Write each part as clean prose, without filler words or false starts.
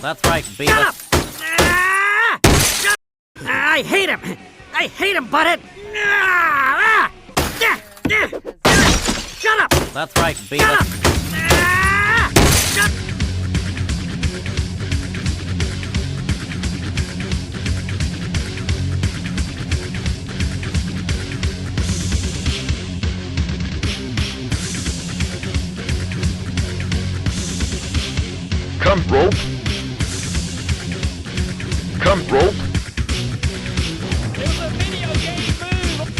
That's right, Beavis. Shut up! Shut up! I hate him! I hate him, Butthead! Shut up! That's right, Beavis. Shut up! Shut Come rope. Come rope. It was a video game move.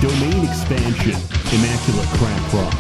Domain expansion. Immaculate crack rock.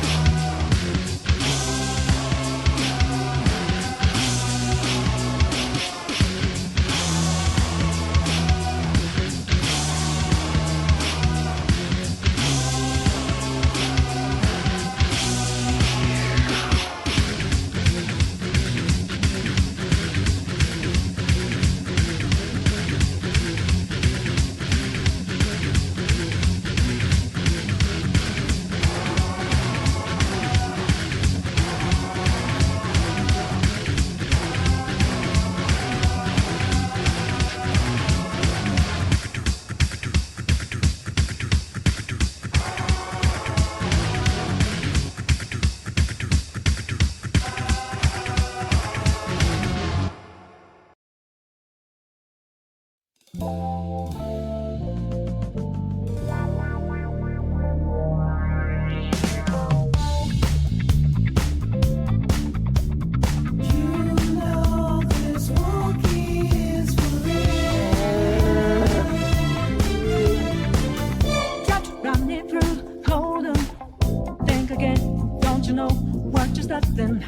nothing.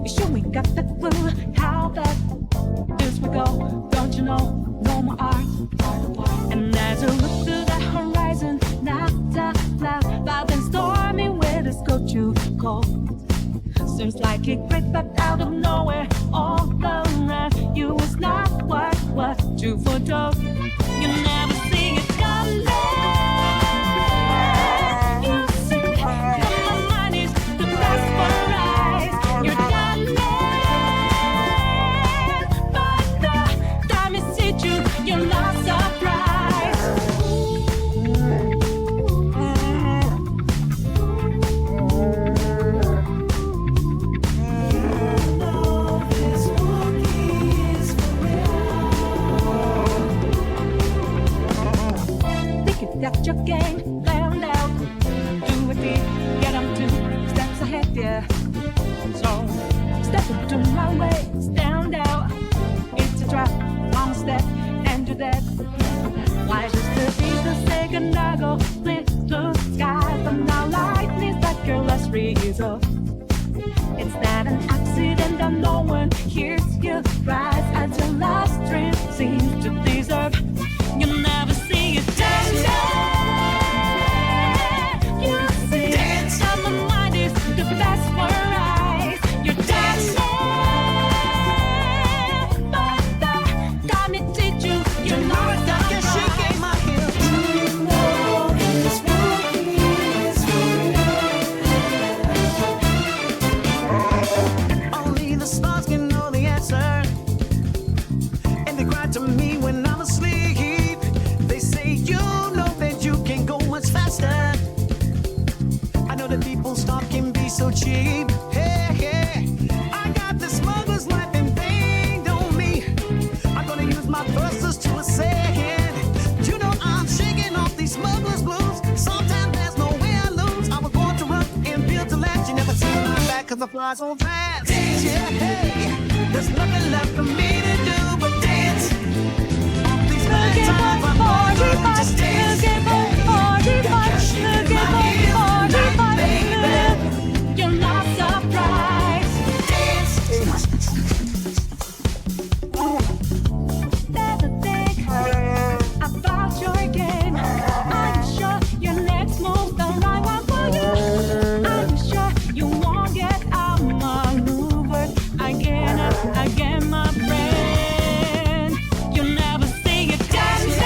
You sure we got the clue how that this will go? Don't you know? No more art. And as you look through the horizon, not a cloud, loud and stormy weather's go too cold. Seems like it crept up out of nowhere, all around you. It's not what you foretold. You never see it coming. You see, my mind is the best for eyes. You're done, but the time it hit you, you're not surprised. Got your game planned out. Do it big, get them 2 steps ahead, yeah. So step into my way, stand out. It's a drop, one step, and you're dead. Life is the beat, the second I go split the sky, but now lightning's like your last resort. It's not an accident that no one hears you rise as your last dream seems to deserve. You'll never see it dance. You see, dance. My mind is the best for eyes. You're dancing, but the time it did you, you're not the shaking my hips. You know this world is real. Only the stars can know the answer, and they cry to me when I'm asleep. They say you know that you can go much faster. I know that people's talk can be so cheap. Hey, hey, I got the smuggler's life invade on me. I'm gonna use my verses to ascend. You know I'm shaking off these smuggler's blues. Sometimes there's no way I lose. I was born to run and build to last. You never see my back cause I fly so fast. Dance, yeah, hey, there's nothing left for me to do but dance. Looking for 45, just dance. Looking for 45, looking for 45, you're not surprised. Dance. Never think about your game. Are you sure your next move's the right one for you? Are you sure you won't get outmaneuvered again, my friend? You'll never see it dancing.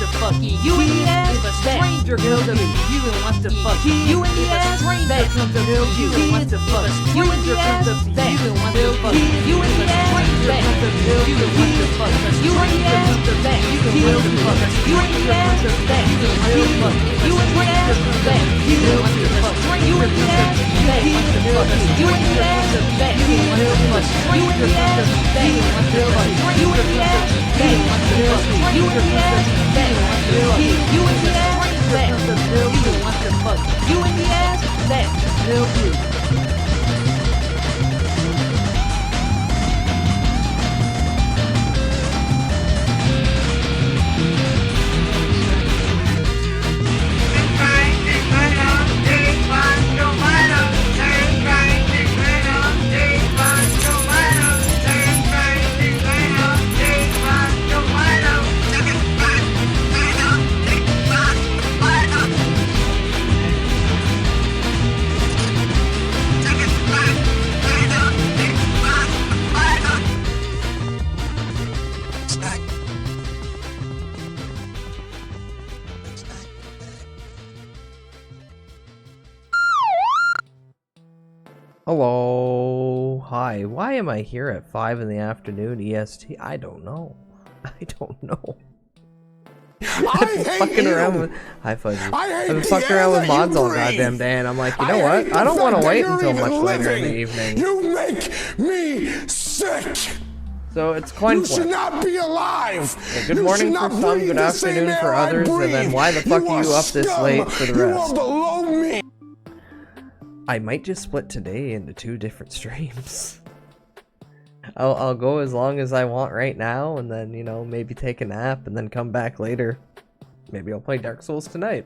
to fuck you in the ass. If a stranger comes up to you and wants to fuck you in the ass, that comes up to you and wants to fuck you in the ass. That you and wants to fuck you in the ass. That comes up to you and wants to fuck you in the ass. That you and wants to fuck you in the ass. That you and wants to fuck you in the ass. That you and wants to fuck you in the ass. That wants to fuck you in the ass. That you and wants to fuck you in the ass. That you wants to fuck you in the ass. That wants to fuck you in the ass. That wants to fuck you in the ass. That you wants to fuck you in the ass. That will do. Hello. Hi. Why am I here at 5 in the afternoon EST? I don't know. I don't know. I've been fucking around with I've been fucking around with mods all goddamn day, and I'm like, you know what? I don't want to wait until much later in the evening. You make me sick. So it's coin flip. You should not be alive. Yeah, good morning for some, good afternoon for others, and then why the fuck are you up this late for the rest? You are below me. I might just split today into 2 different streams. I'll go as long as I want right now, and then, you know, maybe take a nap and then come back later. Maybe I'll play Dark Souls tonight.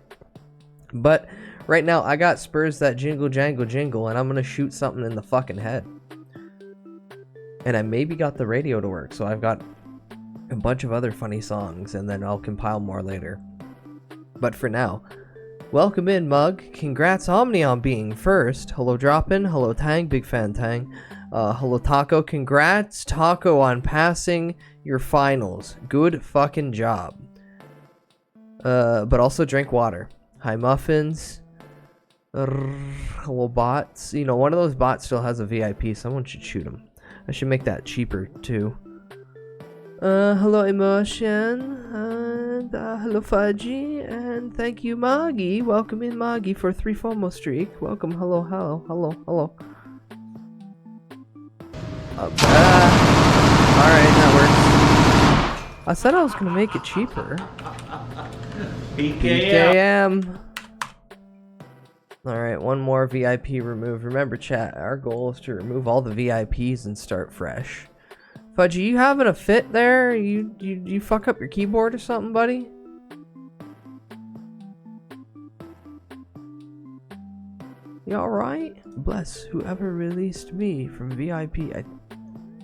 But right now, I got spurs that jingle jangle jingle, and I'm gonna shoot something in the fucking head. And I maybe got the radio to work, so I've got a bunch of other funny songs, and then I'll compile more later. But for now, welcome in, Mug. Congrats, Omni, on being first. Hello, Droppin'. Hello, Tang. Big fan, Tang. Hello, Taco. Congrats, Taco, on passing your finals. Good fucking job. But also drink water. Hi, Muffins. Hello, bots. You know, one of those bots still has a VIP. Someone should shoot him. I should make that cheaper, too. Hello, Emotion. And, hello, Fudgy. And thank you, Moggy. Welcome in, Moggy, for 3 FOMO streak. Welcome. Hello, hello, hello, hello. Alright, that works. I said I was gonna make it cheaper. PKM. Alright, one more VIP removed. Remember, chat, our goal is to remove all the VIPs and start fresh. Fudgy, you having a fit there? You fuck up your keyboard or something, buddy? You alright? Bless whoever released me from VIP. I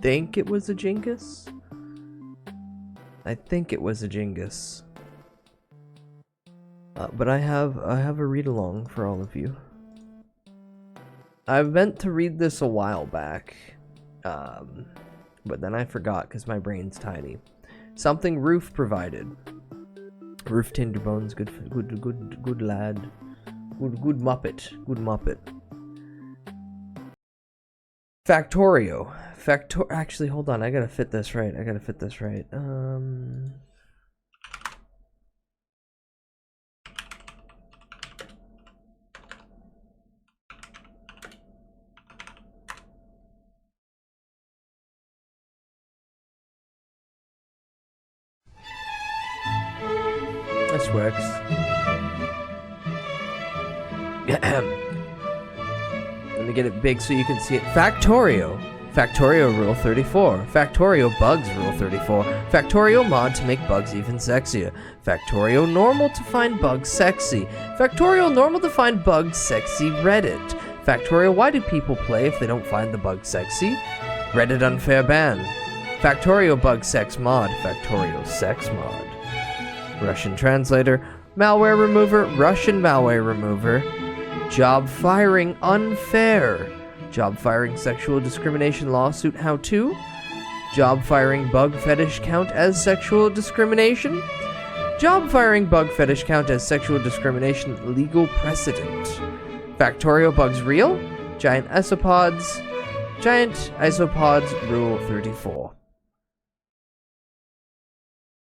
think it was a Jingus. I think it was a Jingus. But I have a read along for all of you. I meant to read this a while back, but then I forgot because my brain's tiny. Something Roof provided. Roof Tinderbones, good lad, good Muppet, good Muppet. Factorio. Actually, hold on. I gotta fit this right. This works. Let me get it big so you can see it. Factorio. Factorio Rule 34. Factorio Bugs Rule 34. Factorio Mod to make bugs even sexier. Factorio Normal to find bugs sexy. Factorio Normal to find bugs sexy Reddit. Factorio Why do people play if they don't find the bug sexy? Reddit Unfair Ban. Factorio Bug Sex Mod. Factorio Sex Mod. Russian Translator. Malware Remover. Russian Malware Remover. Job Firing Unfair. Job Firing Sexual Discrimination Lawsuit How To. Job Firing Bug Fetish Count as Sexual Discrimination. Job firing bug fetish count as sexual discrimination legal precedent. Factorial bugs real? Giant isopods rule 34.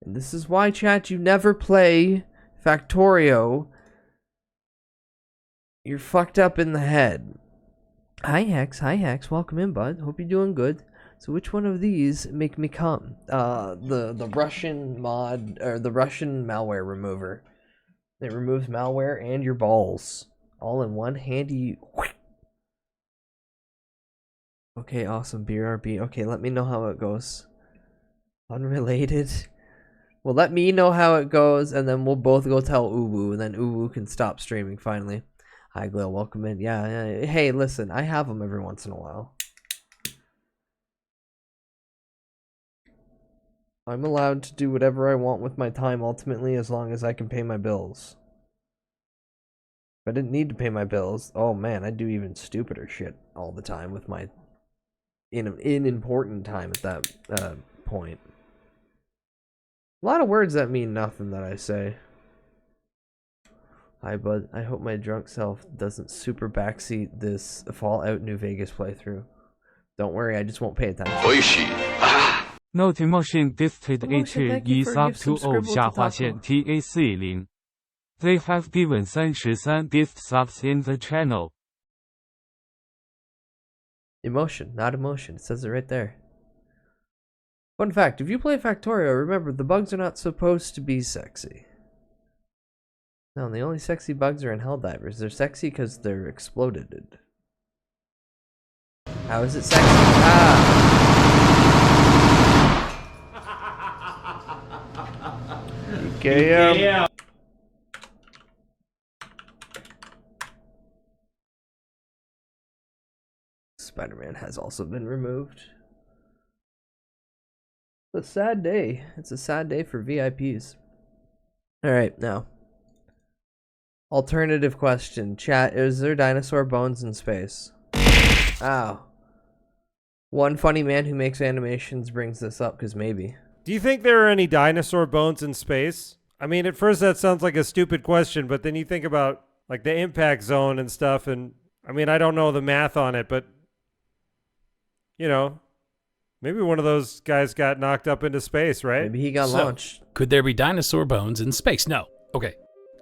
And this is why, chat, you never play Factorio. You're fucked up in the head. Hi Hex, welcome in, bud. Hope you're doing good. So which one of these make me come? The Russian mod, or the Russian malware remover. It removes malware and your balls. All in one handy... Okay, awesome, BRB. Okay, let me know how it goes. Unrelated. Well, let me know how it goes, and then we'll both go tell Uwu, and then Uwu can stop streaming finally. Hi, Glail, welcome in. Yeah. Hey, listen, I have them every once in a while. I'm allowed to do whatever I want with my time, ultimately, as long as I can pay my bills. If I didn't need to pay my bills, oh man, I'd do even stupider shit all the time with my important time at that point. A lot of words that mean nothing that I say. Hi, bud. I hope my drunk self doesn't super backseat this Fallout New Vegas playthrough. Don't worry, I just won't pay attention. Note motion district H thank you is for up gifts from to O Scribble 下划线 TA 40. They have given 33 gift subs in the channel. Emotion, not emotion. It says it right there. Fun fact, if you play Factorio, remember the bugs are not supposed to be sexy. No, the only sexy bugs are in Helldivers. They're sexy because they're exploded. How is it sexy? Yeah. Spider-Man has also been removed. It's a sad day. It's a sad day for VIPs. Alright, now. Alternative question. Chat, is there dinosaur bones in space? Ow. One funny man who makes animations brings this up, because maybe. Do you think there are any dinosaur bones in space? I mean, at first that sounds like a stupid question, but then you think about like the impact zone and stuff, and I mean, I don't know the math on it, but you know, maybe one of those guys got knocked up into space, right? Maybe he got launched. Could there be dinosaur bones in space? No. Okay,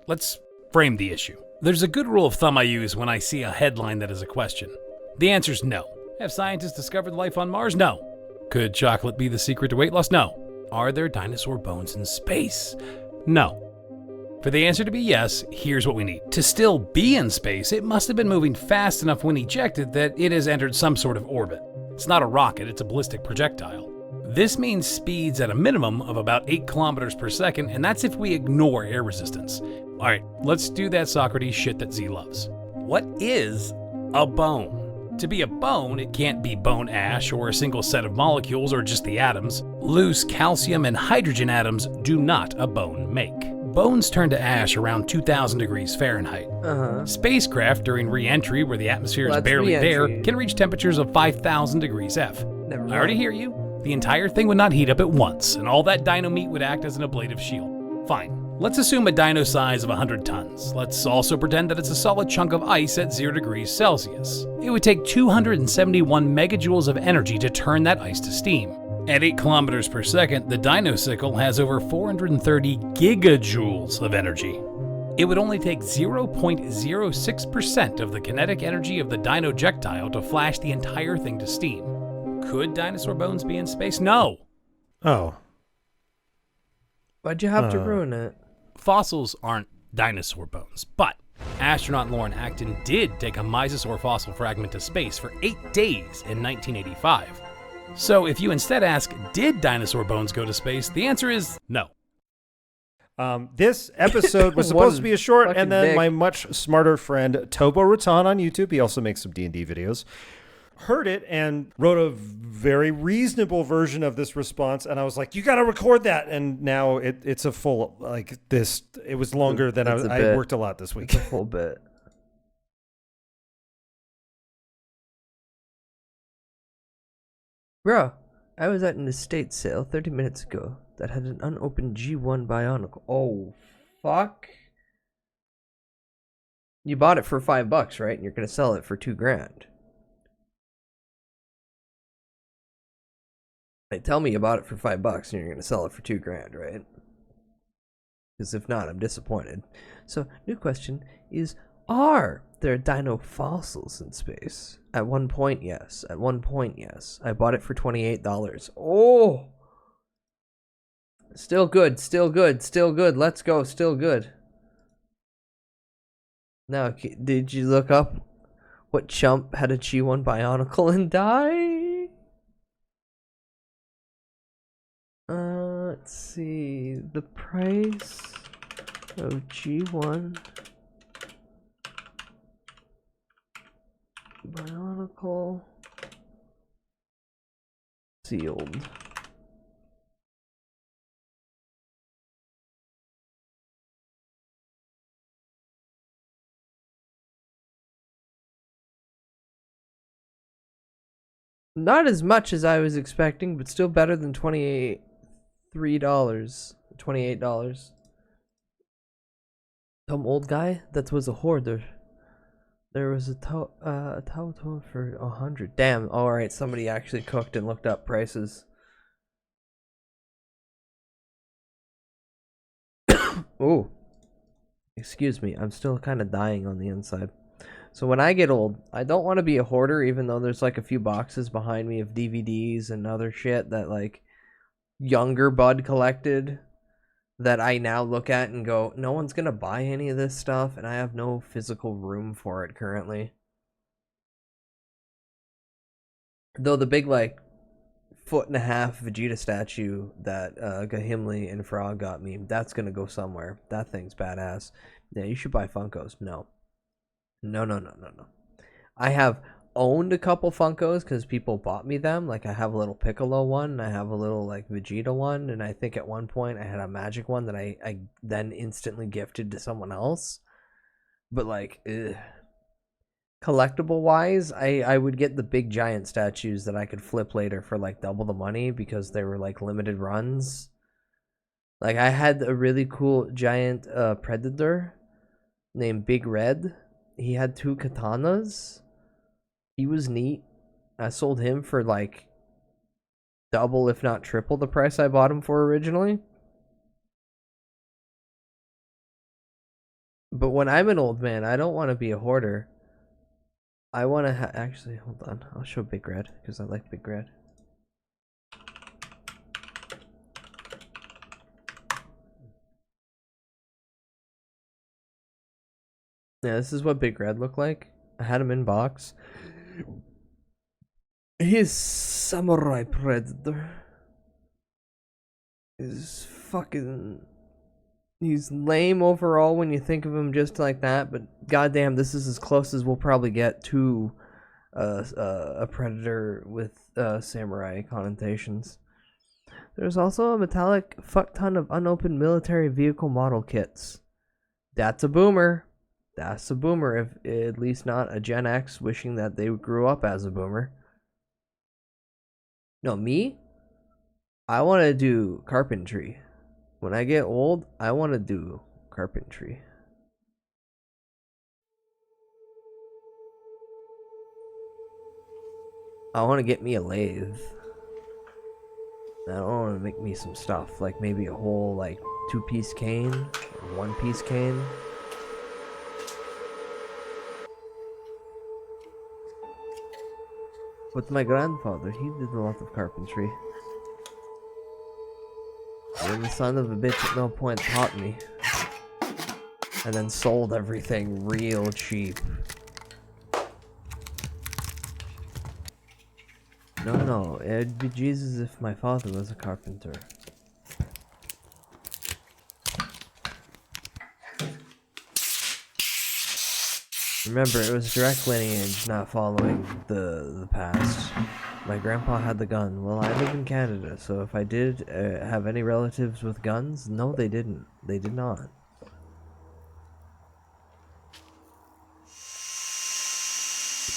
let's frame the issue. There's a good rule of thumb I use when I see a headline that is a question. The answer's no. Have scientists discovered life on Mars? No. Could chocolate be the secret to weight loss? No. Are there dinosaur bones in space? No. For the answer to be yes, here's what we need. To still be in space, it must have been moving fast enough when ejected that it has entered some sort of orbit. It's not a rocket, it's a ballistic projectile. This means speeds at a minimum of about 8 kilometers per second, and that's if we ignore air resistance. Alright, let's do that Socrates shit that Z loves. What is a bone? To be a bone, it can't be bone ash or a single set of molecules or just the atoms. Loose calcium and hydrogen atoms do not a bone make. Bones turn to ash around 2,000 degrees Fahrenheit. Spacecraft during re-entry, where the atmosphere is barely there, can reach temperatures of 5,000 degrees F. I already hear you. The entire thing would not heat up at once, and all that dino meat would act as an ablative shield. Fine. Let's assume a dino size of 100 tons. Let's also pretend that it's a solid chunk of ice at 0 degrees Celsius. It would take 271 megajoules of energy to turn that ice to steam. At 8 kilometers per second, the dino-sickle has over 430 gigajoules of energy. It would only take 0.06% of the kinetic energy of the dino-jectile to flash the entire thing to steam. Could dinosaur bones be in space? No. Oh. Why'd you have to ruin it? Fossils aren't dinosaur bones, but astronaut Lauren Acton did take a mysosaur fossil fragment to space for 8 days in 1985. So if you instead ask, did dinosaur bones go to space? The answer is no. This episode was supposed to be a short, and then dick. my much smarter friend Tobo Ratan on YouTube, he also makes some D&D videos, heard it and wrote a very reasonable version of this response, and I was like, you got to record that, and now it's a full, like, this, it was longer than I worked a lot this week. It's a full bit. Bro, I was at an estate sale 30 minutes ago. that had an unopened G1 Bionicle. Oh, fuck. You bought it for $5, right? And you're gonna sell it for $2,000. Hey, tell me you bought it for $5 and you're gonna sell it for $2,000, right? Because if not, I'm disappointed. So, new question is, are there dino fossils in space? At one point, yes. At one point, yes. I bought it for $28. Oh! Still good, still good, still good. Let's go, still good. Now, did you look up what chump had a G1 Bionicle and die? Let's see. The price of G1 Bionicle sealed. Not as much as I was expecting, but still better than $28. Some old guy that was a hoarder. There was a Tauto for 100. Damn. All right, somebody actually cooked and looked up prices. Oh, excuse me. I'm still kind of dying on the inside. So when I get old, I don't want to be a hoarder, even though there's like a few boxes behind me of DVDs and other shit that like younger bud collected that I now look at and go, no one's gonna buy any of this stuff, and I have no physical room for it currently. Though the big like 1.5 foot Vegeta statue that Gahimli and Frog got me, that's gonna go somewhere. That thing's badass. Yeah, you should buy Funkos. No. No. I have owned a couple Funkos because people bought me them. Like I have a little Piccolo one, and I have a little like Vegeta one, and I think at one point I had a Magic one that I then instantly gifted to someone else. But like, collectible wise, I would get the big giant statues that I could flip later for like double the money because they were like limited runs. Like I had a really cool giant Predator named Big Red. He had 2 katanas. He was neat. I sold him for like double, if not triple, the price I bought him for originally. But when I'm an old man, I don't want to be a hoarder. I want to actually, hold on. I'll show Big Red because I like Big Red. Yeah, this is what Big Red looked like. I had him in box. He's Samurai Predator. He's fucking... He's lame overall when you think of him just like that, but goddamn, this is as close as we'll probably get to a Predator with samurai connotations. There's also a metallic fuck ton of unopened military vehicle model kits. That's a boomer. That's a boomer, if at least not a Gen X wishing that they grew up as a boomer. No, me? I want to do carpentry. When I get old, I want to do carpentry. I want to get me a lathe. I want to make me some stuff, like maybe a whole like 2-piece cane, or 1-piece cane. With my grandfather, he did a lot of carpentry. And the son of a bitch at no point taught me. And then sold everything real cheap. No, it'd be Jesus if my father was a carpenter. Remember, it was direct lineage, not following the past. My grandpa had the gun. Well, I live in Canada, so if I did have any relatives with guns, no, they didn't. They did not.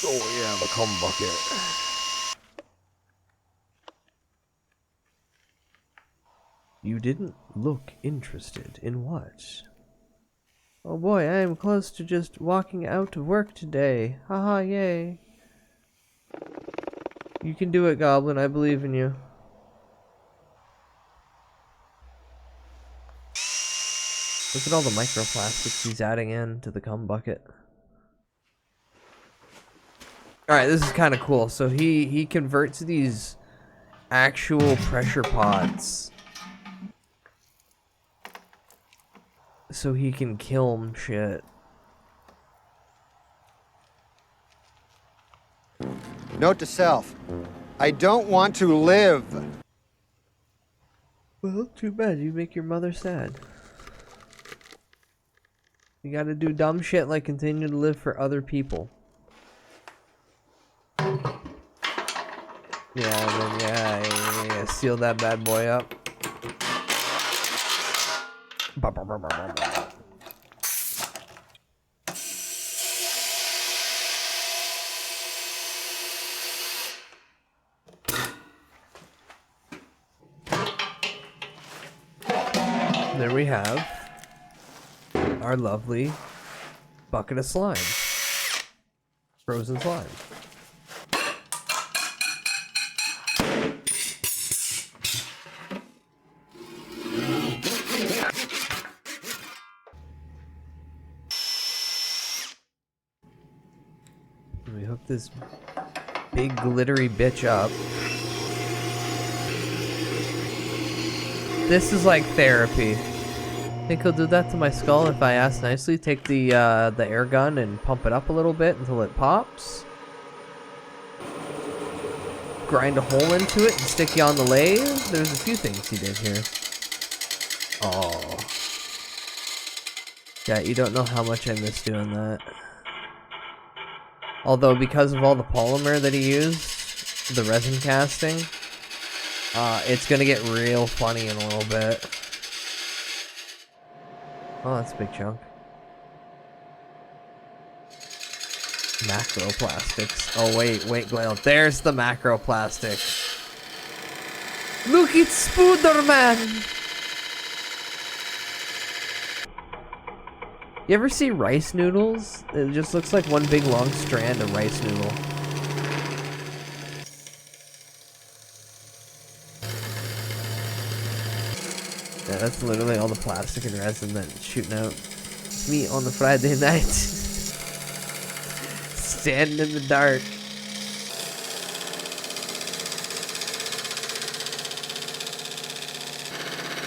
Oh yeah, the cum bucket. You didn't look interested in what? Oh boy, I am close to just walking out of work today. Haha, yay. You can do it, Goblin. I believe in you. Look at all the microplastics he's adding in to the cum bucket. Alright, this is kind of cool. So he converts these actual pressure pots so he can kiln shit. Note to self, I don't want to live. Well, too bad. You make your mother sad. You gotta do dumb shit like continue to live for other people. Yeah, and then yeah, seal that bad boy up. There we have our lovely bucket of slime. Frozen slime. We hook this big glittery bitch up. This is like therapy. Think he'll do that to my skull if I ask nicely? Take the air gun and pump it up a little bit until it pops. Grind a hole into it and stick you on the lathe. There's a few things he did here. Oh. Yeah, you don't know how much I miss doing that. Although, because of all the polymer that he used, the resin casting, it's gonna get real funny in a little bit. Oh, that's a big chunk. Macroplastics. Oh, wait, Glail. There's the macroplastic. Look, it's Spooderman! You ever see rice noodles? It just looks like one big long strand of rice noodle. Yeah, that's literally all the plastic and resin that's shooting out. It's me on the Friday night. Standing in the dark.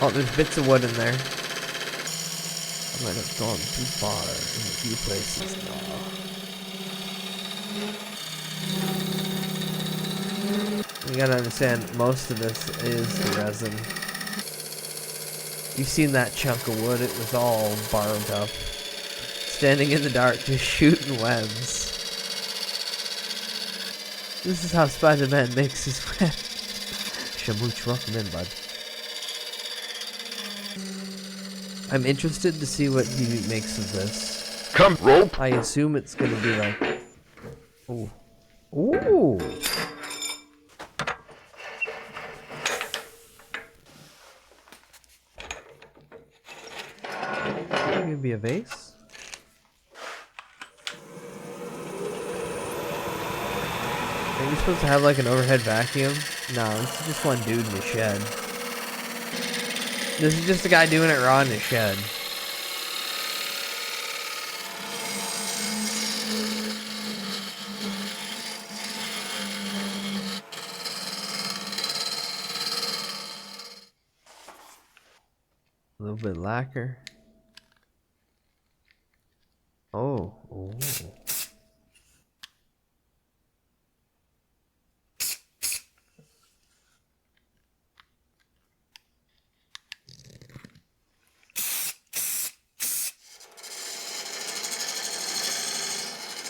Oh, there's bits of wood in there. I might have gone too far in a few places. You gotta understand, most of this is the resin. You've seen that chunk of wood, it was all barbed up. Standing in the dark, just shooting webs. This is how Spider-Man makes his web. Shamooch, welcome in, bud. I'm interested to see what he makes of this. Come, rope. I assume it's gonna be like... Ooh. Ooh! Gonna be a vase? Are you supposed to have like an overhead vacuum? No, this is just one dude in the shed. This is just a guy doing it raw in his shed. A little bit of lacquer. Oh, oh.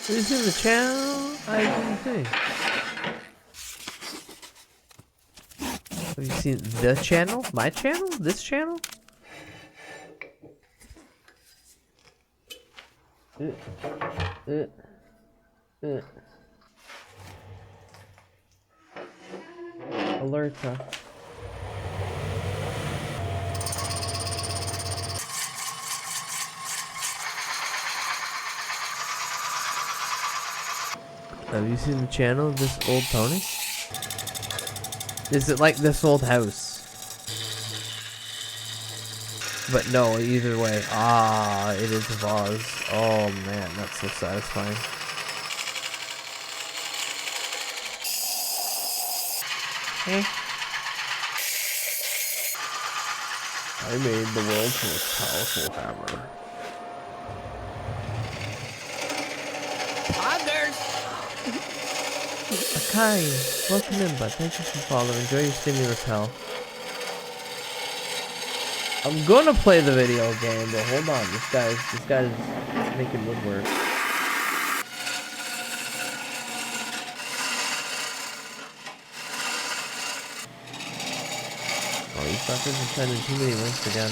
Is in the channel? I didn't think. Have you seen the channel? My channel? This channel? Alerta. Have you seen the channel of this old Tony? Is it like this old house? But no, either way. Ah, it is a vase. Oh man, that's so satisfying. I made the world's most powerful hammer. Akai, welcome in, bud. Thank you for following. Enjoy your stimulus hell. I'm gonna play the video game, but hold on. This guy's making woodwork. Oh, these fuckers are sending too many links again.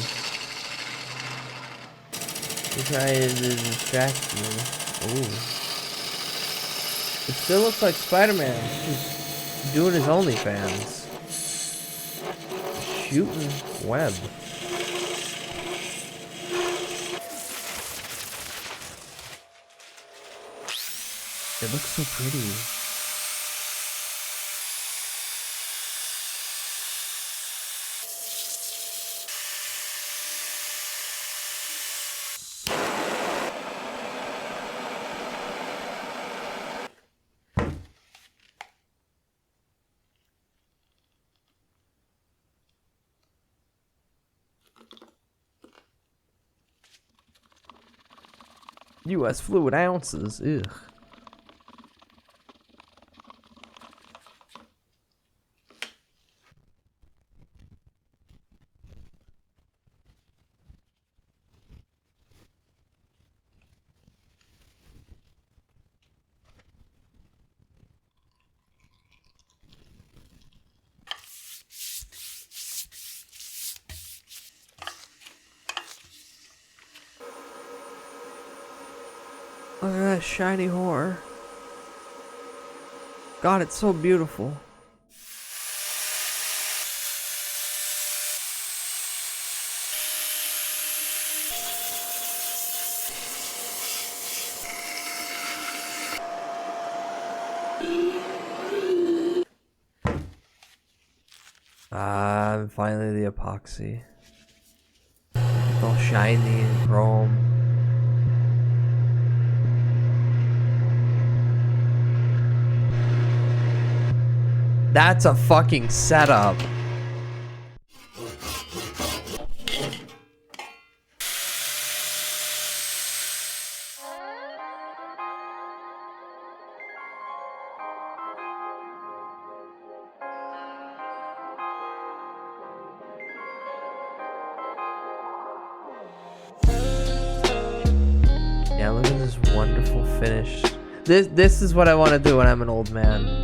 He's trying to distract me. Ooh. It still looks like Spider-Man. He's doing his OnlyFans. Shooting web. It looks so pretty. US fluid ounces. Ugh. Look at that shiny whore. God, it's so beautiful. Ah, finally the epoxy. It's all shiny and chrome. That's a fucking setup. Yeah, look at this wonderful finish. This is what I want to do when I'm an old man.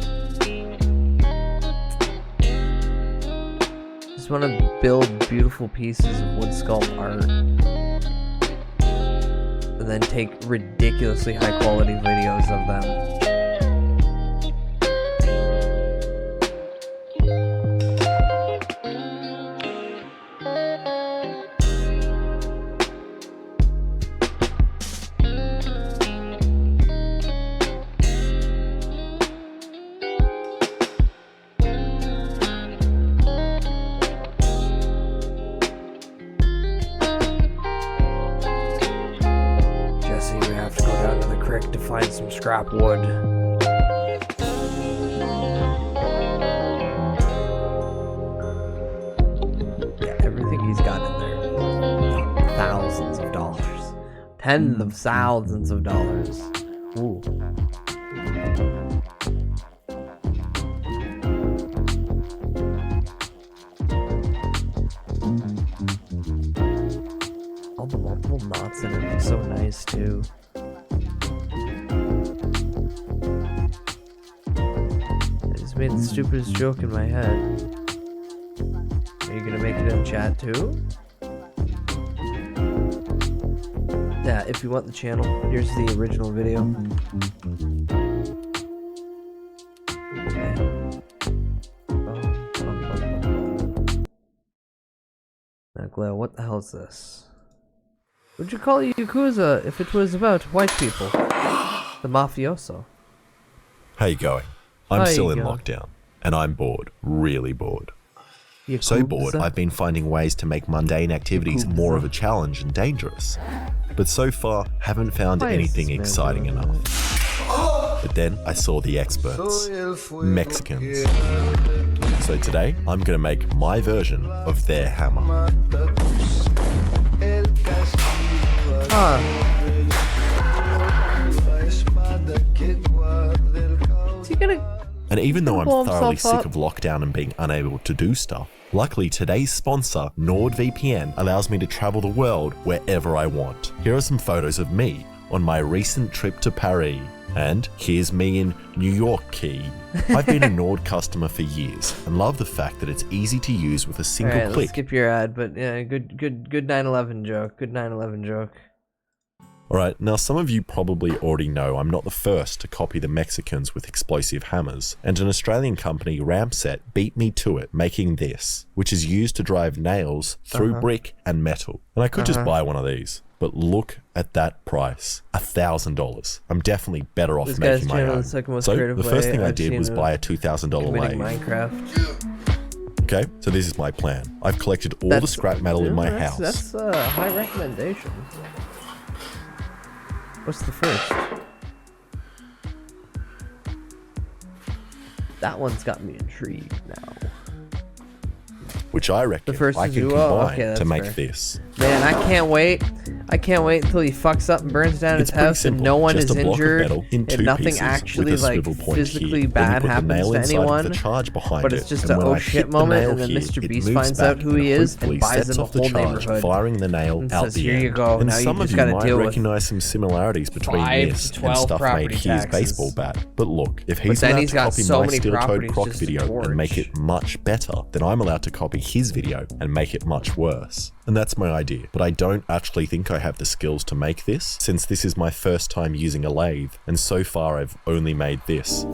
Just want to build beautiful pieces of wood sculpt art. And then take ridiculously high quality videos of them. To find some scrap wood. Yeah, everything he's got in there. Thousands of dollars. Tens of thousands of dollars. Ooh. All the multiple knots in it look so nice too. Made the stupidest joke in my head. Are you gonna make it in chat too? Yeah, if you want the channel, here's the original video. Now, Glare, what the hell is this? Would you call it Yakuza if it was about white people? The mafioso. How you going? I'm How still you in going? lockdown, and I'm bored, really bored. So Yakuza? bored, I've been finding ways to make mundane activities Yakuza. more of a challenge and dangerous. But so far, haven't found Why is anything this man exciting doing enough. But then I saw the experts, Mexicans. So today, I'm gonna make my version of their hammer. Is he gonna... And even though blow I'm thoroughly himself sick up? of lockdown and being unable to do stuff, luckily today's sponsor, NordVPN, allows me to travel the world wherever I want. Here are some photos of me on my recent trip to Paris. And here's me in New York key. I've been a Nord customer for years and love the fact that it's easy to use with a single Alright, let's click. skip your ad, but yeah, good 9/11 joke. Good 9/11 joke. Alright, now some of you probably already know I'm not the first to copy the Mexicans with explosive hammers, and an Australian company, Ramset, beat me to it making this, which is used to drive nails through brick and metal. And I could just buy one of these, but look at that price, $1,000. I'm definitely better off This guy's making my channel own. is like the most So creative the first way thing I I've did seen was of buy a $2,000 committing lathe. Minecraft. Okay, so this is my plan. I've collected all the scrap metal in my house. That's a high recommendation. What's the first? That one's got me intrigued now. Which I reckon The first I is can you? Oh, combine okay, that's to make fair. this. Man, I can't wait. I can't wait until he fucks up and burns down his It's pretty house and simple. no one Just is a block of injured metal in two and nothing pieces actually with a like swivel point physically here. bad Then you put the happens nail to inside anyone. with the charge behind But it, it's just and a when oh I shit hit the moment, nail and then here, Mr. it Beast moves finds out back who he and is and hopefully buys sets him the off the whole charge, neighborhood. firing the nail And out says, the "Here end. you go. And Now you some of just you gotta might deal with recognize some similarities between 5 this to and 12 stuff made property here's taxes. baseball bat. But look, if But he's then allowed he's to got copy so my many steel-toed properties croc just to video and make it much better, then I'm allowed to copy his video and make it much worse. And that's my idea. But I don't actually think I have the skills to make this, since this is my first time using a lathe, and so far I've only made this.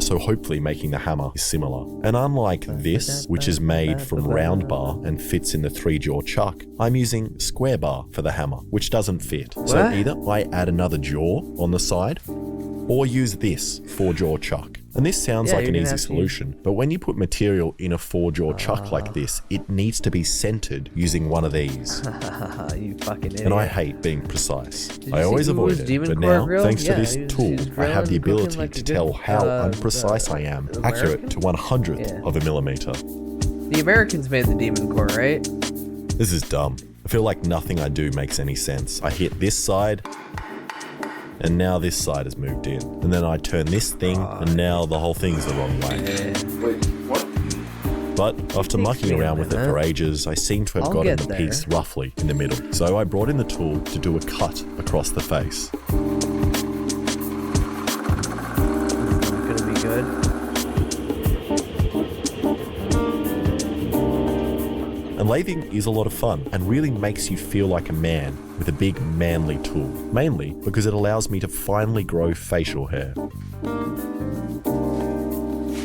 So hopefully making the hammer is similar. And unlike this, which is made from round bar and fits in the 3-jaw chuck, I'm using square bar for the hammer, which doesn't fit. So What? either I add another jaw on the side, or use this 4-jaw chuck. And this sounds Yeah, like you're an gonna easy have to solution, but when you put material in a 4-jaw chuck like this, it needs to be centered using one of these. You fucking idiot. And I hate being precise. Did you I see always avoid Uber's it, Demon but Core now, grill? thanks Yeah, to this he was tool, I have the grilling, cooking ability like a to good, tell how unprecise I am, American? accurate to 100th Yeah. of a millimeter. The Americans made the Demon Core, right? This is dumb. I feel like nothing I do makes any sense. I hit this side, and now this side has moved in. And then I turn this thing, and now the whole thing's the wrong way. But after mucking around with it for ages, I seem to have I'll gotten get the piece roughly in the middle. So I brought in the tool to do a cut across the face. It's not gonna be good. And lathing is a lot of fun and really makes you feel like a man with a big manly tool, mainly because it allows me to finally grow facial hair.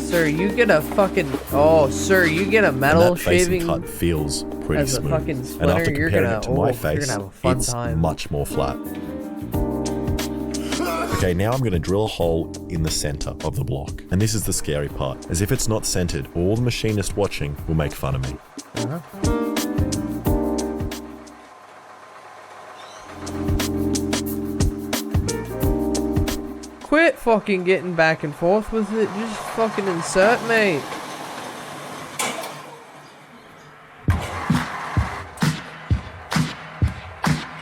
Sir, you get a fucking... Oh, sir, you get a metal And that face and shaving... cut feels pretty as a smooth. fucking And splinter, after you're comparing gonna- it to oh, my you're face, gonna have a fun it's time. much more flat. Okay, now I'm going to drill a hole in the center of the block. And this is the scary part, as if it's not centered, all the machinist watching will make fun of me. Quit fucking getting back and forth with it. Just fucking insert, mate.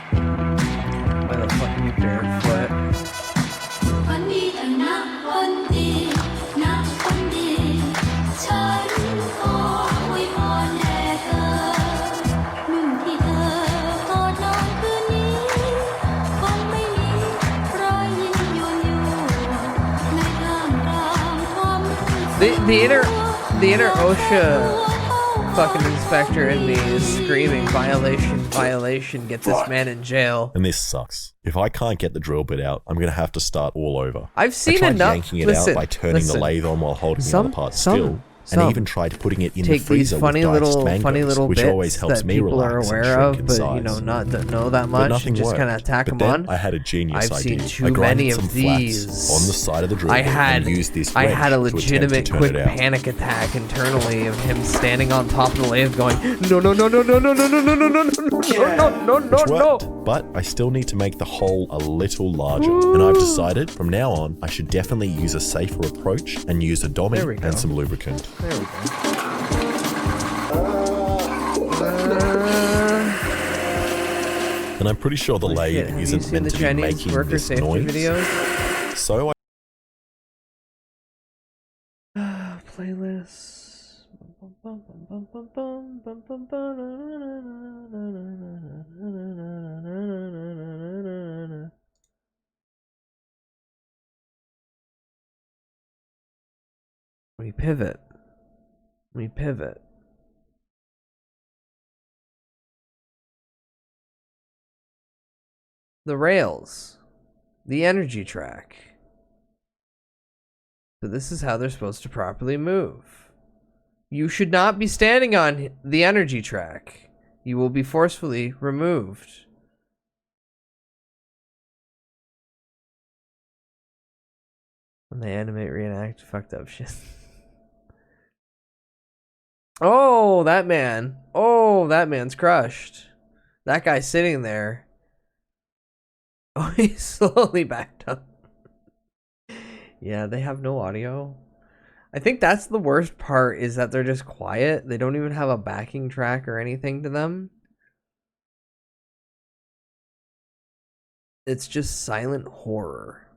Why the fuck are you barefoot? วันนี้แต่นักคนดีนักคนดีฉันขออวยพรแด่เธอหนึ่งที่เธอกอดนอนคืนนี้คงไม่มีรอยยิ้มยวนอยู่ในท่ามกลางความ The inner OSHA fucking inspector in me is screaming, violation, violation, get this man in jail. And this sucks. If I can't get the drill bit out, I'm going to have to start all over. I've seen I tried enough- yanking it listen, out by turning listen. the lathe on while holding the other part still, and even tried putting it in the take these freezer funny with diced little mangoes, which bits always helps that me people are relax and aware shrink of, in but size. you know, not know that But much, nothing and just worked. kind of tack But them then on. I had a genius I've idea. seen too I grinded many some of flats these. on the side of the drill I bit had and used this I wrench had a to attempt to legitimate turn quick it out. panic attack internally of him standing on top of the lathe going, no, no, no, no, no, no, no, no, no, no, no, no, no, no, Which no. worked, but I still need to make the hole a little larger. And I've decided from now on, I should definitely use a safer approach and use a dummy and some lubricant. There we go. And I'm pretty sure the lathe Have you isn't seen meant the to be Chinese making worker this safety noise. videos? So I Playlist. We pivot. We pivot. The rails. The energy track. So this is how they're supposed to properly move. You should not be standing on the energy track. You will be forcefully removed. When they animate, reenact, fucked up shit. Oh, that man. Oh, that man's crushed. That guy's sitting there. Oh, he's slowly backed up. Yeah, they have no audio. I think that's the worst part, is that they're just quiet. They don't even have a backing track or anything to them. It's just silent horror.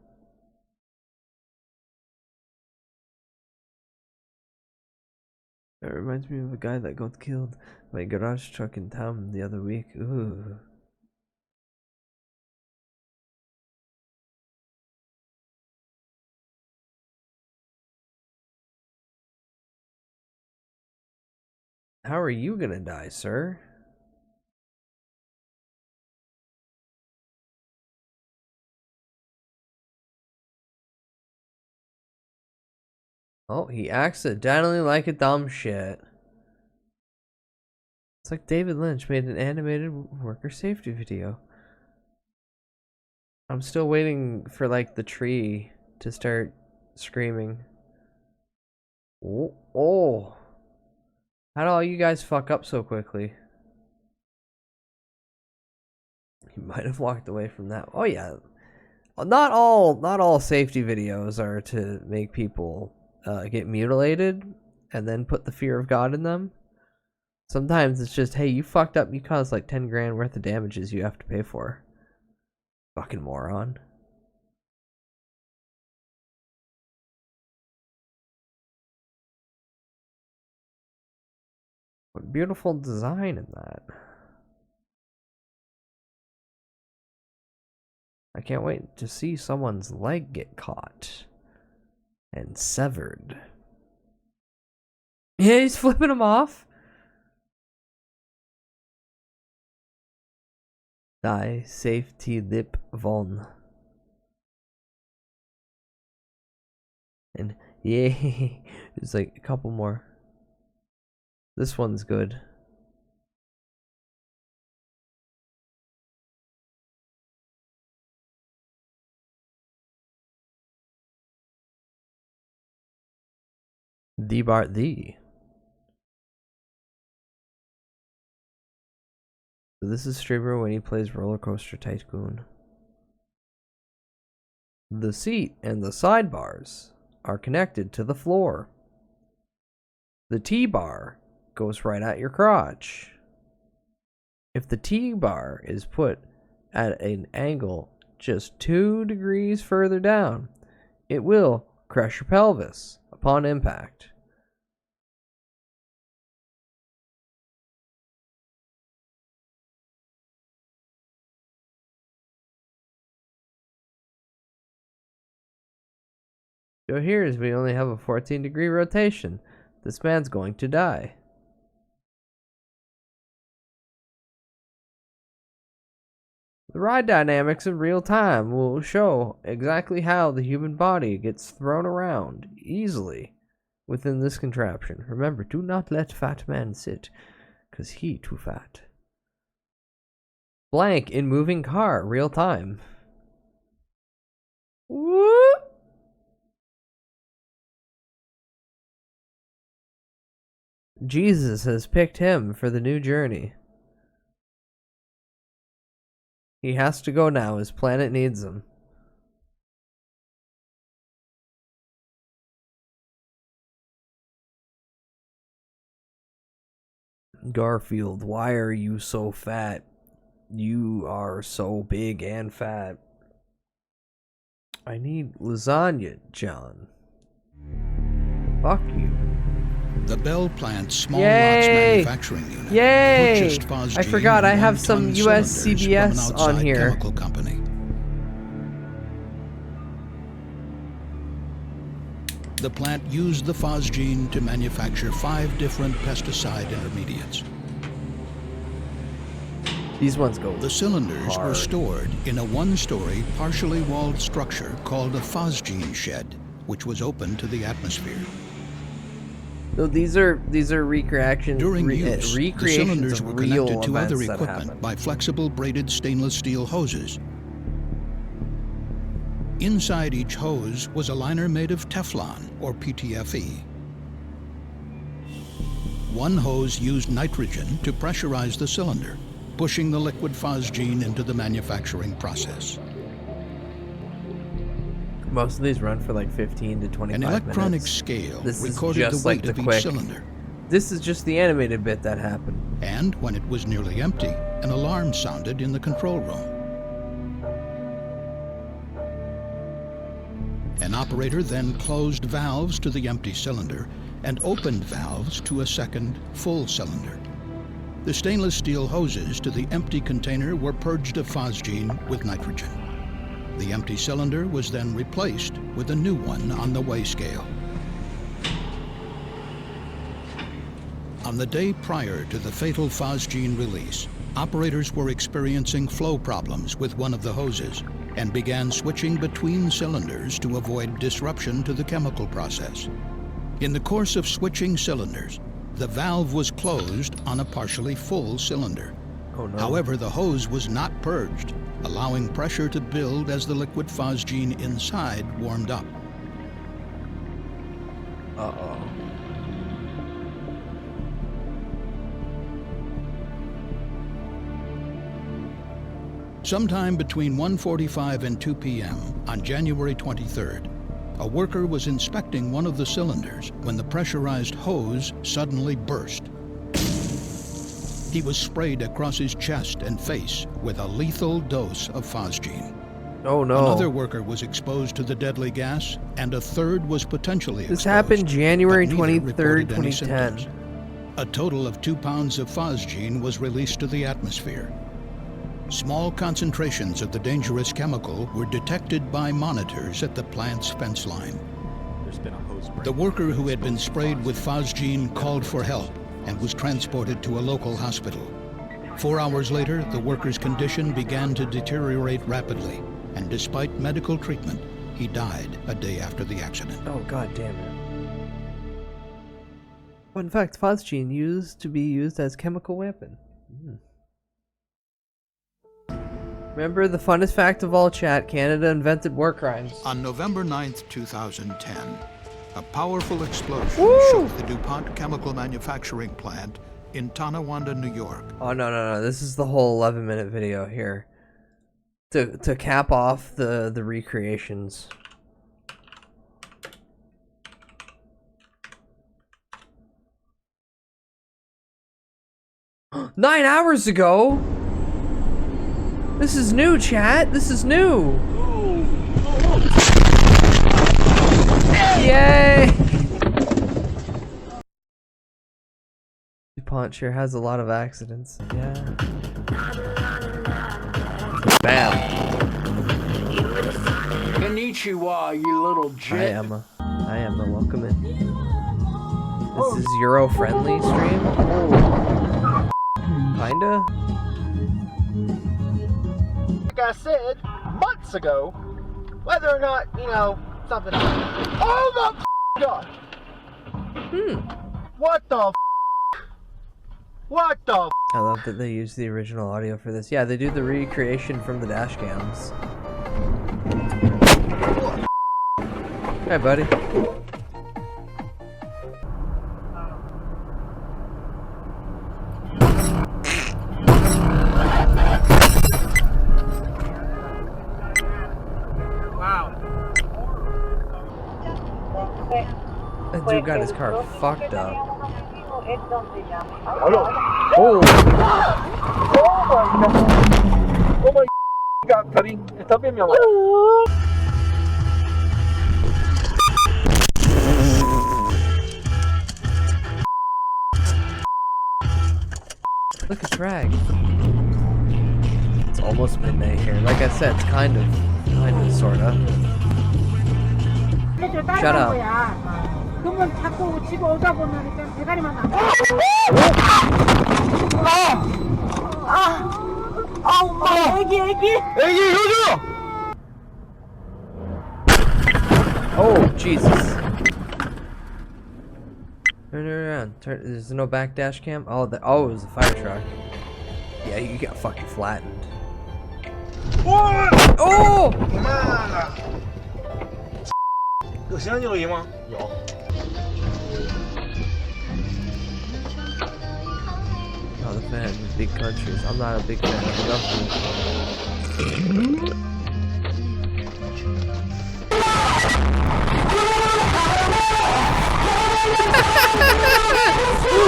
That reminds me of a guy that got killed by a garage truck in town the other week. Ooh. How are you gonna die, sir? Oh, he accidentally like a dumb shit. It's like David Lynch made an animated worker safety video. I'm still waiting for like the tree to start screaming. Oh, oh. How do all you guys fuck up so quickly? He might have walked away from that. Oh yeah. Not all safety videos are to make people get mutilated and then put the fear of God in them. Sometimes it's just, hey, you fucked up, you caused like 10 grand worth of damages you have to pay for. Fucking moron. What beautiful design in that. I can't wait to see someone's leg get caught and severed. Yeah, he's flipping him off. Die safety lip von. And yay, there's like a couple more. This one's good. The Bart the. So this is streamer when he plays Roller Coaster Tycoon. The seat and the sidebars are connected to the floor. The T-bar goes right at your crotch. If the T-bar is put at an angle just 2 degrees further down, it will crush your pelvis upon impact. So here is we only have a 14-degree rotation. This man's going to die. The ride dynamics in real time will show exactly how the human body gets thrown around easily within this contraption. Remember, do not let fat man sit, 'cause he too fat. Blank in moving car, real time. Whoop! Jesus has picked him for the new journey. He has to go now. His planet needs him. Garfield, why are you so fat? You are so big and fat. I need lasagna, John. Fuck you. The Bell Plant's small Yay! lots manufacturing unit Yay! purchased Phosgene I forgot I in have some 1-ton US cylinders CBS from an on outside here. chemical company. The plant used the Phosgene to manufacture 5 different pesticide intermediates. These ones go The cylinders were hard. stored in a 1-story, partially walled structure called a Phosgene shed, which was open to the atmosphere. No, these are recreations. During use, the recreations cylinders of were real connected to other events that equipment happened. by flexible braided stainless steel hoses. Inside each hose was a liner made of Teflon, or PTFE. One hose used nitrogen to pressurize the cylinder, pushing the liquid Phosgene into the manufacturing process. Most of these run for like 15 to 25 An electronic minutes. scale This is recorded just the weight like of the each quick. cylinder. This is just the animated bit that happened. And when it was nearly empty, an alarm sounded in the control room. An operator then closed valves to the empty cylinder and opened valves to a second, full cylinder. The stainless steel hoses to the empty container were purged of Phosgene with nitrogen. The empty cylinder was then replaced with a new one on the weigh scale. On the day prior to the fatal Phosgene release, operators were experiencing flow problems with one of the hoses and began switching between cylinders to avoid disruption to the chemical process. In the course of switching cylinders, the valve was closed on a partially full cylinder. Oh no. However, the hose was not purged, allowing pressure to build as the liquid Phosgene inside warmed up. Uh-oh. Sometime between 1:45 and 2 p.m. on January 23rd, a worker was inspecting one of the cylinders when the pressurized hose suddenly burst. He was sprayed across his chest and face with a lethal dose of Phosgene. Oh no. Another worker was exposed to the deadly gas, and a third was potentially exposed. This happened January but neither 23rd, reported any 2010. symptoms. A total of 2 pounds of Phosgene was released to the atmosphere. Small concentrations of the dangerous chemical were detected by monitors at the plant's fence line. There's been a hose break. The worker who had been sprayed with Phosgene called for help and was transported to a local hospital. 4 hours later, the worker's condition began to deteriorate rapidly, and despite medical treatment, he died a day after the accident. Oh god damn it. Fun fact, Phosgene used to be used as chemical weapon. Remember the funnest fact of all, chat, Canada invented war crimes. On November 9th, 2010, a powerful explosion Woo! shook the DuPont chemical manufacturing plant in Tonawanda, New York. Oh no, this is the whole 11-minute video here. To cap off the recreations. "9 hours ago? This is new, chat. This is new. Yay! DuPont sure has a lot of accidents. Yeah. Bam. Konnichiwa, you little Hi Emma. Hi Emma, welcome in. This is Euro friendly stream? Kinda? Like I said months ago, whether or not, something. Oh my god! What the? What the? I love that they use the original audio for this. Yeah, they do the recreation from the dash cams. Hey, buddy. That dude got his car fucked up. Oh! Oh my God, Tari, está bien, mi amor. Look, it's Rag. It's almost midnight here. Like I said, it's kind of, sorta. Shut up. 그러면 자꾸 집어오다 보면 일단 대가리만 나. 엄마, 애기. 효주! Oh, Jesus. Turn it around. There's no back dash cam? Oh, it was a fire truck. Yeah, you got fucking flattened. Oh! 有行有赢吗？有。 Not a fan of big countries. I'm not a big fan of the government.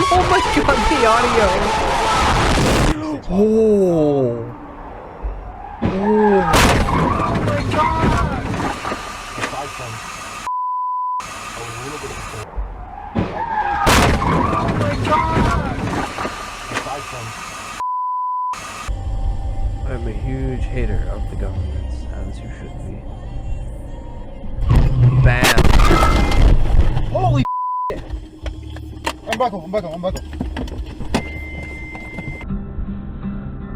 Oh my god, the audio! Oh! I'm a huge hater of the government, as you should be. Bam! Holy shit! I'm back.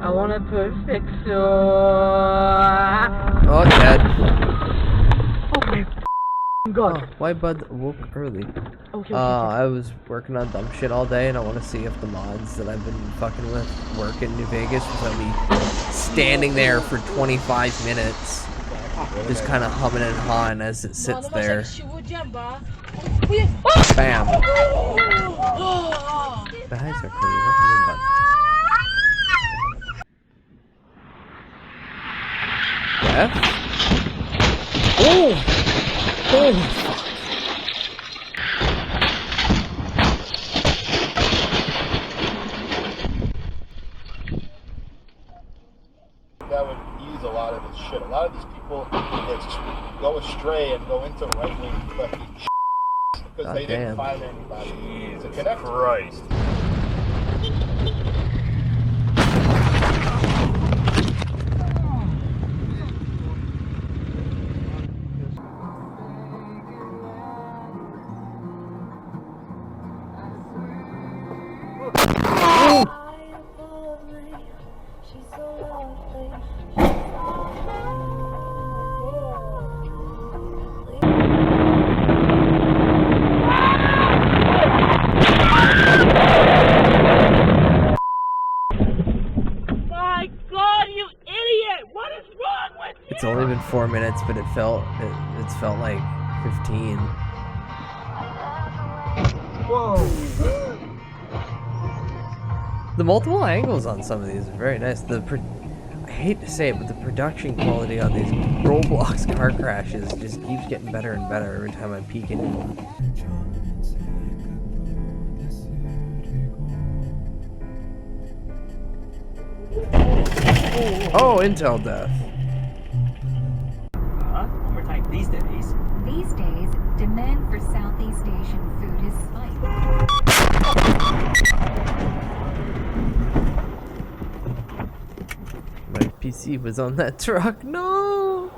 I want to put fixer. Oh, dead. Oh my god. Oh, why Bud woke early? Okay. I was working on dumb shit all day, and I want to see if the mods that I've been fucking with work in New Vegas without me standing there for 25 minutes. Just kind of humming and hawing as it sits there. Bam! The eyes are clean. Nothing in Bud. Death? Oh! Holy fuck. That would ease a lot of this shit. A lot of these people that go astray and go into right-wing fucking shit because they didn't find anybody to connect with. Christ. It's only been 4 minutes, but it's felt like 15. Whoa! The multiple angles on some of these are very nice. I hate to say it, but the production quality on these Roblox car crashes just keeps getting better and better every time I peek into them. Oh, Intel death. More time these days. These days, demand for Southeast Asian food is spiked. My PC was on that truck. No!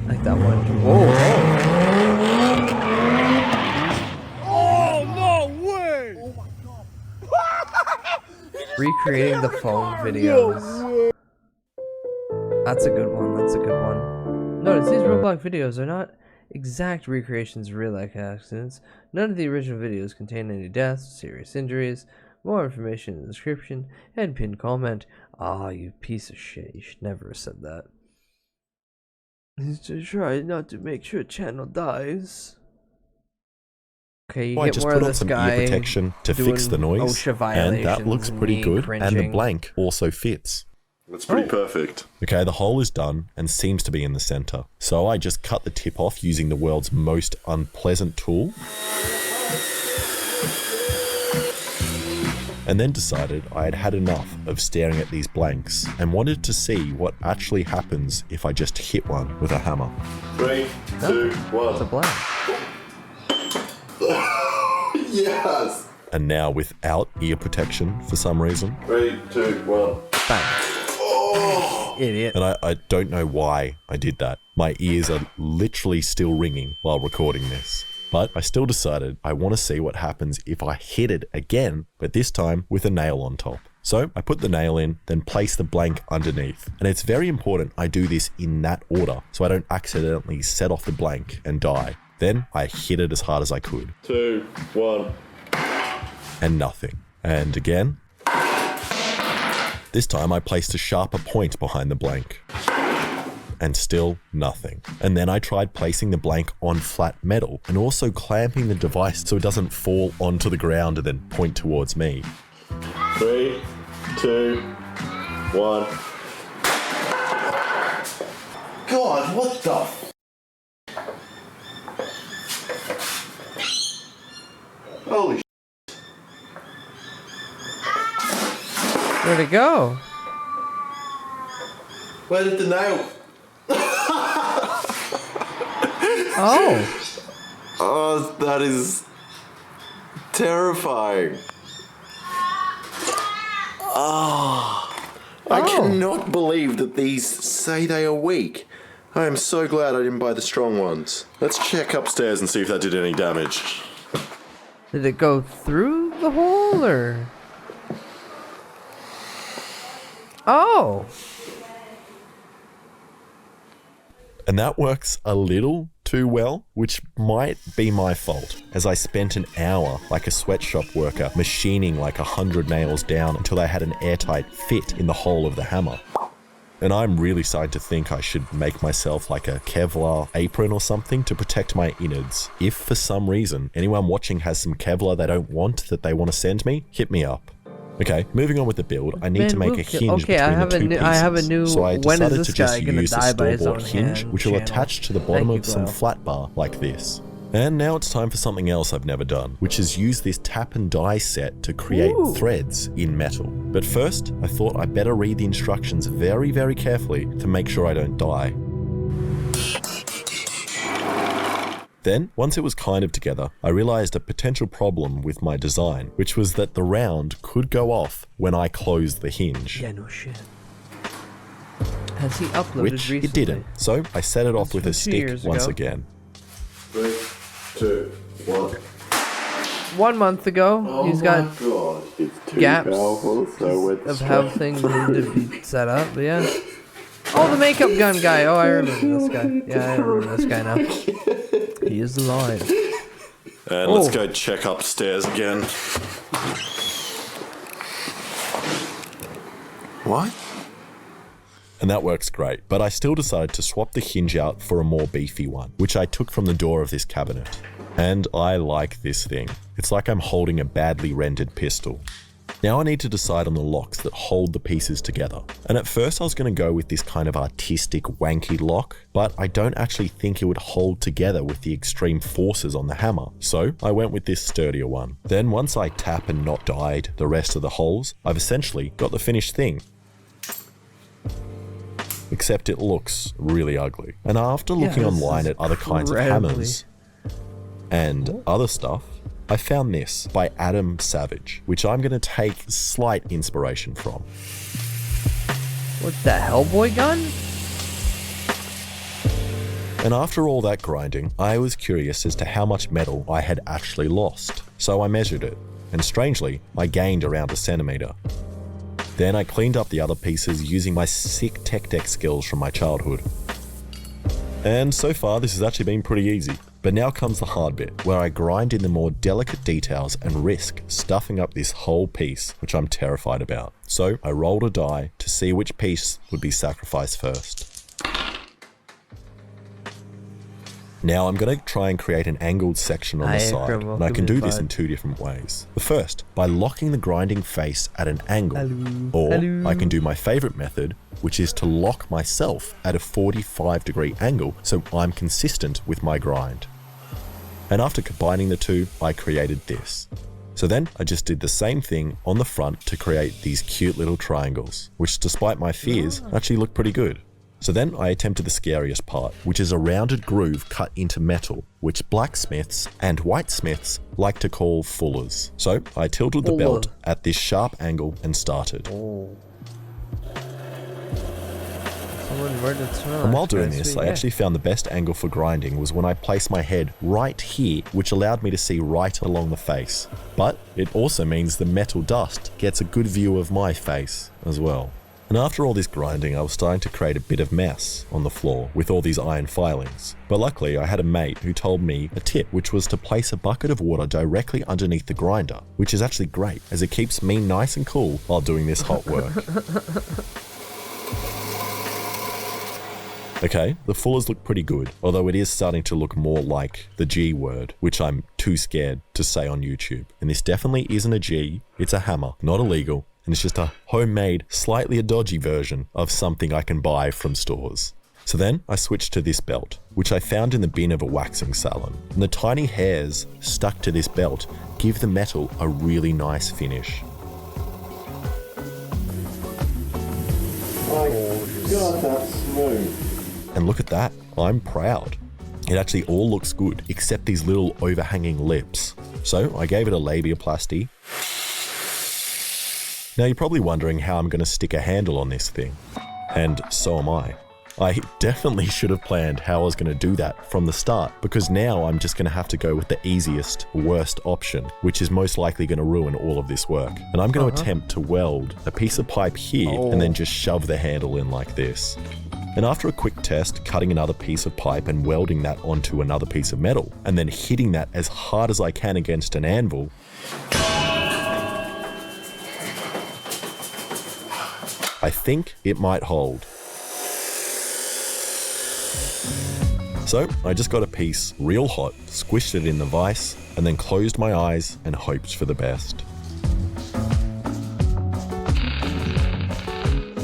Like that one. Whoa! Oh, no way! Recreating the phone videos. That's a good one. That's a good one. Notice these Roblox videos are not exact recreations of real-life accidents. None of the original videos contain any deaths, serious injuries. More information in the description and pinned comment. Ah, you piece of shit. You should never have said that. To try not to make sure channel dies. Okay, you I get just more put of on this some guy ear protection to fix the doing noise, OSHA and that looks violations pretty me good, and the cringing. blank also fits. That's pretty perfect. Okay, the hole is done and seems to be in the center. So I just cut the tip off using the world's most unpleasant tool. And then decided I had had enough of staring at these blanks and wanted to see what actually happens if I just hit one with a hammer. 3, 2, 1. It's a blank. Yes! And now without ear protection for some reason. 3, 2, 1. Bang. Oh! Idiot. And I don't know why I did that. My ears are literally still ringing while recording this. But I still decided I want to see what happens if I hit it again, but this time with a nail on top. So I put the nail in, then place the blank underneath. And it's very important I do this in that order so I don't accidentally set off the blank and die. Then I hit it as hard as I could. 2, 1. And nothing. And again. This time I placed a sharper point behind the blank. And still nothing. And then I tried placing the blank on flat metal and also clamping the device so it doesn't fall onto the ground and then point towards me. 3, 2, 1. God, what the f? Holy sh**. Where'd it go? Where did the nail? Oh. Oh, that is terrifying. I cannot believe that these say they are weak. I am so glad I didn't buy the strong ones. Let's check upstairs and see if that did any damage. Did it go through the hole or? Oh. And that works a little too well, which might be my fault, as I spent an hour like a sweatshop worker machining like 100 nails down until I had an airtight fit in the hole of the hammer. And I'm really starting to think I should make myself like a Kevlar apron or something to protect my innards. If for some reason anyone watching has some Kevlar they don't want that they want to send me, hit me up. Okay, moving on with the build, I need to make a hinge between the two pieces. I have a new. So I When is decided this to guy just gonna use a die by his own store-bought hinge, hand? which will Channel. attach to the bottom Thank of you, some Glo. flat bar like this. And now it's time for something else I've never done, which is use this tap and die set to create threads in metal. But first, I thought I better read the instructions very, very carefully to make sure I don't die. Then, once it was kind of together, I realized a potential problem with my design, which was that the round could go off when I closed the hinge. Yeah, no shit. Has he uploaded Which recently? it didn't. So I set it off with a from 2 stick years once ago. again. 3, 2, 1. 1 month ago, Oh he's got my God, it's too gaps powerful, so it's of how things need to be set up. But yeah. Oh, the makeup gun guy. Oh, I remember this guy. Yeah, I remember this guy now. He is alive. And let's go check upstairs again. What? And that works great, but I still decided to swap the hinge out for a more beefy one, which I took from the door of this cabinet. And I like this thing. It's like I'm holding a badly rendered pistol. Now I need to decide on the locks that hold the pieces together. And at first I was going to go with this kind of artistic wanky lock, but I don't actually think it would hold together with the extreme forces on the hammer. So I went with this sturdier one. Then once I tap and not died the rest of the holes, I've essentially got the finished thing. Except it looks really ugly. And after looking online at other kinds of hammers and other stuff, I found this by Adam Savage, which I'm going to take slight inspiration from. What's that, Hellboy gun? And after all that grinding, I was curious as to how much metal I had actually lost. So I measured it, and strangely, I gained around 1 centimeter. Then I cleaned up the other pieces using my sick tech deck skills from my childhood. And so far this has actually been pretty easy. But now comes the hard bit, where I grind in the more delicate details and risk stuffing up this whole piece, which I'm terrified about. So I rolled a die to see which piece would be sacrificed first. Now I'm going to try and create an angled section on the side, and I can do this in two different ways. The first, by locking the grinding face at an angle, or I can do my favorite method, which is to lock myself at a 45-degree angle so I'm consistent with my grind. And after combining the two, I created this. So then I just did the same thing on the front to create these cute little triangles, which despite my fears actually look pretty good. So then I attempted the scariest part, which is a rounded groove cut into metal, which blacksmiths and whitesmiths like to call fullers. So I tilted the belt at this sharp angle and started. And while doing this, I actually found the best angle for grinding was when I placed my head right here, which allowed me to see right along the face. But it also means the metal dust gets a good view of my face as well. And after all this grinding, I was starting to create a bit of mess on the floor with all these iron filings. But luckily, I had a mate who told me a tip, which was to place a bucket of water directly underneath the grinder, which is actually great as it keeps me nice and cool while doing this hot work. Okay, the fullers look pretty good, although it is starting to look more like the G word, which I'm too scared to say on YouTube. And this definitely isn't a G, it's a hammer, not illegal. And it's just a homemade, slightly a dodgy version of something I can buy from stores. So then I switched to this belt, which I found in the bin of a waxing salon. And the tiny hairs stuck to this belt give the metal a really nice finish. Oh God, that's smooth. And look at that, I'm proud. It actually all looks good, except these little overhanging lips. So I gave it a labiaplasty. Now you're probably wondering how I'm going to stick a handle on this thing. And so am I. I definitely should have planned how I was going to do that from the start, because now I'm just going to have to go with the easiest, worst option, which is most likely going to ruin all of this work. And I'm going to attempt to weld a piece of pipe here and then just shove the handle in like this. And after a quick test, cutting another piece of pipe and welding that onto another piece of metal, and then hitting that as hard as I can against an anvil, I think it might hold. So I just got a piece real hot, squished it in the vise, and then closed my eyes and hoped for the best.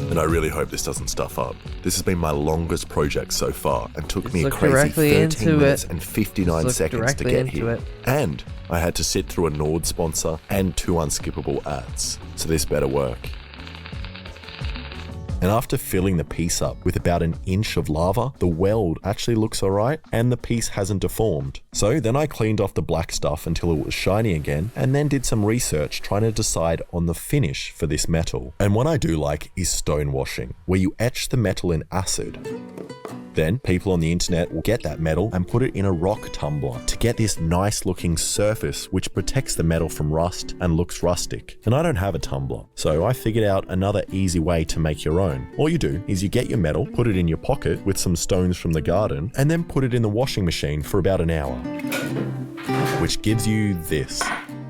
And I really hope this doesn't stuff up. This has been my longest project so far and took me a crazy 13 minutes and 59 seconds to get here. And I had to sit through a Nord sponsor and 2 unskippable ads. So this better work. And after filling the piece up with about an inch of lava, the weld actually looks alright and the piece hasn't deformed. So then I cleaned off the black stuff until it was shiny again, and then did some research trying to decide on the finish for this metal. And what I do like is stone washing, where you etch the metal in acid. Then people on the internet will get that metal and put it in a rock tumbler to get this nice looking surface which protects the metal from rust and looks rustic. And I don't have a tumbler, so I figured out another easy way to make your own. All you do is you get your metal, put it in your pocket with some stones from the garden, and then put it in the washing machine for about an hour, which gives you this.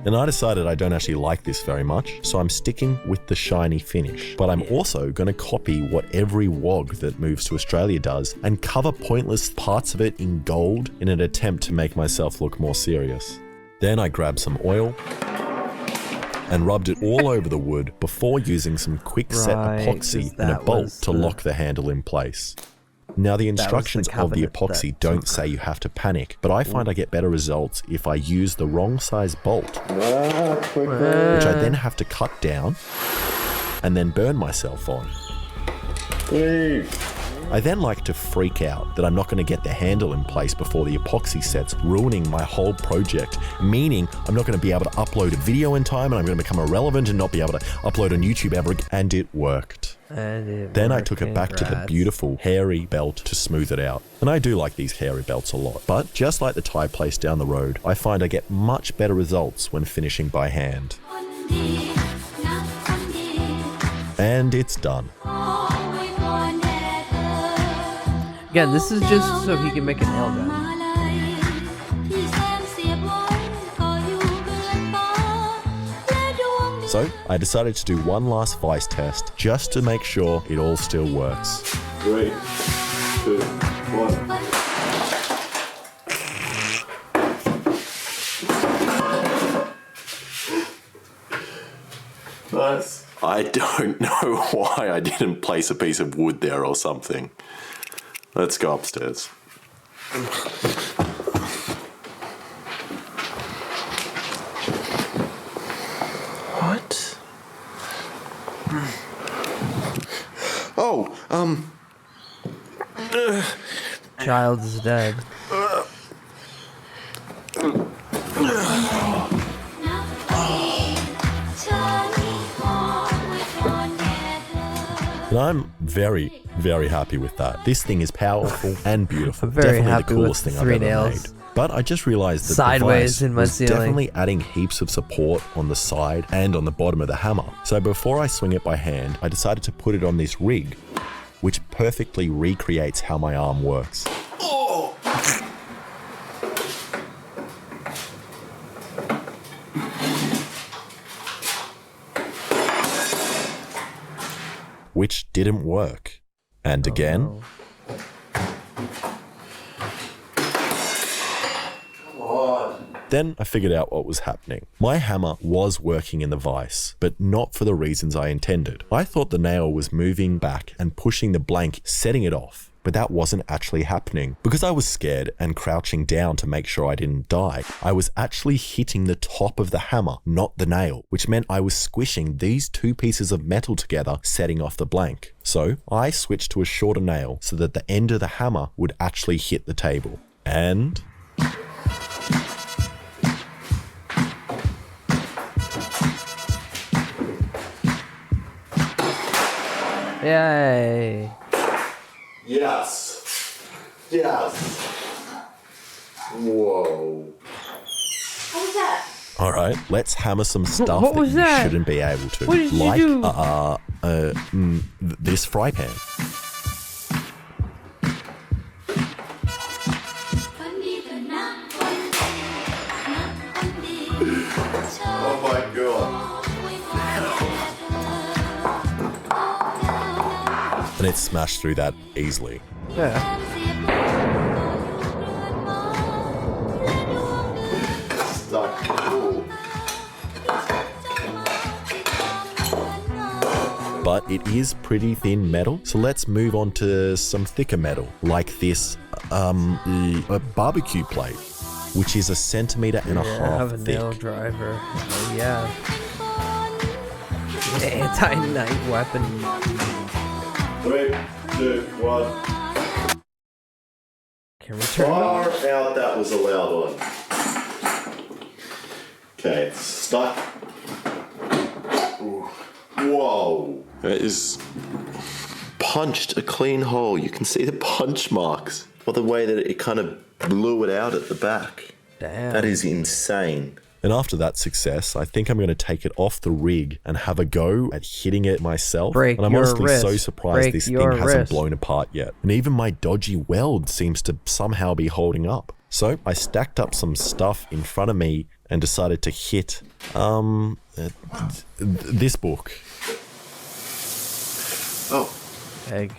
And I decided I don't actually like this very much, so I'm sticking with the shiny finish. But I'm also going to copy what every wog that moves to Australia does and cover pointless parts of it in gold in an attempt to make myself look more serious. Then I grabbed some oil and rubbed it all over the wood before using some quick-set epoxy and a bolt to lock the handle in place. Now the instructions of the epoxy don't say you have to panic, but I find I get better results if I use the wrong size bolt, which I then have to cut down and then burn myself on. I then like to freak out that I'm not going to get the handle in place before the epoxy sets, ruining my whole project, meaning I'm not going to be able to upload a video in time and I'm going to become irrelevant and not be able to upload on YouTube ever again. And it worked. Then I took it back to the beautiful hairy belt to smooth it out. And I do like these hairy belts a lot, but just like the Thai place down the road, I find I get much better results when finishing by hand. And it's done. Again, this is just so he can make a nail gun. So I decided to do one last vice test just to make sure it all still works. 3, 2, 1. Nice. I don't know why I didn't place a piece of wood there or something. Let's go upstairs. What? Oh, Child is dead. And I'm very, very happy with that. This thing is powerful and beautiful. I'm very definitely happy the coolest with thing the I've 3 ever nails. made. But I just realized that Sideways the in my device was ceiling. definitely adding heaps of support on the side and on the bottom of the hammer. So before I swing it by hand, I decided to put it on this rig, which perfectly recreates how my arm works. oh! Which didn't work. And again. No. Then I figured out what was happening. My hammer was working in the vise, but not for the reasons I intended. I thought the nail was moving back and pushing the blank, setting it off, but that wasn't actually happening. Because I was scared and crouching down to make sure I didn't die, I was actually hitting the top of the hammer, not the nail, which meant I was squishing these 2 pieces of metal together, setting off the blank. So I switched to a shorter nail so that the end of the hammer would actually hit the table. And Yay. Yes. Yes. Whoa. What was that? all right, let's hammer some stuff What that was you that? shouldn't be able to. What did you like, do? this fry pan. Oh my god. And it smashed through that easily. Yeah. Stuck. Cool. But it is pretty thin metal, so let's move on to some thicker metal, like this a barbecue plate, which is 1.5 centimeters I have a thick. nail driver. Oh, yeah. Anti-night weapon. 3, 2, 1. Can we turn it Far off? out, that was a loud one. Okay, it's stuck. Ooh. Whoa. It is punched a clean hole. You can see the punch marks. Or the way that it kind of blew it out at the back. Damn. That is insane. And after that success, I think I'm going to take it off the rig and have a go at hitting it myself. Break and I'm your honestly so wrist. surprised Break this thing your hasn't wrist. blown apart yet. And even my dodgy weld seems to somehow be holding up. So I stacked up some stuff in front of me and decided to hit this book. Oh. Egg.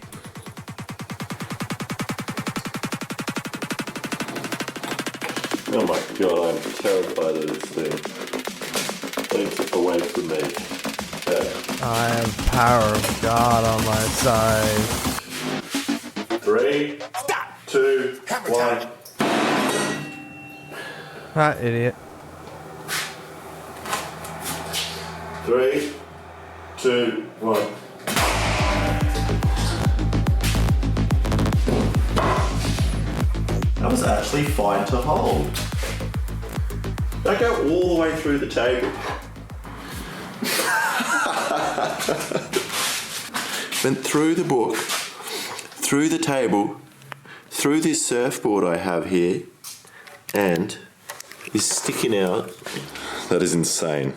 Oh my god, I'm terrified of this thing. Takes it away from me. Okay. I have the power of God on my side. 3, 2, 1. Ah, idiot. 3, 2, 1. That was actually fine to hold. That go all the way through the table. Went through the book, through the table, through this surfboard I have here, and is sticking out. That is insane.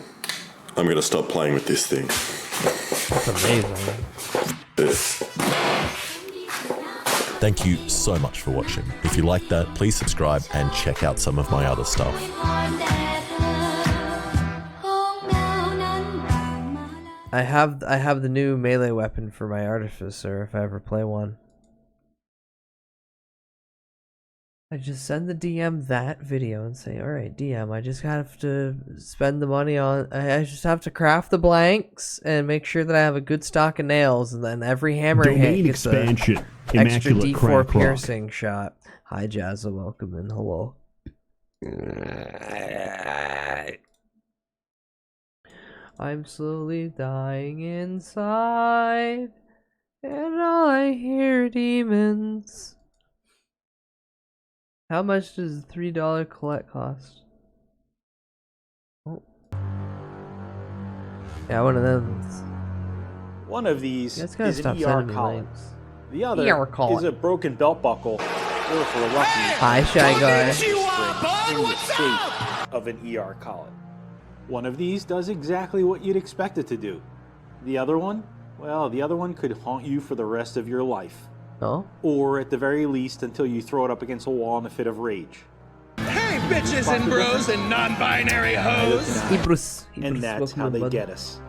I'm going to stop playing with this thing. That's amazing. Thank you so much for watching. If you like that, please subscribe and check out some of my other stuff. I have the new melee weapon for my artificer if I ever play one. I just send the DM that video and say, alright DM, I just have to spend the money on, I just have to craft the blanks and make sure that I have a good stock of nails, and then every hammer Domain hit gets expansion. a extra Immaculate D4 crack rock. piercing shot. Hi Jazza, welcome in, hello. I'm slowly dying inside, and all I hear are demons. How much does the $3 collect cost? Oh. Yeah, one of those. One of these You guys gotta is stop an ER sending me collet. links. The other ER collet. is a broken belt buckle, or if we're lucky, Hi, Shy Guy. in the shape of an ER collet. One of these does exactly what you'd expect it to do. The other one, well, the other one could haunt you for the rest of your life. No? Or at the very least until you throw it up against a wall in a fit of rage. Hey, bitches and bros and non-binary hoes! And that's how they get us.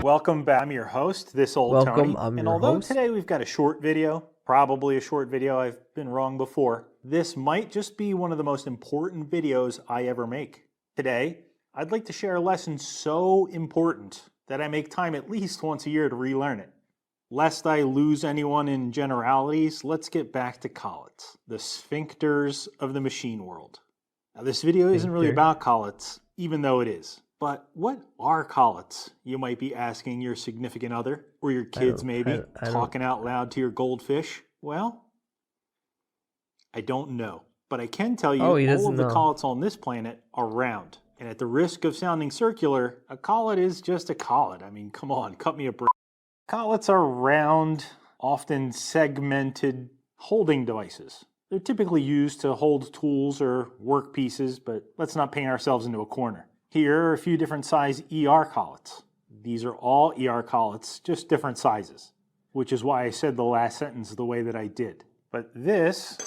Welcome back. I'm your host, This Old Tony. And although today we've got a short video, probably a short video, I've been wrong before, this might just be one of the most important videos I ever make. Today, I'd like to share a lesson so important that I make time at least once a year to relearn it. Lest I lose anyone in generalities, let's get back to collets, the sphincters of the machine world. Now, this video isn't really about collets, even though it is. But what are collets? You might be asking your significant other, or your kids maybe, talking out loud to your goldfish. Well, I don't know. But I can tell you all of the collets on this planet are round. And at the risk of sounding circular, a collet is just a collet. I mean, come on, cut me a break. Collets are round, often segmented holding devices. They're typically used to hold tools or work pieces, but let's not paint ourselves into a corner. Here are a few different size ER collets. These are all ER collets, just different sizes, which is why I said the last sentence the way that I did. But this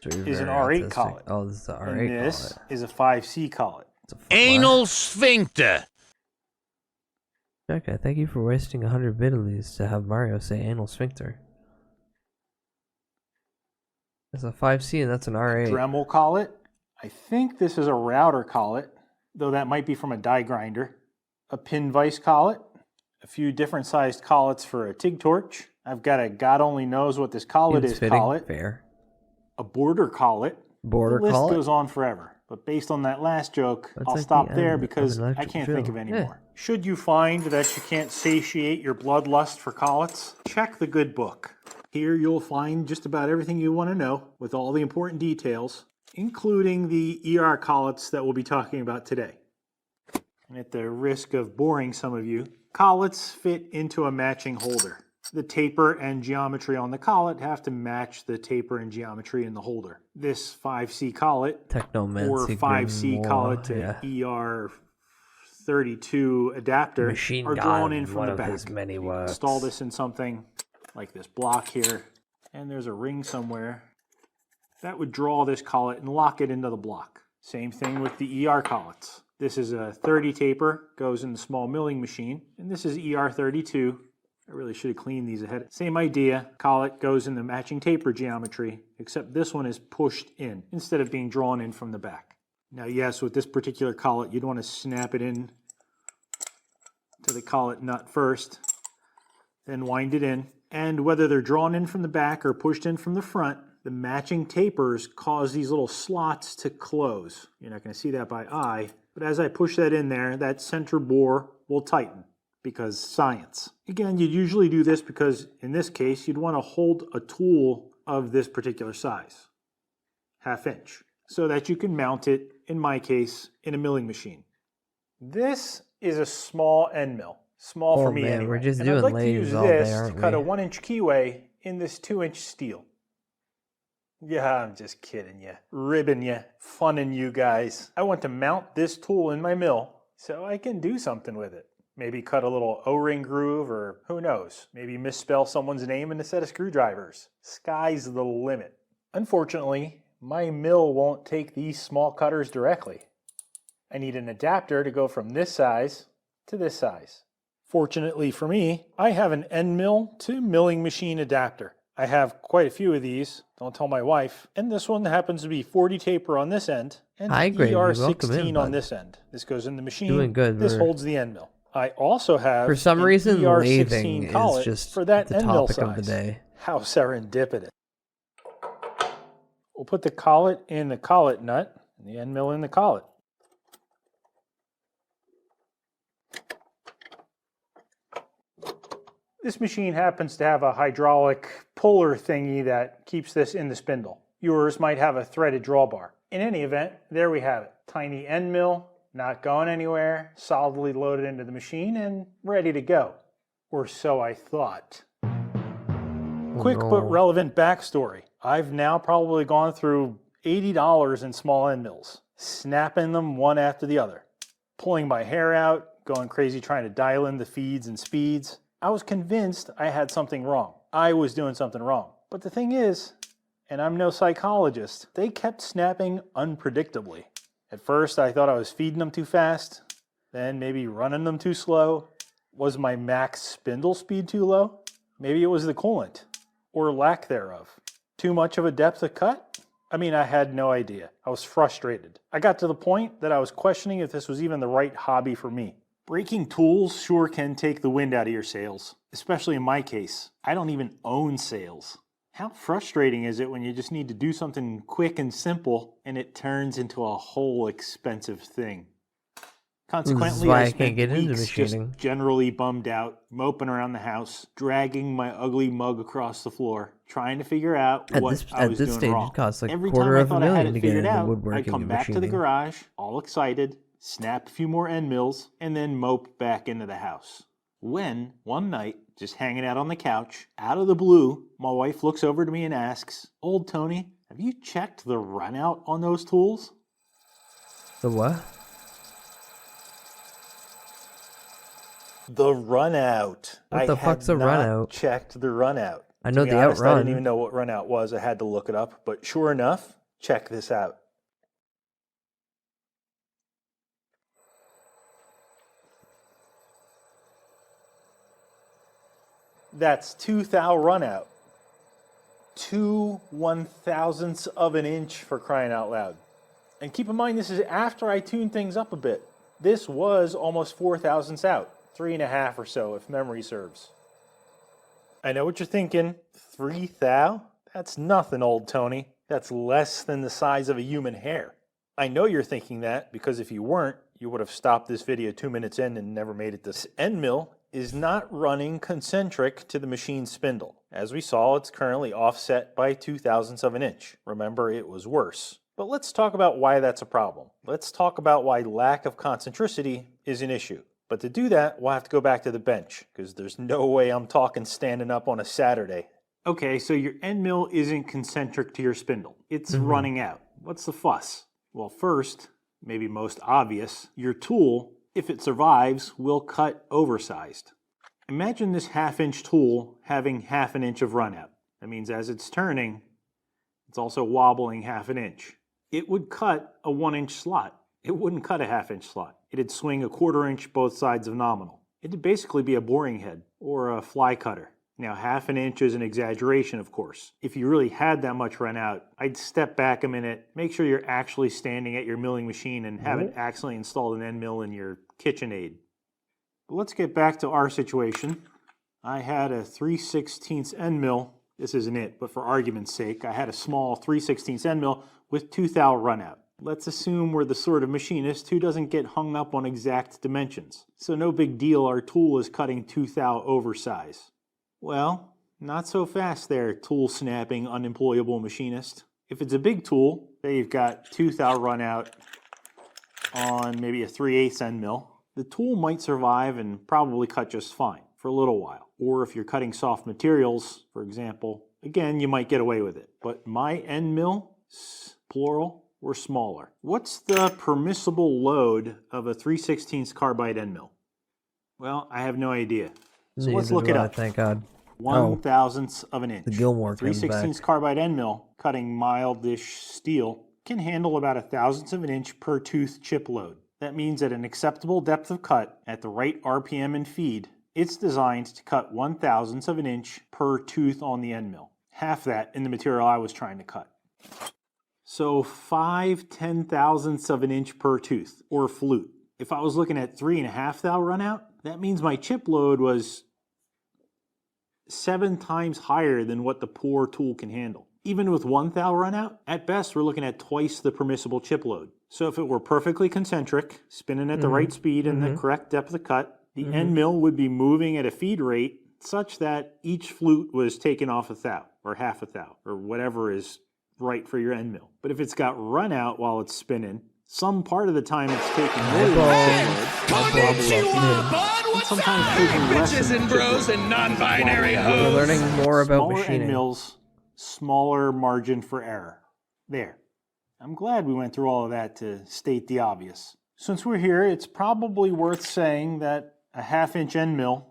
is an R8 collet. Oh, this is the R8 collet. And this is a 5C collet. Anal sphincter. Okay, thank you for wasting 100 biddies to have Mario say anal sphincter. That's a 5C and that's an R8. Dremel collet. I think this is a router collet, though that might be from a die grinder. A pin vise collet. A few different sized collets for a TIG torch. I've got a God only knows what this collet is collet. Fair. A border collet. Border collet. The list collet? goes on forever. But based on that last joke, I'll stop there because I can't think of any more. Should you find that you can't satiate your bloodlust for collets, check the good book. Here you'll find just about everything you want to know with all the important details, including the ER collets that we'll be talking about today. And at the risk of boring some of you, collets fit into a matching holder. The taper and geometry on the collet have to match the taper and geometry in the holder. This 5C collet, or 5C collet to ER32 adapter, are drawn in from the back. Install this in something like this block here, and there's a ring somewhere that would draw this collet and lock it into the block. Same thing with the ER collets. This is a 30 taper, goes in the small milling machine, and this is ER32. I really should have cleaned these ahead. Same idea, collet goes in the matching taper geometry, except this one is pushed in instead of being drawn in from the back. Now yes, with this particular collet, you'd want to snap it in to the collet nut first, then wind it in. And whether they're drawn in from the back or pushed in from the front, the matching tapers cause these little slots to close. You're not going to see that by eye, but as I push that in there, that center bore will tighten. Because science. Again, you'd usually do this because in this case, you'd want to hold a tool of this particular size, 1/2 inch, so that you can mount it, in my case, in a milling machine. This is a small end mill. Small for me anyway. We're just and doing I'd like to use this to cut a 1-inch keyway in this 2-inch steel. Yeah, I'm just kidding you. Ribbing you. Funning you guys. I want to mount this tool in my mill so I can do something with it. Maybe cut a little O-ring groove, or who knows, maybe misspell someone's name in a set of screwdrivers. Sky's the limit. Unfortunately, my mill won't take these small cutters directly. I need an adapter to go from this size to this size. Fortunately for me, I have an end mill to milling machine adapter. I have quite a few of these, don't tell my wife, and this one happens to be 40 taper on this end and ER16 on this end. This goes in the machine. Doing good. This holds the end mill. I also have for some reason lathing collet is just for that the end mill topic size. of the day. How serendipitous. We'll put the collet in the collet nut and the end mill in the collet. This machine happens to have a hydraulic puller thingy that keeps this in the spindle. Yours might have a threaded drawbar. In any event, there we have it. Tiny end mill, not going anywhere, solidly loaded into the machine and ready to go. Or so I thought. Quick but relevant backstory. I've now probably gone through $80 in small end mills, snapping them one after the other, pulling my hair out, going crazy trying to dial in the feeds and speeds. I was convinced I had something wrong. I was doing something wrong. But the thing is, and I'm no psychologist, they kept snapping unpredictably. At first, I thought I was feeding them too fast, then maybe running them too slow. Was my max spindle speed too low? Maybe it was the coolant, or lack thereof. Too much of a depth of cut? I mean, I had no idea. I was frustrated. I got to the point that I was questioning if this was even the right hobby for me. Breaking tools sure can take the wind out of your sails, especially in my case. I don't even own sails. How frustrating is it when you just need to do something quick and simple and it turns into a whole expensive thing? Consequently, I spent weeks just generally bummed out, moping around the house, dragging my ugly mug across the floor, trying to figure out what I was doing wrong. Every time I thought I had it figured out, I'd come back to the garage, all excited, snap a few more end mills, and then mope back into the house. When, one night, just hanging out on the couch, out of the blue, my wife looks over to me and asks, "Old Tony, have you checked the run out on those tools?" The what? The run out. What the fuck's a run out? Checked the run out. I know the honest, outrun. I didn't even know what run out was. I had to look it up, but sure enough, check this out. That's 2 thou run out. 2 1/1000ths of an inch, for crying out loud. And keep in mind, this is after I tuned things up a bit. This was almost 4 thousandths out. 3.5 or so, if memory serves. I know what you're thinking. 3 thou? That's nothing, old Tony. That's less than the size of a human hair. I know you're thinking that, because if you weren't, you would have stopped this video 2 minutes in and never made it. This end mill is not running concentric to the machine spindle. As we saw, it's currently offset by 2 thousandths of an inch. Remember, it was worse. But let's talk about why that's a problem. Let's talk about why lack of concentricity is an issue. But to do that, we'll have to go back to the bench, because there's no way I'm talking standing up on a Saturday. Okay, so your end mill isn't concentric to your spindle. It's running out. What's the fuss? Well, first, maybe most obvious, your tool, if it survives, will cut oversized. Imagine this 1/2 inch tool having 1/2 inch of run out. That means as it's turning, it's also wobbling 1/2 inch. It would cut a 1 inch slot. It wouldn't cut a 1/2 inch slot. It'd swing a 1/4 inch both sides of nominal. It'd basically be a boring head or a fly cutter. Now 1/2 inch is an exaggeration, of course. If you really had that much run out, I'd step back a minute, make sure you're actually standing at your milling machine and haven't actually installed an end mill in your KitchenAid. But let's get back to our situation. I had a 3/16 end mill. This isn't it, but for argument's sake, I had a small 3/16 end mill with 2 thou run out. Let's assume we're the sort of machinist who doesn't get hung up on exact dimensions. So no big deal, our tool is cutting 2 thou oversize. Well, not so fast there, tool snapping, unemployable machinist. If it's a big tool, say you've got 2 thou run out on maybe a 3/8 end mill, the tool might survive and probably cut just fine for a little while. Or if you're cutting soft materials, for example, again, you might get away with it. But my end mill, plural, were smaller. What's the permissible load of a 3/16 carbide end mill? Well, I have no idea. So let's Neither look do it I, up. thank God. 1/1000th of an inch. The Gilmore comes 3/16 back. carbide end mill, cutting mildish steel, can handle about 1/1000th of an inch per tooth chip load. That means at an acceptable depth of cut, at the right RPM and feed, it's designed to cut 1/1000th of an inch per tooth on the end mill. Half that in the material I was trying to cut. So 5/10,000ths of an inch per tooth, or flute. If I was looking at 3.5 thou run out, that means my chip load was 7 times higher than what the poor tool can handle. Even with 1 thou run out, at best we're looking at twice the permissible chip load. So if it were perfectly concentric, spinning at the right speed and the correct depth of cut, the end mill would be moving at a feed rate such that each flute was taken off a thou, or half a thou, or whatever is right for your end mill. But if it's got run out while it's spinning, some part of the time it's taking more than sometimes bitches and bros and non-binary hoes. We're learning more about smaller machining. end mills, smaller margin for error. There. I'm glad we went through all of that to state the obvious. Since we're here, it's probably worth saying that a 1/2 inch end mill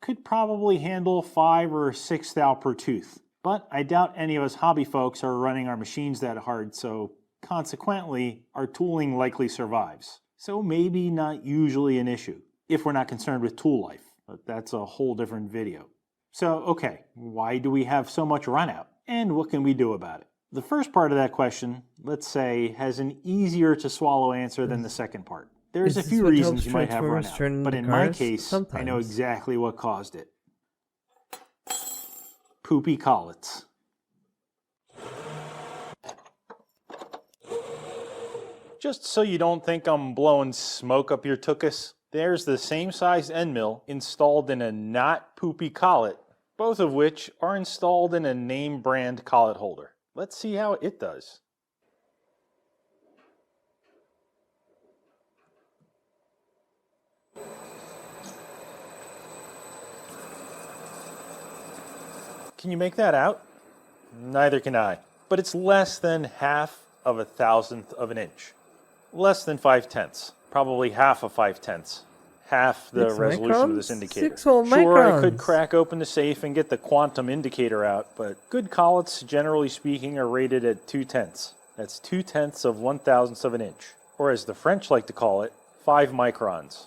could probably handle 5 or 6 thou per tooth. But I doubt any of us hobby folks are running our machines that hard, so consequently, our tooling likely survives. So maybe not usually an issue, if we're not concerned with tool life. But that's a whole different video. So, okay, why do we have so much run out? And what can we do about it? The first part of that question, let's say, has an easier to swallow answer than the second part. There's a few reasons you might have run out, but in my case, I know exactly what caused it. Poopy collets. Just so you don't think I'm blowing smoke up your tuchus, there's the same size end mill installed in a not poopy collet, both of which are installed in a name brand collet holder. Let's see how it does. Can you make that out? Neither can I, but it's less than 1/2 of 1/1000th of an inch. Less than 5/10, probably half of 5/10, half the resolution of this indicator. Sure, I could crack open the safe and get the quantum indicator out, but good collets, generally speaking, are rated at 2/10. That's 2/10 of 1/1000th of an inch, or as the French like to call it, 5 microns.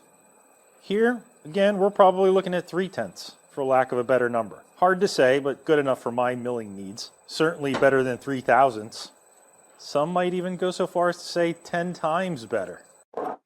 Here, again, we're probably looking at 3/10, for lack of a better number. Hard to say, but good enough for my milling needs. Certainly better than 3/1000ths. Some might even go so far as to say 10 times better.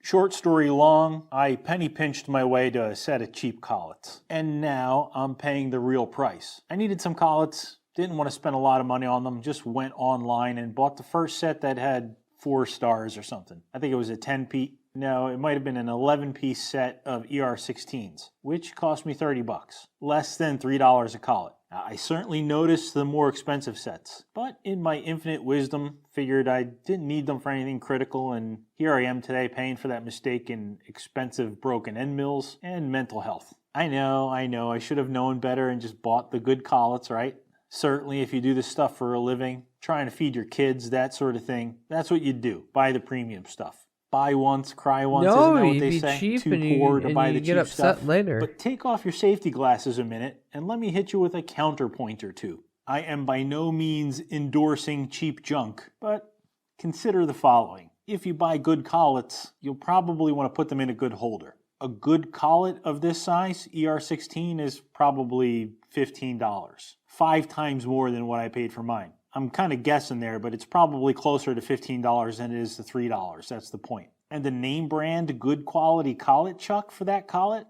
Short story long, I penny pinched my way to a set of cheap collets. And now I'm paying the real price. I needed some collets, didn't want to spend a lot of money on them, just went online and bought the first set that had 4 stars or something. I think it was a 10-piece. No, it might have been an 11-piece set of ER16s, which cost me $30, less than $3 a collet. I certainly noticed the more expensive sets, but in my infinite wisdom, figured I didn't need them for anything critical, and here I am today paying for that mistake in expensive broken end mills and mental health. I know, I should have known better and just bought the good collets, right? Certainly if you do this stuff for a living, trying to feed your kids, that sort of thing, that's what you do, buy the premium stuff. Buy once, cry once, isn't that what they say? Cheap Too and poor to buy the cheap stuff. Later. But take off your safety glasses a minute and let me hit you with a counterpoint or two. I am by no means endorsing cheap junk, but consider the following. If you buy good collets, you'll probably want to put them in a good holder. A good collet of this size, ER16, is probably $15. 5 times more than what I paid for mine. I'm kind of guessing there, but it's probably closer to $15 than it is to $3. That's the point. And the name brand good quality collet chuck for that collet?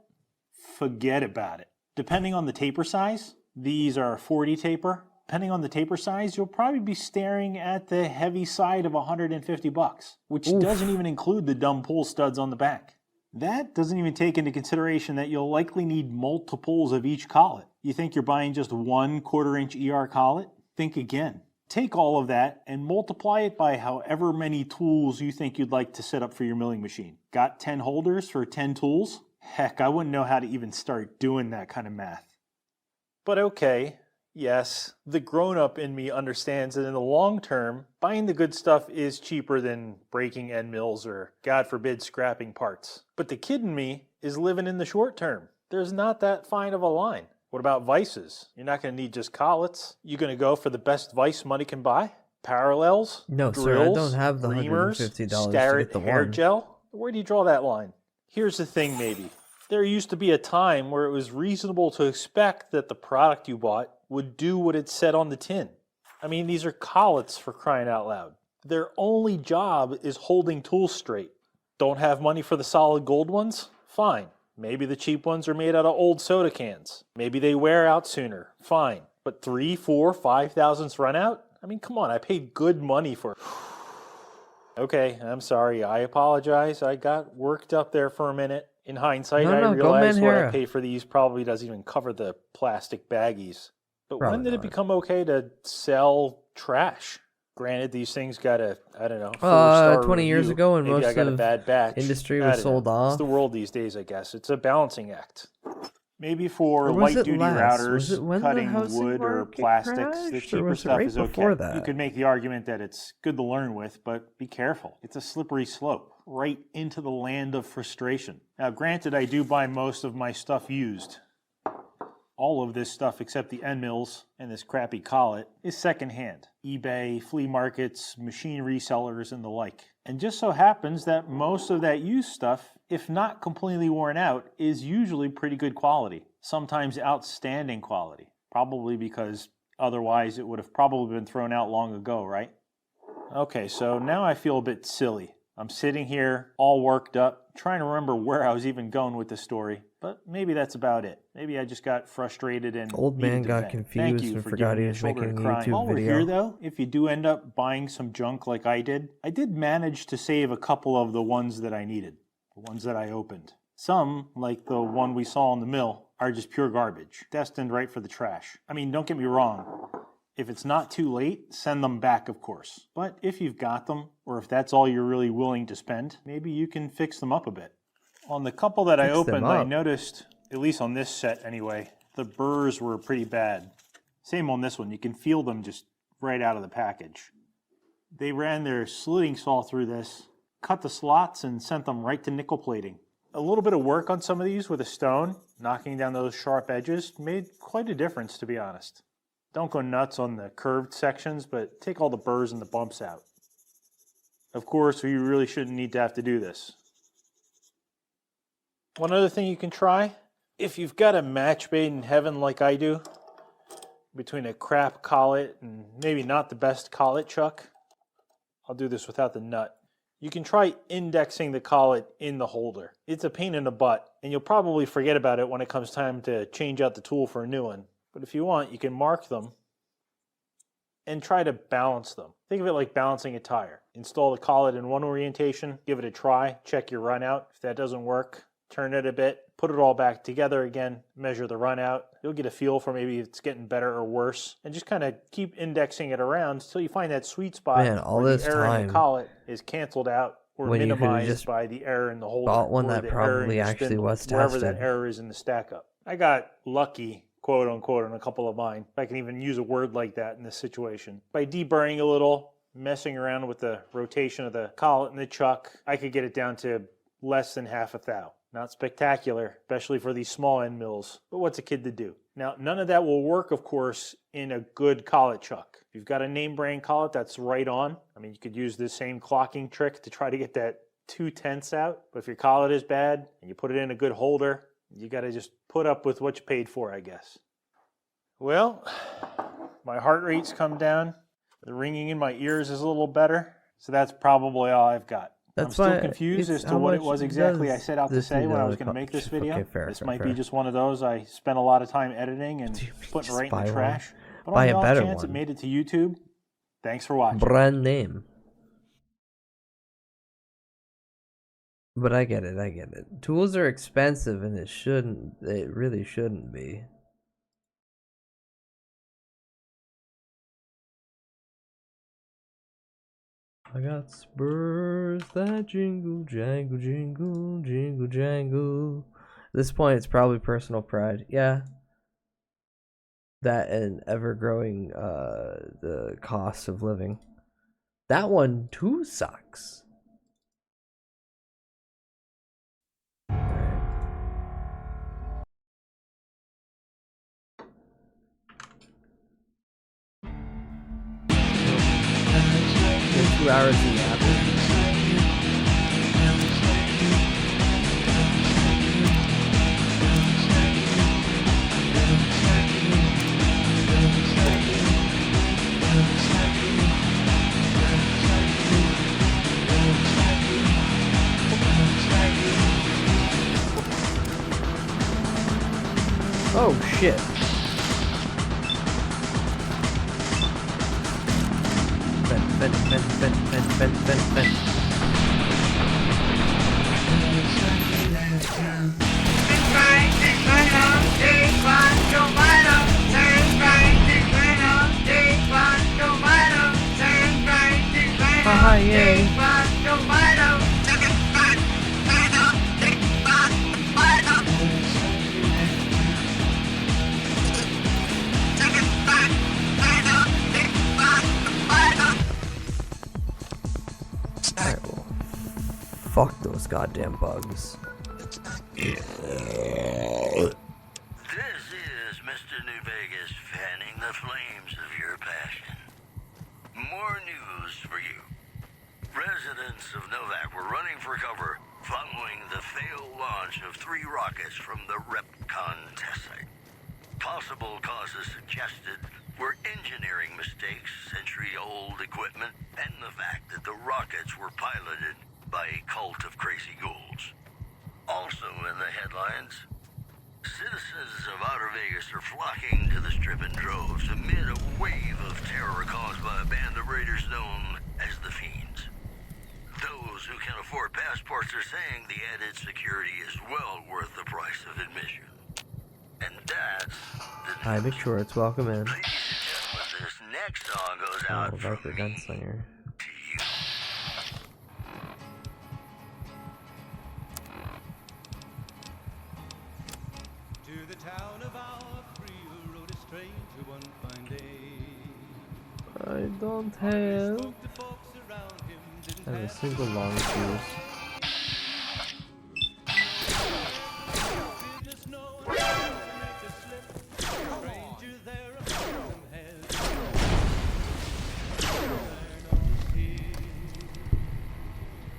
Forget about it. Depending on the taper size, these are 40 taper. Depending on the taper size, you'll probably be staring at the heavy side of $150, which doesn't even include the dumb pull studs on the back. That doesn't even take into consideration that you'll likely need multiples of each collet. You think you're buying just 1 1/4-inch ER collet? Think again. Take all of that and multiply it by however many tools you think you'd like to set up for your milling machine. Got 10 holders for 10 tools? Heck, I wouldn't know how to even start doing that kind of math. But okay, Yes, the grown-up in me understands that in the long term, buying the good stuff is cheaper than breaking end mills or, God forbid, scrapping parts. But the kid in me is living in the short term. There's not that fine of a line. What about vices? You're not going to need just collets. You're going to go for the best vice money can buy? Parallels? No, drills, sir, I don't have the reamers, $150 to Starrett get the hair one. gel. Where do you draw that line? Here's the thing, maybe. There used to be a time where it was reasonable to expect that the product you bought would do what it said on the tin. I mean, these are collets, for crying out loud. Their only job is holding tools straight. Don't have money for the solid gold ones? Fine. Maybe the cheap ones are made out of old soda cans. Maybe they wear out sooner. Fine. But 3, 4, 5 thousandths run out? I mean, come on, I paid good money for it. Okay, I'm sorry. I apologize. I got worked up there for a minute. In hindsight, I realized what I pay for these probably doesn't even cover the plastic baggies. But when did it become okay to sell trash? Granted, these things got a, I don't know, 4-star 20 years review. ago, and maybe most I got a of bad batch. industry I was don't sold know. off. It's the world these days, I guess. It's a balancing act. Maybe for Or was it light-duty last? Was routers, it when the cutting housing wood or market plastics, the crashed, or cheaper was it stuff right is okay. before that? You could make the argument that it's good to learn with, but be careful. It's a slippery slope, right into the land of frustration. Now, granted, I do buy most of my stuff used. All of this stuff except the end mills and this crappy collet is secondhand. eBay, flea markets, machine resellers, and the like. And just so happens that most of that used stuff, if not completely worn out, is usually pretty good quality. Sometimes outstanding quality. Probably because otherwise it would have probably been thrown out long ago, right? Okay, so now I feel a bit silly. I'm sitting here all worked up, trying to remember where I was even going with the story. But maybe that's about it. Maybe I just got frustrated and Old man got confused and forgot he was making a YouTube While we're video. here though, if you do end up buying some junk like I did manage to save a couple of the ones that I needed, the ones that I opened. Some, like the one we saw in the mill, are just pure garbage, destined right for the trash. I mean, don't get me wrong. If it's not too late, send them back, of course. But if you've got them, or if that's all you're really willing to spend, maybe you can fix them up a bit. On the couple that I opened, I noticed, at least on this set anyway, the burrs were pretty bad. Same on this one. You can feel them just right out of the package. They ran their slitting saw through this, cut the slots, and sent them right to nickel plating. A little bit of work on some of these with a stone, knocking down those sharp edges, made quite a difference, to be honest. Don't go nuts on the curved sections, but take all the burrs and the bumps out. Of course, you really shouldn't need to have to do this. One other thing you can try, if you've got a match made in heaven like I do, between a crap collet and maybe not the best collet chuck, I'll do this without the nut. You can try indexing the collet in the holder. It's a pain in the butt, and you'll probably forget about it when it comes time to change out the tool for a new one. But if you want, you can mark them and try to balance them. Think of it like balancing a tire. Install the collet in one orientation, give it a try, check your run out. If that doesn't work, turn it a bit, put it all back together again, measure the run out. You'll get a feel for maybe it's getting better or worse, and just kind of keep indexing it around until you find that sweet spot where the error in the collet is canceled out or minimized by the error in the holder. Bought one or that the error in probably your actually spindle, was wherever tested. that error is in the stack up. I got lucky, quote unquote, on a couple of mine. If I can even use a word like that in this situation. By deburring a little, messing around with the rotation of the collet and the chuck, I could get it down to less than half a thou. Not spectacular, especially for these small end mills, but what's a kid to do? Now, none of that will work, of course, in a good collet chuck. If you've got a name brand collet that's right on, I mean, you could use this same clocking trick to try to get that 2/10 out, but if your collet is bad and you put it in a good holder, you got to just put up with what you paid for, I guess. Well, my heart rate's come down. The ringing in my ears is a little better, so that's probably all I've got. I'm still confused as to what it was exactly I set out to say when I was going to make this video. This might be just one of those I spent a lot of time editing and putting right in the trash. But on the off chance it made it to YouTube, thanks for watching. Brand name. But I get it, I get it. Tools are expensive and it really shouldn't be. I got spurs that jingle, jangle, jingle, jingle, jangle. At this point, it's probably personal pride. Yeah. That and ever-growing the cost of living. That one too sucks. Right. 2 hours in the average. Oh shit. Vent. Haha, yay. Alright, well, fuck those goddamn bugs. This is Mr. New Vegas fanning the flames of your passion. More news for you. Residents of Novak were running for cover following the failed launch of 3 rockets from the Repcon test site. Possible causes suggested were engineering mistakes, century-old equipment, and the fact that the rockets were piloted by a cult of crazy ghouls. Also in the headlines, citizens of Outer Vegas are flocking to the Strip in droves amid a wave of terror caused by a band of raiders known as the Fiends. Those who can afford passports are saying the added security is well worth the price of admission. And that's the Hi, Big Shorts, welcome in. Ladies and gentlemen, this next song goes out Viper Gunslinger. to you. To the town of our free rode a stranger one fine day. I don't have a single long fuse.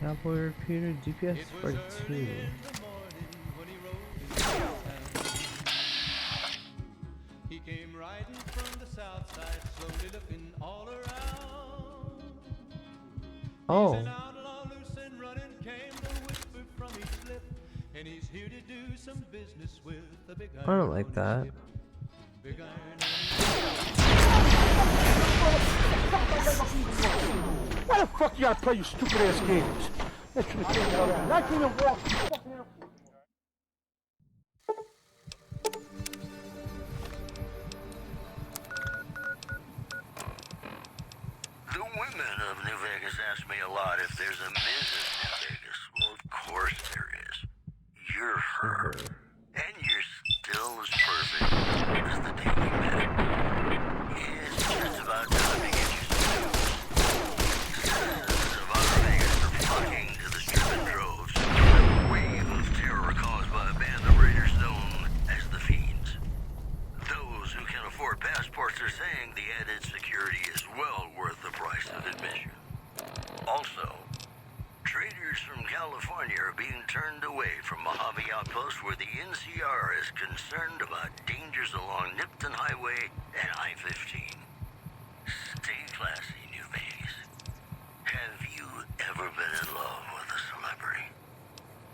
Cowboy repeater DPS 42. He came riding from the south side, slowly looking all around. Oh. He's an outlaw, loose and running, came the whisper from each lip, and he's here to do some business with the big iron. I don't like that. Big iron. Why the fuck you gotta play you stupid ass games? I can't even walk. The women of New Vegas ask me a lot if there's a Mrs. New Vegas. Well, of course there is. You're her. And you're still as perfect as the day we met. It's just about time to get you some news. Citizens of Outer Vegas are flocking to the Strip in droves amid a wave of terror caused by a band of raiders known as the Fiends. Those who can afford passports are saying the added security is well worth the price of admission. Also, traders from California are being turned away from Mojave Outpost where the NCR is concerned about dangers along Nipton Highway and I-15. Stay classy, New Vegas. Have you ever been in love with a celebrity?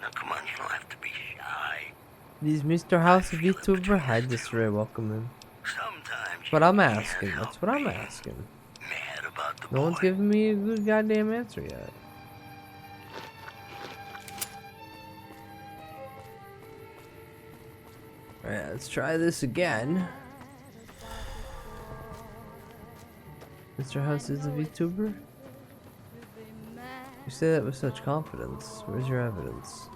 Now come on, you don't have to be shy. These Mr. House of VTuber, hi Desiree, welcome in. Sometimes What I'm asking, that's what I'm asking. mad about the No one's giving me a good goddamn answer yet. Alright, let's try this again. Mr. House is a VTuber? You say that with such confidence. Where's your evidence?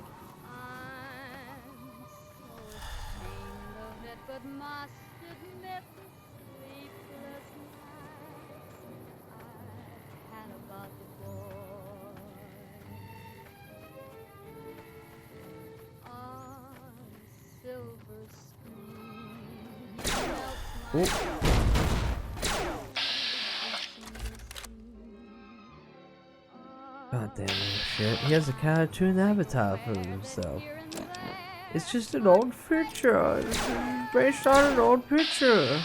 Ooh. God damn little shit. He has a cartoon avatar for himself. It's just an old picture. It's based on an old picture.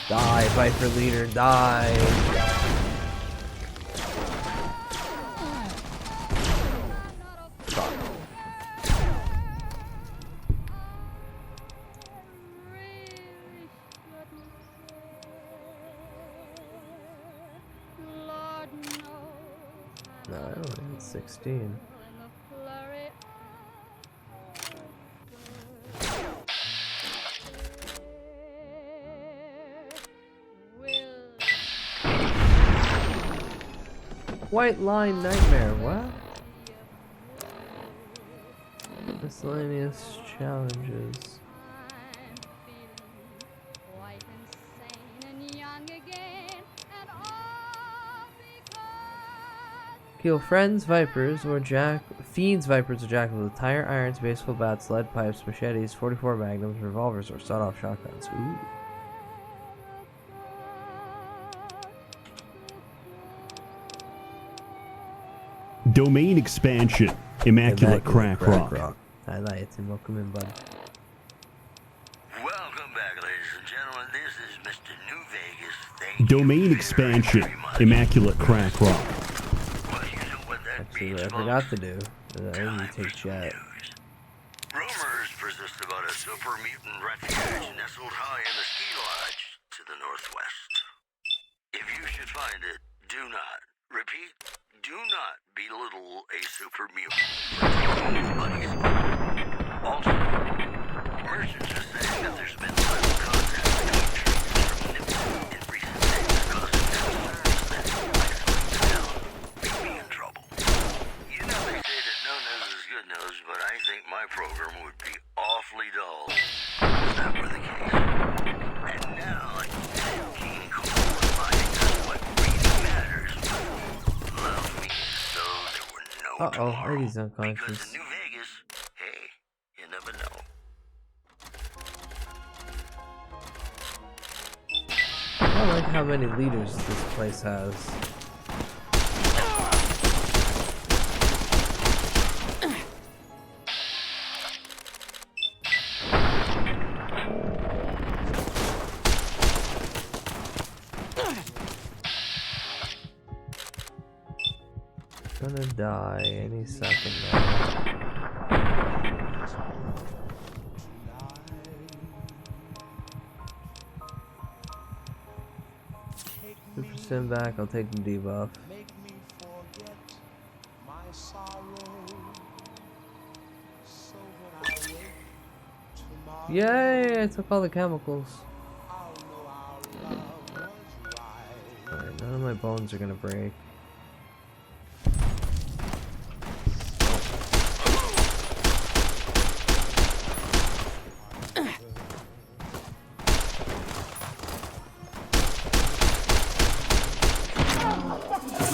Die, Viper leader, die. No, I don't think it's 16. White line nightmare, what? Miscellaneous challenges. Kill friends, vipers, or fiends, vipers, or jackals with tire irons, baseball bats, lead pipes, machetes, 44 magnums, revolvers, or sawed-off shotguns. Ooh. Domain expansion. Immaculate crack rock. I like it. Welcome in, bud. Welcome back, ladies and gentlemen. This is Mr. New Vegas. Thank Domain expansion. Immaculate crack rock. Actually, what I forgot to do is I need to take chat. Rumors persist about a super mutant refuge nestled high in the ski lodge to the northwest. If you should find it, do not, repeat, do not belittle a super mutant. Also, merchants are saying that there's been little contact between trees from Nipple in recent days, causing concerns that isolating the town may be in trouble. You know they say that no news is good news, but I think my program would be awfully dull if that were the case. And now, King Cool reminding us what really matters. Love me so there were no tomorrow. He's unconscious. Because in New Vegas, hey, you never know. I don't like how many leaders this place has. Gonna die any second now. 2% back, I'll take the debuff. Yay! I took all the chemicals. Alright, none of my bones are gonna break.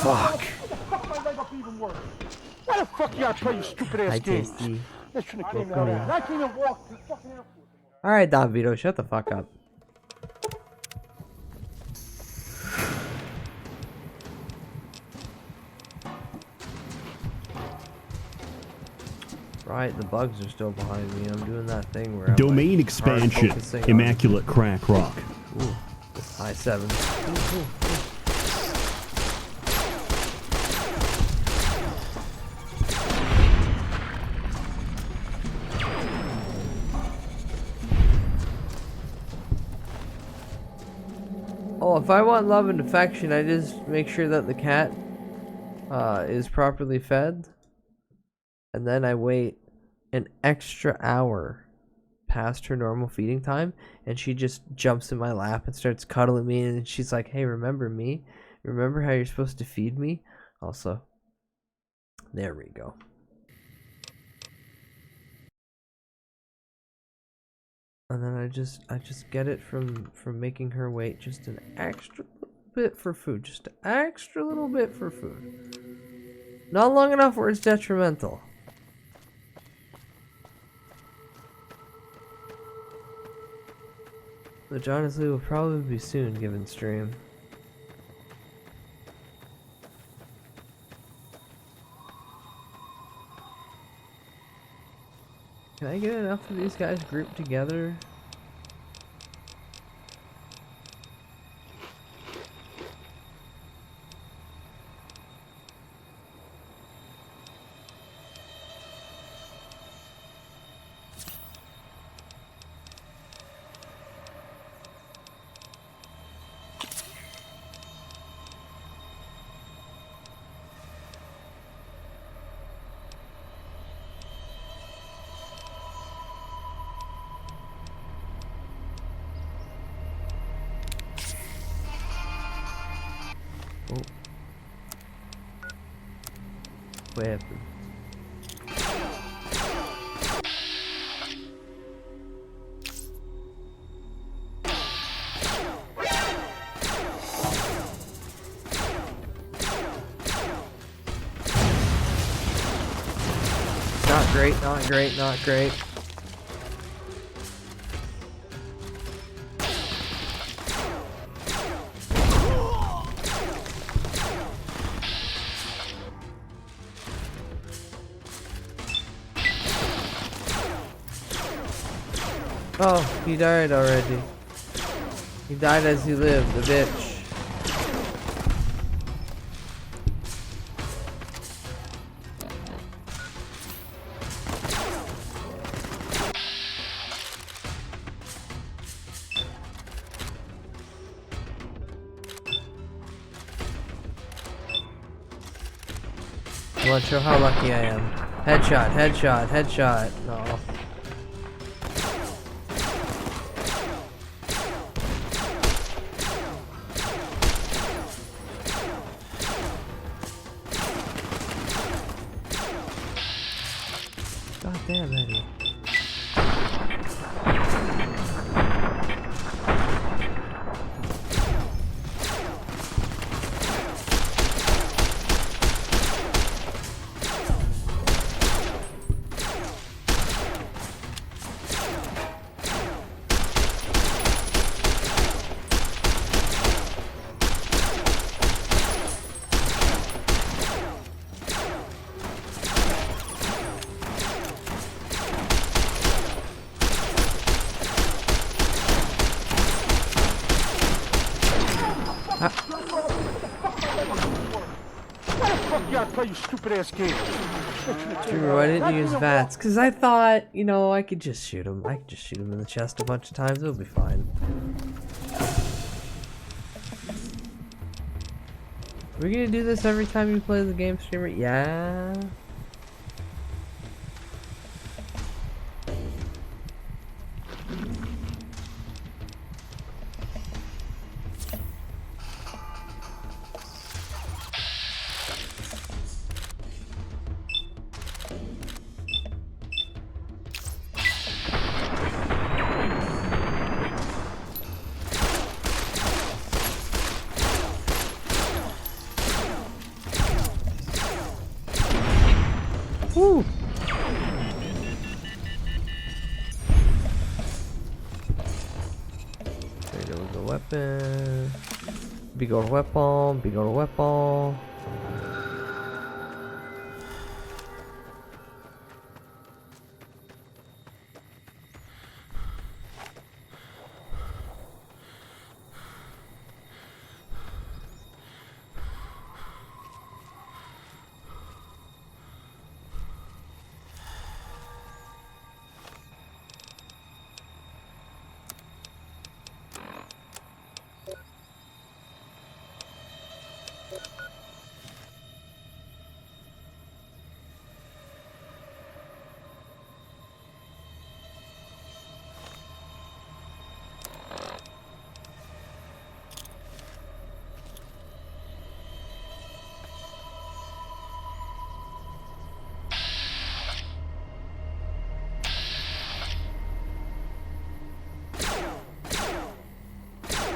Fuck. Why the fuck y'all play you stupid ass games? Tasty. I shouldn't have came out there. I can't even walk to the fucking airport. Alright, Don Vito, shut the fuck up. Right, the bugs are still behind me. I'm doing that thing where I'm Domain expansion. Immaculate crack rock. Ooh, high 7. Ooh. Oh, if I want love and affection, I just make sure that the cat is properly fed. And then I wait an extra hour past her normal feeding time. And she just jumps in my lap and starts cuddling me. And she's like, hey, remember me? Remember how you're supposed to feed me? Also, there we go. And then I just get it from making her wait just an extra bit for food. Just an extra little bit for food. Not long enough where it's detrimental. Which honestly will probably be soon given stream. Can I get enough of these guys grouped together? Weapon. Not great, not great, not great. Oh, he died already. He died as he lived, the bitch. I want to show how lucky I am. Headshot, headshot, headshot. No. God damn, Eddie. Play you stupid ass games. True, I didn't use VATS because I thought, you know, I could just shoot him. I could just shoot him in the chest a bunch of times. It'll be fine. We're gonna do this every time you play the game, streamer? Yeah. Woo! There goes the weapon. Bigger weapon, bigger weapon.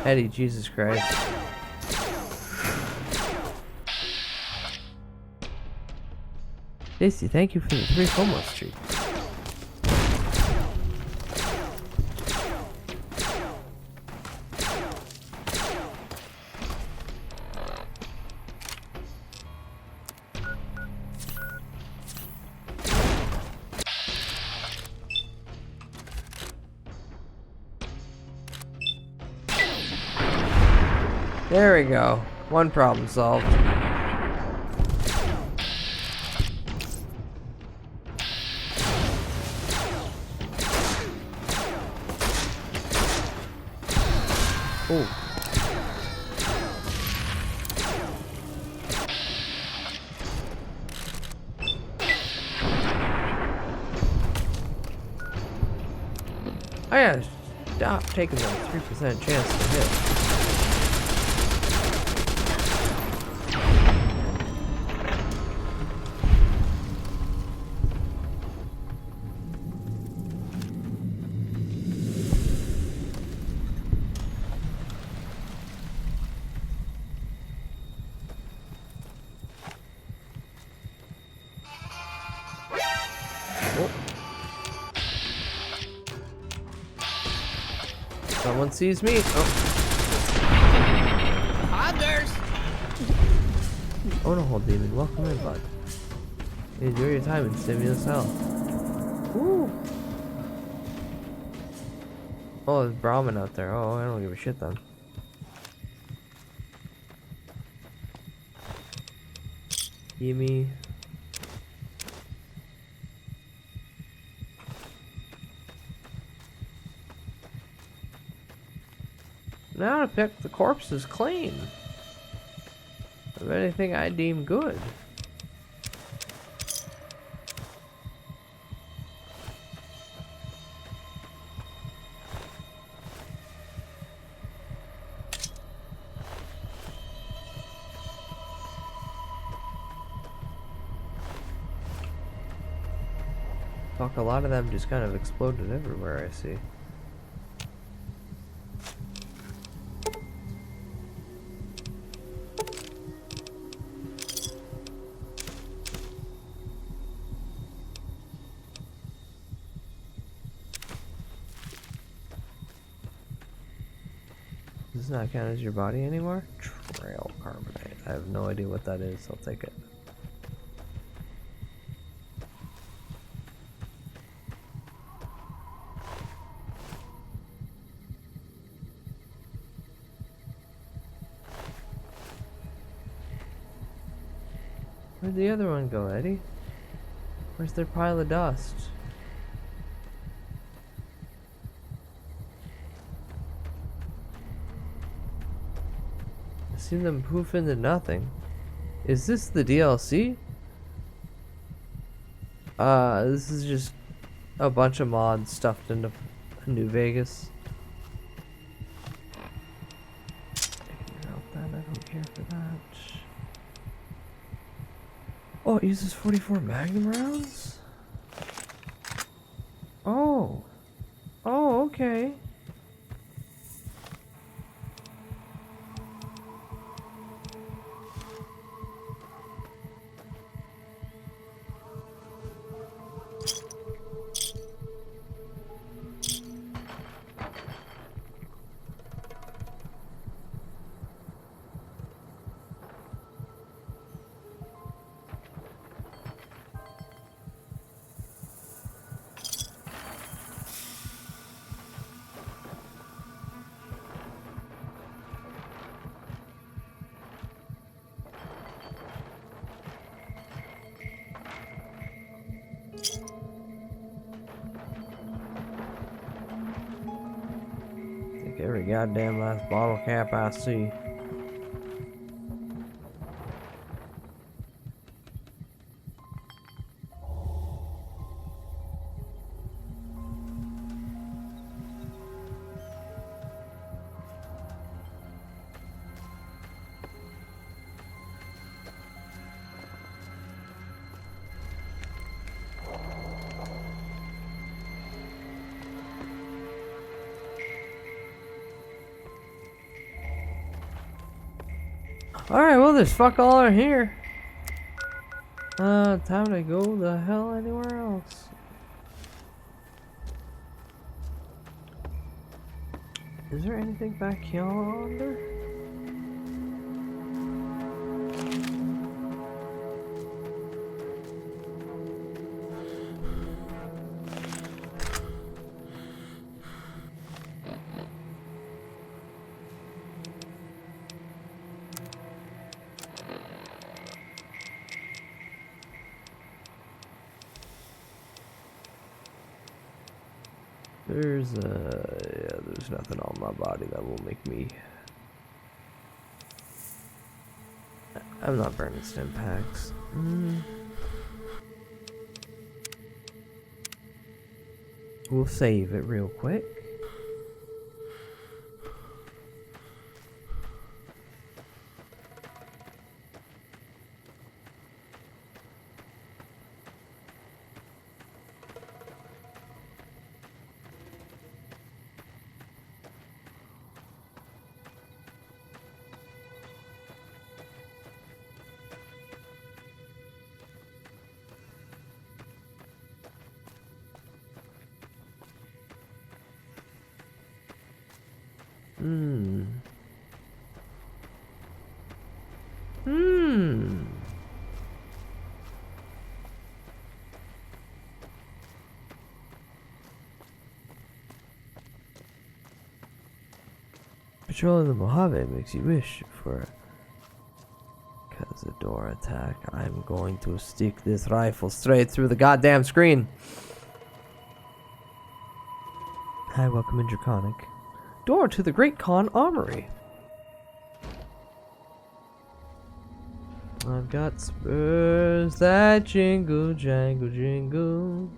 Eddie, Jesus Christ. Stacy, thank you for the 3 FOMO streak. There we go. One problem solved. Ooh. I gotta stop taking that 3% chance to hit. Someone sees me. Others. Oh no, whole demon. Welcome in, bud. Enjoy your time in Stimulus Hell. Woo. Oh, there's Brahmin out there. Oh, I don't give a shit then. Gimme. Now to pick the corpses clean of anything I deem good. Fuck, a lot of them just kind of exploded everywhere, I see. Does not count as your body anymore? Trail carbonate. I have no idea what that is. I'll take it. Where'd the other one go, Eddie? Where's their pile of dust? I see them poof into nothing. Is this the DLC? This is just a bunch of mods stuffed into New Vegas. Taking out that, I don't care for that. Oh, it uses 44 Magnum rounds? Oh. Oh, okay. Every goddamn last bottle cap I see. Alright, well there's fuck all in here. Time to go the hell anywhere else. Is there anything back yonder? There's there's nothing on my body that will make me. I'm not burning stim packs. We'll save it real quick. Patrolling the Mojave makes you wish for a Cazador attack. I'm going to stick this rifle straight through the goddamn screen. Hi, welcome in Draconic. Door to the Great Khan Armory. I've got spurs that jingle, jangle, jingle.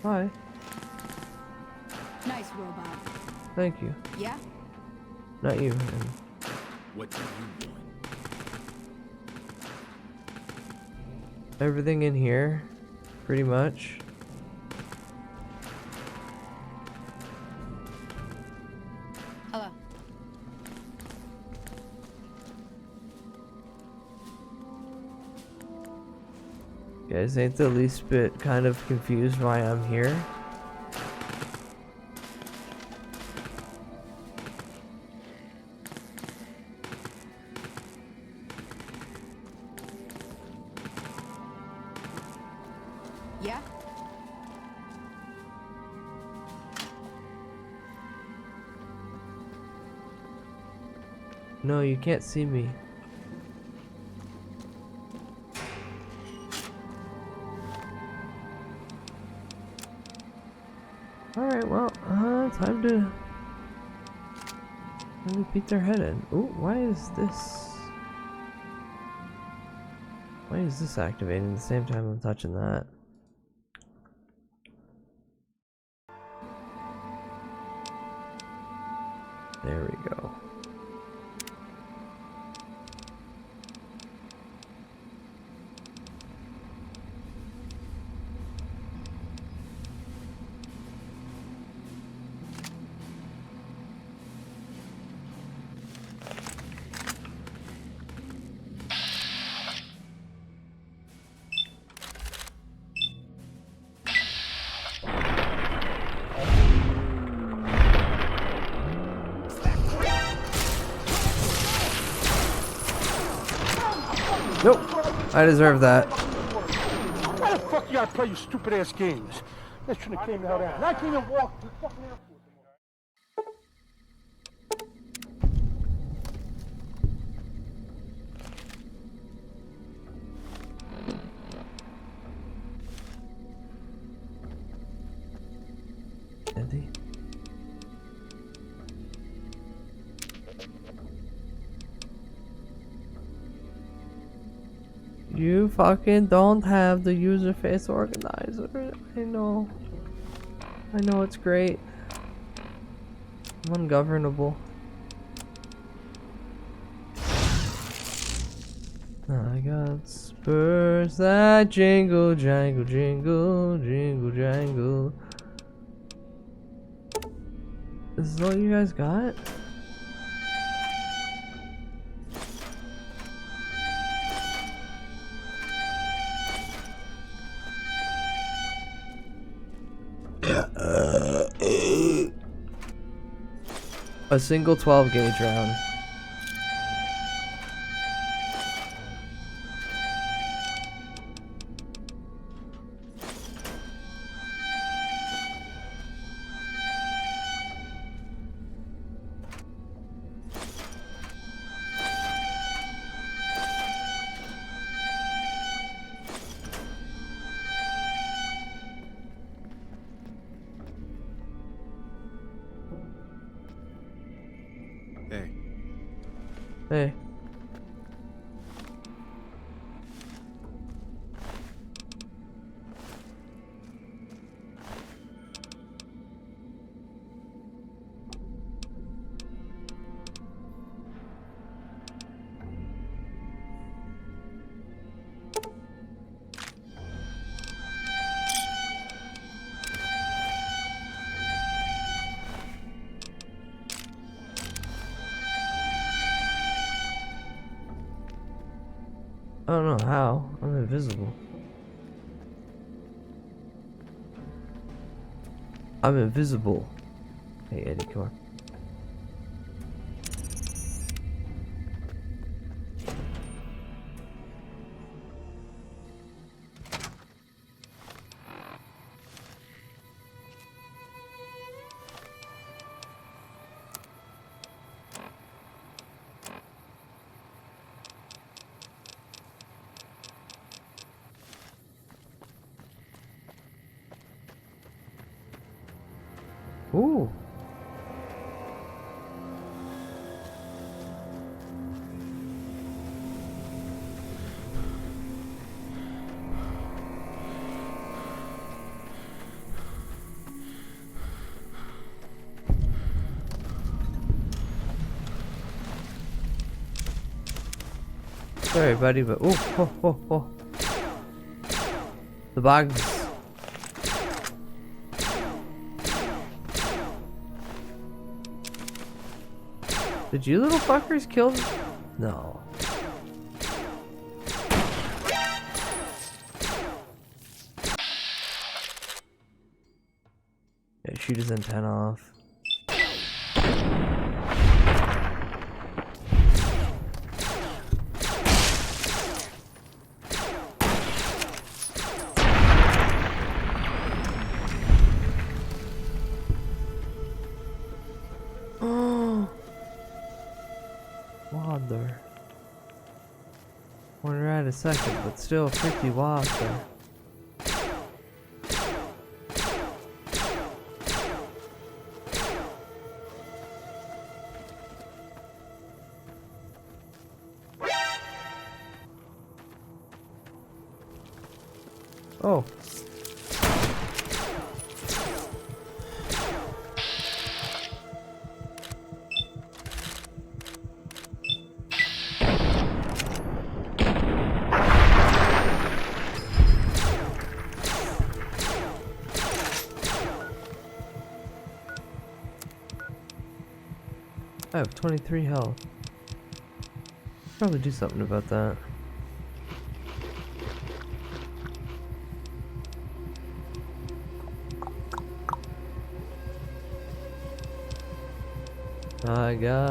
Hi. Nice robot. Thank you. Yeah? Not you. What do you want? Everything in here, pretty much. Hello. You guys ain't the least bit kind of confused why I'm here? Yeah? No, you can't see me. Alright, well, time to beat their head in. Ooh, why is this activating at the same time I'm touching that? There we go. Nope, I deserve that. Why the fuck you gotta play your stupid ass games? That shouldn't have came the hell down. I can't even walk to the fucking airport. Eddie? You fucking don't have the user face organizer. I know it's great. I'm ungovernable. I got spurs that jingle, jangle, jingle, jingle, jangle. This is all you guys got? A single 12 gauge round. Hey. I don't know how. I'm invisible. I'm invisible. Hey, Eddie, come on. Ooh. Sorry, buddy, but oh. The bugs. Did you little fuckers kill them? No. Yeah, shoot his antenna off. Waddler. Wonder at a second, but still a freaky waddler. Oh. I have 23 health. Probably do something about that. I got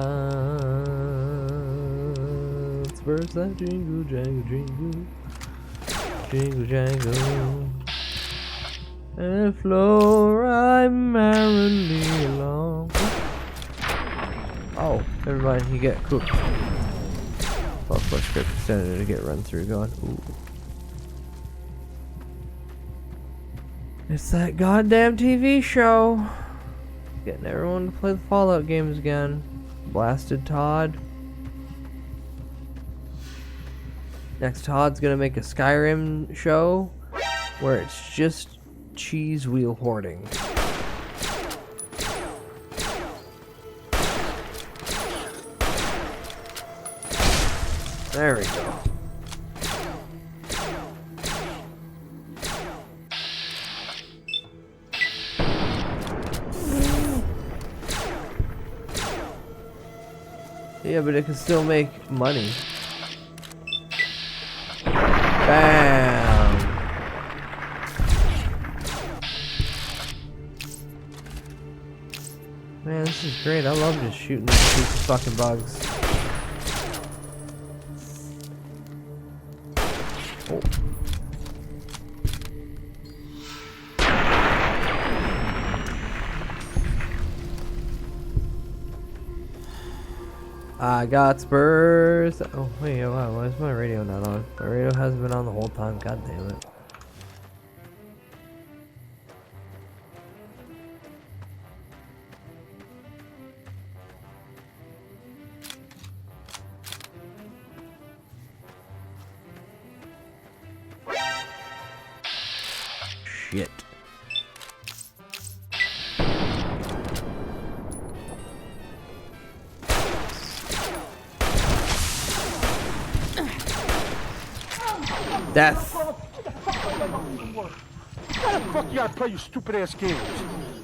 spurs that jingle jangle jingle, jingle jangle, and flow right merrily along. Oh, never mind, you get cooked. Well, flesh script extended to get run through going. Ooh. It's that goddamn TV show. Getting everyone to play the Fallout games again. Blasted Todd. Next, Todd's gonna make a Skyrim show where it's just cheese wheel hoarding. There we go. Yeah, but it can still make money. Bam! Man, this is great. I love just shooting these stupid fucking bugs. Oh. I got spurs. Oh wait, wow, why is my radio not on? My radio hasn't been on the whole time. God damn it. shit. Death. Why the fuck you gotta play you stupid ass games?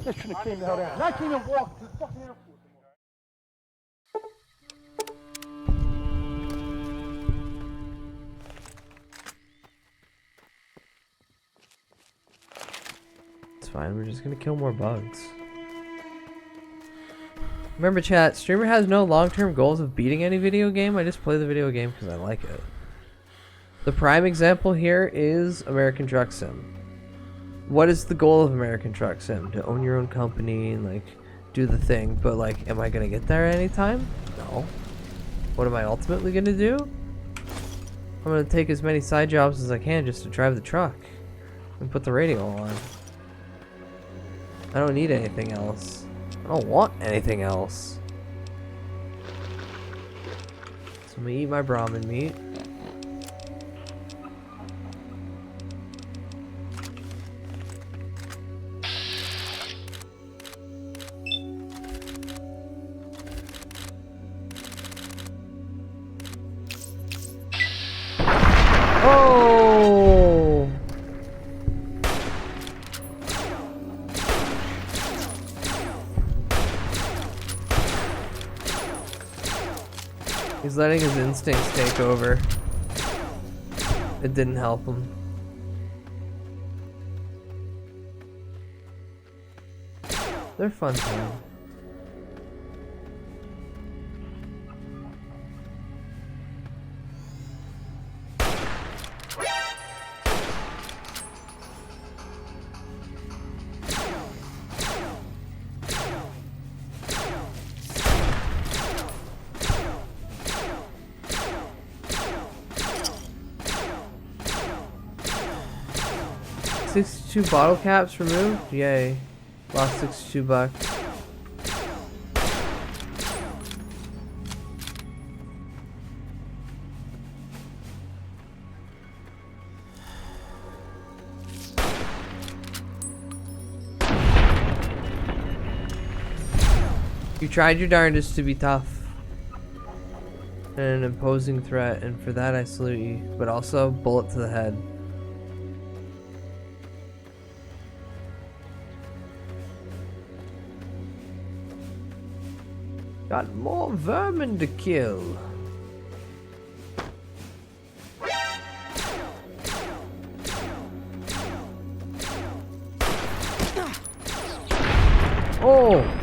They shouldn't have came the hell down. I can't even walk to the fucking airport. It's fine, we're just gonna kill more bugs. Remember chat, streamer has no long-term goals of beating any video game, I just play the video game because I like it. The prime example here is American Truck Sim. What is the goal of American Truck Sim? To own your own company and like do the thing, but like am I gonna get there anytime? No. What am I ultimately gonna do? I'm gonna take as many side jobs as I can just to drive the truck and put the radio on. I don't need anything else. I don't want anything else. So I'm gonna eat my Brahmin meat. Oh! He's letting his instincts take over. It didn't help him. They're fun time. $62 bottle caps removed? Yay. Lost $62. You tried your darndest to be tough and an imposing threat, and for that I salute you, but also bullet to the head. Got more vermin to kill. Oh!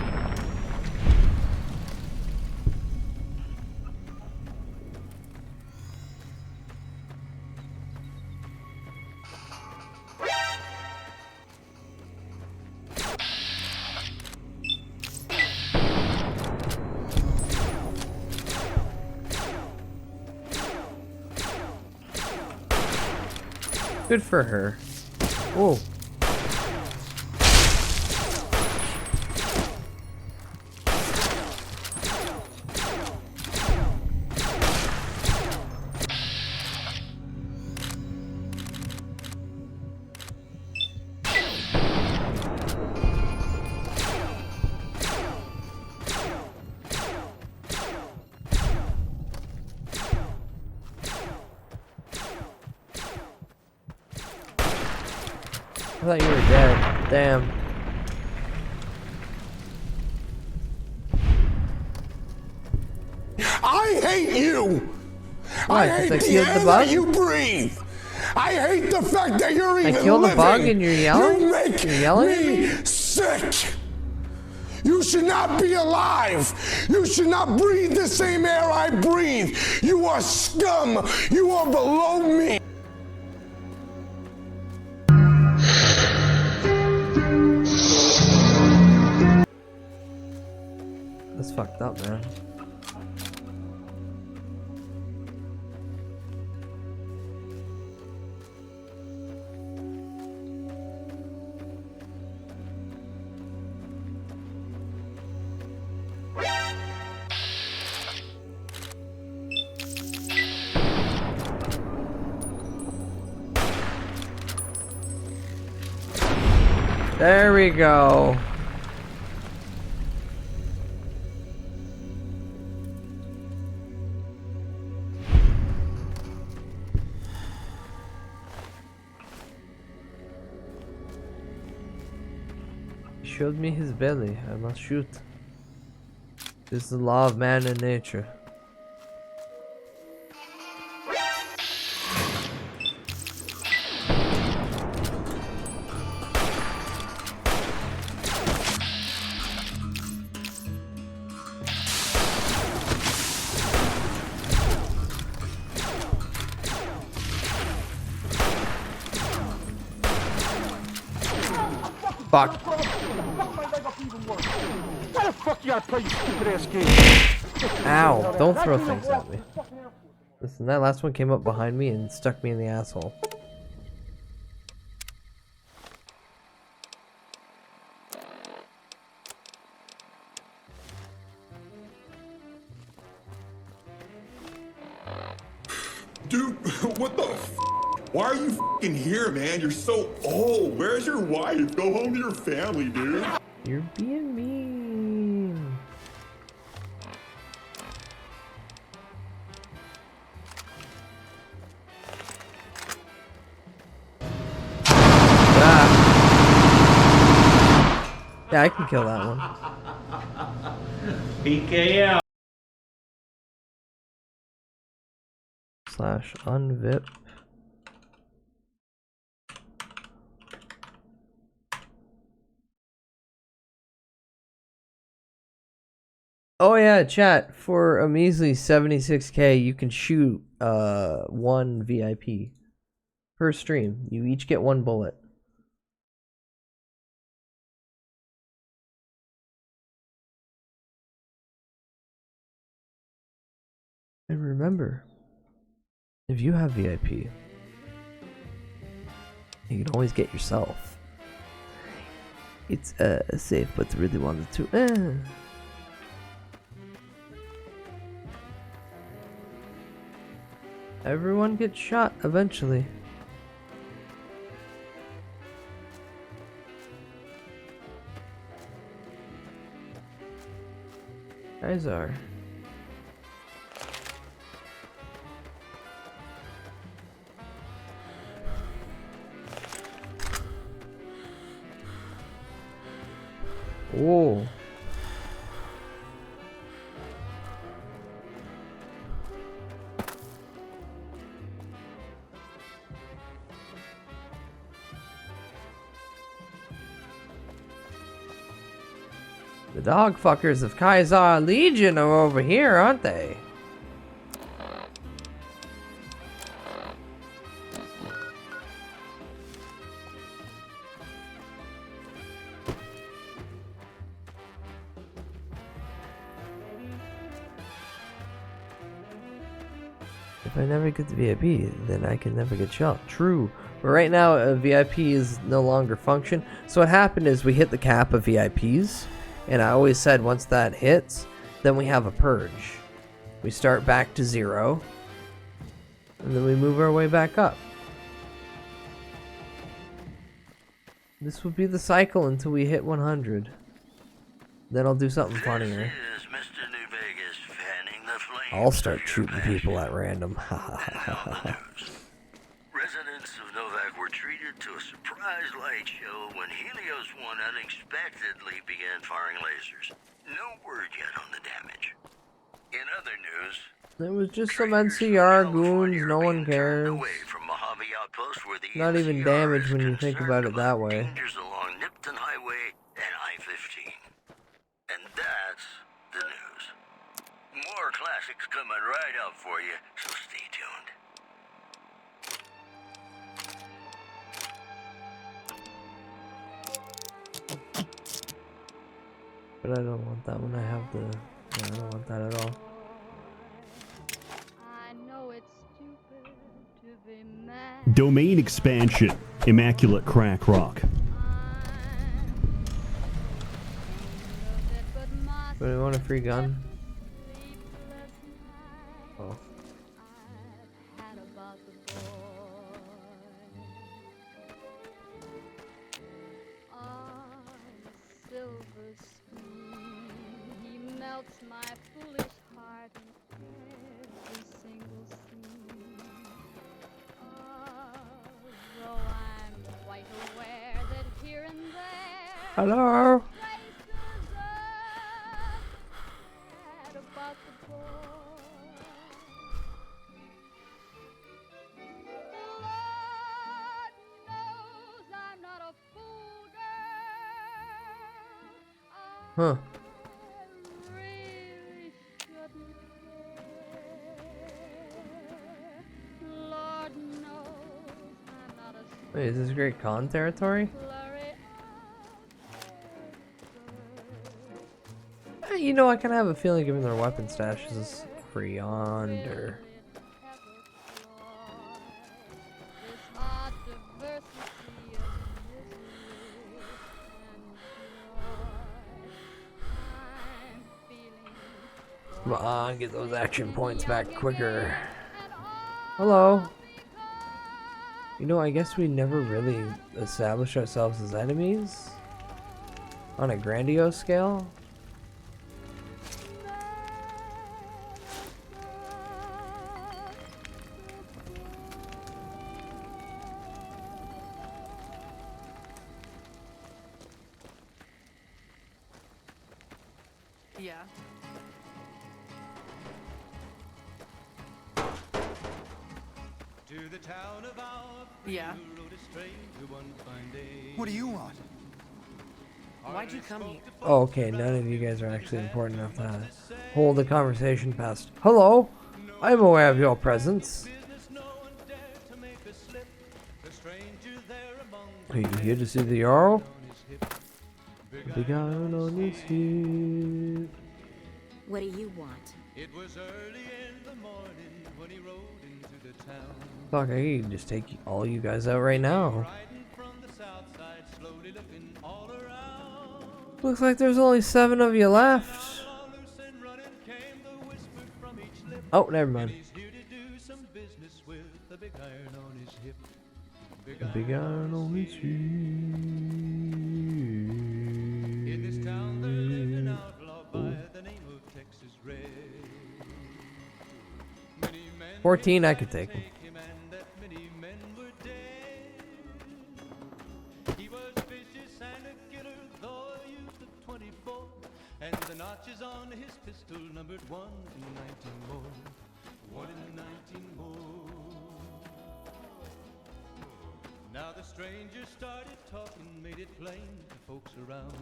Good for her. Whoa. I thought you were dead. Damn. I hate you! Why? I hate I the killed air the bug? that you breathe! I hate the fact that you're even living! I killed the bug and you're yelling? You make You're yelling at me me? sick! You should not be alive! You should not breathe the same air I breathe! You are scum! You are below me! That's fucked up, man. There we go. He showed me his belly. I must shoot. This is the law of man and nature. Fuck. How the fuck you gotta play, you stupid ass game? Ow, don't throw things at me. Listen, that last one came up behind me and stuck me in the asshole. Dude, what the f? Why are you f***ing here, man? You're so old. Where's your wife? Go home to your family, dude. You're being mean. Ah. Yeah, I can kill that one. PKL. Slash unvip. Oh yeah, chat, for a measly 76k you can shoot one VIP per stream. You each get one bullet. And remember, if you have VIP, you can always get yourself. It's safe, but really wanted to. Everyone gets shot eventually. Guys are. Whoa. The dog fuckers of Kaiser Legion are over here, aren't they? If I never get the VIP, then I can never get shot. True. But right now, a VIP is no longer function. So what happened is we hit the cap of VIPs. And I always said once that hits, then we have a purge. We start back to 0. And then we move our way back up. This will be the cycle until we hit 100. Then I'll do something funnier. I'll start shooting people at random. Residents of Novak were treated to a surprise light show when Helios 1 unexpectedly began firing lasers. No word yet on the damage. In other news, It was just some NCR goons, no one cares. Not even damage when you think about it that way. dangers along Nipton Highway and I-15. And that's the news. More classics coming right up for you, so stay tuned. But I don't want that one. I have the... Yeah, I don't want that at all. Domain expansion. Immaculate crack rock. But I want a free gun. Oh. melts my foolish heart in every single scene. Though I'm quite aware that here and there Hello. traces of sad about the boy. Lord knows I'm not a fool, girl. Huh. I really shouldn't care. Lord knows I'm not a Wait, is this Great Khan territory? You know, I kind of have a feeling given their weapon stash is yonder. Come on, get those action points back quicker. Hello. You know, I guess we never really established ourselves as enemies on a grandiose scale. Yeah. To the town of our Yeah. rode a stranger one fine day. What do you want? Why'd you come here? Oh, okay, none of you guys are actually important enough to hold the conversation past. Hello, I am aware of your presence. Are you here to see the Jarl? The guy on his hip. What do you want? It was early in the morning when he rode into the town. Fuck, I can just take all you guys out right now. Looks like there's only 7 of you left. Oh, never mind. The big iron on his hip. In this town there lived an outlaw by the name of Texas Red. 14, I could take him. He was vicious and a killer, though a youth of 24, and the notches on his pistol numbered 1 in 19 more. 1 in 19 more. Now the stranger started talking, made it plain to folks around.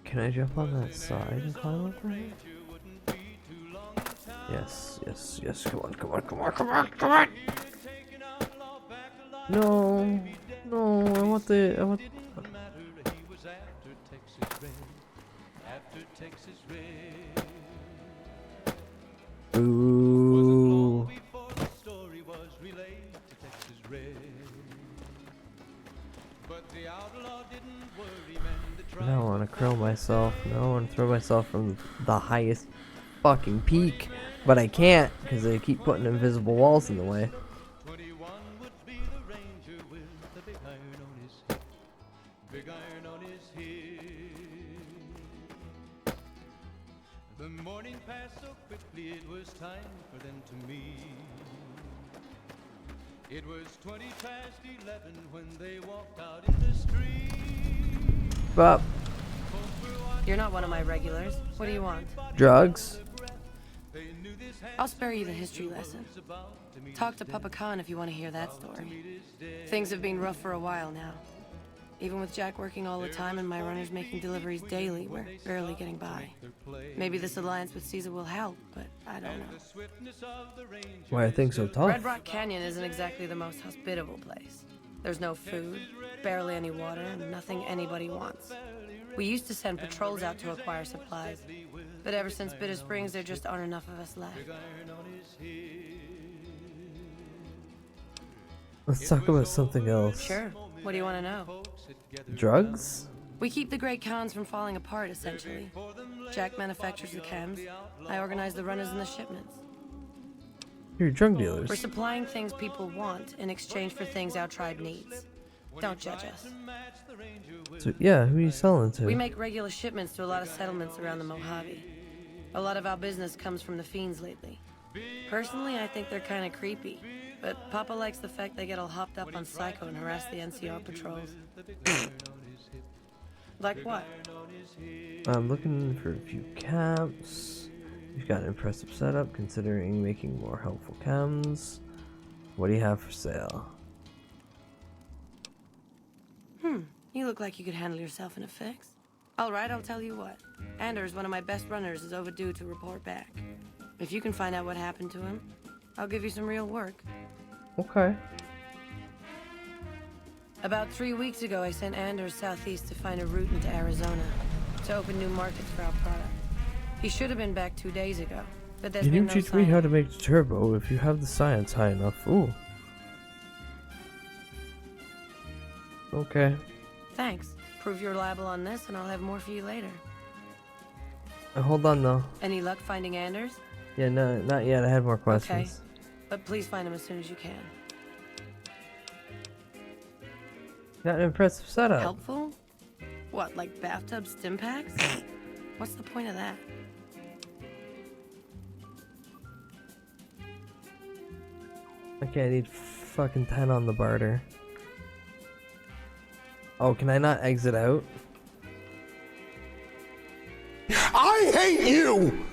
Can I jump on that side and climb up there? Yes, yes, yes. Come on, come on, come on, come on, come on! No, no, I want the. Ooh. Now I want to curl myself. Now I want to throw myself from the highest fucking peak. But I can't because they keep putting invisible walls in the way. The morning passed so quickly, it was time for them to meet. It was 20 past 11 when they walked out in the street. But You're not one of my regulars. What do you want? drugs. I'll spare you the history lesson. Talk to Papa Khan if you want to hear that story. Things have been rough for a while now. Even with Jack working all the time and my runners making deliveries daily, we're barely getting by. Maybe this alliance with Caesar will help, but I don't know. Why are things so tough? Red Rock Canyon isn't exactly the most hospitable place. There's no food, barely any water, and nothing anybody wants. We used to send patrols out to acquire supplies, but ever since Bitter Springs, there just aren't enough of us left. Let's talk about something else. Sure. What do you want to know? Drugs? We keep the Great Khans from falling apart, essentially. Jack manufactures the chems. I organize the runners and the shipments. You're drug dealers. We're supplying things people want in exchange for things our tribe needs. Don't judge us. So yeah, who are you selling to? We make regular shipments to a lot of settlements around the Mojave. A lot of our business comes from the fiends lately. Personally, I think they're kind of creepy, but Papa likes the fact they get all hopped up on Psycho and harass the NCR patrols. Like what? I'm looking for a few camps. You've got an impressive setup, considering making more helpful chems. What do you have for sale? You look like you could handle yourself in a fix. All right, I'll tell you what. Anders, one of my best runners, is overdue to report back. If you can find out what happened to him, I'll give you some real work. Okay. About 3 weeks ago, I sent Anders southeast to find a route into Arizona to open new markets for our product. He should have been back 2 days ago, but there's Can you been no teach me sign. how to make the turbo if you have the science high enough? Ooh. Okay. Thanks. Prove you're reliable on this, and I'll have more for you later. Hold on though. Any luck finding Anders? Yeah, no, not yet. I had more questions. Okay, but please find him as soon as you can. Got an impressive setup. Helpful? What, like bathtub stim packs? What's the point of that? Okay, I need fucking 10 on the barter. Oh, can I not exit out? I hate you!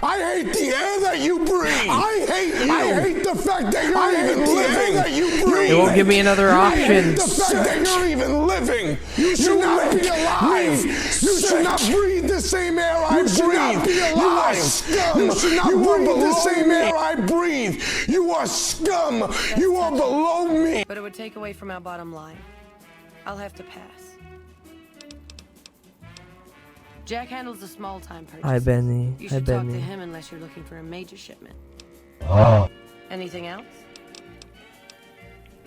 I hate the air that you breathe! I hate you! I hate the fact that you're even living! That you breathe! It won't give me another option. I hate the fact that you're even living! You should not be alive! You should not breathe the same air I breathe! You should not be alive! You are scum! You should not breathe the same air I breathe! You are scum! You are below me! But it would take away from our bottom line. I'll have to pass. Jack handles the small-time purchases. Hi, Benny. You Hi, should talk Benny. to him unless you're looking for a major shipment. Anything else?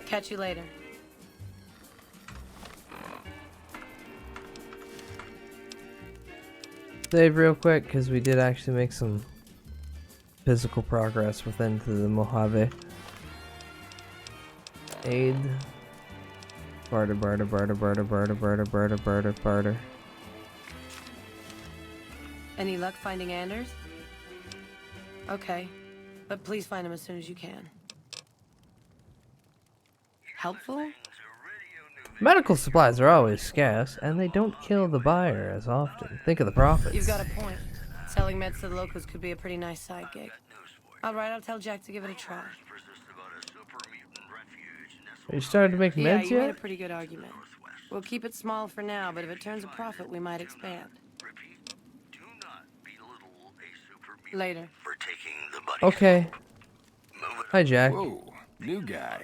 Catch you later. Save real quick, because we did actually make some physical progress within the Mojave. Aid. Barter, barter, barter, barter, barter, barter, barter, barter, barter. Any luck finding Anders? Okay, but please find him as soon as you can. Helpful? Medical supplies are always scarce, and they don't kill the buyer as often. Think of the profits. You've got a point. Selling meds to the locals could be a pretty nice side gig. All right, I'll tell Jack to give it a try. Are you starting to make Yeah, meds you made a yet? pretty good argument. We'll keep it small for now, but if it turns a profit, we might expand. Later. Okay. Hi, Jack. Whoa, new guy.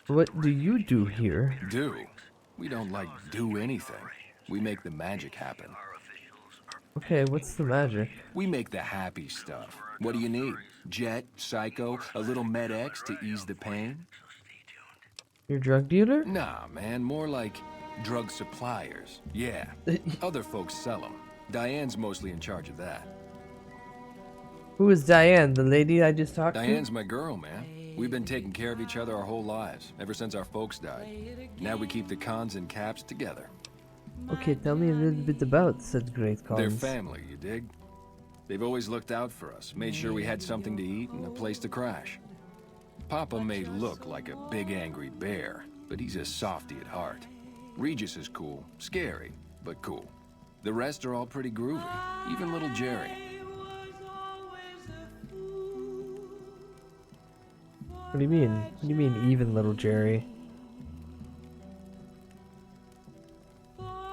What do you do here? Do. We don't do anything. We make the magic happen. Okay, what's the magic? We make the happy stuff. What do you need? Jet, Psycho, a little Med-X to ease the pain? You're a drug dealer? Nah, man, more like drug suppliers. Yeah. Other folks sell them. Diane's mostly in charge of that. Who is Diane? The lady I just talked Diane's my girl, man. We've been taking care of each other our whole lives, ever since our folks died. Now we keep the cons and caps together. to? Okay, tell me a little bit about said great cause. They're family, you dig? They've always looked out for us, made sure we had something to eat and a place to crash. Papa may look like a big angry bear, but he's a softy at heart. Regis is cool, scary, but cool. The rest are all pretty groovy, even little Jerry. What do you mean? What do you mean, even little Jerry?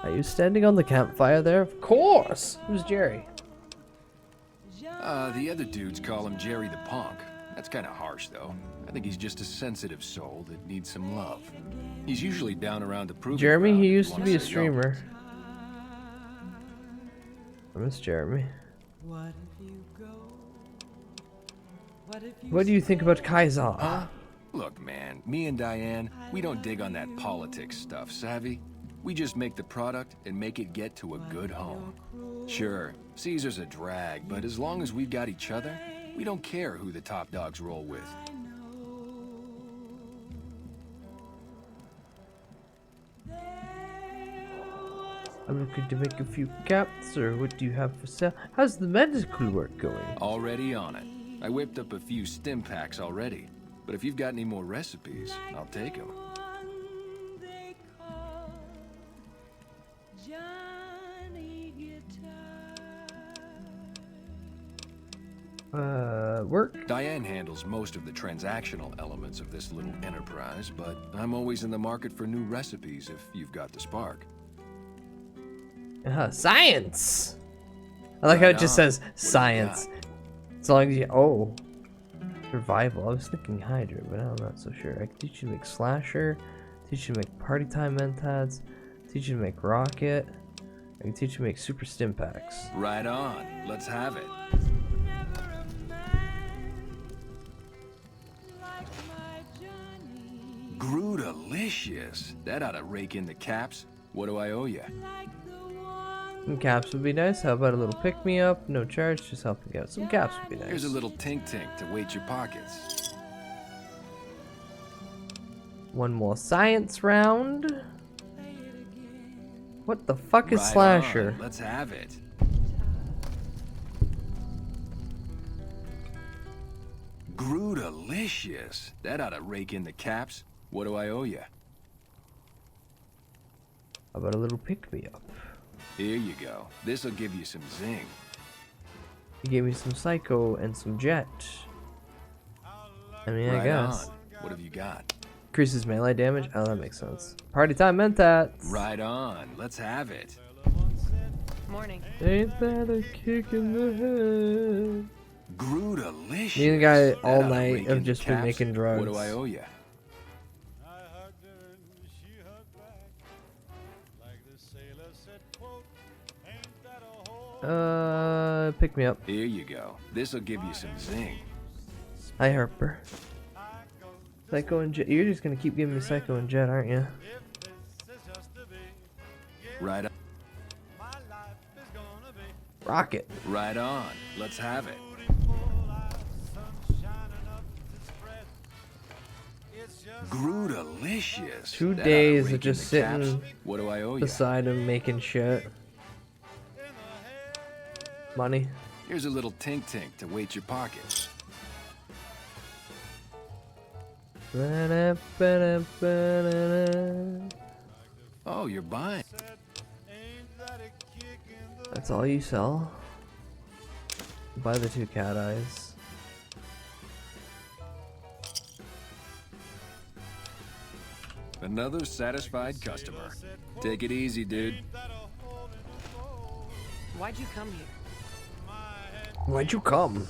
Are you standing on the campfire there? Of course! Who's Jerry? The other dudes call him Jerry the Punk. That's kind of harsh, though. I think he's just a sensitive soul that needs some love. He's usually down around the proving Jeremy, ground he if you used to wanna be a say no. streamer. I miss Jeremy. What do you think about Kaiser? Huh? Look, man, me and Diane, we don't dig on that politics stuff, savvy? We just make the product and make it get to a good home. Sure, Caesar's a drag, but as long as we've got each other, we don't care who the top dogs roll with. I'm looking to make a few caps, or what do you have for sale? How's the medical work going? Already on it. I whipped up a few stim packs already. But if you've got any more recipes, I'll take them. Work? Diane handles most of the transactional elements of this little enterprise, but I'm always in the market for new recipes if you've got the spark. Science! I like how it just says science. As long as you... Oh. Survival. I was thinking Hydra, but I'm not so sure. I can teach you to make Slasher. Teach you to make Party Time Mentats. Teach you to make Rocket. I can teach you to make Super Stim Packs. Right on. Let's have it. Grootalicious. That ought to rake in the caps. What do I owe you? Some caps would be nice. How about a little pick-me-up? No charge, just helping out. Some caps would be nice. Here's a little tink-tink to weight your pockets. One more science round. What the fuck is Slasher? Let's have it. Grootalicious. That ought to rake in the caps. What do I owe you? How about a little pick-me-up? Here you go. This'll give you some zing. You gave me some Psycho and some Jet. I mean, I guess. On. What have you got? Increases melee damage? Oh, that makes sense. Party time Mentats! Right on. Let's have it. Morning. Ain't that a kick in the head? Grootalicious. Me and the guy all night have just been making drugs. What do I owe you? Pick me up. Here you go. This'll give you some zing. Hi, Harper. Psycho and Jet. You're just gonna keep giving me Psycho and Jet, aren't you? Right on. Rocket. Right on. Let's have it. Grootalicious. 2 days of just sitting what do I owe you? beside him making shit. Money. Here's a little tink-tink to weight your pockets. Oh, you're buying. That's all you sell? Buy the 2 cat eyes. Another satisfied customer. Take it easy, dude. Why'd you come here? Why'd you come?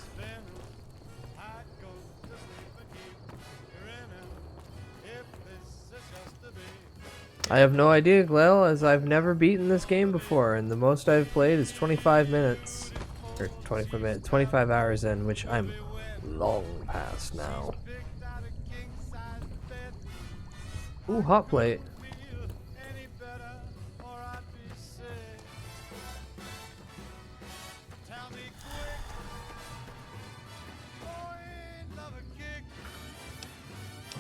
I have no idea, Glale, as I've never beaten this game before, and the most I've played is 25 minutes. Or 25 minutes, 25 hours in, which I'm long past now. Ooh, hot plate.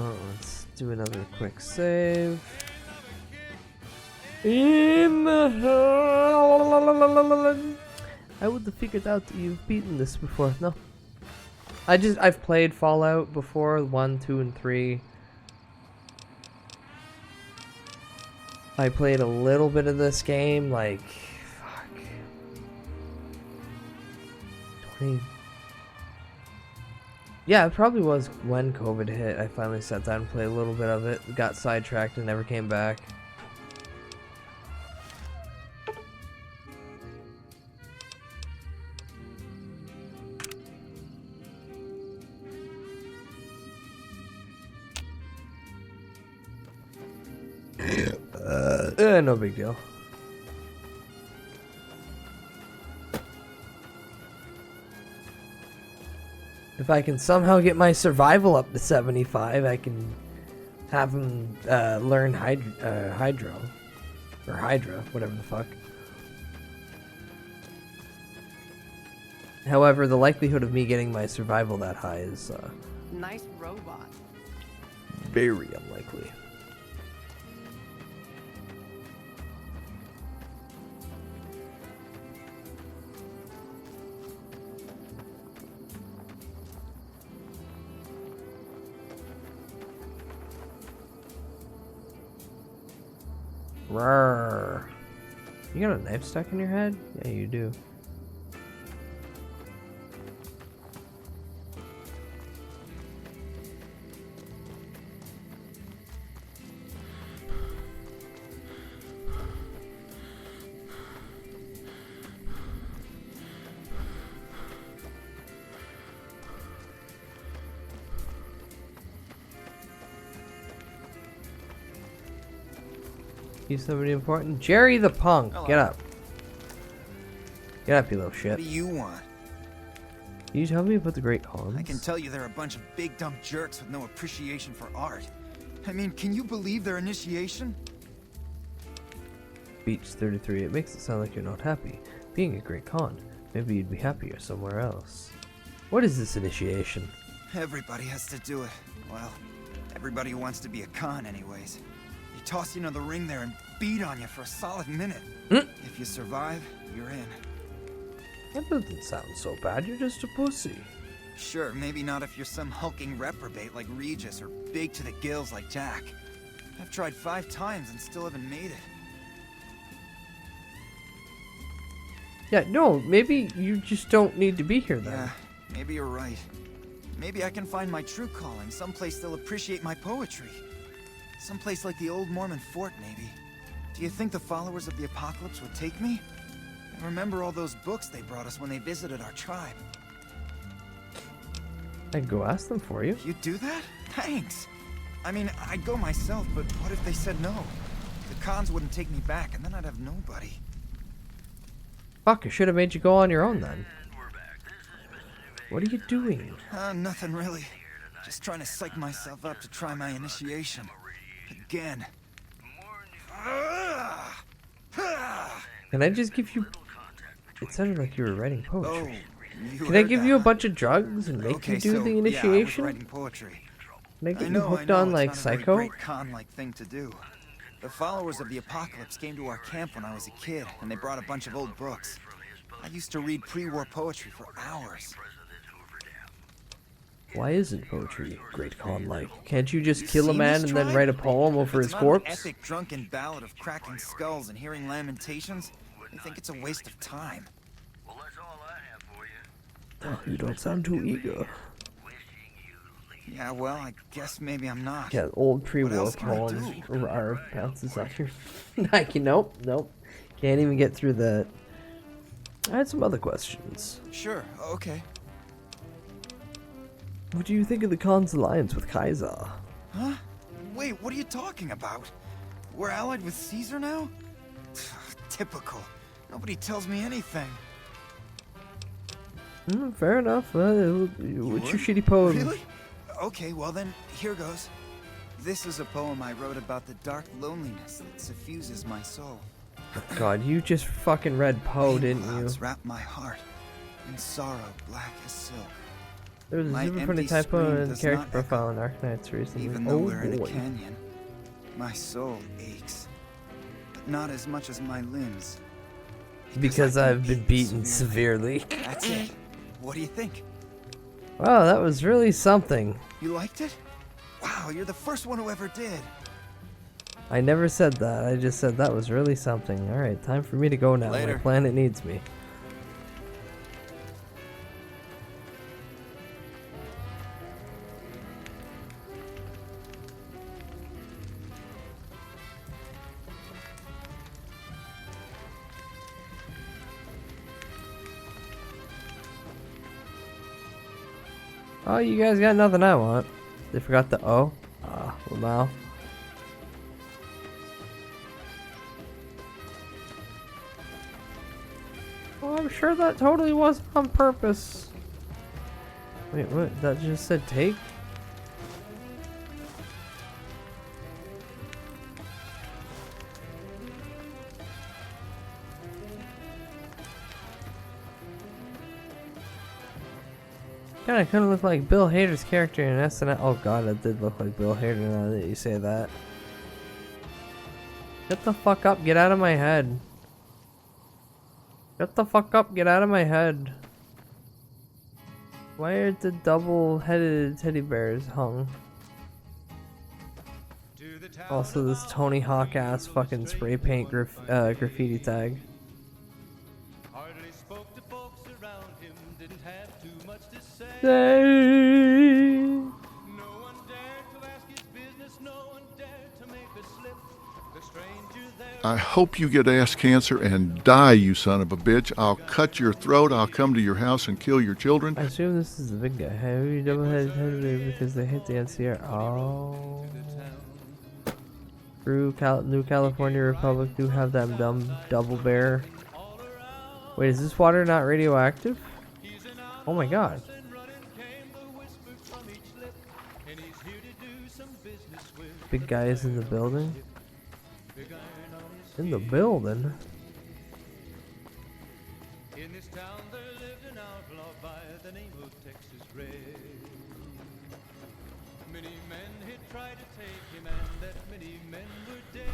Oh, let's do another quick save. In the I would have figured out that you've beaten this before. No. I've played Fallout before, 1, 2, and 3. I played a little bit of this game, like, fuck. 20. Yeah, it probably was when COVID hit. I finally sat down and played a little bit of it. Got sidetracked and never came back. No big deal. If I can somehow get my survival up to 75, I can have him learn Hydro. Or Hydra, whatever the fuck. However, the likelihood of me getting my survival that high is nice robot. Very unlikely. Rawr. You got a knife stuck in your head? Yeah, you do. He's somebody important. Jerry the punk. Hello. Get up. Get up, you little shit. What do you want? Can you tell me about the Great Khans? I can tell you they're a bunch of big dumb jerks with no appreciation for art. I mean, can you believe their initiation? Beach 33. It makes it sound like you're not happy. Being a Great Khan. Maybe you'd be happier somewhere else. What is this initiation? Everybody has to do it. Well, everybody who wants to be a Khan anyways. They toss you into the ring there and beat on you for a solid minute. If you survive, you're in. That doesn't sound so bad. You're just a pussy. Sure, maybe not if you're some hulking reprobate like Regis or big to the gills like Jack. I've tried 5 times and still haven't made it. Yeah, no, maybe you just don't need to be here then. Yeah, maybe you're right. Maybe I can find my true calling, someplace they'll appreciate my poetry. Someplace like the old Mormon fort, maybe. Do you think the followers of the apocalypse would take me? I remember all those books they brought us when they visited our tribe. I'd go ask them for you. You'd do that? Thanks. I mean, I'd go myself, but what if they said no? The Khans wouldn't take me back, and then I'd have nobody. Fuck, I should have made you go on your own then. What are you doing? Nothing really. Just trying to psych myself up to try my initiation. Again. Can I just give you... It sounded like you were writing poetry. Oh, Can I give you a bunch of drugs and make you do the initiation? Yeah, I was writing poetry. Can I get you hooked on like Psycho? Great Khan-like thing to do. The followers of the apocalypse came to our camp when I was a kid, and they brought a bunch of old books. I used to read pre-war poetry for hours. Why isn't poetry Great Khan-like? Can't you just kill a man and then write a poem over his corpse? An epic drunken ballad of cracking skulls and hearing lamentations. I think it's a waste of time. Oh, you don't sound too eager. Yeah, well, I guess maybe I'm not. Yeah, old pre-war poems are bounces off your Nike. Nope. Can't even get through that. I had some other questions. Sure, okay. What do you think of the Khan's alliance with Kaiser? Huh? Wait, what are you talking about? We're allied with Caesar now? Typical. Nobody tells me anything. Fair enough. What's your shitty poem? Really? Okay, well then, here goes. This is a poem I wrote about the dark loneliness that suffuses my soul. God, you just fucking read Poe, didn't you? Wrap my heart in sorrow black as silk. There was a super funny typo in the character profile in Arknights recently. Even though we're in a canyon, my soul aches. But not as much as my limbs. Because I've been beaten severely. That's it. What do you think? Wow, that was really something. You liked it? Wow, you're the first one who ever did. I never said that. I just said that was really something. Alright, time for me to go now. Later. My planet needs me. Oh, you guys got nothing I want. They forgot the O. Ah, Lamau. Oh, I'm sure that totally was on purpose. Wait, what? That just said take? God, I couldn't look like Bill Hader's character in SNL. Oh god, it did look like Bill Hader now that you say that. Get the fuck up, get out of my head. Get the fuck up, get out of my head. Why are the double-headed teddy bears hung? To the Also, this Tony Hawk ass fucking spray paint graffiti tag. Say. I hope you get ass cancer and die, you son of a bitch. I'll cut your throat. I'll come to your house and kill your children. I assume this is the big guy. Heavy double-headed heavyweight because they hit the NCR. Oh. New California Republic do have that dumb double bear. Wait, is this water not radioactive? Oh my god. Big guy is in the building. In the building. In this town there lived an outlaw by the name of Texas Red. Many men had tried to take him, and that many men were dead.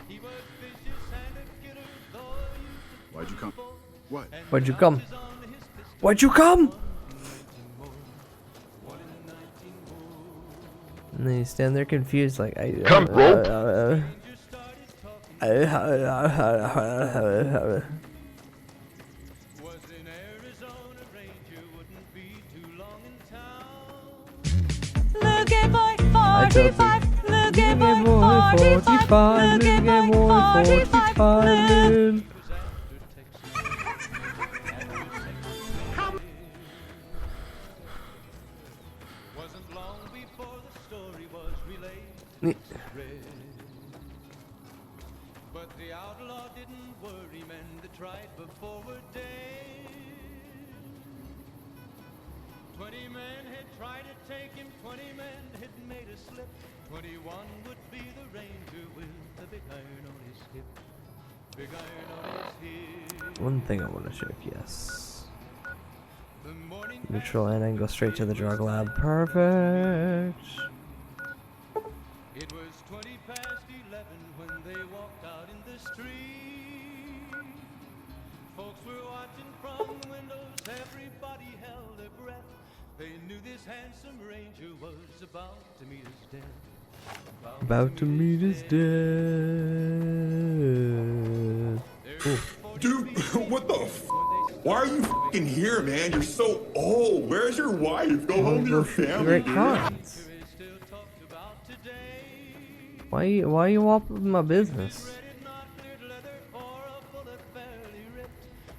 He was vicious and a killer, though. Why'd you come? What? Why'd you come? Why'd you come? And then you stand there confused, like come, bro. Looking boy 45, looking boy 45, looking boy 45. But the outlaw didn't worry men that tried before were dead. 20 men had tried to take him, 20 men had made a slip. 21 would be the ranger with the big iron on his hip. Big iron on his hip. One thing I want to check, yes. Neutral and then go straight to the drug lab. Perfect. It was 20 past 11 when they walked out in the street. Folks were watching from the windows, everybody held their breath. They knew this handsome ranger was about to meet his death. About to meet his death. Dude, what the f? Why are you fucking here, man? You're so old. Where's your wife? Go home to your family, dude. Why you up with my business?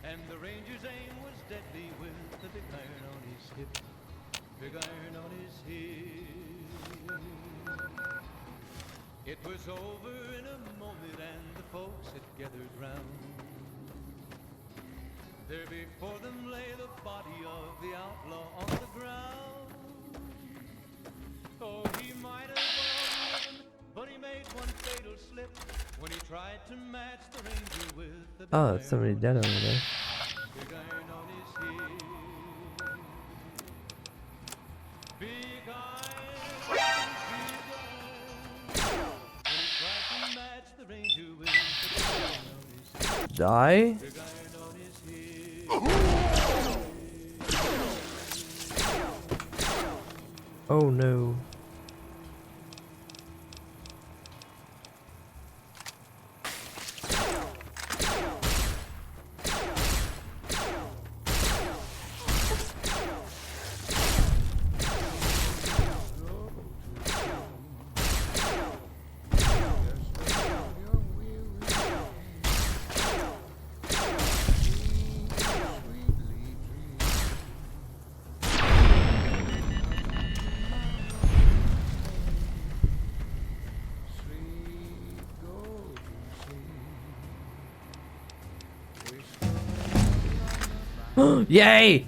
And the ranger's aim was deadly with the big iron on his hip. Big iron on his hip. It was over in a moment and the folks had gathered round. There before them lay the body of the outlaw on the ground. Oh, he might have won, but he made one fatal slip when he tried to match the ranger with the big Oh, there's somebody dead over there. big iron on his hip. Big iron, big iron. When he tried to match the ranger with the big iron on his hip. Die? Big iron on his hip. Oh no. Yay!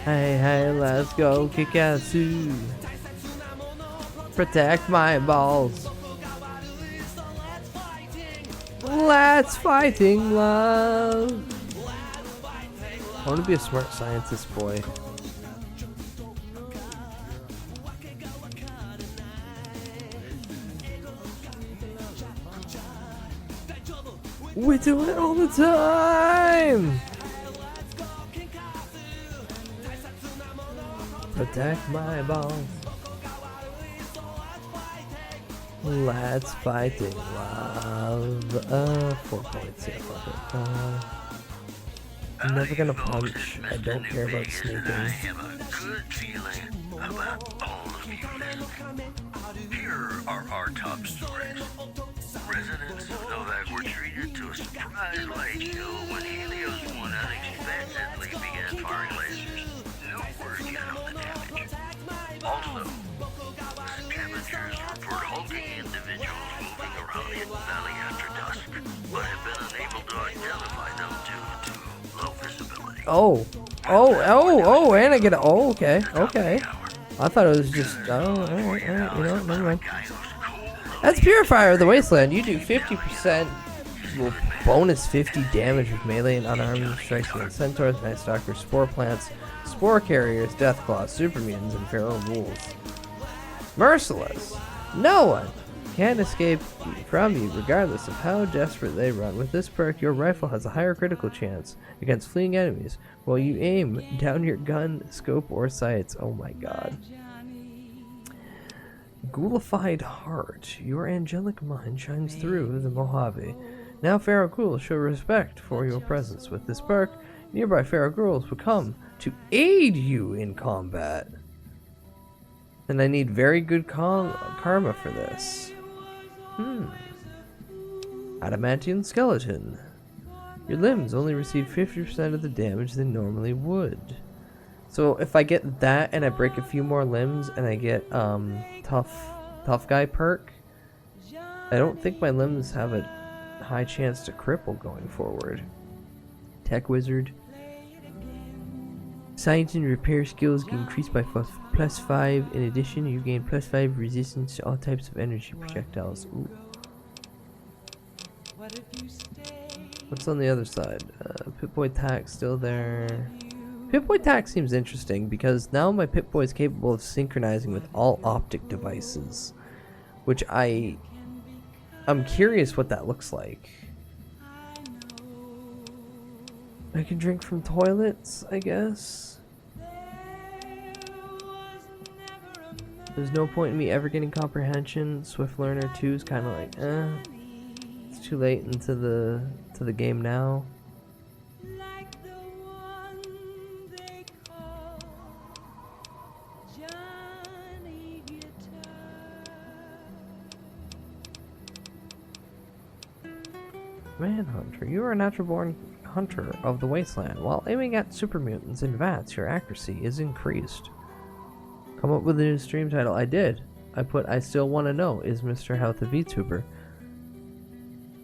Hey, hey, let's go kick ass. Protect my balls. Let's fighting love. I want to be a smart scientist boy. We do it all the time! Protect my balls. Let's fighting love. 4 points, yeah, fuck it. I'm never gonna punch. I don't care about sneaking. I have a good feeling about all of you listening. Here are our top stories. Residents of Novak were treated to a surprise light show when Helios 1 unexpectedly began firing lasers. No word yet on the damage. Also, scavengers report hulking individuals moving around Hidden Valley after dusk, but have been unable to identify them due to low visibility. And I get it. Oh, okay. I thought it was just, alright, you know what, never mind. That's Purifier of the Wasteland. You do 50%, well, bonus 50 damage with melee and unarmed strikes against centaurs, night stalkers, spore plants, spore carriers, death claws, super mutants, and feral wolves. Merciless. No one can escape from you regardless of how desperate they run. With this perk, your rifle has a higher critical chance against fleeing enemies while you aim down your gun, scope, or sights. Oh my god. Ghoulified Heart. Your angelic mind shines through the Mojave. Now feral ghouls show respect for your presence. With this perk, nearby feral ghouls will come to aid you in combat. And I need very good karma for this. Adamantium Skeleton. Your limbs only receive 50% of the damage they normally would. So if I get that and I break a few more limbs and I get tough guy perk, I don't think my limbs have a high chance to cripple going forward. Tech Wizard. Science and repair skills get increased by +5. In addition, you gain +5 resistance to all types of energy projectiles. Ooh. What's on the other side? Pip-Boy Tack still there. Pip-Boy Tack seems interesting because now my Pip-Boy is capable of synchronizing with all optic devices, which I'm curious what that looks like. I can drink from toilets, I guess. There's no point in me ever getting comprehension. Swift Learner 2 is kind of like, it's too late into the game now. Manhunter, you are a natural-born hunter of the wasteland. While aiming at super mutants and vats, your accuracy is increased. Come up with a new stream title. I did. I put I still want to know, is Mr. Health a VTuber?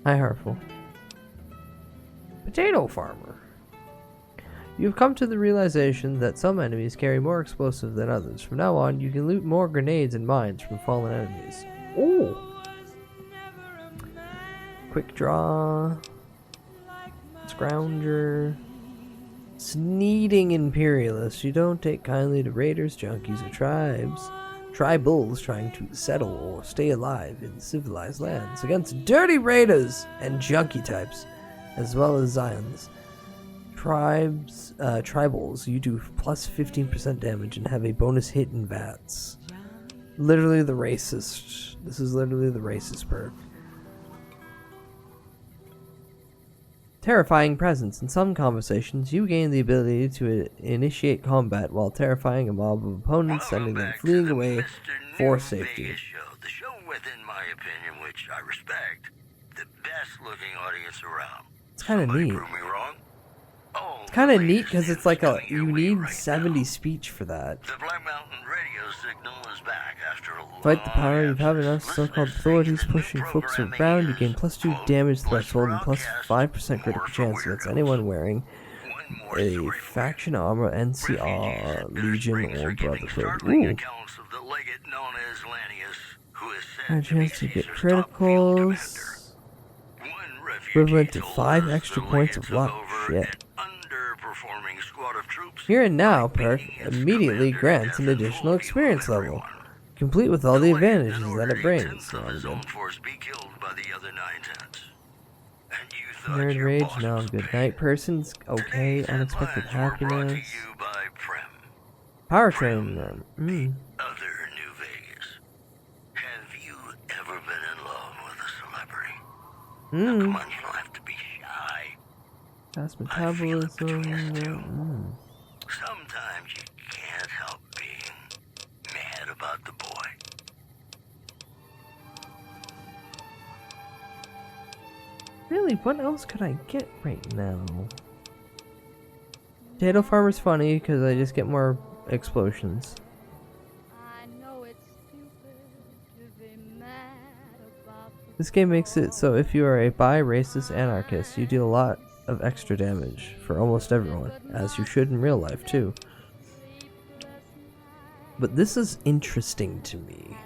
Hi, Harful. Potato Farmer. You've come to the realization that some enemies carry more explosives than others. From now on, you can loot more grenades and mines from fallen enemies. Ooh! Quick Draw. Scrounger. Sneeding Imperialist. You don't take kindly to raiders, junkies, or tribals trying to settle or stay alive in civilized lands against dirty raiders and junkie types, as well as Zions. Tribals, you do plus 15% damage and have a bonus hit in VATS. Literally the racist. This is literally the racist perk. Terrifying Presence. In some conversations, you gain the ability to initiate combat while terrifying a mob of opponents, sending them fleeing away for safety. The show with, in my opinion, which I respect, the best looking audience around. It's kind of neat. Prove me wrong? It's kind of neat because it's like you need 70 speech for that. The Black Mountain radio signal is back after a Fight the power. You have enough so-called authorities pushing folks around. You gain +2 damage threshold and +5% critical chance against anyone wearing a faction armor, NCR, Legion, or Brotherhood. Ooh. A chance to get criticals. Equivalent to 5 extra points of luck. Shit. Here and Now perk immediately grants an additional experience level, complete with all the advantages that it brings. So Nerd rage, no. Good night person's okay. Unexpected happiness. Powertrain. Other New Vegas. Have you ever been in love with a celebrity? Now, come on, you don't have to be shy. Fast metabolism. Sometimes you can't help being mad about the boy. Really, what else could I get right now? Potato Farmer's funny because I just get more explosions. This game makes it so if you are a bi-racist anarchist, you deal a lot of extra damage for almost everyone, as you should in real life too. But this is interesting to me.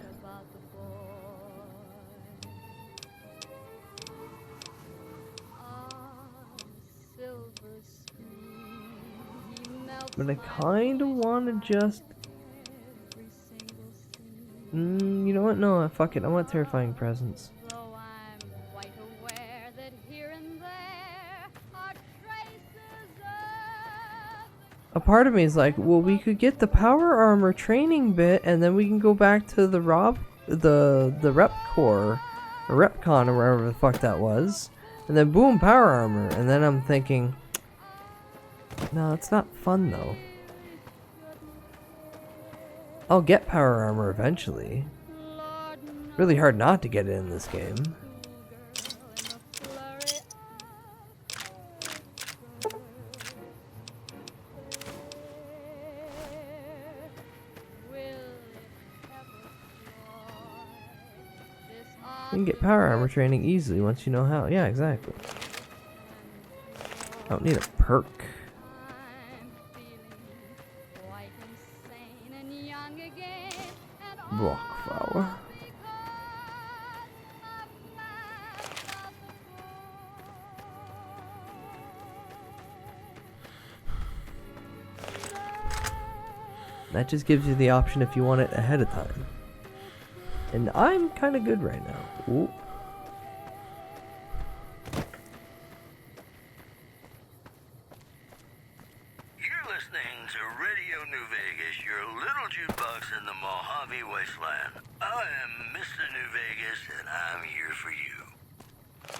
But I kind of want to just... you know what? No, fuck it. I want Terrifying Presence. A part of me is like, well, we could get the power armor training bit, and then we can go back to the rep core, or Repcon, or wherever the fuck that was, and then boom, power armor. And then I'm thinking, no, it's not fun though. I'll get power armor eventually. Really hard not to get it in this game. You can get power armor training easily once you know how. Yeah, exactly. I don't need a perk. Rockflower. That just gives you the option if you want it ahead of time. And I'm kind of good right now. Ooh. You're listening to Radio New Vegas, your little jukebox in the Mojave Wasteland. I am Mr. New Vegas, and I'm here for you.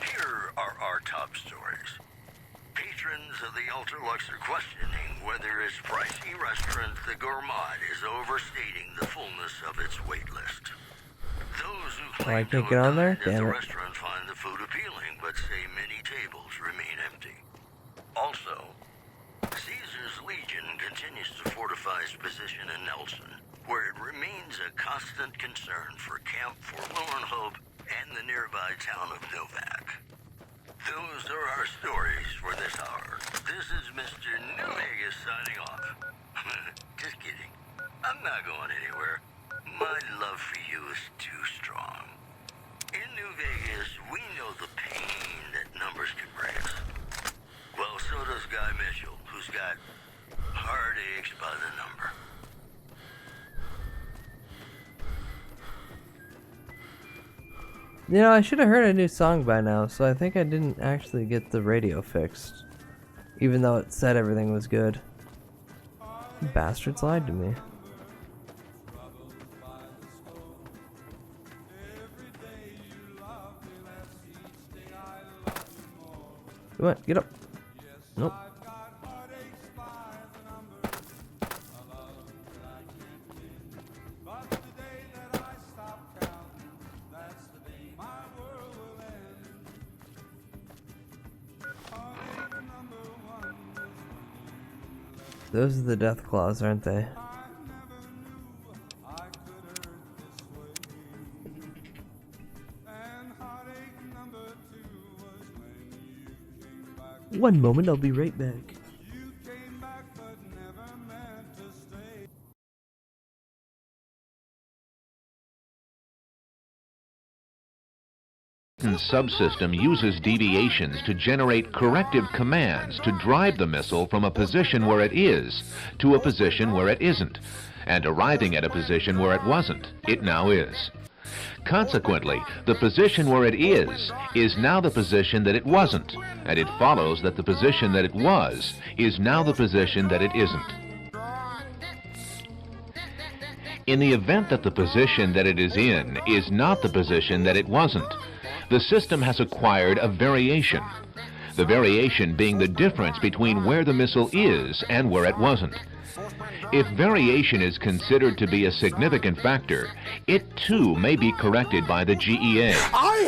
Here are our top stories. Patrons of the Ultralux are questioning whether its pricey restaurant, the Gourmand, is overstating the fullness of its wait list. Those who claim I can't get on there? at Damn the it. restaurant find the food appealing, but say many tables remain empty. Also, Caesar's Legion continues to fortify its position in Nelson, where it remains a constant concern for Camp Forlorn Hope and the nearby town of Novak. Those are our stories for this hour. This is Mr. New Vegas signing off. Just kidding. I'm not going anywhere. My love for you is too strong. In New Vegas, we know the pain that numbers can bring us. Well, so does Guy Mitchell, who's got heartaches by the number. You know, I should have heard a new song by now, so I think I didn't actually get the radio fixed. Even though it said everything was good. You bastards lied to me. Come on, get up. Nope. Those are the death claws, aren't they? One moment, I'll be right back. Subsystem uses deviations to generate corrective commands to drive the missile from a position where it is to a position where it isn't, and arriving at a position where it wasn't, it now is. Consequently, the position where it is now the position that it wasn't, and it follows that the position that it was is now the position that it isn't. In the event that the position that it is in is not the position that it wasn't, the system has acquired a variation. The variation being the difference between where the missile is and where it wasn't. If variation is considered to be a significant factor, it too may be corrected by the GEA.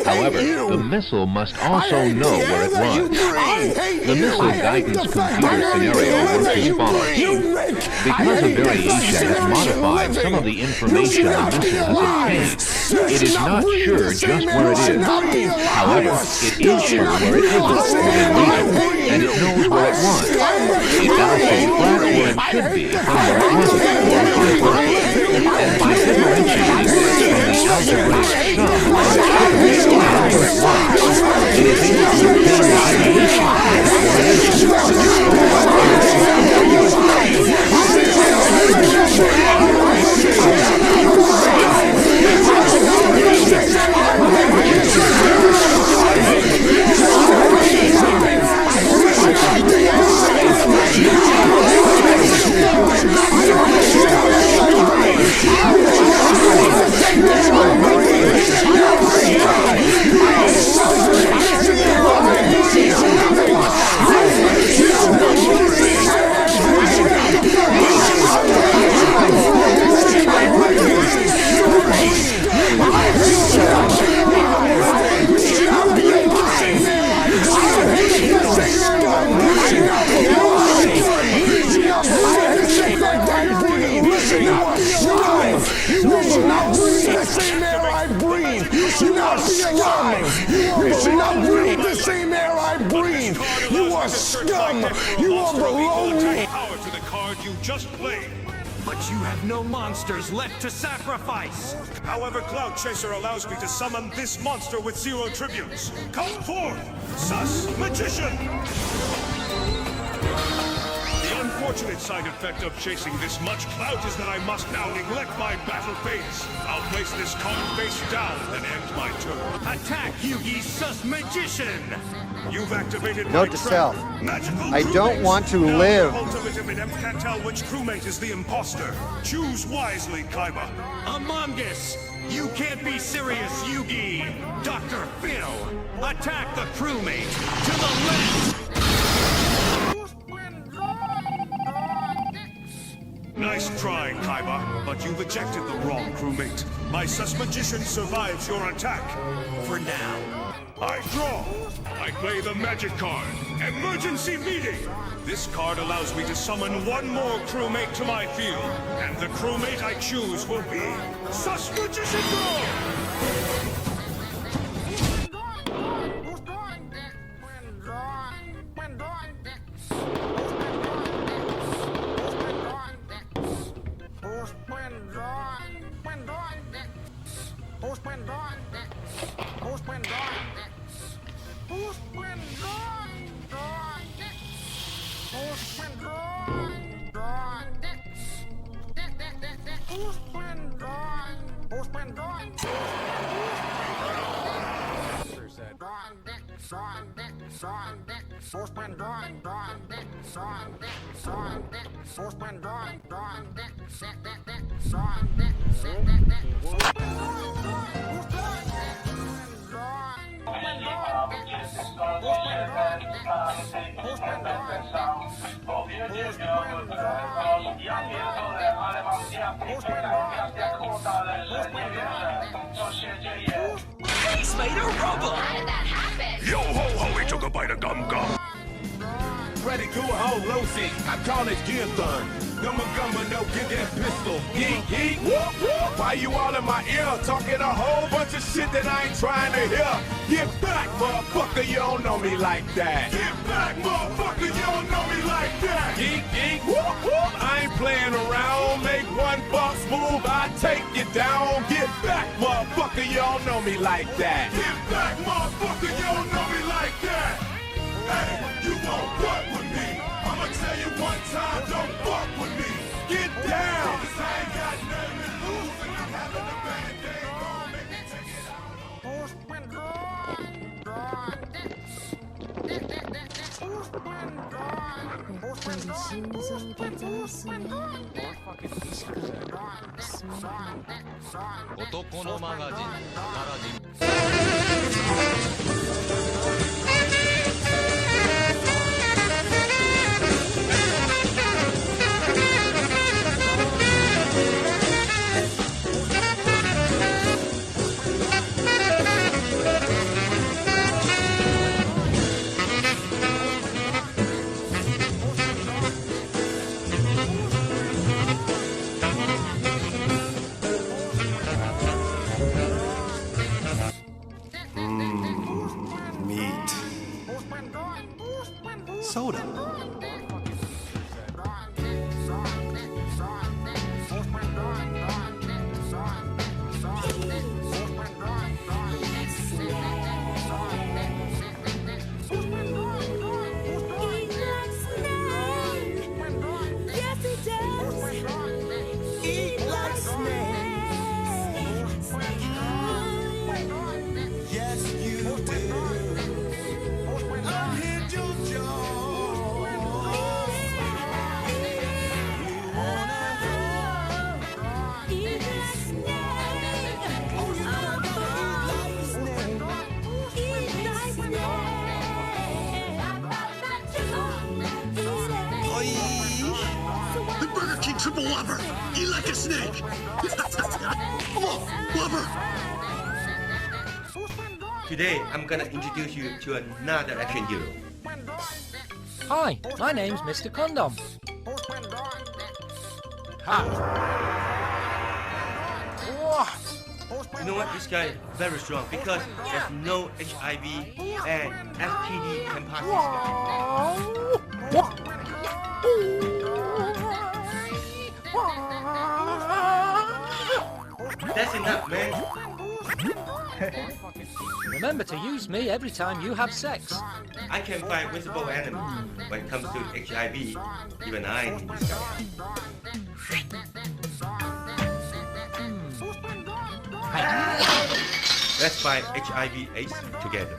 However, the missile must also know where it was. The missile guidance computer scenario works as follows. Because a variation has modified some of the information the missile has obtained, it is not sure just where it is. However, it is sure where it isn't within reason, and it knows where it was. It now stays flat where it should be from where it wasn't, and by differentiating this from the algebraic sum where it should be and where it was, it is able to obtain the variation But you have no monsters left to sacrifice. However, Cloud Chaser allows me to summon this monster with 0 tributes. Come forth, Sus Magician! The unfortunate side effect of chasing this much clout is that I must now neglect my battle phase. I'll place this card face down and end my turn. Attack, Yugi Sus Magician! You've activated Note to self, I don't want to live. Ultimate Imp can't tell which crewmate is the imposter. Choose wisely, Kaiba. Among Us! You can't be serious, Yugi! Dr. Phil! Attack the crewmate! To the left! Nice trying, Kaiba, but you've ejected the wrong crewmate. My Sus Magician survives your attack. For now. I draw. I play the magic card. Emergency Meeting. This card allows me to summon one more crewmate to my field. And the crewmate I choose will be Sus Magician Draw! He's made a rubber! How did that happen? Yo ho ho, he took a bite of gum gum. Ready to a whole Lucy. I call it gear done. Gumma gumma, no get that pistol. Yeet yeet. Whoop whoop. Why you all in my ear talking a whole bunch of shit that I ain't trying to hear? Get back, motherfucker, you don't know me like that. Get back, motherfucker, you don't know me like that. Yeet yeet. Whoop whoop. I ain't playing around. Make one box move, I take you down. Get back, motherfucker, you don't know me like that. Get back, motherfucker, you don't know me like that. Hey, you won't fuck with me. I'ma tell you one time, don't fuck with me. Get down. 'Cause I ain't got nothing to lose and I'm having a bad day. Meat. Soda. The Burger King Triple Whopper! Eat like a snake! Oh, Whopper! Today, I'm gonna introduce you to another action hero. Hi, my name's Mr. Condom. You know what? This guy is very strong because there's no HIV and STD can pass this guy. That's enough, man. Remember to use me every time you have sex. I can fight visible enemies. When it comes to HIV, even I need this guy. Let's fight HIV/AIDS together.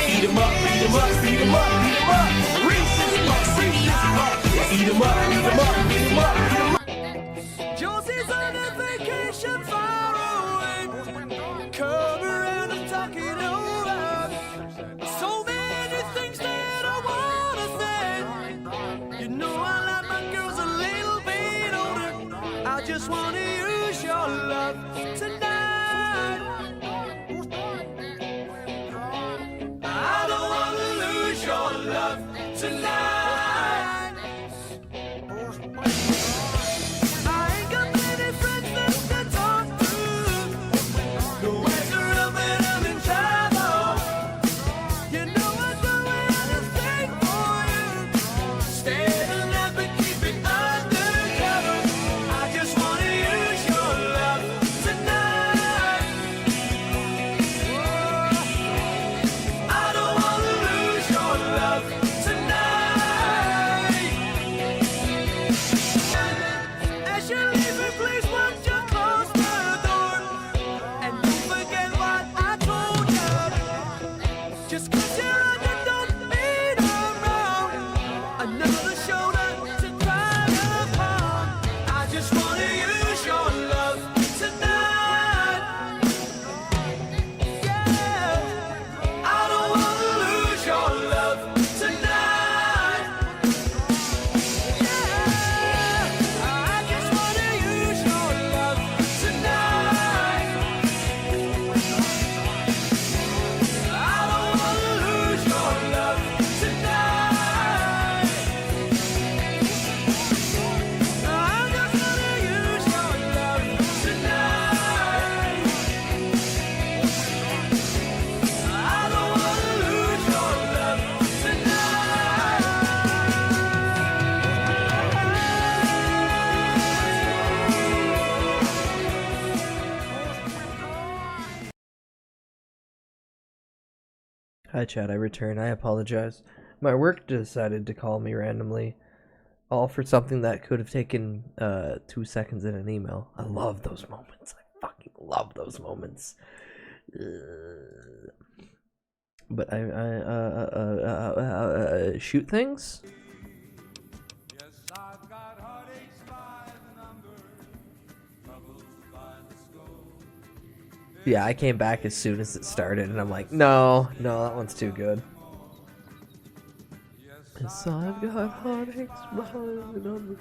Eat 'em up, beat 'em up, beat 'em up, beat 'em up. Reese's Puffs, eat 'em up, beat 'em up, beat 'em up, beat 'em up. Josie's on a vacation far away. Come around and talk it over. So many things that I wanna say. You know I like my girls a little bit older. I just wanna use your love tonight. I don't wanna lose your love tonight. I ain't got many friends that can talk to. No ways around when I'm in trouble. You know I'd do anything for you. Stay alive and keep it undercover. I just wanna use your love tonight. I don't wanna lose your love tonight. As you leave me, please won't you close the door. And don't forget what I told you. Just 'cause you're on, you don't mean I'm wrong. Another shoulder to cry upon. I just wanna use your love tonight. Yeah, I don't wanna lose your love tonight. Yeah, I just wanna use your love tonight. I don't wanna lose your love tonight. I just wanna use your love tonight. I don't wanna lose your love Hi Chad, I return. I apologize. My work decided to call me randomly. All for something that could have taken 2 seconds in an email. I love those moments. I fucking love those moments. But I shoot things? Yeah, I came back as soon as it started, and I'm like, no, that one's too good. Yes, I've got heartaches behind the number.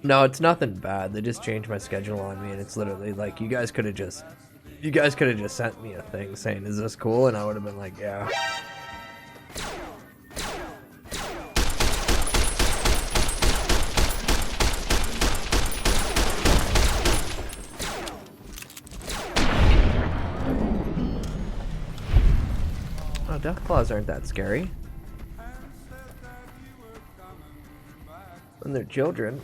No, it's nothing bad. They just changed my schedule on me, and it's literally like, you guys could have just sent me a thing saying, is this cool? And I would have been like, yeah. Oh, Deathclaws aren't that scary. When they're children,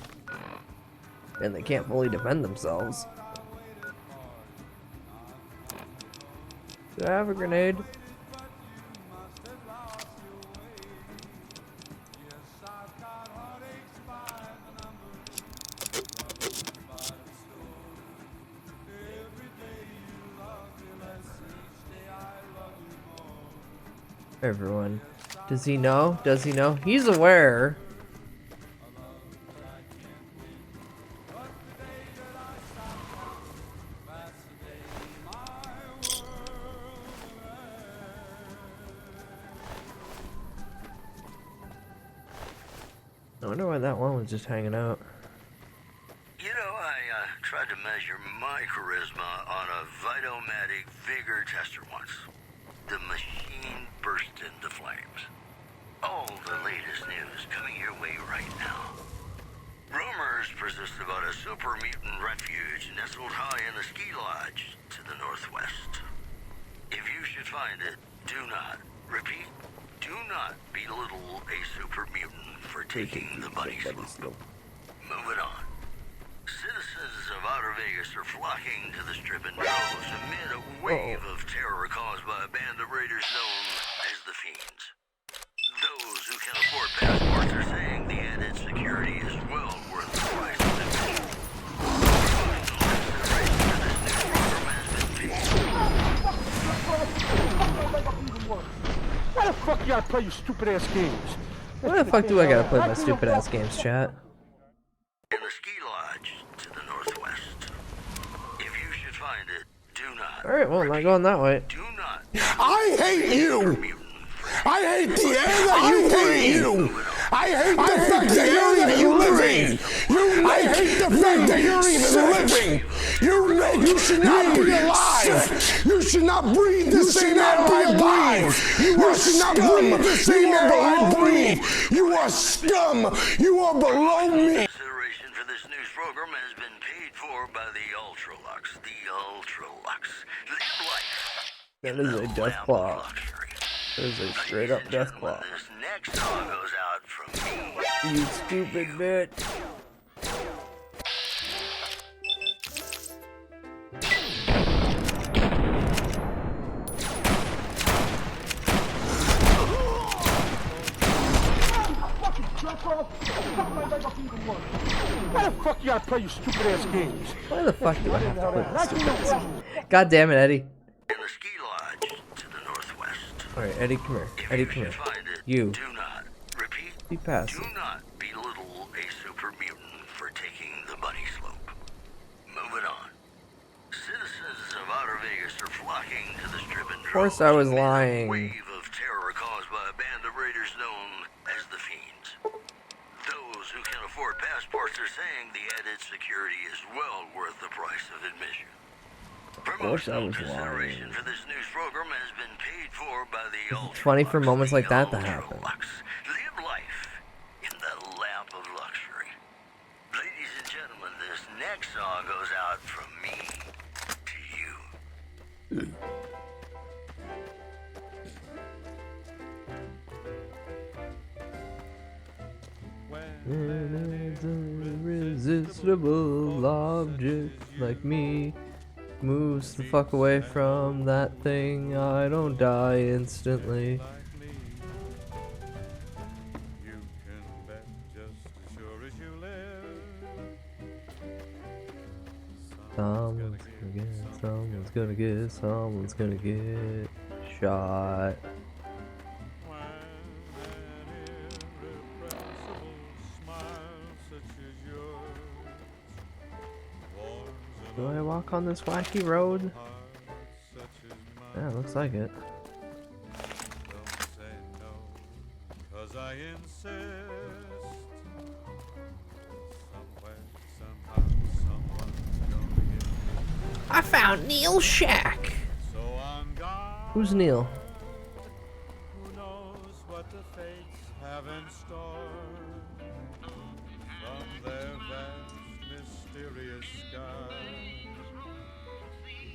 and they can't fully defend themselves. Do I have a grenade? Everyone. Does he know? Does he know? He's aware. I wonder why that one was just hanging out. You know, I tried to measure my charisma on a Vitomatic vigor tester once. The machine burst into flames. All the latest news coming your way right now. Rumors persist about a super mutant refuge nestled high in the ski lodge to the northwest. If you should find it, do not, repeat, do not belittle a super mutant for taking the bunny slope. Moving on. Citizens of Outer Vegas are flocking to the strip in droves amid a wave of terror caused by a band of raiders known as the Fiends. Those who can afford passports are saying the added security is well worth the price of admission. Why the fuck you gotta play your stupid ass games? Why the fuck do I gotta play my stupid ass games, chat? In the ski lodge to the northwest. If you should find it, do not. Alright, well, I'm not going that way. Do not. I hate you! I hate the air that you breathe! I hate the fact that you're even living! I hate the fact that you're even living! You should not be alive! You should not breathe the same air I breathe! You should not breathe the same air I breathe! You are scum! You are below me! Consideration for this news program has been paid for by the Ultralux. The Ultralux. Live life. That is a Deathclaw. That is a straight up Deathclaw. This next song goes out from me. You stupid bitch. Why the fuck you gotta play your stupid ass games? Why the fuck do I have to play this stupid ass game? God damn it, Eddie. In the ski lodge to the northwest. Alright, Eddie, come here. Eddie, come here. You. Do not, repeat, be passive. do not belittle a super mutant for taking the bunny slope. Moving on. Citizens of Outer Vegas are flocking to the strip and Of course I was lying. wave of terror caused by a band of raiders known as the Fiends. Those who can afford passports are saying the added security is well worth the price of admission. Of course I was lying. Consideration for this news program has been paid for by the It's funny for moments like that to happen. Live life in the lap of luxury. Ladies and gentlemen, this next song goes out from me to you. An irresistible object like me moves the fuck away from that thing, I don't die instantly. Someone's gonna get shot. Do I walk on this wacky road? Yeah, looks like it. I found Neil's shack. Who's Neil? Who knows what the fates have in store from their vast mysterious skies.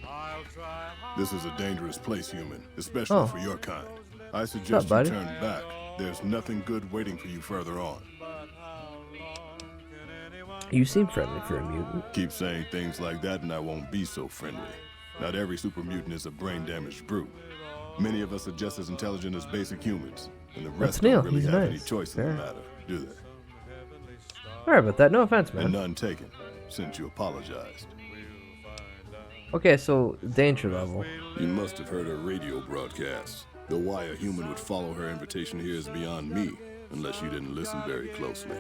I'll try. This is a dangerous place, human, especially for your kind. I suggest What's up, you buddy? turn back. There's nothing good waiting for you further on. You seem friendly for a mutant. Keep saying things like that and I won't be so friendly. Not every super mutant is a brain-damaged brute. Many of us are just as intelligent as basic humans, and the rest Neil. don't really He's have nice. any choice in the matter, do they? Sorry about that. No offense, man. And none taken, since you apologized. Okay, so danger level. You must have heard her radio broadcasts. Though why a human would follow her invitation here is beyond me, unless you didn't listen very closely.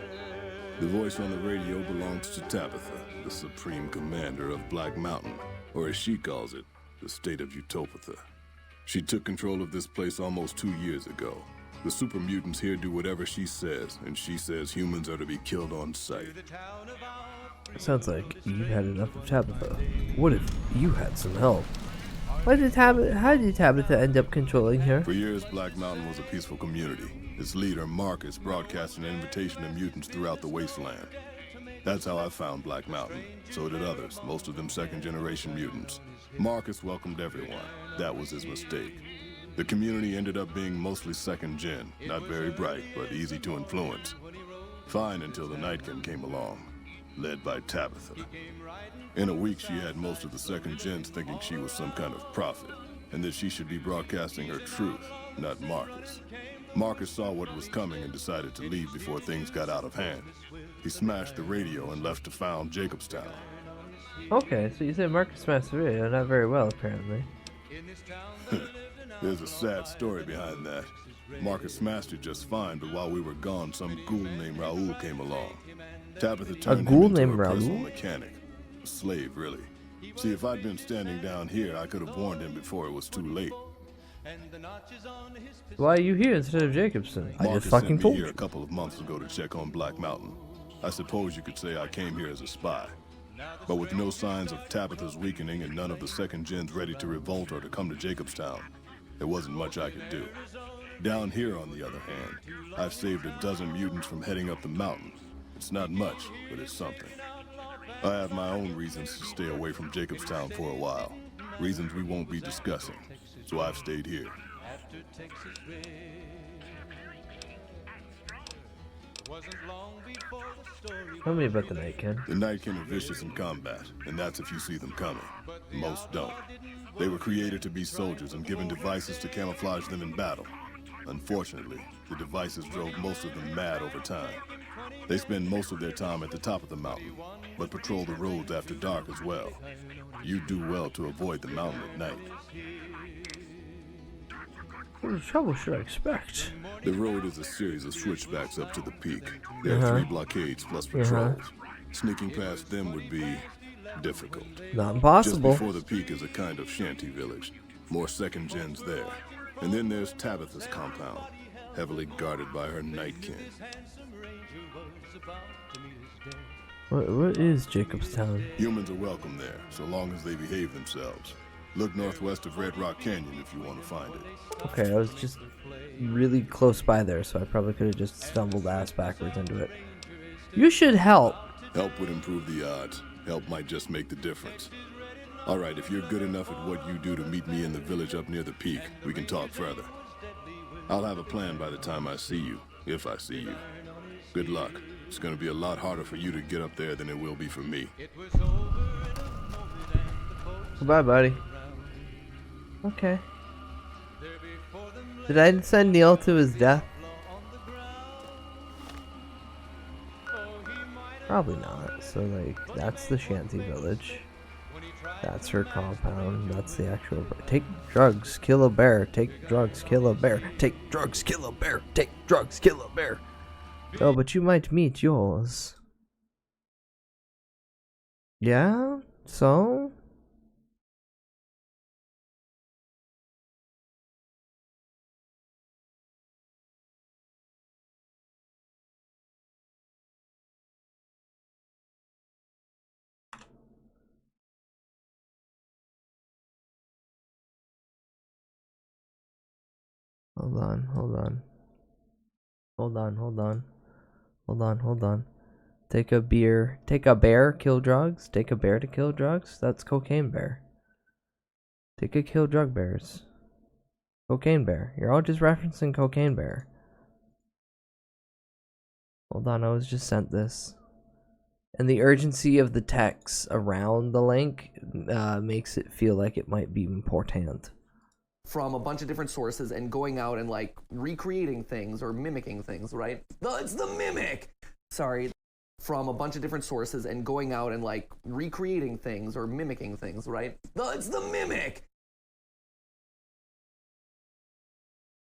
The voice on the radio belongs to Tabitha, the supreme commander of Black Mountain, or as she calls it, the state of Utopatha. She took control of this place almost 2 years ago. The super mutants here do whatever she says, and she says humans are to be killed on sight. Sounds like you had enough of Tabitha. What if you had some help? How did Tabitha end up controlling her? For years, Black Mountain was a peaceful community. Its leader, Marcus, broadcast an invitation to mutants throughout the wasteland. That's how I found Black Mountain. So did others, most of them second-generation mutants. Marcus welcomed everyone. That was his mistake. The community ended up being mostly second-gen, not very bright, but easy to influence. Fine until the Nightkin came along, led by Tabitha. In a week, she had most of the second-gens thinking she was some kind of prophet, and that she should be broadcasting her truth, not Marcus. Marcus saw what was coming and decided to leave before things got out of hand. He smashed the radio and left to found Jacobstown. Okay, so you said Marcus smashed the radio, not very well, apparently. There's a sad story behind that. Marcus smashed it just fine, but while we were gone, some ghoul named Raoul came along. Tabitha turned ghoul him into named a personal Raoul? mechanic. A slave, really. See, if I'd been standing down here, I could have warned him before it was too late. Why are you here instead of Jacobson? I Marcus just fucking sent me told here you. a couple of months ago to check on Black Mountain. I suppose you could say I came here as a spy. But with no signs of Tabitha's weakening and none of the second gens ready to revolt or to come to Jacobstown, there wasn't much I could do. Down here, on the other hand, I've saved a dozen mutants from heading up the mountain. It's not much, but it's something. I have my own reasons to stay away from Jacobstown for a while. Reasons we won't be discussing. So I've stayed here. Tell me about the Nightkin. The Nightkin are vicious in combat, and that's if you see them coming. Most don't. They were created to be soldiers and given devices to camouflage them in battle. Unfortunately, the devices drove most of them mad over time. They spend most of their time at the top of the mountain, but patrol the roads after dark as well. You do well to avoid the mountain at night. What trouble should I expect? The road is a series of switchbacks up to the peak. There are 3 blockades plus patrols. Sneaking past them would be difficult. Not impossible. Just before the peak is a kind of shanty village. More second gens there. And then there's Tabitha's compound, heavily guarded by her Nightkin. What is Jacobstown? Humans are welcome there, so long as they behave themselves. Look northwest of Red Rock Canyon if you want to find it. Okay, I was just really close by there, so I probably could have just stumbled ass backwards into it. You should help. Help would improve the odds. Help might just make the difference. Alright, if you're good enough at what you do to meet me in the village up near the peak, we can talk further. I'll have a plan by the time I see you, if I see you. Good luck. It's gonna be a lot harder for you to get up there than it will be for me. Goodbye, buddy. Okay. Did I send Neil to his death? Probably not. So, like, that's the shanty village. That's her compound. That's the actual. Take drugs, kill a bear. Take drugs, kill a bear. Take drugs, kill a bear. Take drugs, kill a bear. Oh, but you might meet yours. Yeah? So? Hold on, hold on. Hold on, hold on. Hold on, hold on. Take a bear, kill drugs. Take a bear to kill drugs. That's cocaine bear. Take a kill drug bears. Cocaine bear. You're all just referencing cocaine bear. Hold on, I was just sent this. And the urgency of the text around the link makes it feel like it might be important. From a bunch of different sources and going out and like recreating things or mimicking things, right? No, it's the mimic! Sorry. From a bunch of different sources and going out and like recreating things or mimicking things, right? No, it's the mimic!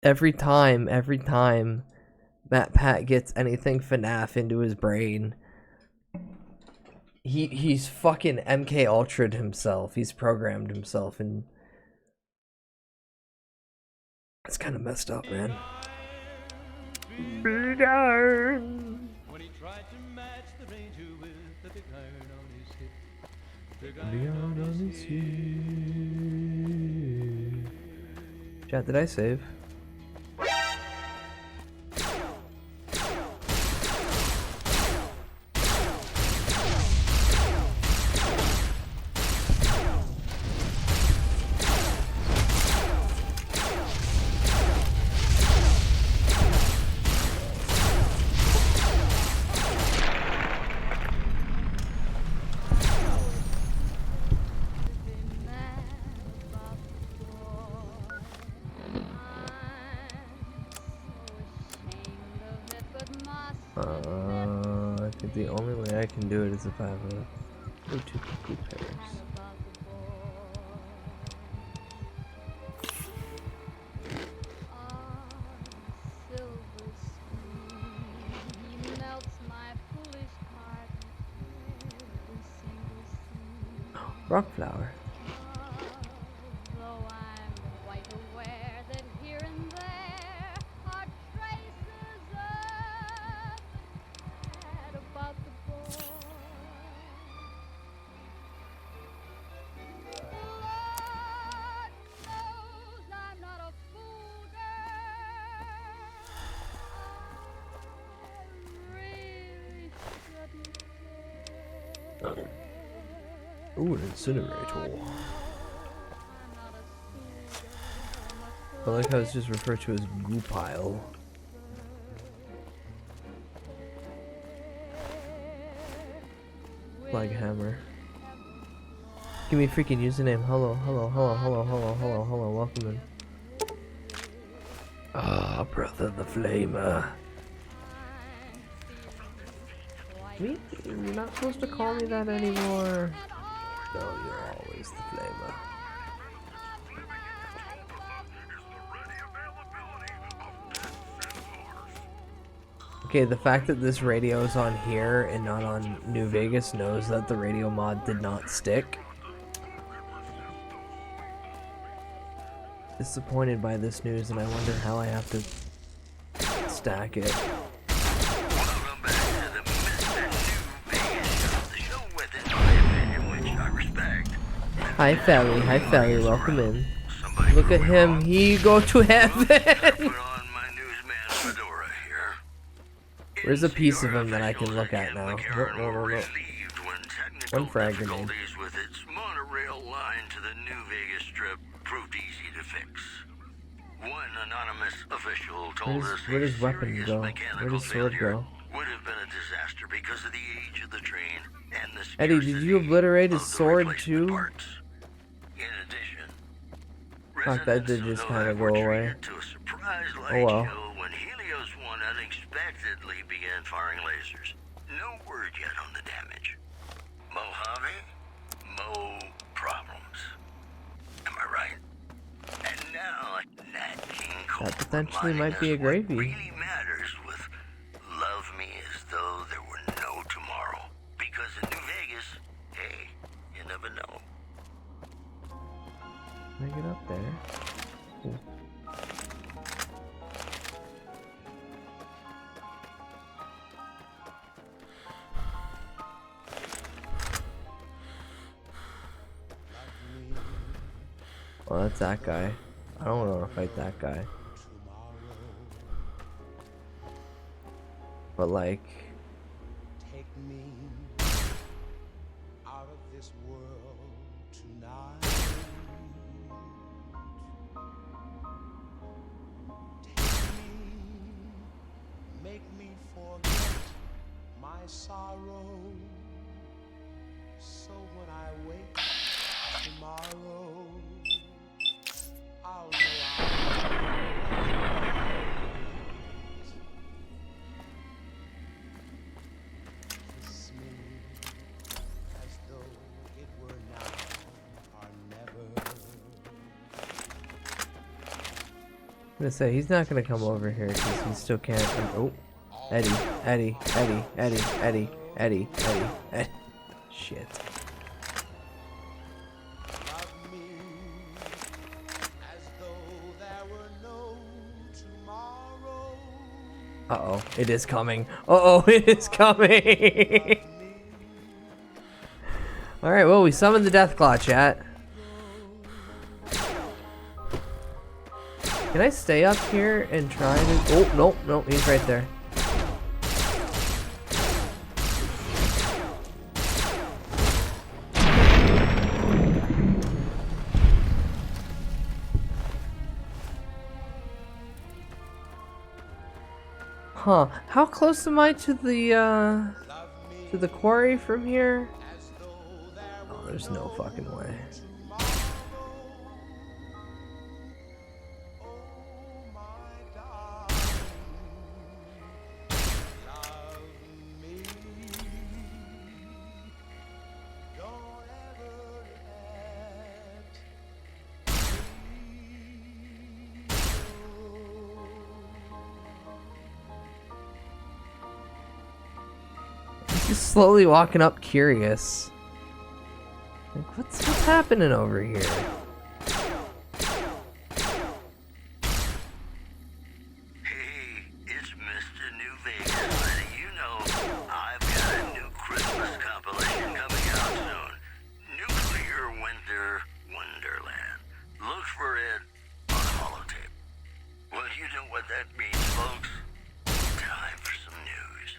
Every time Matt Pat gets anything FNAF into his brain, he's fucking MK Ultra'd himself. He's programmed himself, and it's kind of messed up, man. Big iron. When he tried to match the ranger with the big iron on his hip. Big iron on his hip. Chat, did I save? I think the only way I can do it is if I have a Bluetooth two pairs. Rock flower. Ooh, an incinerator. I like how it's just referred to as goo pile. Flag hammer. Give me a freaking username. Hello, welcome in. Ah, brother the flamer. Me? You're not supposed to call me that anymore. No, you're always the flamer. Okay, the fact that this radio is on here and not on New Vegas knows that the radio mod did not stick. Disappointed by this news, and I wonder how I have to stack it. Hi Felly, welcome in. Look at him, he go to heaven! Where's a piece of him that I can look at now? No. One frag grenade. With its monorail line to the New Vegas Strip proved easy to fix. One anonymous official told us where does weapon go? Where does sword go? Would have been a disaster because of the age of the train and the Eddie, did you obliterate his sword too? In addition, fuck, that did just kind of go away. Oh well. When Helios 1 unexpectedly began firing lasers. No word yet on the damage. Mojave? problems. Am I right? And now, Nat King Cole That potentially reminding might be a us what gravy. really matters with love me as though there were no tomorrow. Because in New Vegas, hey, you never know. Can I get up there? Ooh. Oh, that's that guy. I don't want to fight that guy. But like, Take me out of this world tonight. Take me, make me forget my sorrow. So when I wake tomorrow, I'll know kiss me as though it were now or never. I'm gonna say he's not gonna come over here because he still can't. Oh, Eddie. Shit. Uh-oh, it is coming. Uh-oh, it is coming. Alright, well, we summoned the Deathclaw, chat. Can I stay up here and try to... Oh, nope, he's right there. Huh, how close am I to the quarry from here? Oh, there's no fucking way. Just slowly walking up, curious. Like, what's happening over here? Hey, it's Mr. New Vegas letting you know I've got a new Christmas compilation coming out soon. Nuclear Winter Wonderland. Look for it on holotape. Well, you know what that means, folks. Time for some news.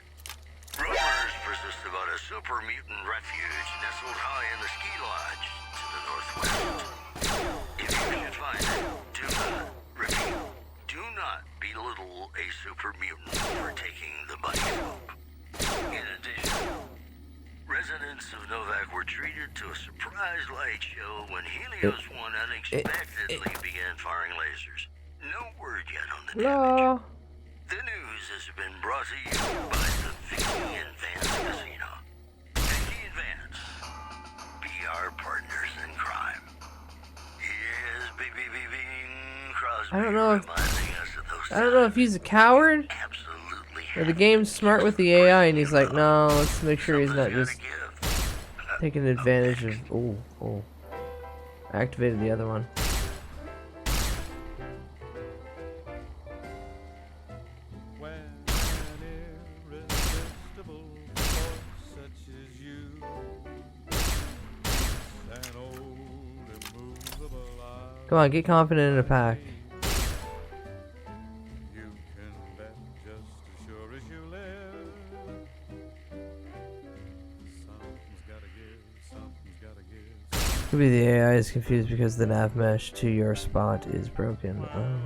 Rumors persist about a super mutant refuge nestled high in the ski lodge to the northwest. If you should find it, do not, repeat, do not belittle a super mutant for taking the bunny slope. In addition, residents of Novak were treated to a surprise light show when Helios 1 unexpectedly began firing lasers. No word yet on the damage. The news has been brought to you by the Vicky and Vance Casino. Vicky and Vance, be our partners in crime. Yes, Bing Crosby. I don't know if he's a coward or the game's smart with the AI and he's like, no, let's make sure he's not just taking advantage of. Oh, activated the other one. Come on, get confident in a pack. Could be the AI is confused because the nav mesh to your spot is broken. Oh.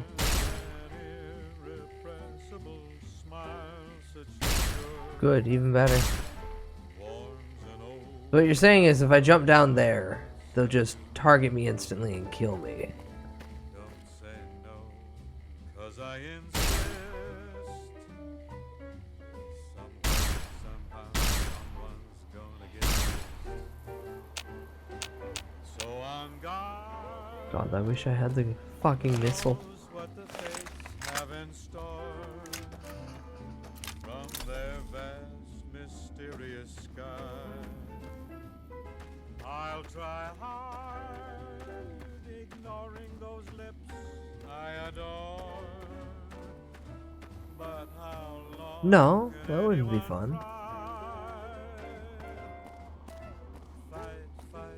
Good, even better. What you're saying is if I jump down there, they'll just target me instantly and kill me. God, I wish I had the fucking missile. What the fates have in store from their vast, mysterious sky. I'll try hard, ignoring those lips I adore. But how long No, that wouldn't be fun.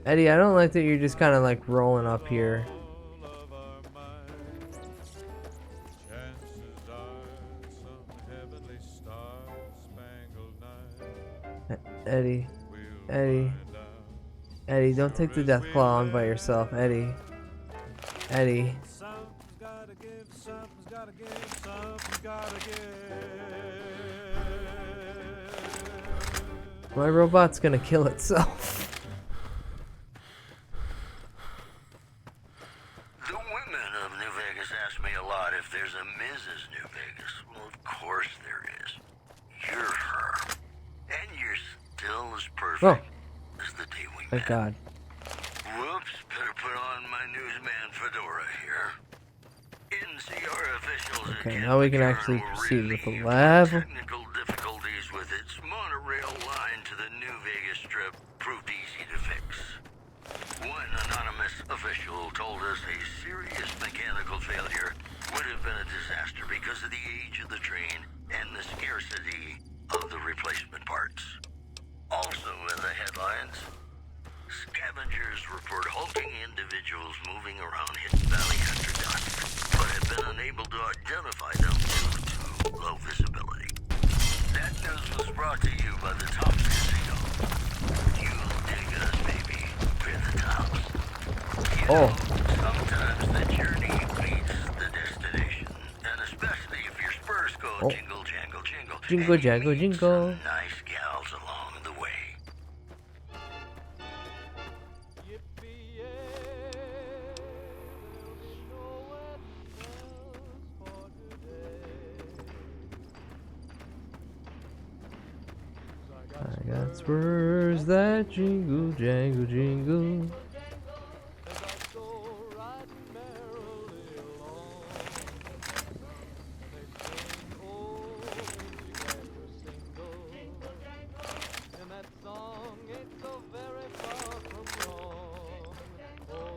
Eddie, I don't like that you're just kind of like rolling up here. Eddie, Eddie, Eddie, don't take the death claw on by yourself, Eddie. Eddie. My robot's gonna kill itself. The women of New Vegas ask me a lot if there's a Mrs. New Vegas. Well, of course there is. You're her. And you're still as perfect as the day we met. Thank God. Whoops, better put on my newsman fedora here. NCR officials Okay, now we can actually proceed with the level. technical difficulties with its monorail line to the New Vegas Strip proved easy to fix. One anonymous official told us a serious mechanical failure would have been a disaster because of the age of the train and the scarcity of the replacement parts. Also in the headlines, scavengers report hulking individuals moving around Hidden Valley after dusk, but have been unable to identify them due to low visibility. That news was brought to you by the Top Casino. You'll dig us, baby. We're the tops. You know, sometimes the journey beats the destination, and especially if your spurs go jingle, jangle, jingle. Jingle, jangle, jingle. Nice gals along the way. I got spurs that jingle, jangle, jingle.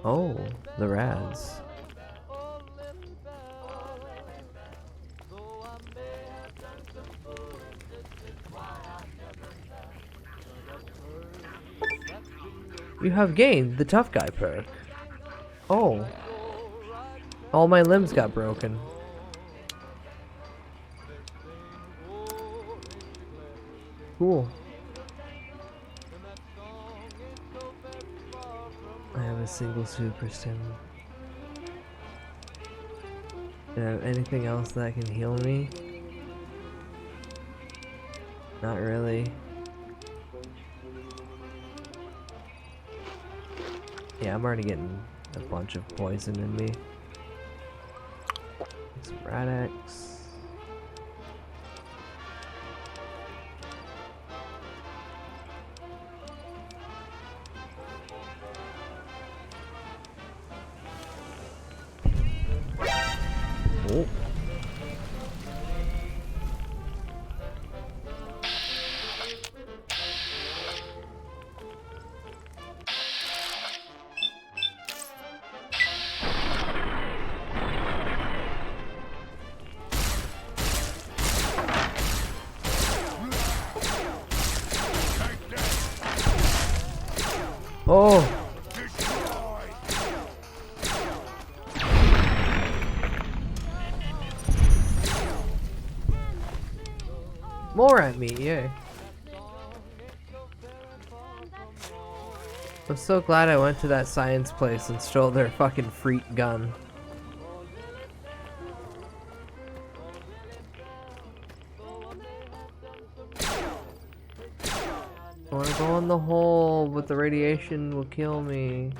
Oh, the Rads. You have gained the tough guy perk. Oh. All my limbs got broken. Cool. I have a single super stim. Do I have anything else that can heal me? Not really. Yeah, I'm already getting a bunch of poison in me. Some Rad-X. Oh. Oh. More at me, yay. I'm so glad I went to that science place and stole their fucking freak gun. I wanna go in the hole, but the radiation will kill me.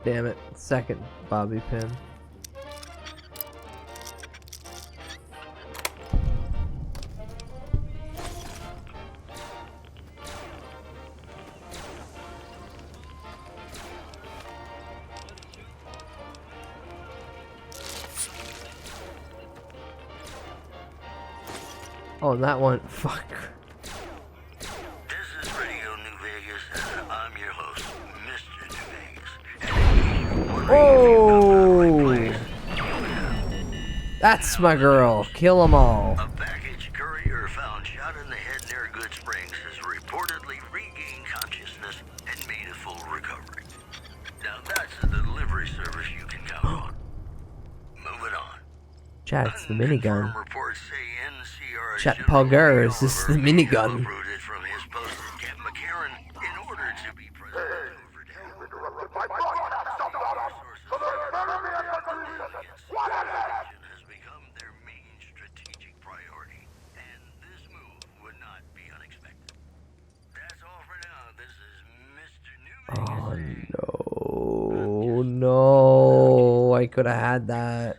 Damn it. Second bobby pin. Oh, that one. Fuck. This is Radio New Vegas, and I'm your host, Mr. New Vegas. Oh! That's my girl. Kill them all. A package courier found shot in the head near Good Springs has reportedly regained consciousness and made a full recovery. Now that's a delivery service you can count on. Moving on. Chat, it's the minigun. Reports say NCR Chat, Pulgars, this is the minigun. uprooted from his post at Camp McCarran in order to be present. Has become their main strategic priority, and this move would not be unexpected. That's all for now. This is Mr. New Oh no, I could have had that.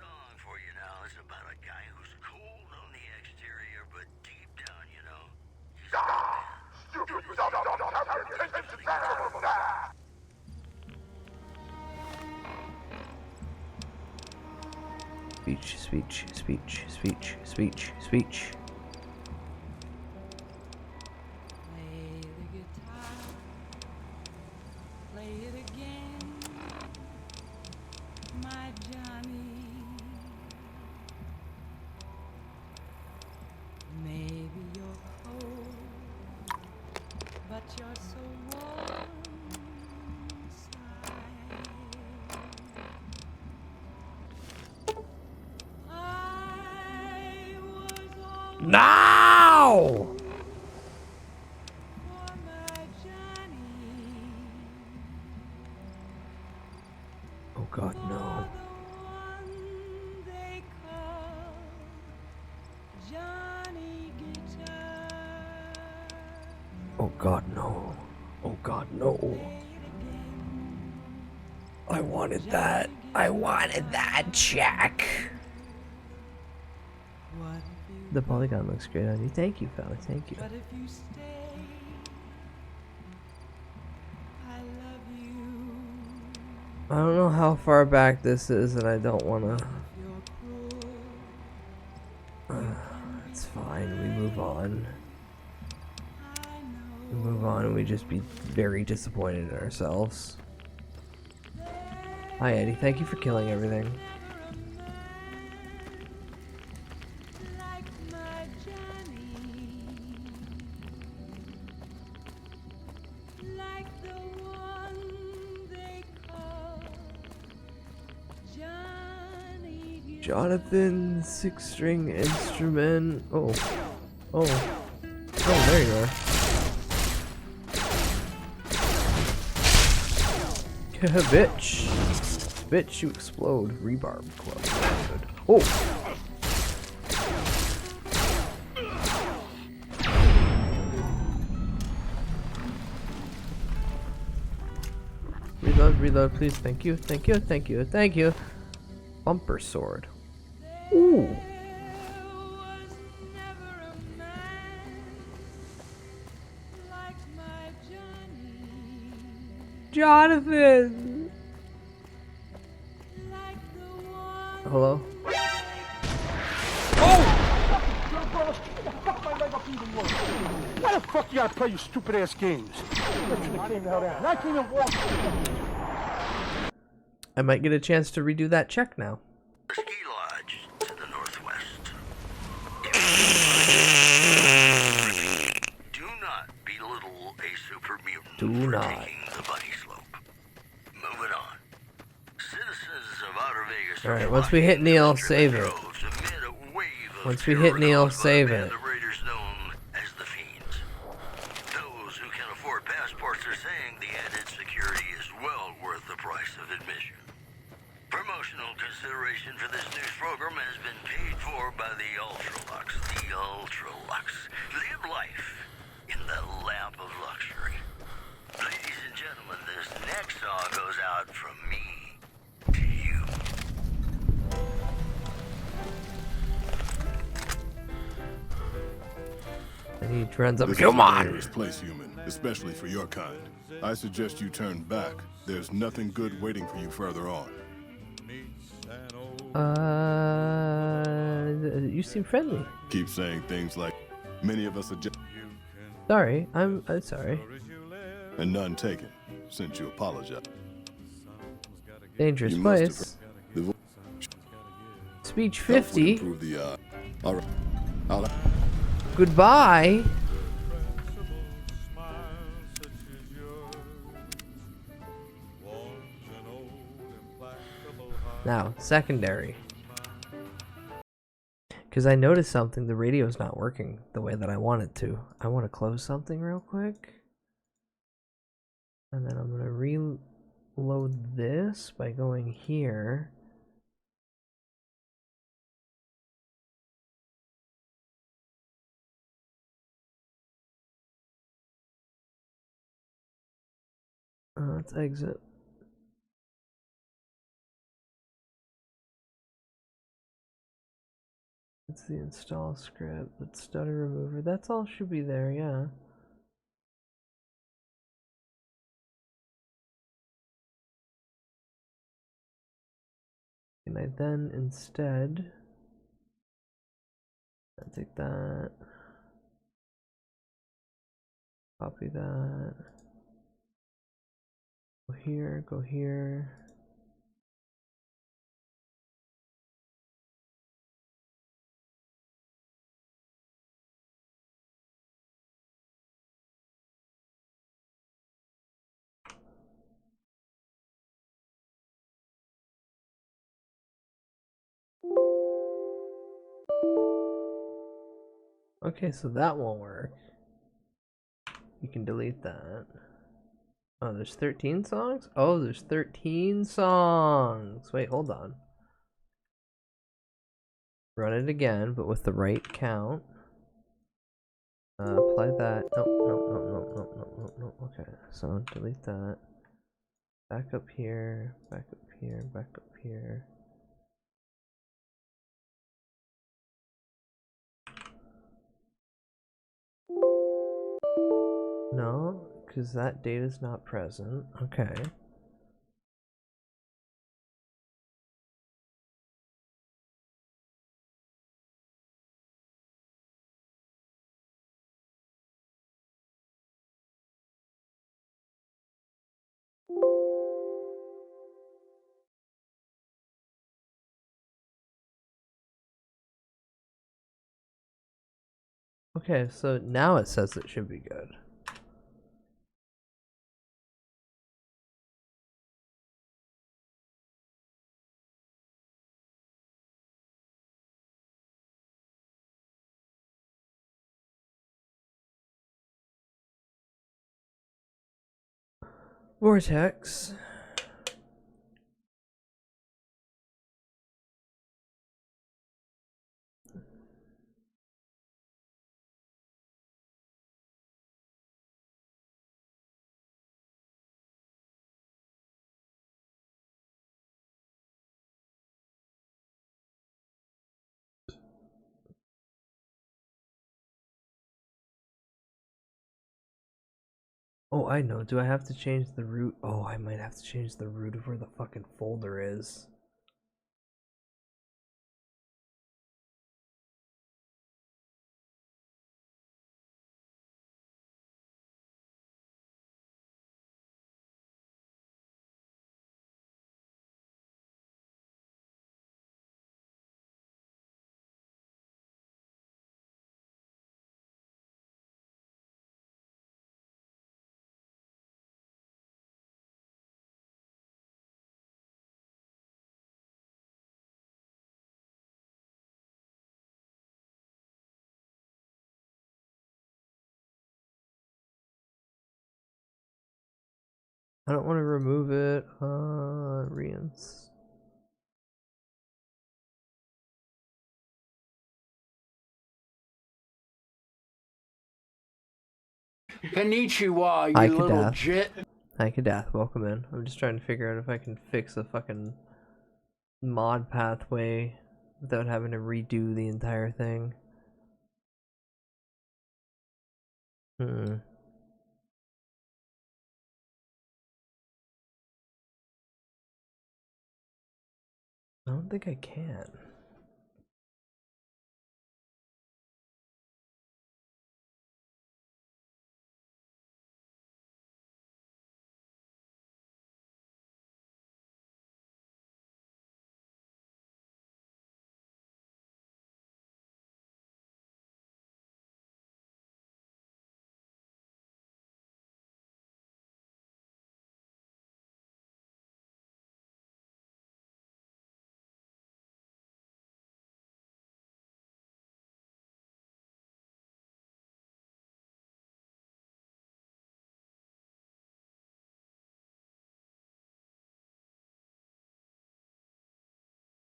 Speech, speech, speech, speech, speech. Play the guitar, play it again, my Johnny. Maybe you're cold, but you're so warm inside. Now! Oh God, no. Oh God, no. Oh God, no. I wanted that. I wanted that, Jack. The polygon looks great on you. Thank you, fella. Thank you. But if you stay, I love you. I don't know how far back this is, and I don't wanna. It's fine. We move on. We move on, and we just be very disappointed in ourselves. Hi, Eddie. Thank you for killing everything. Jonathan, 6-string instrument. Oh. Oh. Oh, there you are. Bitch. Bitch, you explode. Rebarb club. Good. Oh. Reload, reload, please. Thank you, thank you, thank you, thank you. Bumper sword. Ooh. Jonathan. Hello? Why the fuck you gotta play your stupid ass games? I can't even walk. I might get a chance to redo that check now. Ski lodge to the northwest. Do not belittle a super mutant Do for not. taking the bunny slope. Moving on. Citizens of Outer Vegas. Alright, once we hit Neil, save it. Once we hit Neil, save it. Raiders known as the Fiends. Those who can afford passports are saying the added security is well worth the price of admission. Promotional consideration for this news program has been paid for by the Ultralux. The Ultralux. Live life in the lap of luxury. Ladies and gentlemen, this next song goes out from me And he runs up. This Come is a on! dangerous place, human, especially for your kind. I suggest you turn back. There's nothing good waiting for you further on. You seem friendly. Keep saying things like, many of us are just... Sorry, I'm sorry. And none taken, since you apologize. Dangerous You must have place. heard the Speech health would 50. improve the, all right. Goodbye. Now, secondary. Because I noticed something, the radio's not working the way that I want it to. I want to close something real quick. And then I'm going to reload this by going here. Let's exit. It's the install script, it's stutter remover. That's all should be there, yeah. Can I then instead take that, copy that, go here, go here. Okay, so that won't work. You can delete that. Oh, there's 13 songs? Oh, there's 13 songs. Wait, hold on. Run it again, but with the right count. Apply that. No. Okay, so delete that. Back up here, back up here, back up here. No, because that data is not present. Okay. Okay, so now it says it should be good. Vortex. Oh, I know. Do I have to change the root? Oh, I might have to change the root of where the fucking folder is. I don't want to remove it. Reinst. Konnichiwa, Hi, you little Kadath. jit. Hi, Kadath. Welcome in. I'm just trying to figure out if I can fix a fucking mod pathway without having to redo the entire thing. Hmm. I don't think I can.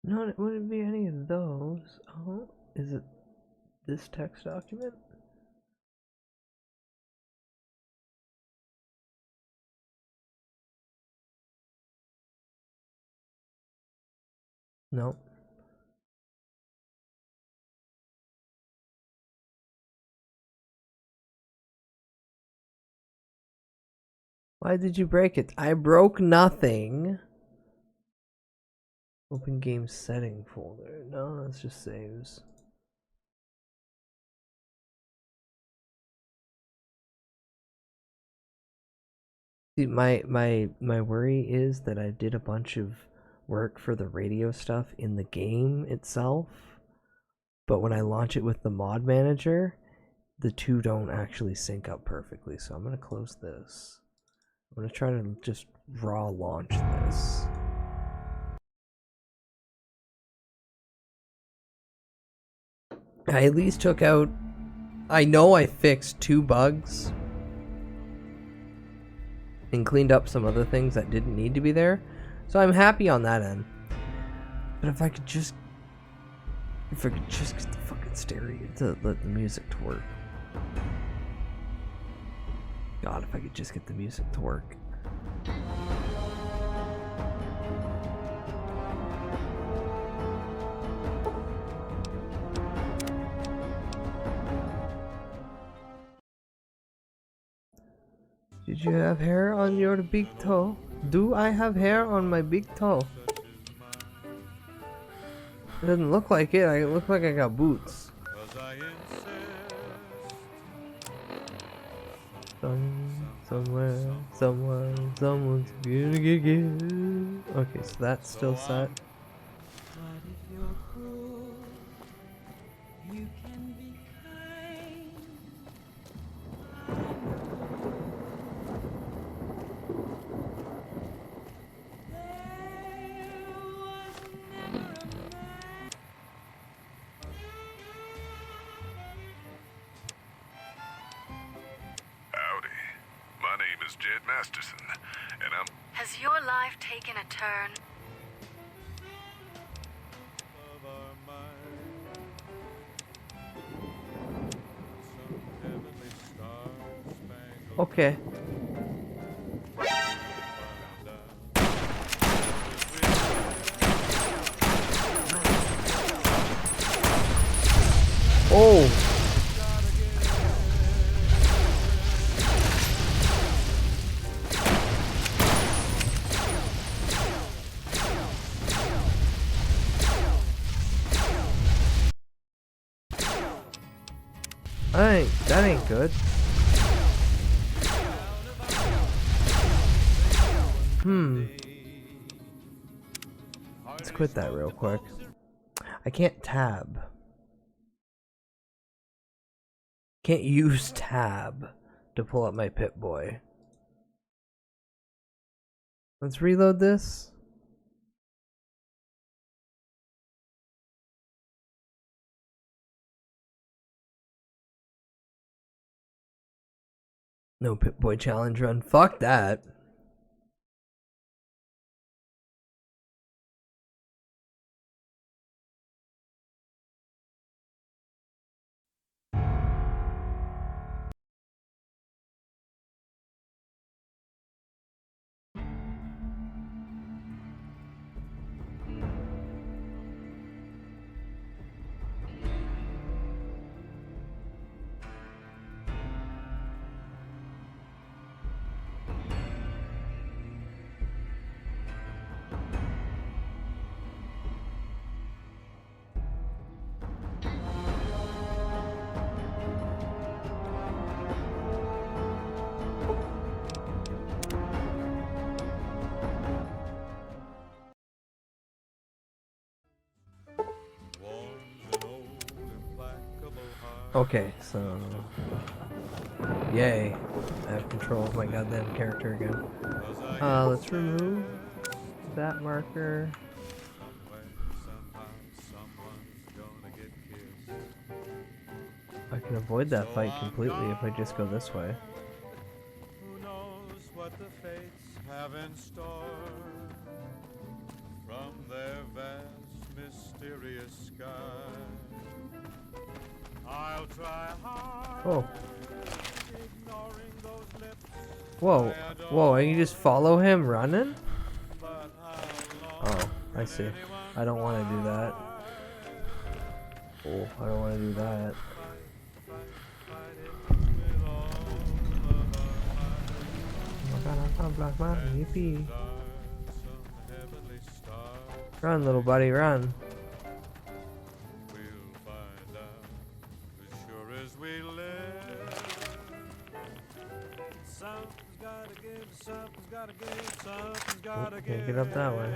No, it wouldn't be any of those. Oh, is it this text document? No. Why did you break it? I broke nothing. Open game setting folder. No, that's just saves. See, my worry is that I did a bunch of work for the radio stuff in the game itself, but when I launch it with the mod manager, the two don't actually sync up perfectly. So I'm gonna close this. I'm gonna try to just raw launch this. I at least took out, I know I fixed 2 bugs and cleaned up some other things that didn't need to be there, so I'm happy on that end. But if I could just get the fucking stereo, the music to work. God, if I could just get the music to work. Did you have hair on your big toe? Do I have hair on my big toe? It doesn't look like it. I look like I got boots. Somewhere, someone's gonna get you. Okay, so that's still set. Jed Masterson, and I'm... Has your life taken a turn? Okay. Oh. That ain't good. Let's quit that real quick. I can't tab. Can't use tab to pull up my Pip-Boy. Let's reload this. No Pip-Boy challenge run. Fuck that. Okay, so yay, I have control of my goddamn character again. Let's remove that marker. I can avoid that fight completely if I just go this way. Who knows what the fates have in store from their vast, mysterious sky. I'll try hard. Oh. Ignoring those lips. Whoa, whoa, and you just follow him running? Oh, I see. I don't want to do that. Oh, I don't want to do that. Yippee. Run, little buddy, run. Oh, can't get up that way.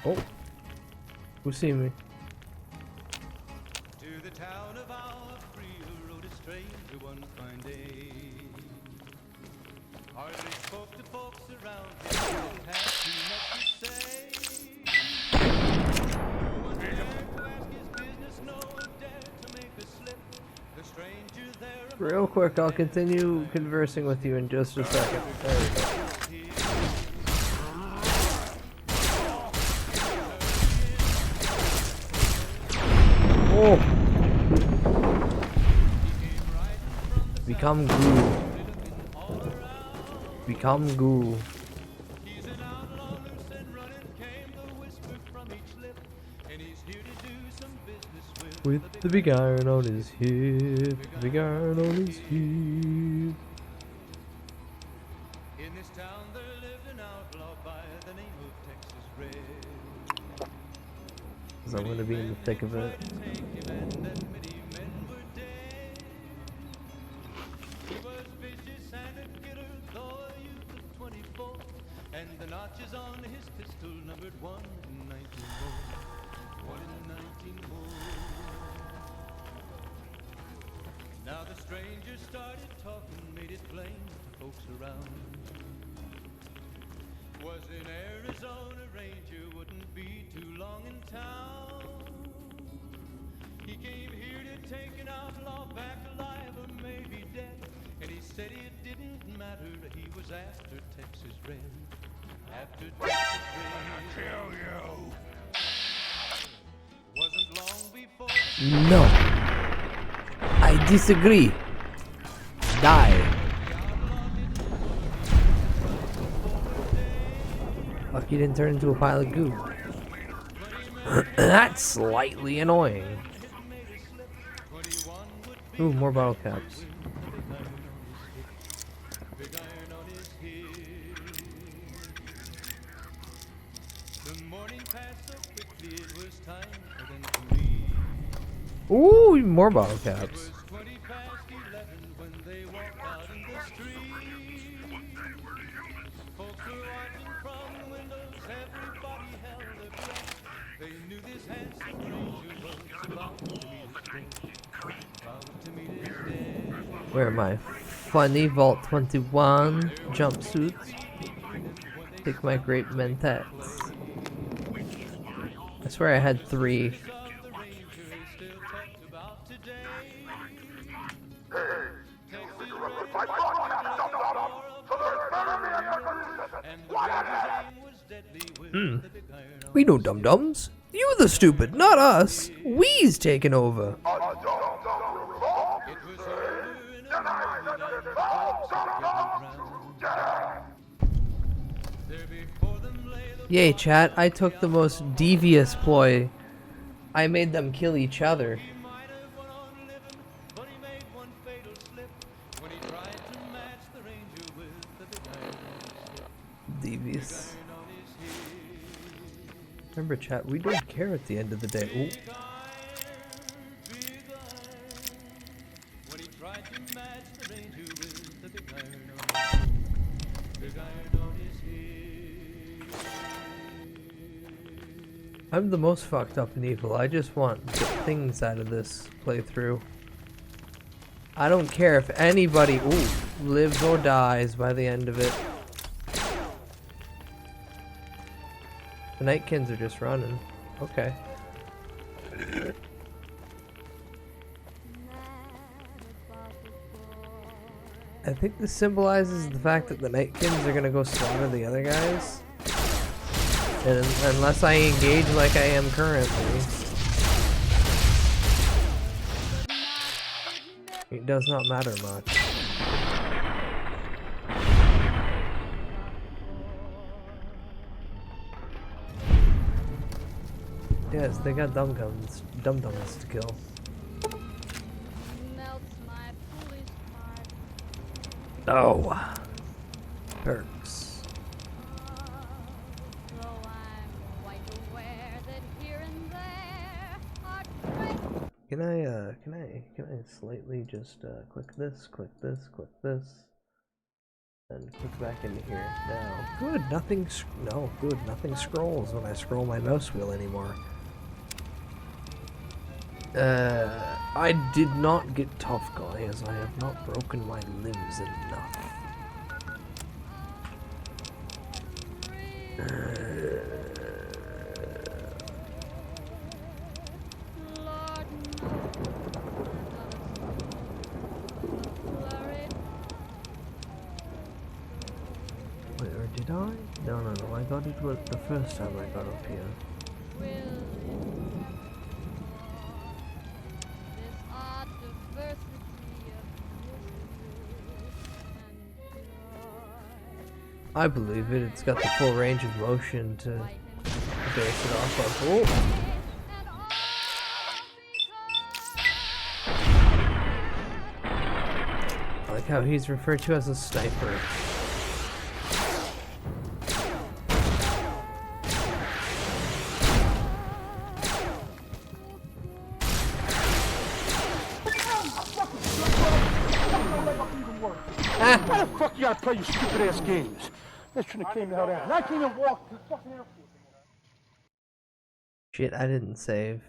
Oh, who seen me? To the town of Alfrea rode a stranger one fine day. Hardly spoke to folks around him, didn't have too much to say. No one dared to ask his business, no one dared to make a slip. The stranger there. Real quick, I'll continue conversing with you in just a second. There we go. Oh! Become goo. Become goo. With the big iron on his hip, the big iron on his hip. In this town there lived an outlaw by the name of Texas Red. Because I'm going to be in the thick of it. And the notches on his pistol numbered 1 in 19 more. 1 in 19 more. Now the stranger started talking, made it plain to folks around. Was in Arizona, ranger wouldn't be too long in town. He came here to take an outlaw back alive or maybe dead. And he said it didn't matter, he was after Texas Red. After Texas Red. Kill you! Wasn't long before. No! I disagree! Die! Fuck, you didn't turn into a pile of goo. That's slightly annoying. Ooh, more bottle caps. Ooh, more bottle caps. Wear my funny Vault 21 jumpsuits. Take my grape mentats. I swear I had 3. We know dum-dums. You the stupid, not us. We's taking over. Yay, chat. I took the most devious ploy. I made them kill each other. Devious. Remember, chat, we don't care at the end of the day. Ooh. I'm the most fucked up and evil. I just want to get things out of this playthrough. I don't care if anybody lives or dies by the end of it. The Nightkins are just running. Okay. I think this symbolizes the fact that the Nightkins are gonna go slaughter the other guys. And unless I engage like I am currently, it does not matter much. Yes, they got dum-dums to kill. Oh, perks. Can I slightly just click this, and click back into here now? Good, nothing scrolls when I scroll my mouse wheel anymore. I did not get tough, guys. I have not broken my limbs enough. Wait, or did I? No, I got it the first time I got up here. I believe it. It's got the full range of motion to base it off of. Oh. I like how he's referred to as a sniper. Why the fuck you gotta play your stupid ass games? That shouldn't have came the hell down. I can't even walk to the fucking airport. Shit, I didn't save.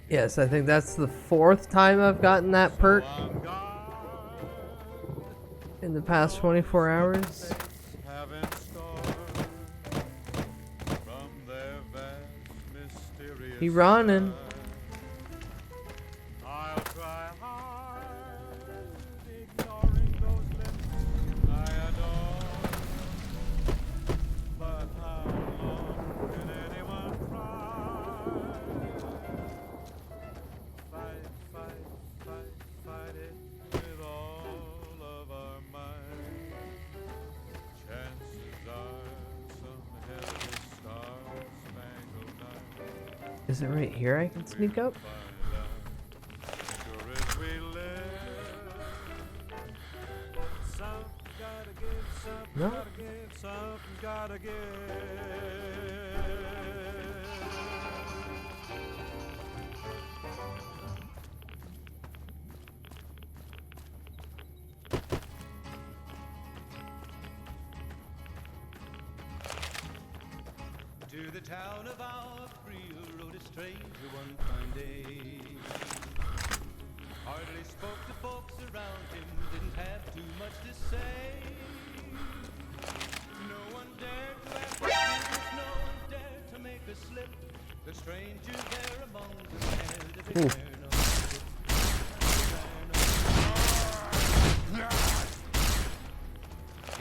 Yes, I think that's the 4th time I've gotten that perk in the past 24 hours. He running. Is it right here I can sneak up? No? To the town of our Creel rode a stranger one fine day. Hardly spoke to folks around him, didn't have too much to say. No one dared to ask business, no one dared to make a slip. The stranger there among them had a big man on his hip.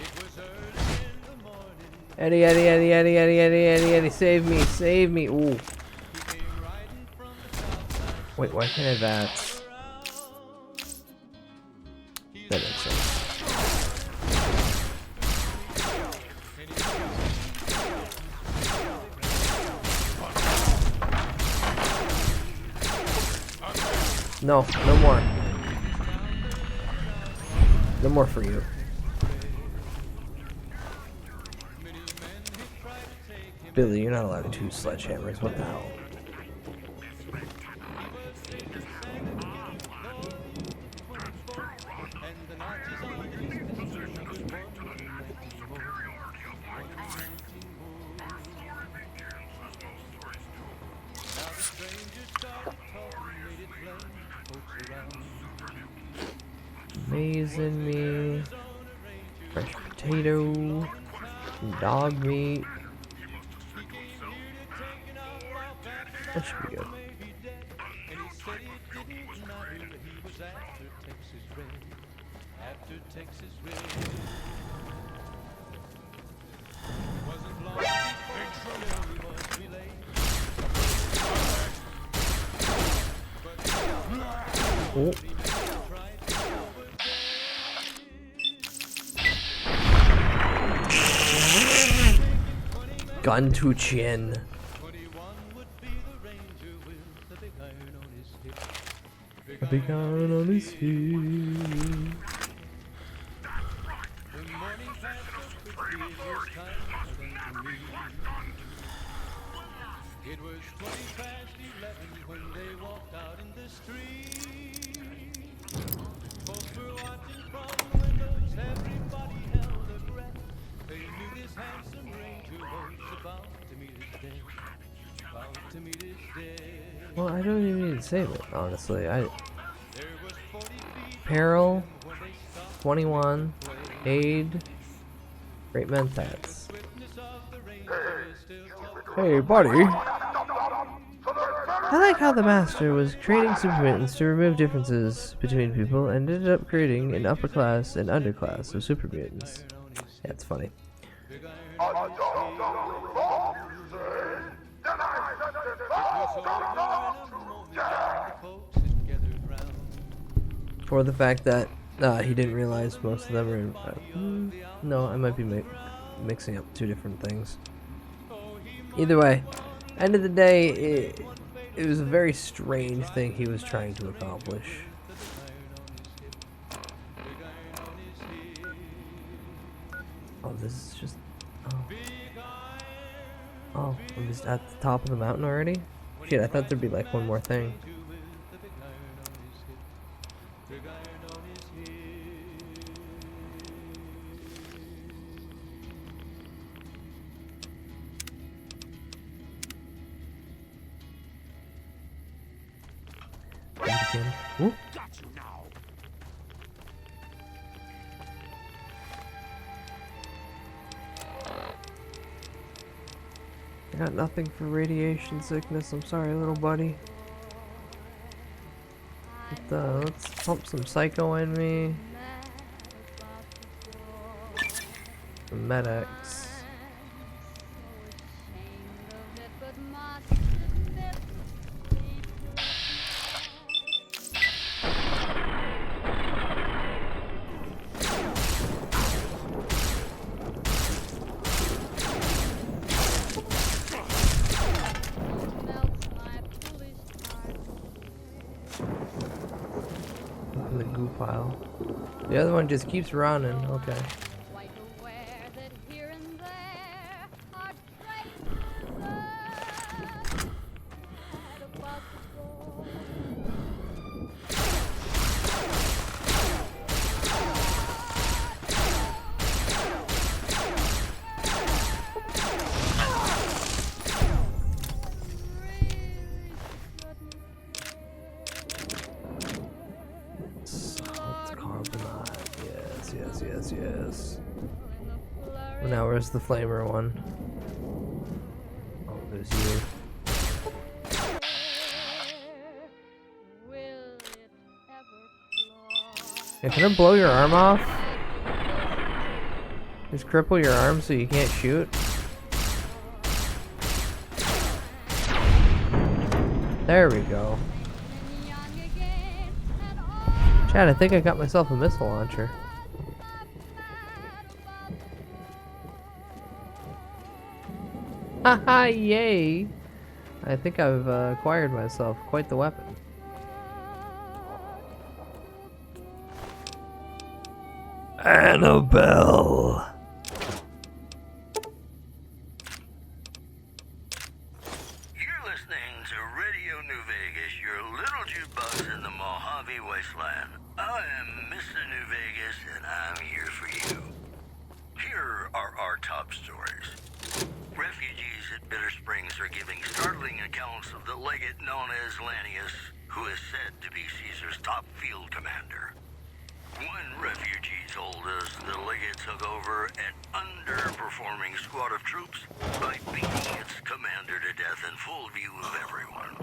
It was early in the morning. Eddie, save me. Ooh. Wait, why can't I advance? That makes sense. No, no more. No more for you. Billy, you're not allowed 2 sledgehammers. What the hell? Amazing me. Fresh potato. Dog meat. That should be good. Oh. Gun to chin. A big iron on his hip. It was 20 past 11 when they walked out in the street. Folks were watching from the windows, everybody held their breath. They knew this handsome ranger was about to meet his death. About to meet his death. Well, I don't even need to save it, honestly. Peril, 21, aid, great mentats. Hey, buddy. I like how the master was creating super mutants to remove differences between people and ended up creating an upper class and underclass of super mutants. Yeah, it's funny. For the fact that he didn't realize most of them are... no, I might be mixing up 2 different things. Either way, end of the day, it was a very strange thing he was trying to accomplish. Oh, this is just... Oh, I'm just at the top of the mountain already? Shit, I thought there'd be like one more thing. Ooh. I got nothing for radiation sickness. I'm sorry, little buddy. But, let's pump some psycho in me. Some medics. The goo pile. The other one just keeps running. Okay. Yes. Well, now where's the flamer one? Oh, there's you. Hey, can I blow your arm off? Just cripple your arm so you can't shoot? There we go. Chad, I think I got myself a missile launcher. Haha, yay! I think I've acquired myself quite the weapon. Annabelle. You're listening to Radio New Vegas, your little jukebox in the Mojave Wasteland. I am Mr. New Vegas, and I'm here for you. Here are our top stories. Refugees at Bitter Springs are giving startling accounts of the legate known as Lannius, who is said to be Caesar's top field commander. One refugee told us the legate took over an underperforming squad of troops by beating its commander to death in full view of everyone.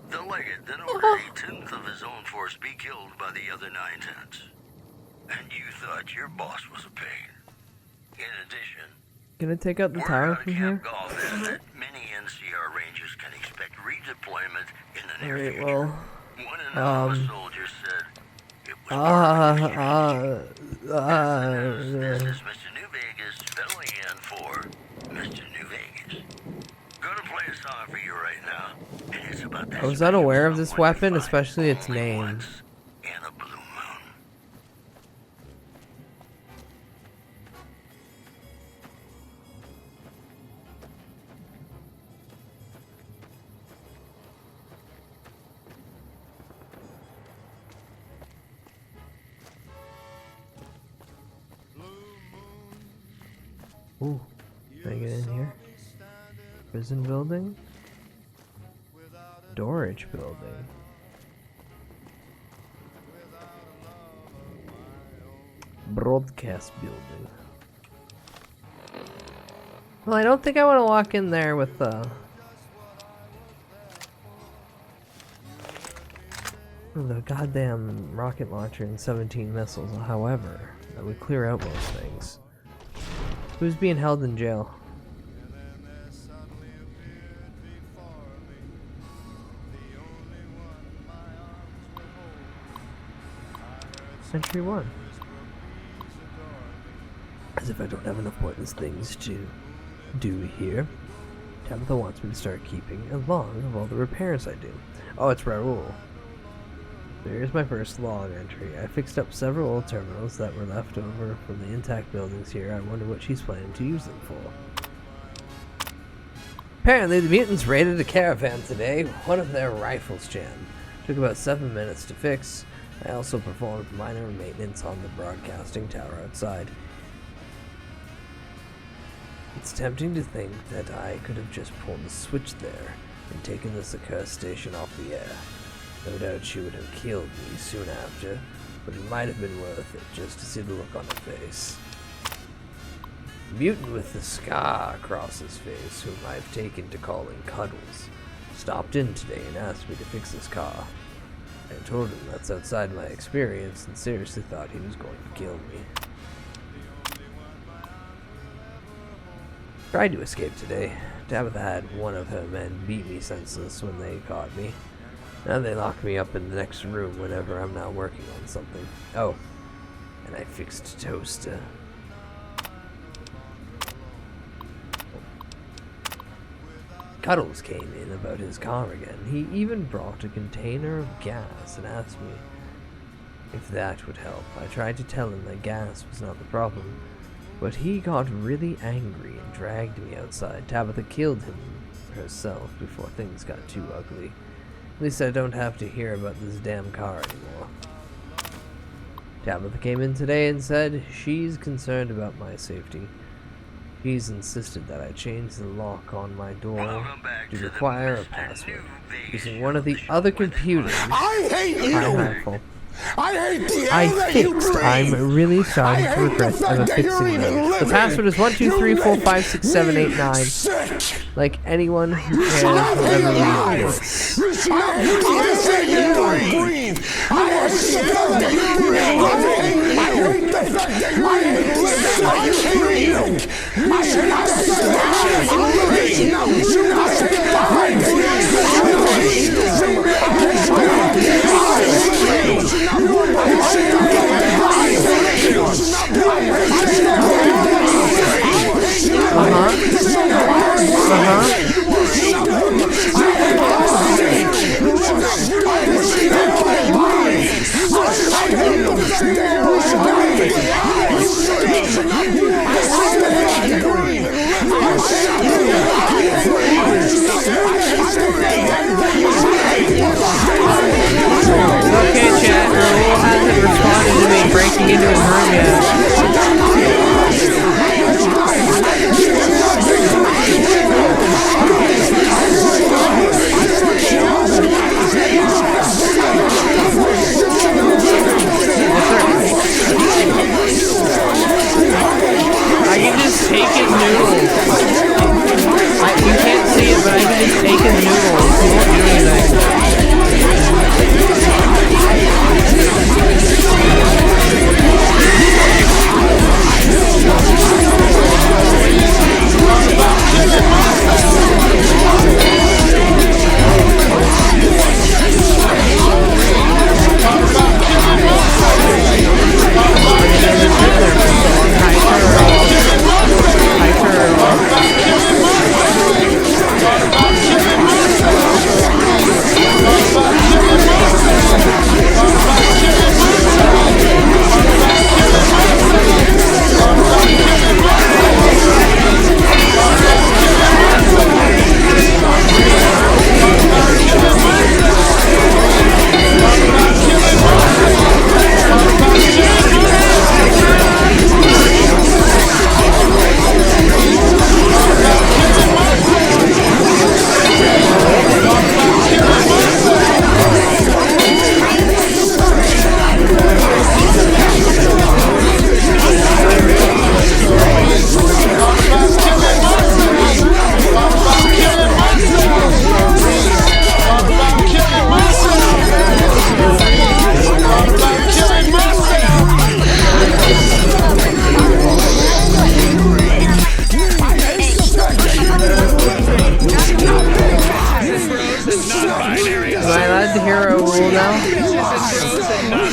The legate then ordered a tenth of his own force be killed by the other 9/10. And you thought your boss was a pain. In addition, Gonna take out the tower from here? golf is that many NCR Rangers can expect redeployment in the near Alright, future. well. One anonymous soldier said, This is Mr. New Vegas filling in for Mr. New Vegas. Gonna play a song for you right now, and it's about I was unaware of this weapon, especially its name. and a blue moon. Ooh, can I get in here? Prison building? Storage building. Broadcast building. Well, I don't think I want to walk in there with the goddamn rocket launcher and 17 missiles. However, that would clear out most things. Who's being held in jail? Century 1. As if I don't have enough pointless things to do here. Tabitha wants me to start keeping a log of all the repairs I do. Oh, it's Raoul. Here's my first log entry. I fixed up several old terminals that were left over from the intact buildings here. I wonder what she's planning to use them for. Apparently, the mutants raided a caravan today. One of their rifles jammed. Took about 7 minutes to fix. I also performed minor maintenance on the broadcasting tower outside. It's tempting to think that I could have just pulled the switch there and taken this accursed station off the air. No doubt she would have killed me soon after, but it might have been worth it just to see the look on her face. Mutant with the scar across his face, whom I've taken to calling Cuddles, stopped in today and asked me to fix his car. I told him that's outside my experience and seriously thought he was going to kill me. Tried to escape today. Tabitha had one of her men beat me senseless when they caught me. Now they lock me up in the next room whenever I'm not working on something. Oh, and I fixed Toaster. Cuddles came in about his car again. He even brought a container of gas and asked me if that would help. I tried to tell him that gas was not the problem, but he got really angry and dragged me outside. Tabitha killed him herself before things got too ugly. At least I don't have to hear about this damn car anymore. Tabitha came in today and said she's concerned about my safety. She's insisted that I change the lock on my door to require a password using one of the other computers. I hate you! I hate the air that you breathe! I'm really starting to regret ever fixing those. The password is 123456789. Like anyone who cares will ever read this. You should not breathe the air that you breathe! I hate the air that you breathe! I hate the fact that you even live! I hate you! I should not say that you breathe! You should not say that you breathe! even heard yet. I can just take his noodles. You can't see it, but I can just take his noodles. He won't do anything.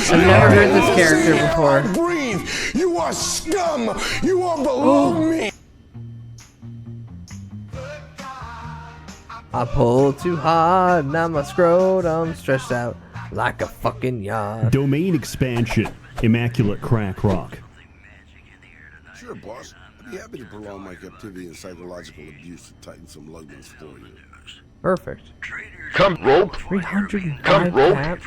I've never heard this character before. Breathe. You are scum. You are below me. I pull too hard, now my scrotum's stretched out like a fucking yard. Domain expansion. Immaculate crack rock. Sure, boss. I'd be happy to prolong my captivity and psychological abuse to tighten some luggage for you. Perfect. Come rope. 305 Come rope. caps.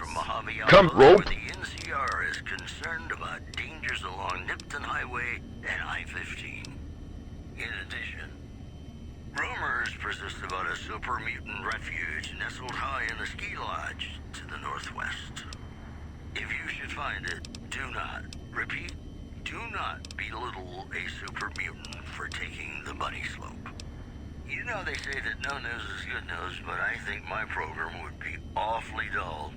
Come rope. The NCR is concerned about dangers along Nipton Highway and I-15. In addition, rumors persist about a super mutant refuge nestled high in the ski lodge to the northwest. If you should find it, do not, repeat, do not belittle a super mutant for taking the bunny slope. You know they say that no news is good news, but I think my program would be awfully dull.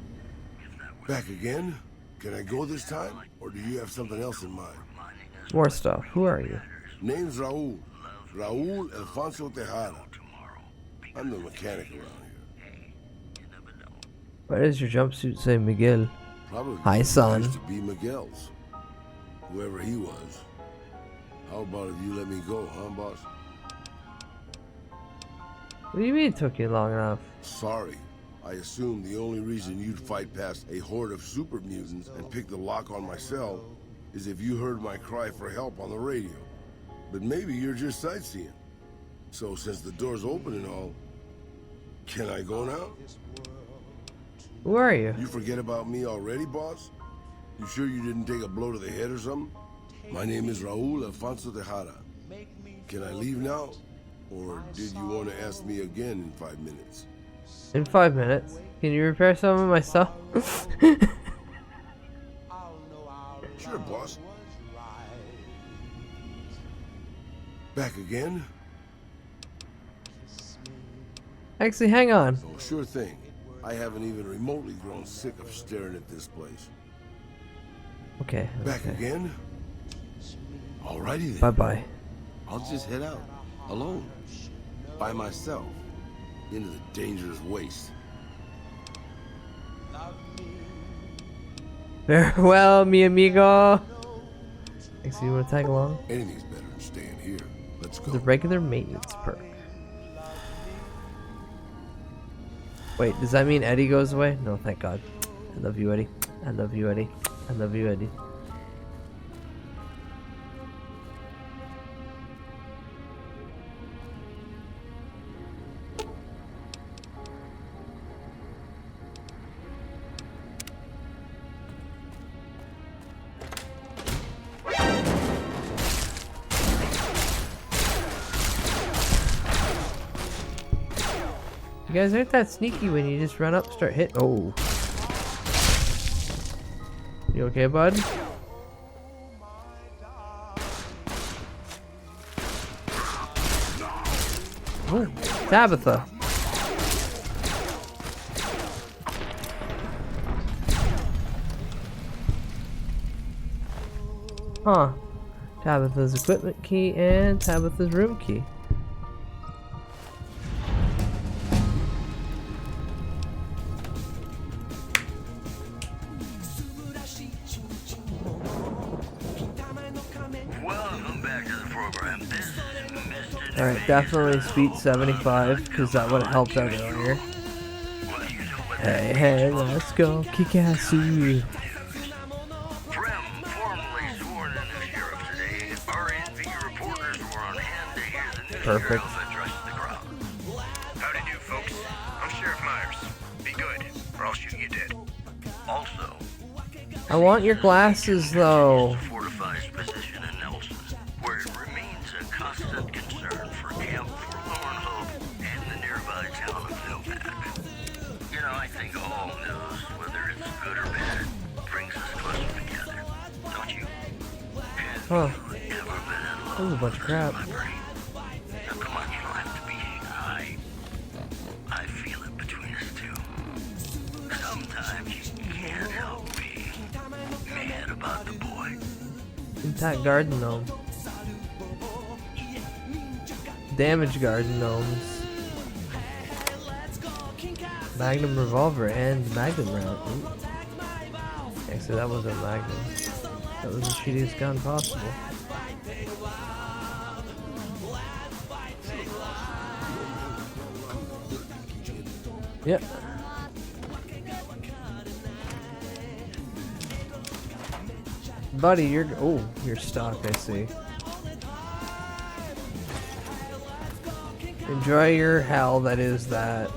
Back again? Can I go this time? Or do you have something else in mind? More stuff. Who are you? Name's Raul. Raul Alfonso Tejada. I'm the mechanic around here. Why does your jumpsuit say Miguel? Probably Hi, son. used to be Miguel's. Whoever he was. How about if you let me go, huh, boss? What do you mean it took you long enough? Sorry. I assumed the only reason you'd fight past a horde of super mutants and pick the lock on my cell is if you heard my cry for help on the radio. But maybe you're just sightseeing. So since the door's open and all, can I go now? Who are you? You forget about me already, boss? You sure you didn't take a blow to the head or something? My name is Raul Alfonso Tejada. Can I leave now? Or did you want to ask me again in 5 minutes? In 5 minutes. Can you repair some of my stuff? Sure, boss. Back again? Actually, hang on. Oh, sure thing. I haven't even remotely grown sick of staring at this place. Okay. Back again? Alrighty then. Bye-bye. I'll just head out. Alone. By myself. Into the dangerous waste. Farewell, mi amigo. Actually, you want to tag along? Anything's better than staying here. Let's go. The regular maintenance perk. Wait, does that mean Eddie goes away? No, thank God. I love you, Eddie. I love you, Eddie. I love you, Eddie. You guys aren't that sneaky when you just run up, start hit. Oh. You okay, bud? Oh, Tabitha. Huh. Tabitha's equipment key and Tabitha's room key. Alright, definitely speed 75, because that would have helped out earlier. Hey, hey, let's go, Kikasu. Perfect. Howdy do, folks. I'm Sheriff Myers. Be good, or I'll shoot you dead. Also, I want your glasses, though. fortifies position in Nelson, where it remains a constant concern for Camp Forlorn Hope and the nearby town of Nomad. You know, I think all news, whether it's good or bad, brings us closer together. Don't you? Huh. That was a bunch of crap. I feel it between us two. Sometimes you can't help being mad about the boy. Intact garden gnome. Damaged garden gnomes. Magnum revolver and magnum round. Ooh. Actually, that wasn't magnum. That was the shittiest gun possible. Yep. Buddy, you're stuck, I see. Enjoy your hell that is that.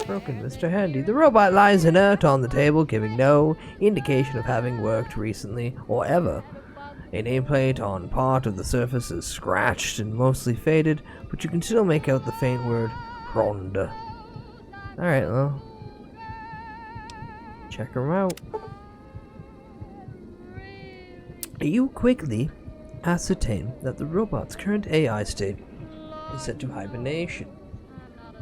Broken, Mr. Handy. The robot lies inert on the table, giving no indication of having worked recently or ever. A nameplate on part of the surface is scratched and mostly faded, but you can still make out the faint word Ronda. Alright, well. Check her out. You quickly ascertain that the robot's current AI state is set to hibernation.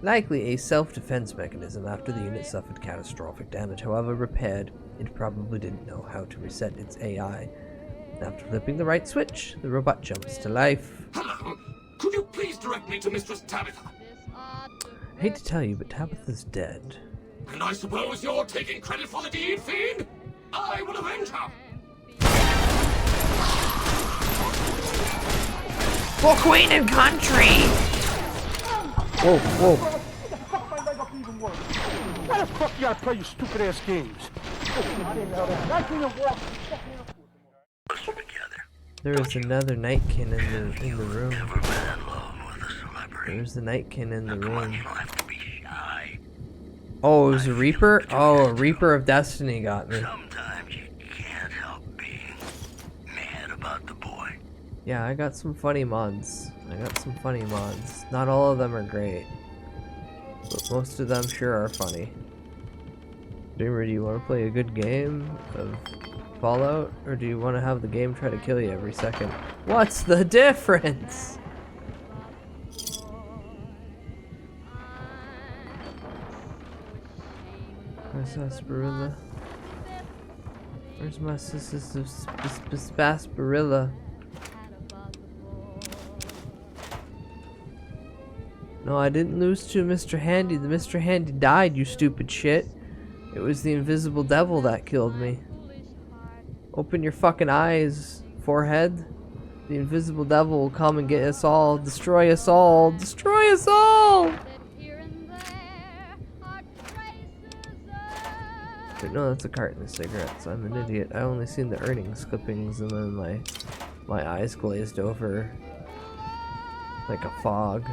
Likely a self-defense mechanism after the unit suffered catastrophic damage. However repaired, it probably didn't know how to reset its AI. After flipping the right switch, the robot jumps to life. Hello, could you please direct me to Mistress Tabitha? I hate to tell you, but Tabitha's dead. And I suppose you're taking credit for the deed, Fiend? I will avenge her. For Queen and Country! Whoa, whoa. Why the fuck you gotta play your stupid ass games? There is another Nightkin in the room. There's the Nightkin in the room. Oh, it was a Reaper? Oh, a Reaper of Destiny got me. Sometimes you can't help being mad about the boy. Yeah, I got some funny mods. Not all of them are great, but most of them sure are funny. Dreamer, do you want to play a good game of Fallout, or do you want to have the game try to kill you every second? What's the difference? Where's Sarsaparilla? Where's my Sarsaparilla? No, I didn't lose to Mr. Handy. The Mr. Handy died, you stupid shit. It was the invisible devil that killed me. Open your fucking eyes, forehead. The invisible devil will come and get us all. Destroy us all. Destroy us all! Wait, no, that's a carton of cigarettes. I'm an idiot. I only seen the earnings clippings and then my eyes glazed over like a fog.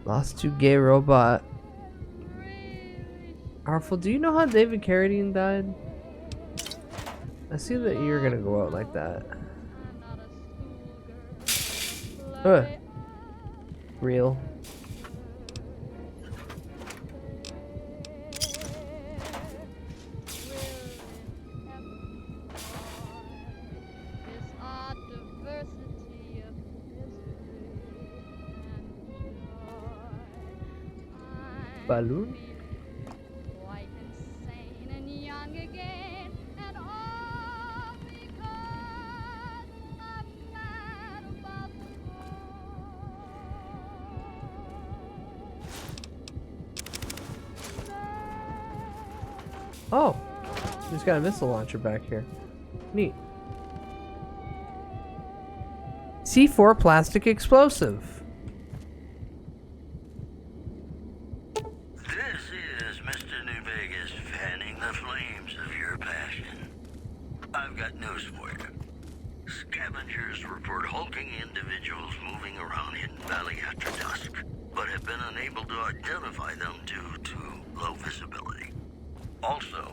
Lost to gay robot. Artful, do you know how David Carradine died? I see that you're gonna go out like that. Real. Balloon? Oh, he's got a missile launcher back here. Neat. C4 plastic explosive. This is Mr. New Vegas fanning the flames of your passion. I've got news for you. Scavengers report hulking individuals moving around Hidden Valley after dusk, but have been unable to identify them due to low visibility. Also,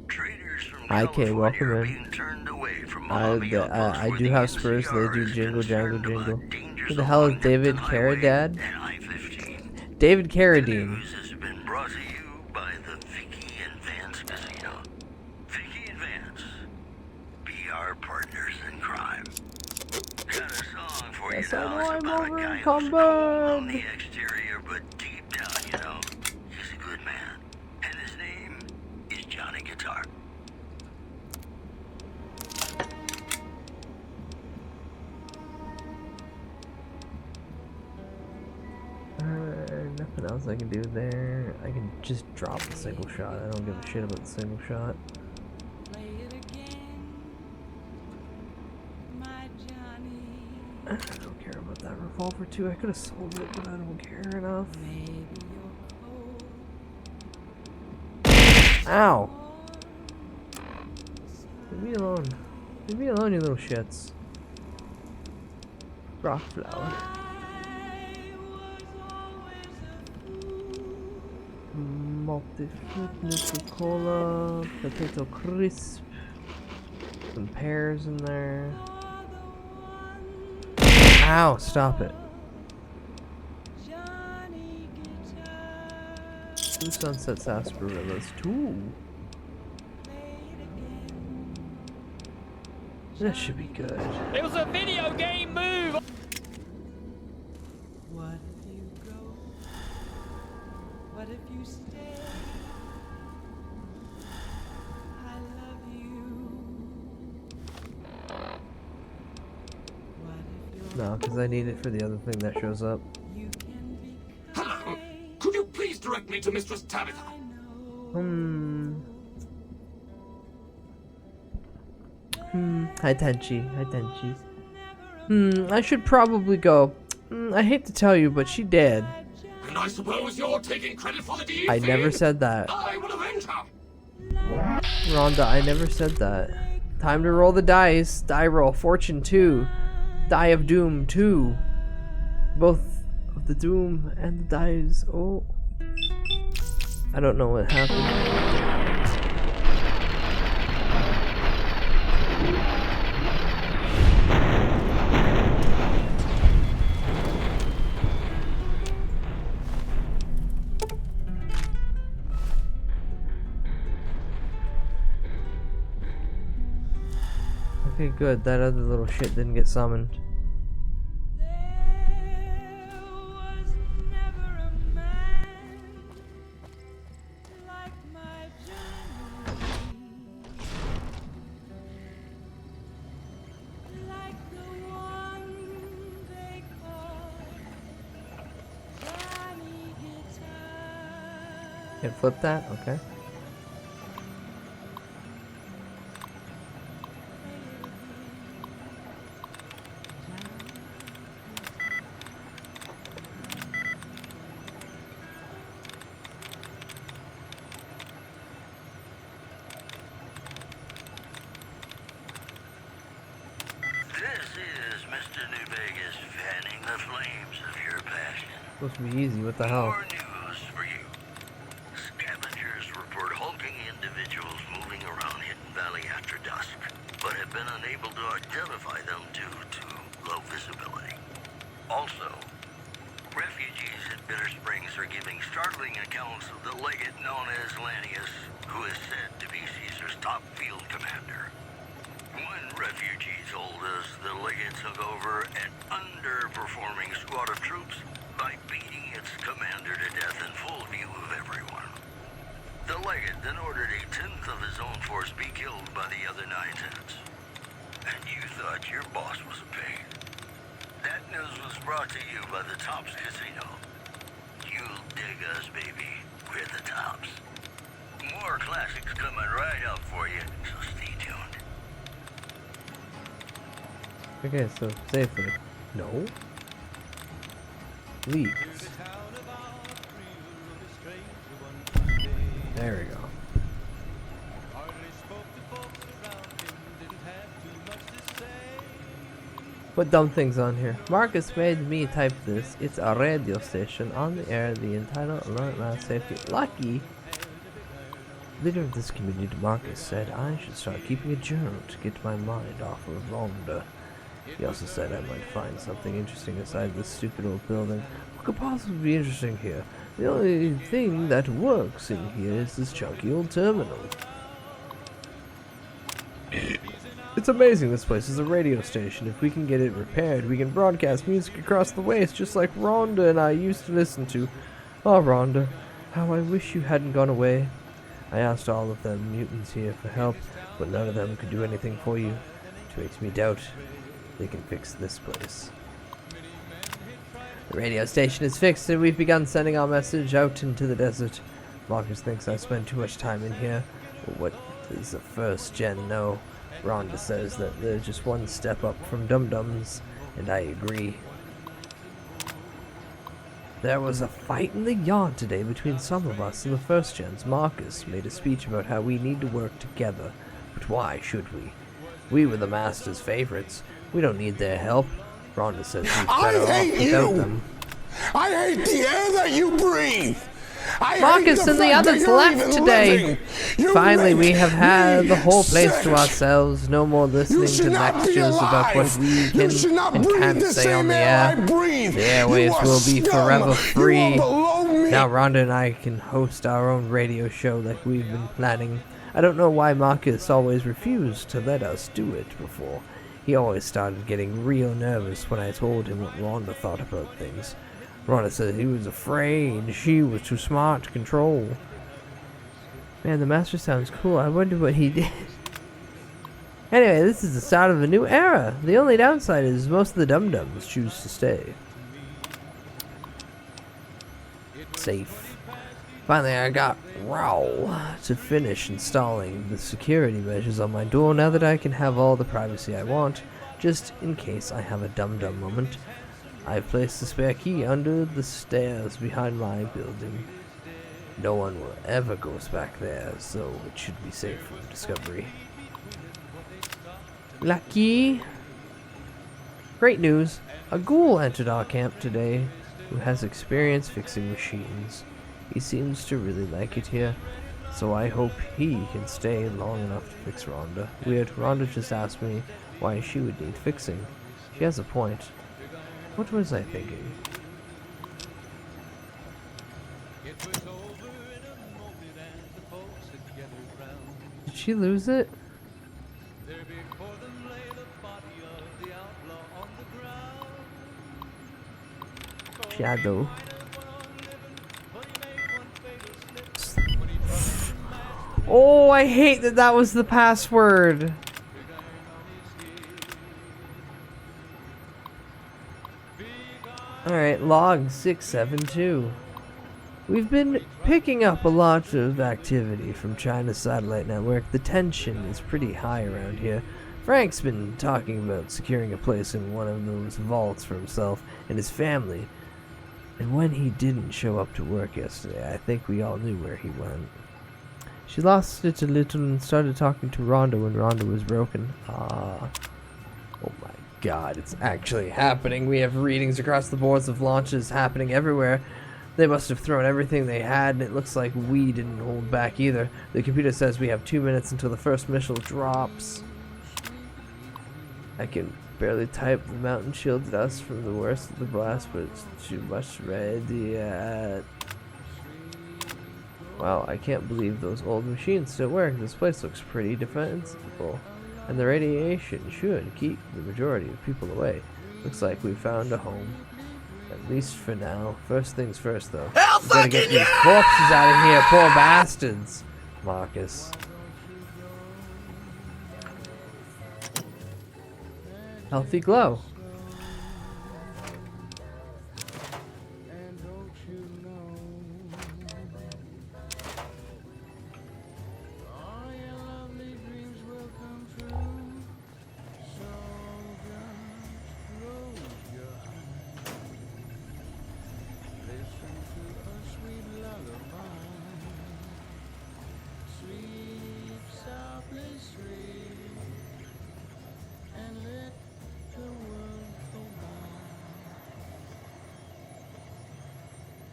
traders from Okay, welcome are in. being turned away from I do have Spurs, they do jingle jangle jingle. Who the hell is David Carradine? David Carradine. has been brought to you by the Vicky and Vance Casino. Vicky and Vance, be our partners in crime. Got a song for Yes, you I now. know It's I'm about over a guy in who's cold on Cumberland. the exterior, but deep down, you know, he's a good man. And his name is Johnny Guitar. Nothing else I can do there. I can just drop the single shot. I don't give a shit about the single shot. I don't care about that revolver too. I could have sold it, but I don't care enough. Ow! Leave me alone. Leave me alone, you little shits. Rock flower. Multi-fruit, Nuka-Cola, potato crisp, some pears in there. Ow, stop it. Two sunset sarsaparillas, too. That should be good. It was a video game move! What if you go? What if you stay? I love you. No, because I need it for the other thing that shows up. Hello! Could you please direct me to Mistress Tabitha? Hi Tenchi. Hi Tenchi. I should probably go. I hate to tell you, but she dead. And I suppose you're taking credit for the deed? I never said that. I will avenge her! Rhonda, I never said that. Time to roll the dice. Die roll. Fortune 2. Die of Doom 2. Both of the Doom and the dice. Oh. I don't know what happened. Okay, good. That other little shit didn't get summoned. Can flip that? Okay. This is Mr. New Vegas fanning the flames of your passion. Supposed to be easy. What the hell? More news for you. Scavengers dusk, but have been unable to identify them due to low visibility. Also, refugees at Bitter Springs are giving startling accounts of the legate known as Lanius, who is said to be Caesar's top field commander. One refugee told us the legate took over an underperforming squad of troops by beating its commander to death in full view of everyone. The legate then ordered a tenth of his own force be killed by the other 9/10. And you thought your boss was a pain. That news was brought to you by the Tops Casino. You'll dig us, baby. We're the Tops. More classics coming right up for you, so stay tuned. Okay, so safely. No. Leaves. There we go. Put dumb things on here. Marcus made me type this. It's a radio station on the air. The entitled Alert Mass Safety. Lucky. Leader of this community, Marcus, said I should start keeping a journal to get my mind off of Rhonda. He also said I might find something interesting inside this stupid old building. What could possibly be interesting here? The only thing that works in here is this chunky old terminal. It's amazing this place is a radio station. If we can get it repaired, we can broadcast music across the waste just like Rhonda and I used to listen to. Oh, Rhonda, how I wish you hadn't gone away. I asked all of them mutants here for help, but none of them could do anything for you. Which makes me doubt they can fix this place. The radio station is fixed and we've begun sending our message out into the desert. Marcus thinks I spend too much time in here. But what does the first gen know? Rhonda says that they're just one step up from dum-dums, and I agree. There was a fight in the yard today between some of us and the first gens. Marcus made a speech about how we need to work together. But why should we? We were the Master's favorites. We don't need their help. Rhonda says we've better off without them. I hate the air that you breathe. Marcus and the others left today. Finally, we have had the whole place to ourselves. No more listening to lectures about what we can and can't say on the air. The airwaves will be forever free. Now Rhonda and I can host our own radio show like we've been planning. I don't know why Marcus always refused to let us do it before. He always started getting real nervous when I told him what Rhonda thought about things. Rhonda said he was afraid she was too smart to control. Man, the Master sounds cool. I wonder what he did. Anyway, this is the start of a new era. The only downside is most of the dum-dums choose to stay. Safe. Finally, I got Raoul to finish installing the security measures on my door now that I can have all the privacy I want, just in case I have a dum-dum moment. I've placed the spare key under the stairs behind my building. No one will ever go back there, so it should be safe from discovery. Lucky! Great news! A ghoul entered our camp today who has experience fixing machines. He seems to really like it here, so I hope he can stay long enough to fix Rhonda. Weird, Rhonda just asked me why she would need fixing. She has a point. What was I thinking? Did she lose it? Shadow. Oh, I hate that that was the password. Alright, log 672. We've been picking up a lot of activity from China's satellite network. The tension is pretty high around here. Frank's been talking about securing a place in one of those vaults for himself and his family. And when he didn't show up to work yesterday, I think we all knew where he went. She lost it a little and started talking to Rhonda when Rhonda was broken. Oh my god, it's actually happening. We have readings across the boards of launches happening everywhere. They must have thrown everything they had, and it looks like we didn't hold back either. The computer says we have 2 minutes until the first missile drops. I can barely type. The mountain shielded us from the worst of the blast, but it's too much radiate. Wow, I can't believe those old machines still work. This place looks pretty defensible. And the radiation should keep the majority of people away. Looks like we found a home. At least for now. First things first, though. Hell We gotta get these corpses out of here, poor bastards. Marcus. Healthy glow.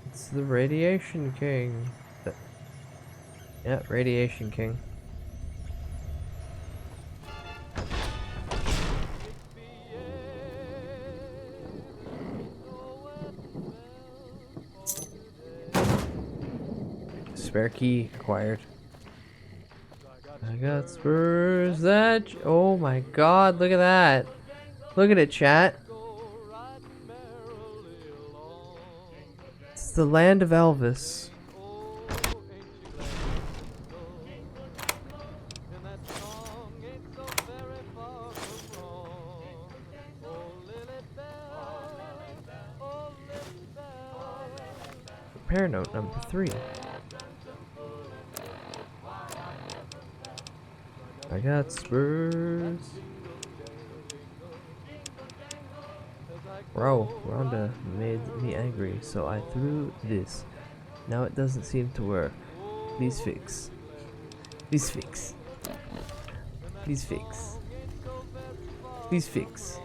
It's the Radiation King. Yeah, Radiation King. Spare key acquired. I got spurs that. Oh my god, look at that. Look at it, chat. It's the land of Elvis. Repair note number 3. I got spurs. Bro, Rhonda made me angry, so I threw this. Now it doesn't seem to work. Please fix. Please fix. Please fix. Please fix.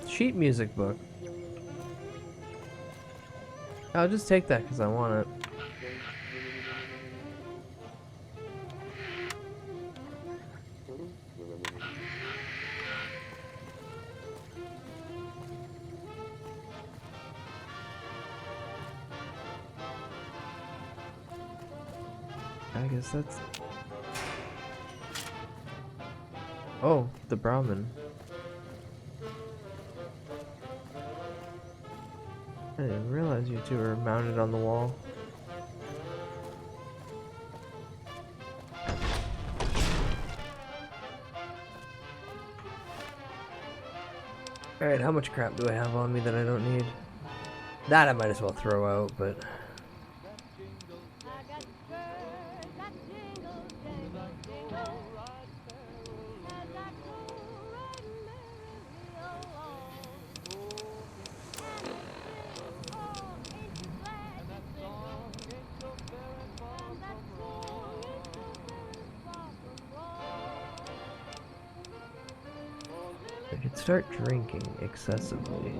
Sheet music book. I'll just take that because I want it. I guess that's... Oh, the Brahmin. I didn't realize you two were mounted on the wall. Alright, how much crap do I have on me that I don't need? That I might as well throw out, but... I could start drinking excessively.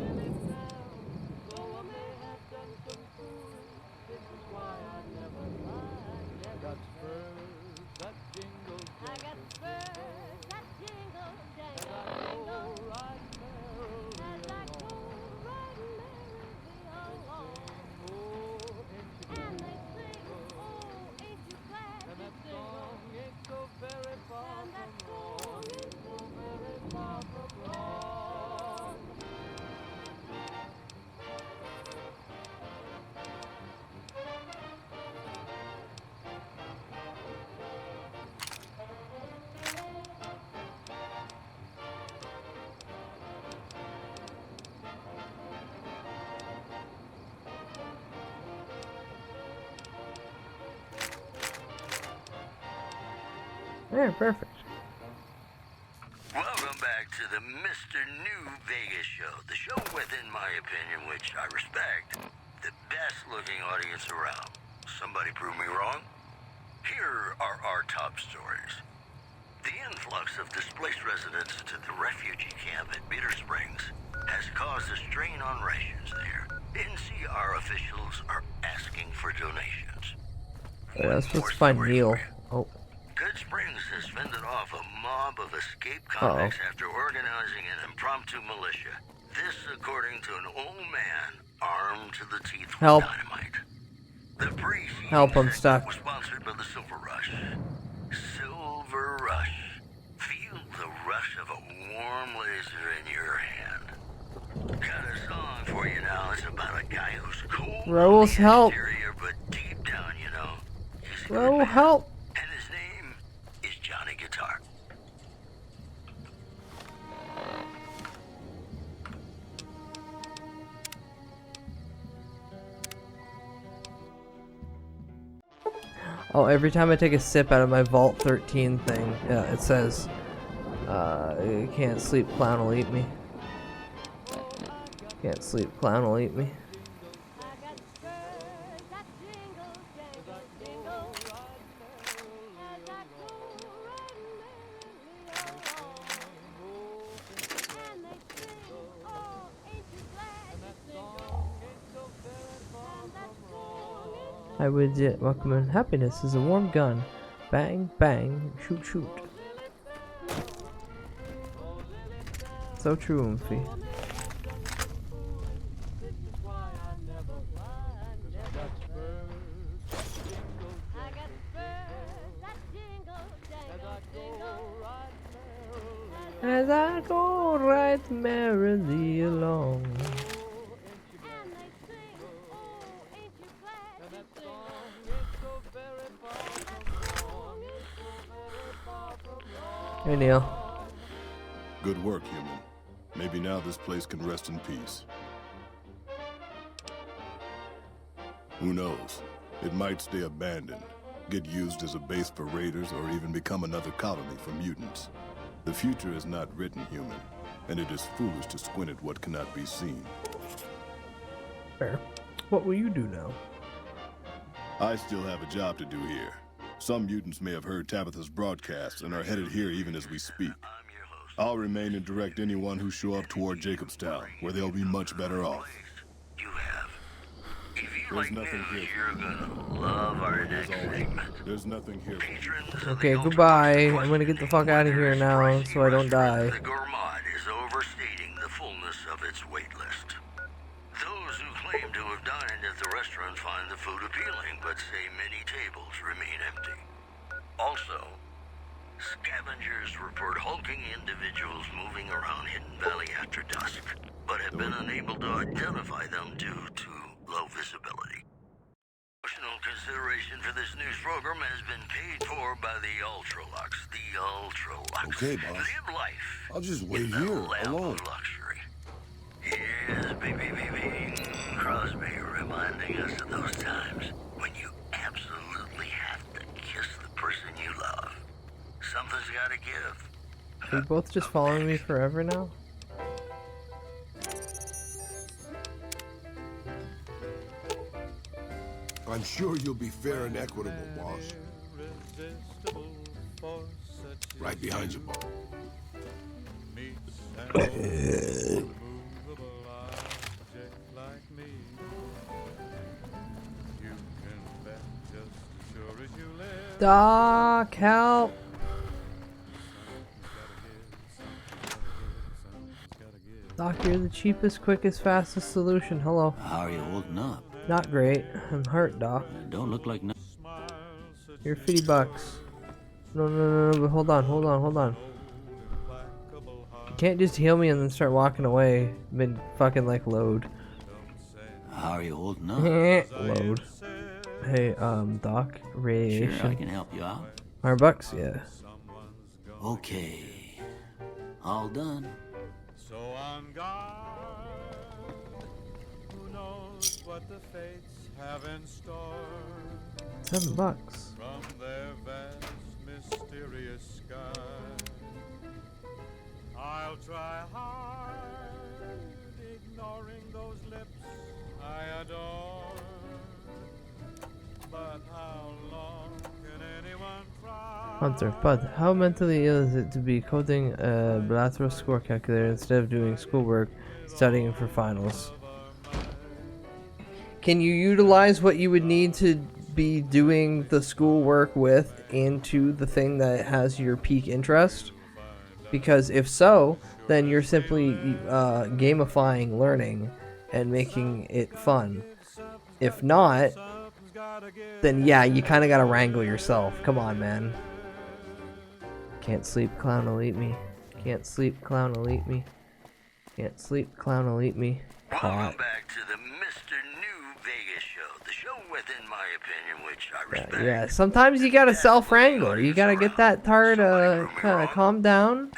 Yeah, perfect. Welcome back to the Mr. New Vegas show. The show with, in my opinion, which I respect, the best looking audience around. Somebody prove me wrong? Here are our top stories. The influx of displaced residents to the refugee camp at Bitter Springs has caused a strain on rations there. NCR officials are asking for donations. I was supposed to find Neil. Oh. Good Springs has fended off a mob of escaped convicts after organizing an impromptu militia. This according to an old man armed to the teeth with Help. dynamite. The pre-season Help, I'm segment stuck. was sponsored by the Silver Rush. Silver Rush. Feel the rush of a warm laser in your hand. Got a song for you now. It's about a guy who's cold Raoul's help. exterior, but deep down, you know, he's a good Raoul, man. help. And his name is Johnny Guitar. Oh, every time I take a sip out of my Vault 13 thing, it says, you can't sleep, clown will eat me. Can't sleep, clown will eat me. I would welcome in. Happiness is a warm gun. Bang, bang, shoot, shoot. So true, Umphy. As I go right merrily along. Hey, Neil. Good work, human. Maybe now this place can rest in peace. Who knows? It might stay abandoned, get used as a base for raiders, or even become another colony for mutants. The future is not written, human, and it is foolish to squint at what cannot be seen. Fair. What will you do now? I still have a job to do here. Some mutants may have heard Tabitha's broadcast and are headed here even as we speak. I'll remain and direct anyone who show up toward Jacobstown, where they'll be much better off. There's nothing here. You're gonna love our next segment. There's nothing here. Okay, goodbye. I'm gonna get the fuck out of here now so I don't die. The Gourmand is overstating the fullness of its wait list. Those who claim to have dined at the restaurant find the food appealing, but say many tables remain empty. Also, scavengers report hulking individuals moving around Hidden Valley after dusk, but have been unable to identify them due to low visibility. Emotional consideration for this news program has been paid for by the Ultralux. The Ultralux. Okay, boss. Live life. I'll just wait in the here, lap alone. of luxury. Yes, baby, Crosby reminding us of those times when you absolutely have to kiss the person you love. Something's gotta give. Are you both just following me forever now? I'm sure you'll be fair and equitable, boss. Right behind you, boss. Doc, help! Doc, you're the cheapest, quickest, fastest solution. Hello. How are you holding up? Not great. I'm hurt, Doc. Don't look like no. You're $50. No, but hold on. You can't just heal me and then start walking away mid fucking like load. How are you holding up? Load. Hey, Doc, radiation. Sure, I can help you out. $100, yeah. Okay. All done. So on guard, who knows what the fates have in store? $7. From their vast, mysterious sky, I'll try hard, ignoring those lips I adore. But how long can anyone try? Hunter, Bud, how mentally ill is it to be coding a bilateral score calculator instead of doing schoolwork, studying for finals? Can you utilize what you would need to be doing the schoolwork with into the thing that has your peak interest? Because if so, then you're simply gamifying learning and making it fun. If not, then yeah, you kind of gotta wrangle yourself. Come on, man. Can't sleep, clown will eat me. Can't sleep, clown will eat me. Can't sleep, clown will eat me. Welcome back to the Mr. New Vegas show. The show within my opinion, which I respect. Yeah, sometimes you gotta self-wrangle. You gotta get that tar to kind of calm down.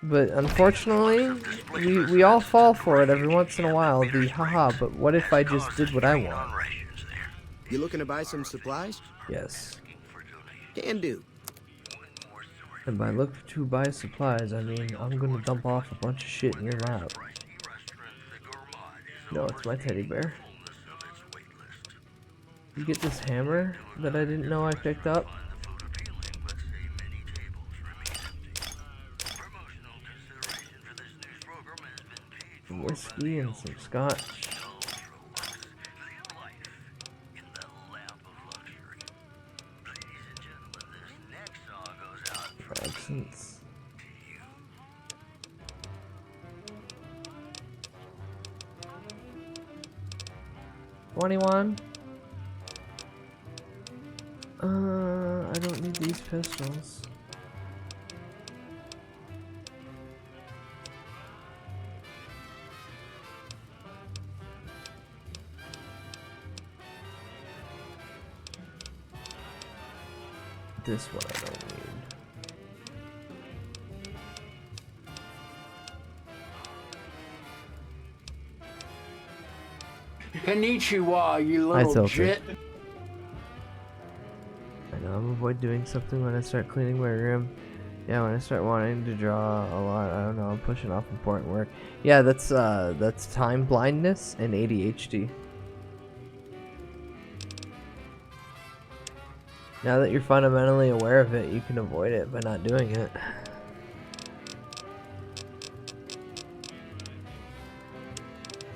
But unfortunately, we all fall for it every once in a while. The haha, but what if I just did what I want? You looking to buy some supplies? Yes. Can do. And by look to buy supplies, I mean I'm gonna dump off a bunch of shit in your lap. No, it's my teddy bear. You get this hammer that I didn't know I picked up? Some whiskey and some scotch. Absence. $21. I don't need these pistols. This one I don't need. Konnichiwa, you little jit. I know, I'm avoid doing something when I start cleaning my room. Yeah, when I start wanting to draw a lot, I don't know, I'm pushing off important work. Yeah, that's time blindness and ADHD. Now that you're fundamentally aware of it, you can avoid it by not doing it.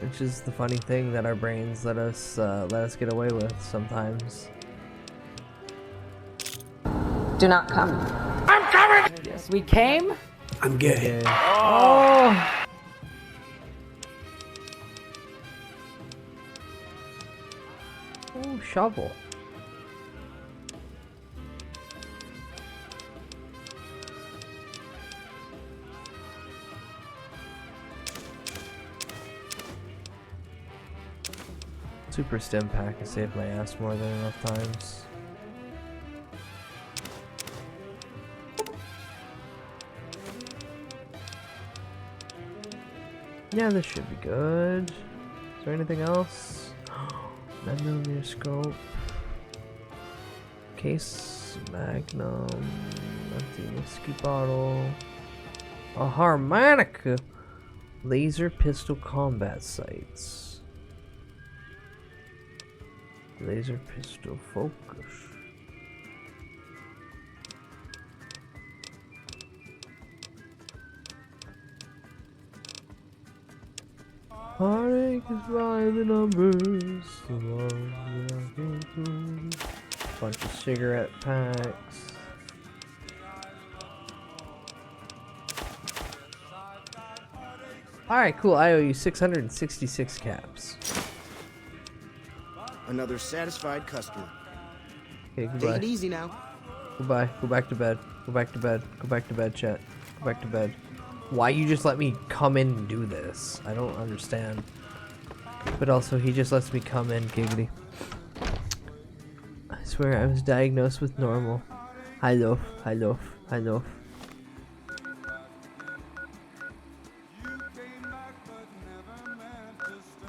Which is the funny thing that our brains let us get away with sometimes. Do not come. I'm coming! Yes, we came? I'm gay. Okay. Oh! Oh, shovel. Super stem pack has saved my ass more than enough times. Yeah, this should be good. Is there anything else? 9mm scope. Case, magnum, empty whiskey bottle. A harmonica. Laser pistol combat sights. Laser pistol focus. Heartache is by the numbers. Bunch of cigarette packs. Alright, cool. I owe you 666 caps. Another satisfied customer. Okay, goodbye. Take it easy now. Goodbye. Go back to bed. Go back to bed. Go back to bed, chat. Go back to bed. Why you just let me come in and do this? I don't understand. But also, he just lets me come in, giggity. I swear I was diagnosed with normal. Hi, loaf. Hi, loaf. Hi, loaf.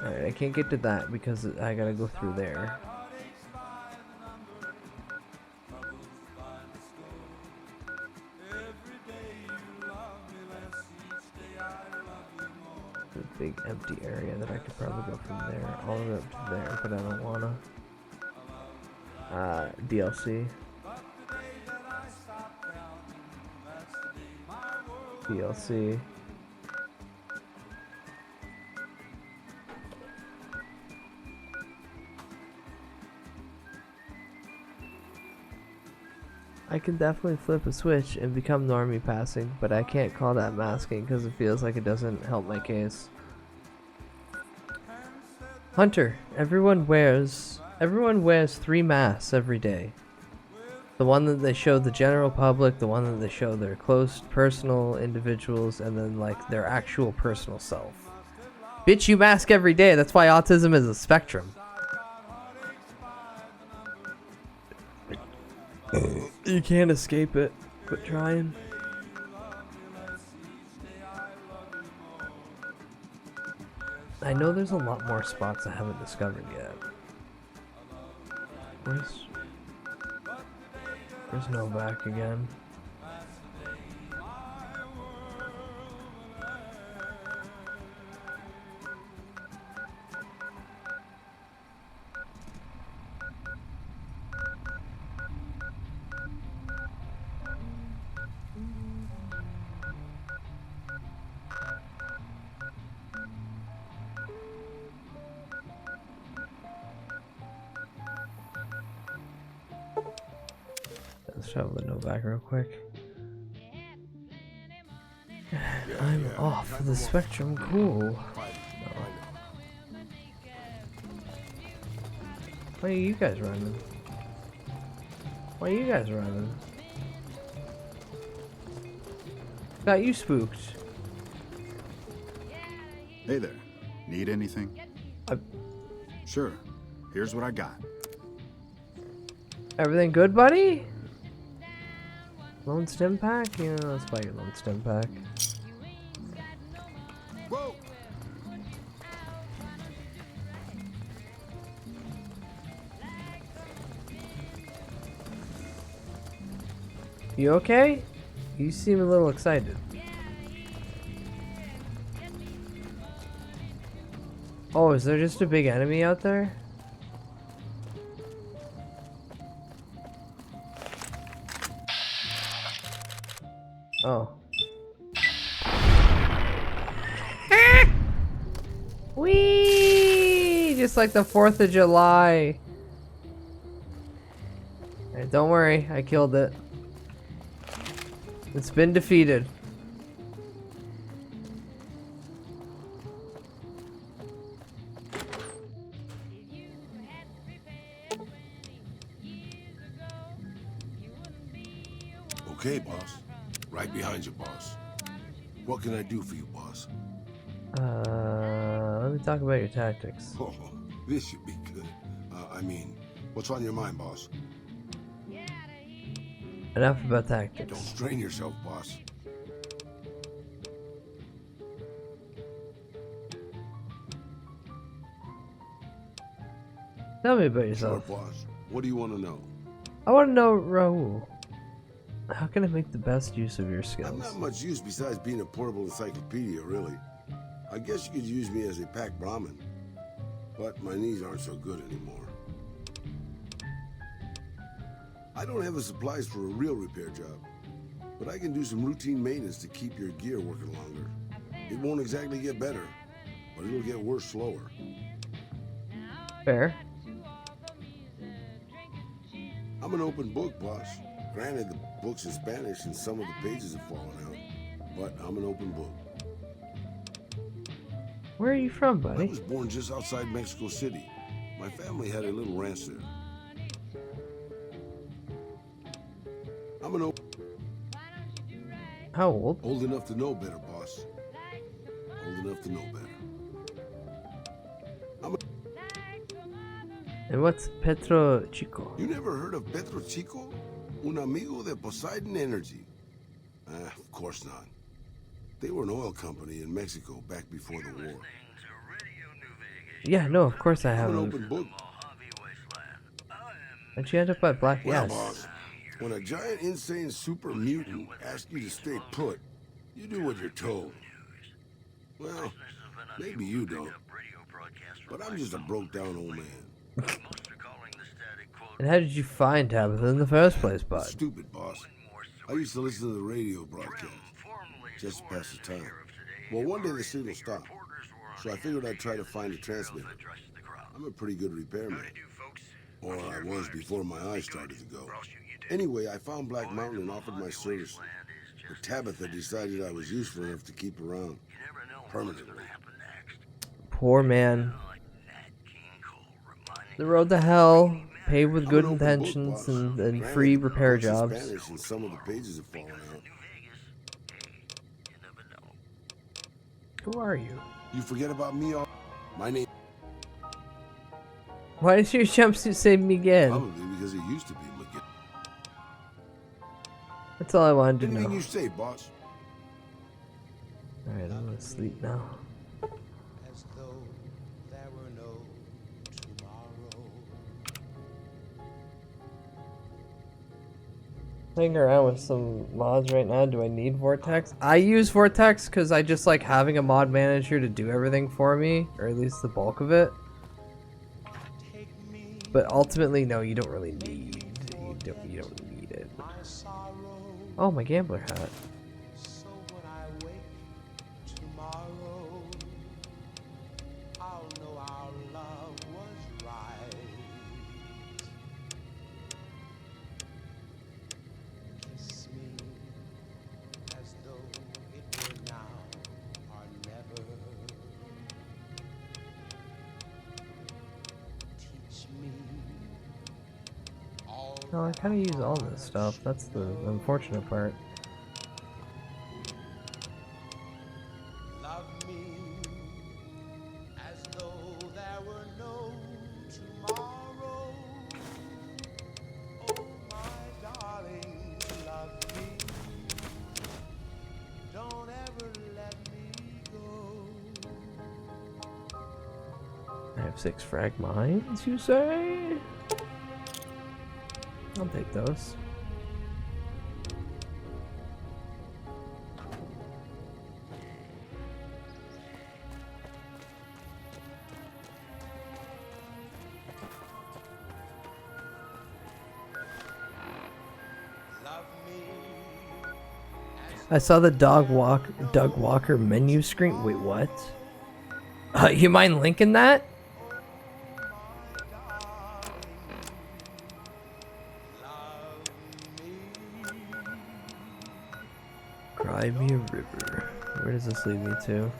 Alright, I can't get to that because I gotta go through there. The big empty area that I could probably go from there all the way up to there, but I don't wanna. DLC. DLC. I can definitely flip a switch and become normie passing, but I can't call that masking because it feels like it doesn't help my case. Hunter, everyone wears 3 masks every day. The one that they show the general public, the one that they show their close personal individuals, and then like their actual personal self. Bitch, you mask every day. That's why autism is a spectrum. You can't escape it. Quit trying. I know there's a lot more spots I haven't discovered yet. Where's Novak again? Let's travel to Novak real quick. I'm off the spectrum. Cool. Why are you guys running? Why are you guys running? Got you spooked. Hey there. Need anything? Sure. Here's what I got. Everything good, buddy? Lone stem pack? Yeah, let's buy your lone stem pack. Whoa! You okay? You seem a little excited. Oh, is there just a big enemy out there? Oh. Whee! Just like the 4th of July. Hey, don't worry, I killed it. It's been defeated. Okay, boss. Right behind you, boss. What can I do for you, boss? Let me talk about your tactics. Oh, this should be good. I mean, what's on your mind, boss? Enough about tactics. Don't strain yourself, boss. Tell me about yourself. Sure, boss. What do you want to know? I want to know, Raul. How can I make the best use of your skills? I'm not much use besides being a portable encyclopedia, really. I guess you could use me as a pack Brahmin. But my knees aren't so good anymore. I don't have the supplies for a real repair job, but I can do some routine maintenance to keep your gear working longer. It won't exactly get better, but it'll get worse slower. Fair. I'm an open book, boss. Granted, the book's in Spanish and some of the pages have fallen out, but I'm an open book. Where are you from, buddy? I was born just outside Mexico City. My family had a little ranch there. I'm an open... How old? Old enough to know better, boss. Old enough to know better. And what's Petro Chico? You never heard of Petro Chico? Un amigo de Poseidon Energy. Of course not. They were an oil company in Mexico back before the war. Yeah, no, of course I I'm haven't. an open book. How'd you end up at Black Well, Yes? boss, when a giant, insane super mutant asks you to stay put, you do what you're told. Well, maybe you don't. But I'm just a broke-down old man. And how did you find Tabitha in the first place, bud? Stupid, boss. I used to listen to the radio broadcast, just to pass the time. Well, one day the signal stopped, so I figured I'd try to find a transmitter. I'm a pretty good repairman. Or I was before my eyes started to go. Anyway, I found Black Mountain and offered my service. But Tabitha decided I was useful enough to keep around. Permanently. Poor man. The road to hell, paved with good intentions and free repair jobs. Spanish and some of the pages have fallen out. Who are you? You forget about me all... My name... Why did your jumpsuit say Miguel? Probably because it used to be Miguel. That's all I wanted to know. Anything you say, boss. Alright, I'm gonna sleep now. As though there were no tomorrow. Playing around with some mods right now. Do I need Vortex? I use Vortex because I just like having a mod manager to do everything for me, or at least the bulk of it. But ultimately, no, you don't really need. You don't need it. Oh, my gambler hat. So when I wake tomorrow, I'll know our love was right. Kiss me as though it were now or never. Teach me. No, I kind of use all this stuff. That's the unfortunate part. Love me as though there were no tomorrow. Oh, my darling, love me. Don't ever let me go. I have 6 frag mines, you say? I'll take those. I saw the Doug Walker menu screen. Wait, what? You mind linking that? Cry me a river. Where does this lead me to?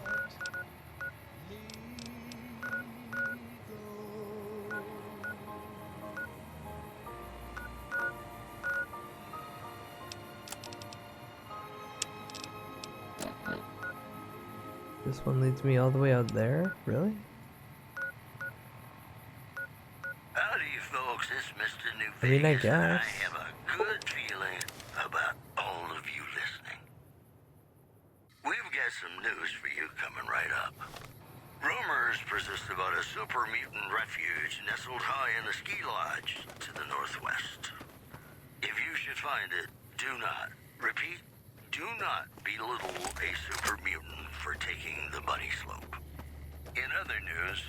This one leads me all the way out there? Really? Howdy, folks. It's Mr. New I mean, I Vegas, and guess. I have a good feeling about all of you listening. We've got some news for you coming right up. Rumors persist about a super mutant refuge nestled high in the ski lodge to the northwest. If you should find it, do not, repeat, do not belittle a super mutant for taking the bunny slope. In other news,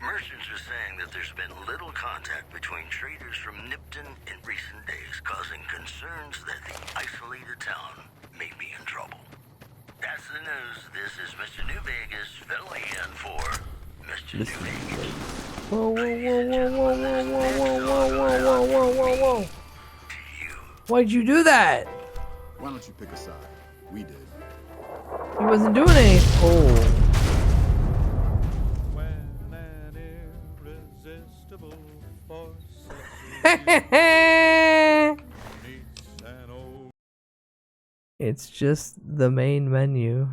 merchants are saying that there's been little contact between traders from Nipton in recent days, causing concerns that the isolated town may be in trouble. That's the news. This is Mr. New Vegas filling in for Mr. New Vegas. Whoa, whoa, whoa, whoa, whoa, whoa, whoa, whoa, whoa, whoa, whoa, whoa, whoa. Why'd you do that? Why don't you pick a side? We did. He wasn't doing anything. Oh. It's just the main menu.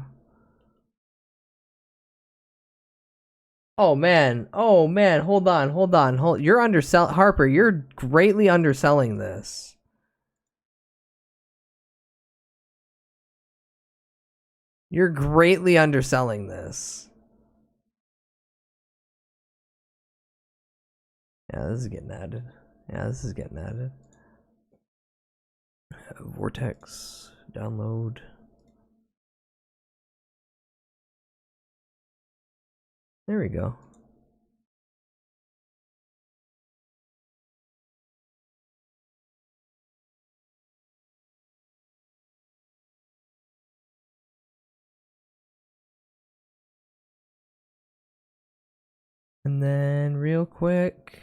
Oh man, hold on. You're underselling, Harper, you're greatly underselling this. You're greatly underselling this. Yeah, this is getting added. Vortex, download. There we go. And then real quick,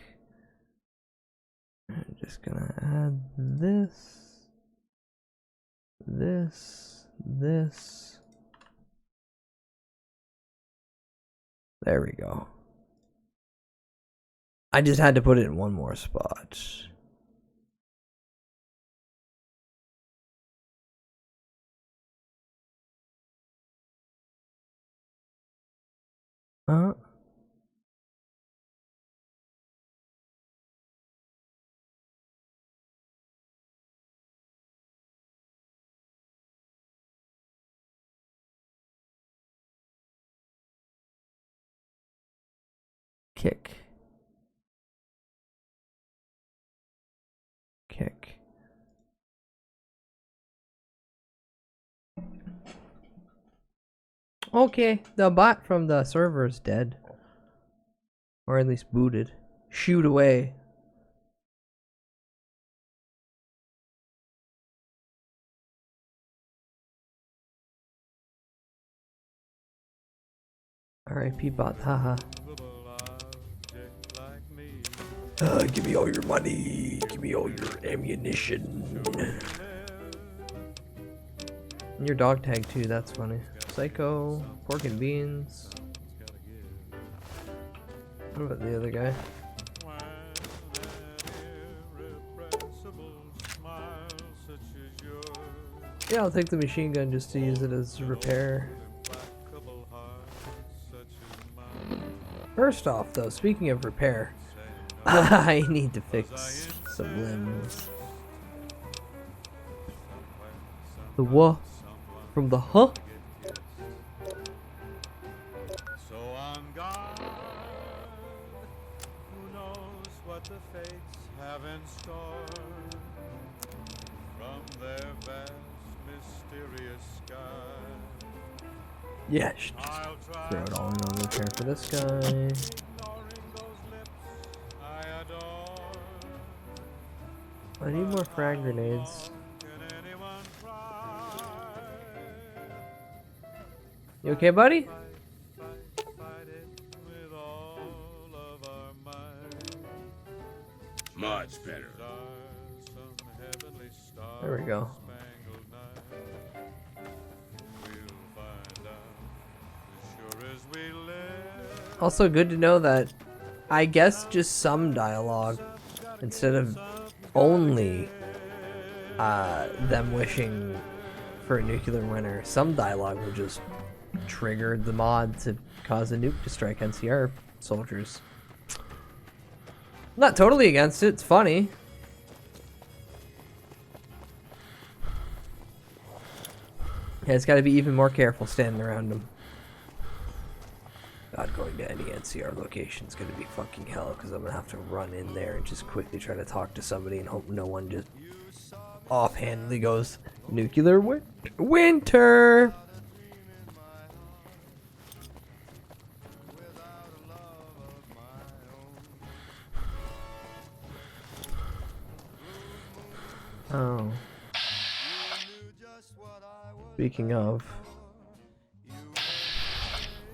just gonna add this, this. There we go. I just had to put it in one more spot. Kick. Okay, the bot from the server is dead. Or at least booted. Shoot away. RIP bot, haha. Give me all your money. Give me all your ammunition. And your dog tag too, that's funny. Psycho, pork and beans. What about the other guy? Yeah, I'll take the machine gun just to use it as repair. First off though, speaking of repair, I need to fix some limbs. The what? From the huh? So on guard, who knows what the fates have in store from their vast mysterious sky. Yeah, just throw it all in on repair for this guy. I need more frag grenades. You okay, buddy? Much better. There we go. Also good to know that I guess just some dialogue instead of only them wishing for a nuclear winter, some dialogue will just trigger the mod to cause a nuke to strike NCR soldiers. I'm not totally against it, it's funny. Yeah, it's gotta be even more careful standing around them. God, going to any NCR location is gonna be fucking hell, because I'm gonna have to run in there and just quickly try to talk to somebody and hope no one just offhandedly goes, nuclear winter! Oh. Speaking of...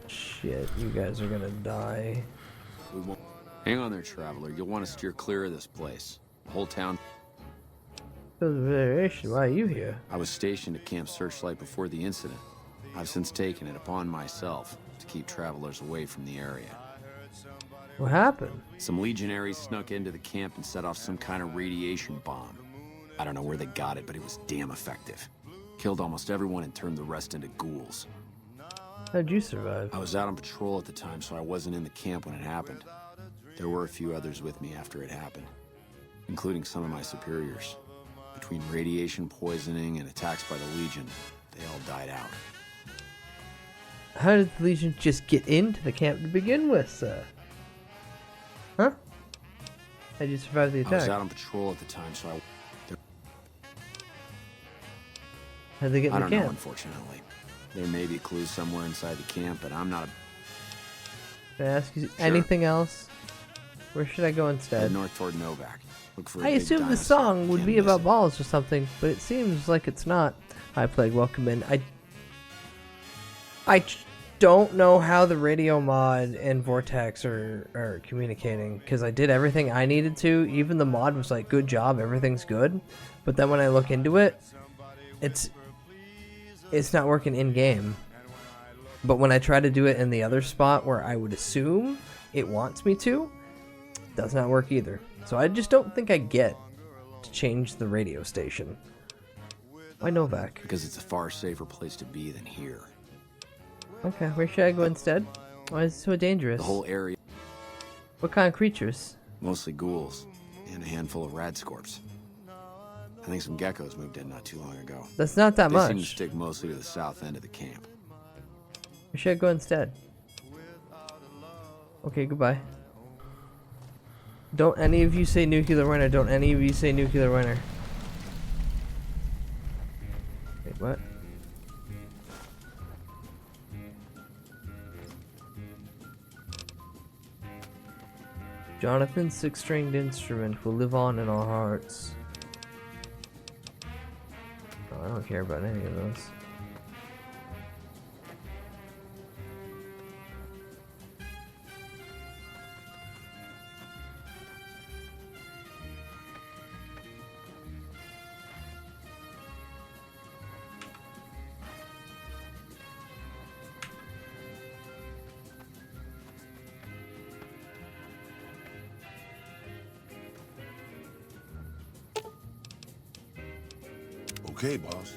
Shit, you guys are gonna die. Hang on there, traveler. You'll want to steer clear of this place. The whole town... Variation, why are you here? I was stationed at Camp Searchlight before the incident. I've since taken it upon myself to keep travelers away from the area. What happened? Some legionaries snuck into the camp and set off some kind of radiation bomb. I don't know where they got it, but it was damn effective. Killed almost everyone and turned the rest into ghouls. How'd you survive? I was out on patrol at the time, so I wasn't in the camp when it happened. There were a few others with me after it happened, including some of my superiors. Between radiation poisoning and attacks by the Legion, they all died out. How did the Legion just get into the camp to begin with, sir? Huh? How'd you survive the attack? I was out on patrol at the time, so How'd they get in the I don't camp? know, unfortunately. There may be clues somewhere inside the camp, but I'm not a... Can I ask you anything else? Where should I go instead? Head north toward Novak. Look for a I big assumed the dinosaur. song would Can't be miss about it. balls or something, but it seems like it's not. Hi, Plague, welcome in. don't know how the radio mod and Vortex are communicating, because I did everything I needed to. Even the mod was like, good job, everything's good. But then when I look into it, it's not working in-game. But when I try to do it in the other spot where I would assume it wants me to, it does not work either. So I just don't think I get to change the radio station. Why Novak? Because it's a far safer place to be than here. Okay, where should I go instead? Why is it so dangerous? The whole area. What kind of creatures? Mostly ghouls and a handful of radscorps. I think some geckos moved in not too long ago. That's not that much. They seem to stick mostly to the south end of the camp. Where should I go instead? Okay, goodbye. Don't any of you say nuclear winter. Don't any of you say nuclear winter. Wait, what? Jonathan's six-stringed instrument will live on in our hearts. Oh, I don't care about any of those. Okay, boss.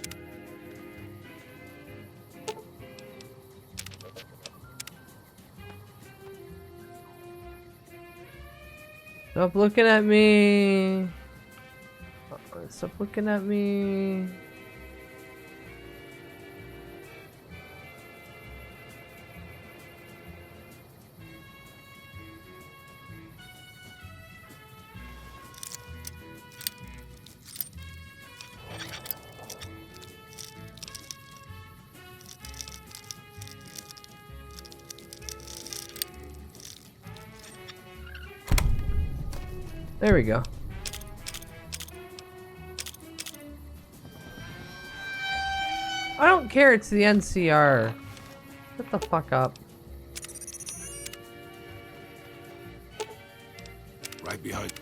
Stop looking at me. Stop looking at me. There we go. I don't care, it's the NCR. Shut the fuck up. Right behind.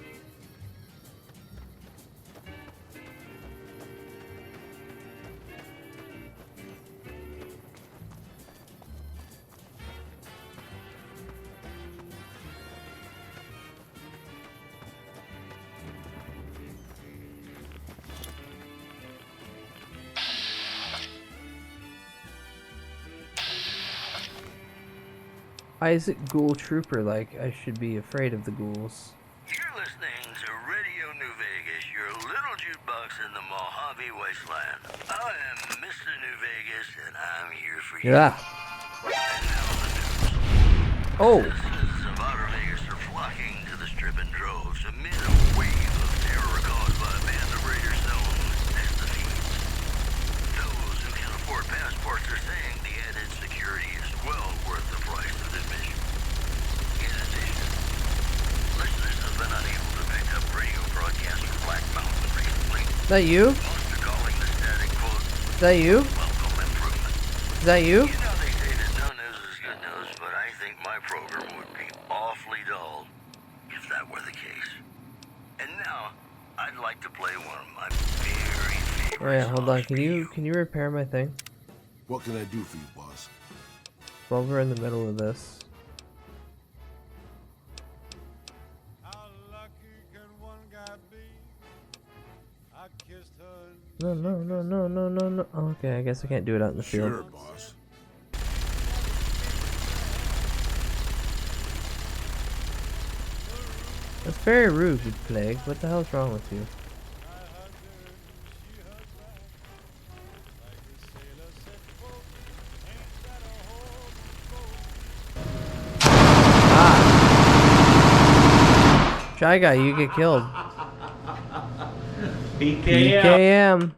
Why is it Ghoul Trooper like I should be afraid of the ghouls? You're listening to Radio New Vegas, your little jukebox in the Mojave Wasteland. I am Mr. New Vegas, and I'm here for you. Yeah. Oh. Citizens of Outer Vegas are flocking to the Strip in droves amid a wave of terror caused by a band of raiders known as the Thieves. Those who can afford passports are saying the added security is well worth the price of admission. In addition, listeners have been unable to pick up radio broadcasts from Black Mountain recently. Is that you? Most are calling the static quote, Is that you? welcome improvement. Is that you? You know they say that no news is good news, but I think my program would be awfully dull if that were the case. And now, I'd like to play one of my very favorite Oh yeah, hold on. Can you repair my thing? What can I do for you, boss? While we're in the middle of this. No, no, no, no, no, no, no. Okay, I guess I can't do it out in the field. Sure, boss. That's very rude, you plague. What the hell's wrong with you? Ah! Shy guy, you get killed. PKM.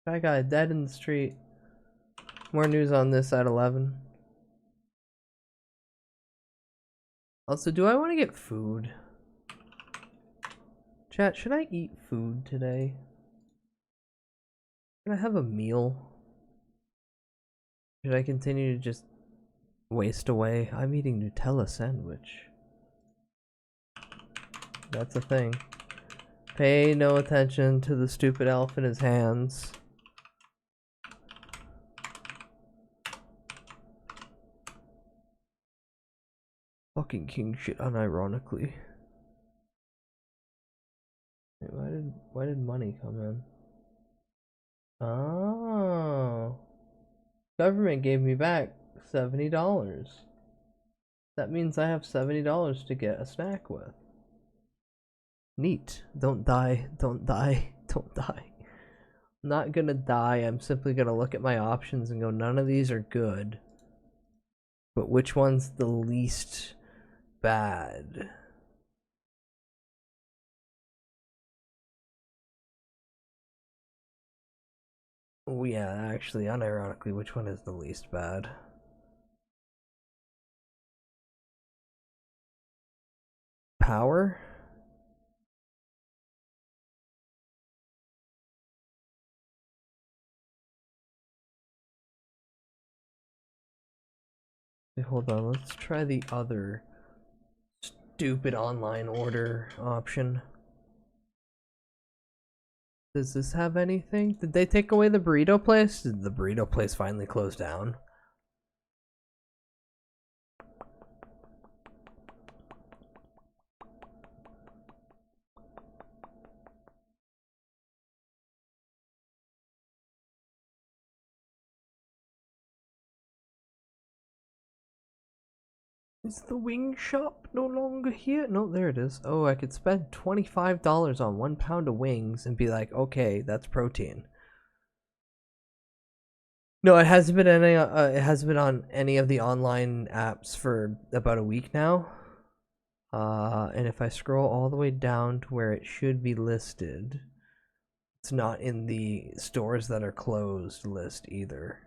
Shy guy dead in the street. More news on this at 11. Also, do I want to get food? Chat, should I eat food today? Can I have a meal? Should I continue to just waste away? I'm eating Nutella sandwich. That's a thing. Pay no attention to the stupid elf in his hands. Fucking king shit unironically. Wait, why did money come in? Oh. Government gave me back $70. That means I have $70 to get a snack with. Neat. Don't die. Don't die. Don't die. I'm not gonna die. I'm simply gonna look at my options and go, none of these are good. But which one's the least bad? Oh yeah, actually, unironically, which one is the least bad? Power? Wait, hold on, let's try the other stupid online order option. Does this have anything? Did they take away the burrito place? Did the burrito place finally close down? Is the wing shop no longer here? No, there it is. Oh, I could spend $25 on 1 pound of wings and be like, okay, that's protein. No, it hasn't been any. It hasn't been on any of the online apps for about a week now. And if I scroll all the way down to where it should be listed, it's not in the stores that are closed list either.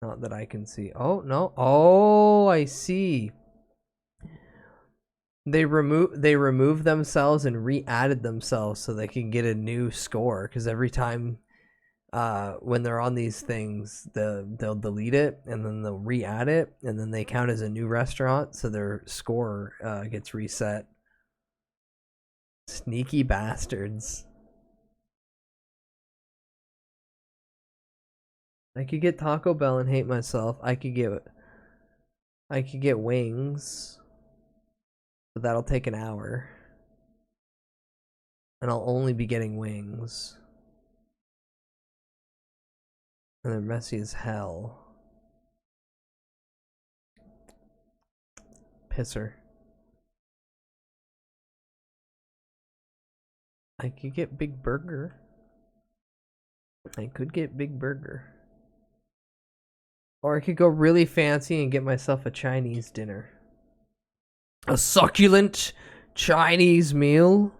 Not that I can see. Oh, no. Oh, I see. They removed themselves and re-added themselves so they can get a new score. Because every time when they're on these things, they'll delete it and then they'll re-add it. And then they count as a new restaurant. So their score gets reset. Sneaky bastards. I could get Taco Bell and hate myself. I could get wings, but that'll take an hour, and I'll only be getting wings, and they're messy as hell. Pisser. I could get Big Burger. I could get Big Burger. Or I could go really fancy and get myself a Chinese dinner. A succulent Chinese meal?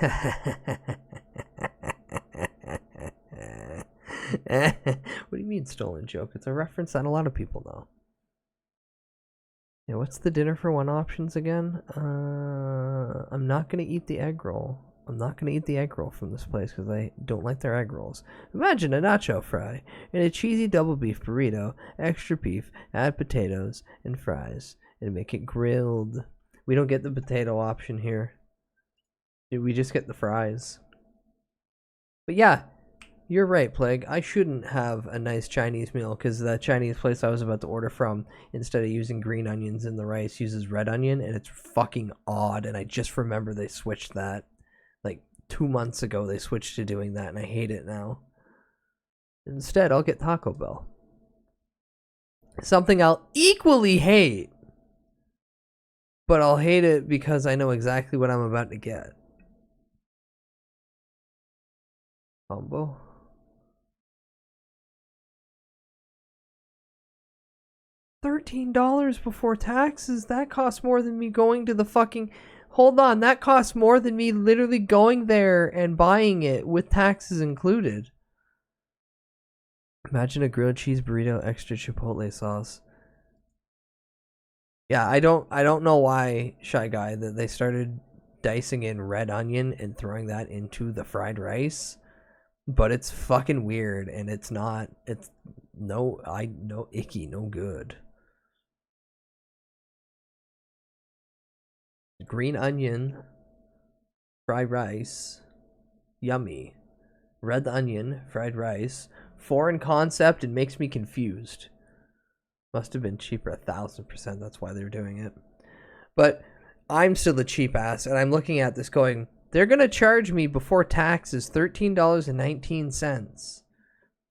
What do you mean stolen joke? It's a reference that a lot of people know. Yeah, what's the dinner for one options again? I'm not gonna eat the egg roll. I'm not gonna eat the egg roll from this place because I don't like their egg rolls. Imagine a nacho fry and a cheesy double beef burrito, extra beef, add potatoes and fries, and make it grilled. We don't get the potato option here. We just get the fries. But yeah, you're right, Plague. I shouldn't have a nice Chinese meal because the Chinese place I was about to order from, instead of using green onions in the rice, uses red onion, and it's fucking odd, and I just remember they switched that. Like 2 months ago they switched to doing that and I hate it now. Instead, I'll get Taco Bell. Something I'll equally hate. But I'll hate it because I know exactly what I'm about to get. Combo. $13 before taxes? That costs more than me going to the fucking... Hold on, that costs more than me literally going there and buying it with taxes included. Imagine a grilled cheese burrito, extra chipotle sauce. Yeah, I don't know why, Shy Guy, that they started dicing in red onion and throwing that into the fried rice, but it's fucking weird, and it's no icky, no good. Green onion fried rice, yummy. Red onion fried rice, foreign concept, and makes me confused. Must have been cheaper 1,000%. That's why they're doing it. But I'm still the cheap ass, and I'm looking at this going, they're going to charge me before taxes $13.19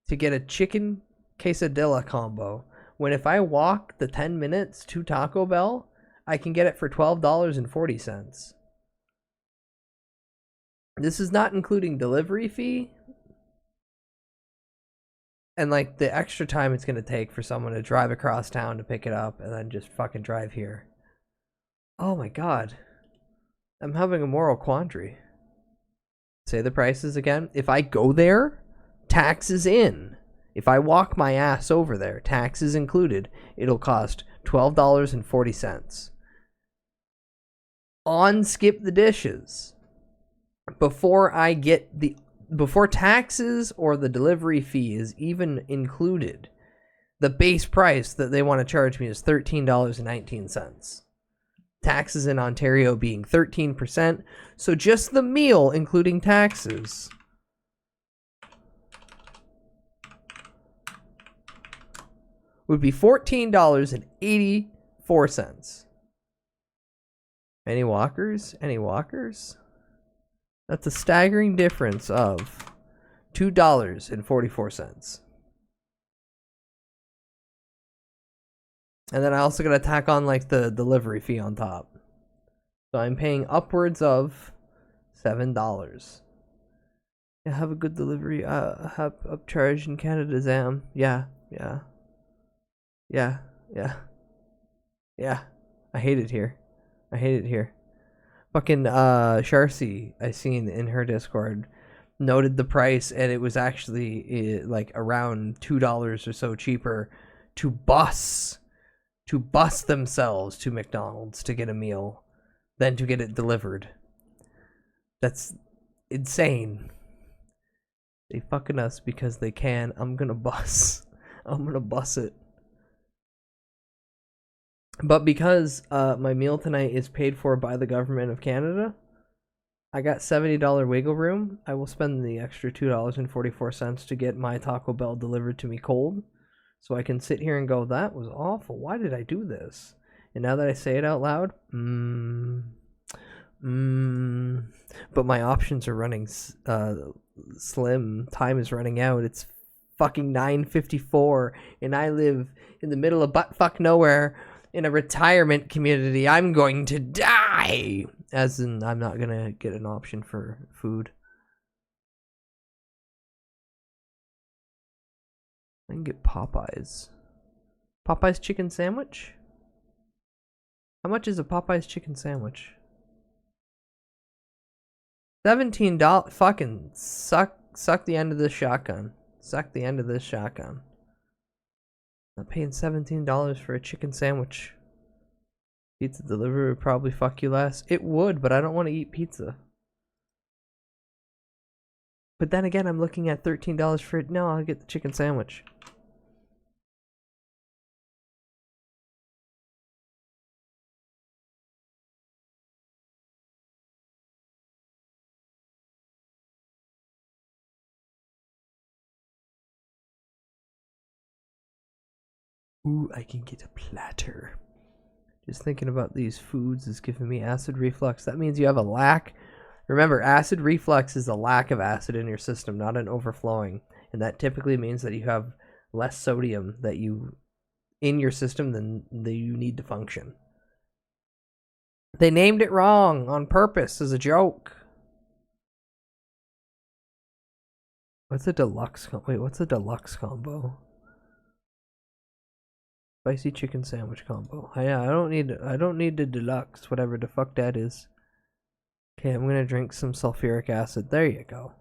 to get a chicken quesadilla combo, when if I walk the 10 minutes to Taco Bell, I can get it for $12.40. This is not including delivery fee and like the extra time it's going to take for someone to drive across town to pick it up and then just fucking drive here. Oh my god. I'm having a moral quandary. Say the prices again. If I go there, taxes in. If I walk my ass over there, taxes included, it'll cost $12.40. On skip the dishes. Before taxes or the delivery fee is even included, the base price that they want to charge me is $13.19. Taxes in Ontario being 13%, so just the meal, including taxes, would be $14.84. Any walkers? Any walkers? That's a staggering difference of $2.44. And then I also got to tack on like the delivery fee on top. So I'm paying upwards of $7. Yeah, have a good delivery. Have upcharge in Canada, Zam. Yeah. I hate it here. Fucking Sharcy, I seen in her Discord, noted the price, and it was actually like around $2 or so cheaper to bus themselves to McDonald's to get a meal than to get it delivered. That's insane. They fucking us because they can. I'm gonna bus it. But because my meal tonight is paid for by the government of Canada, I got $70 wiggle room. I will spend the extra $2.44 to get my Taco Bell delivered to me cold. So I can sit here and go, that was awful. Why did I do this? And now that I say it out loud, but my options are running slim. Time is running out. It's fucking 9:54, and I live in the middle of buttfuck nowhere in a retirement community. I'm going to die. As in, I'm not going to get an option for food. I can get Popeyes. Popeyes chicken sandwich? How much is a Popeyes chicken sandwich? $17. Fucking suck the end of this shotgun. Suck the end of this shotgun. I'm paying $17 for a chicken sandwich. Pizza delivery would probably fuck you less. It would, but I don't want to eat pizza. But then again, I'm looking at $13 for it. No, I'll get the chicken sandwich. Ooh, I can get a platter. Just thinking about these foods is giving me acid reflux. That means you have a lack. Remember, acid reflux is a lack of acid in your system, not an overflowing. And that typically means that you have less sodium that you in your system than you need to function. They named it wrong on purpose as a joke. What's a deluxe? Wait, what's a deluxe combo? Spicy chicken sandwich combo. Yeah, I don't need the deluxe, whatever the fuck that is. Okay, I'm gonna drink some sulfuric acid. There you go.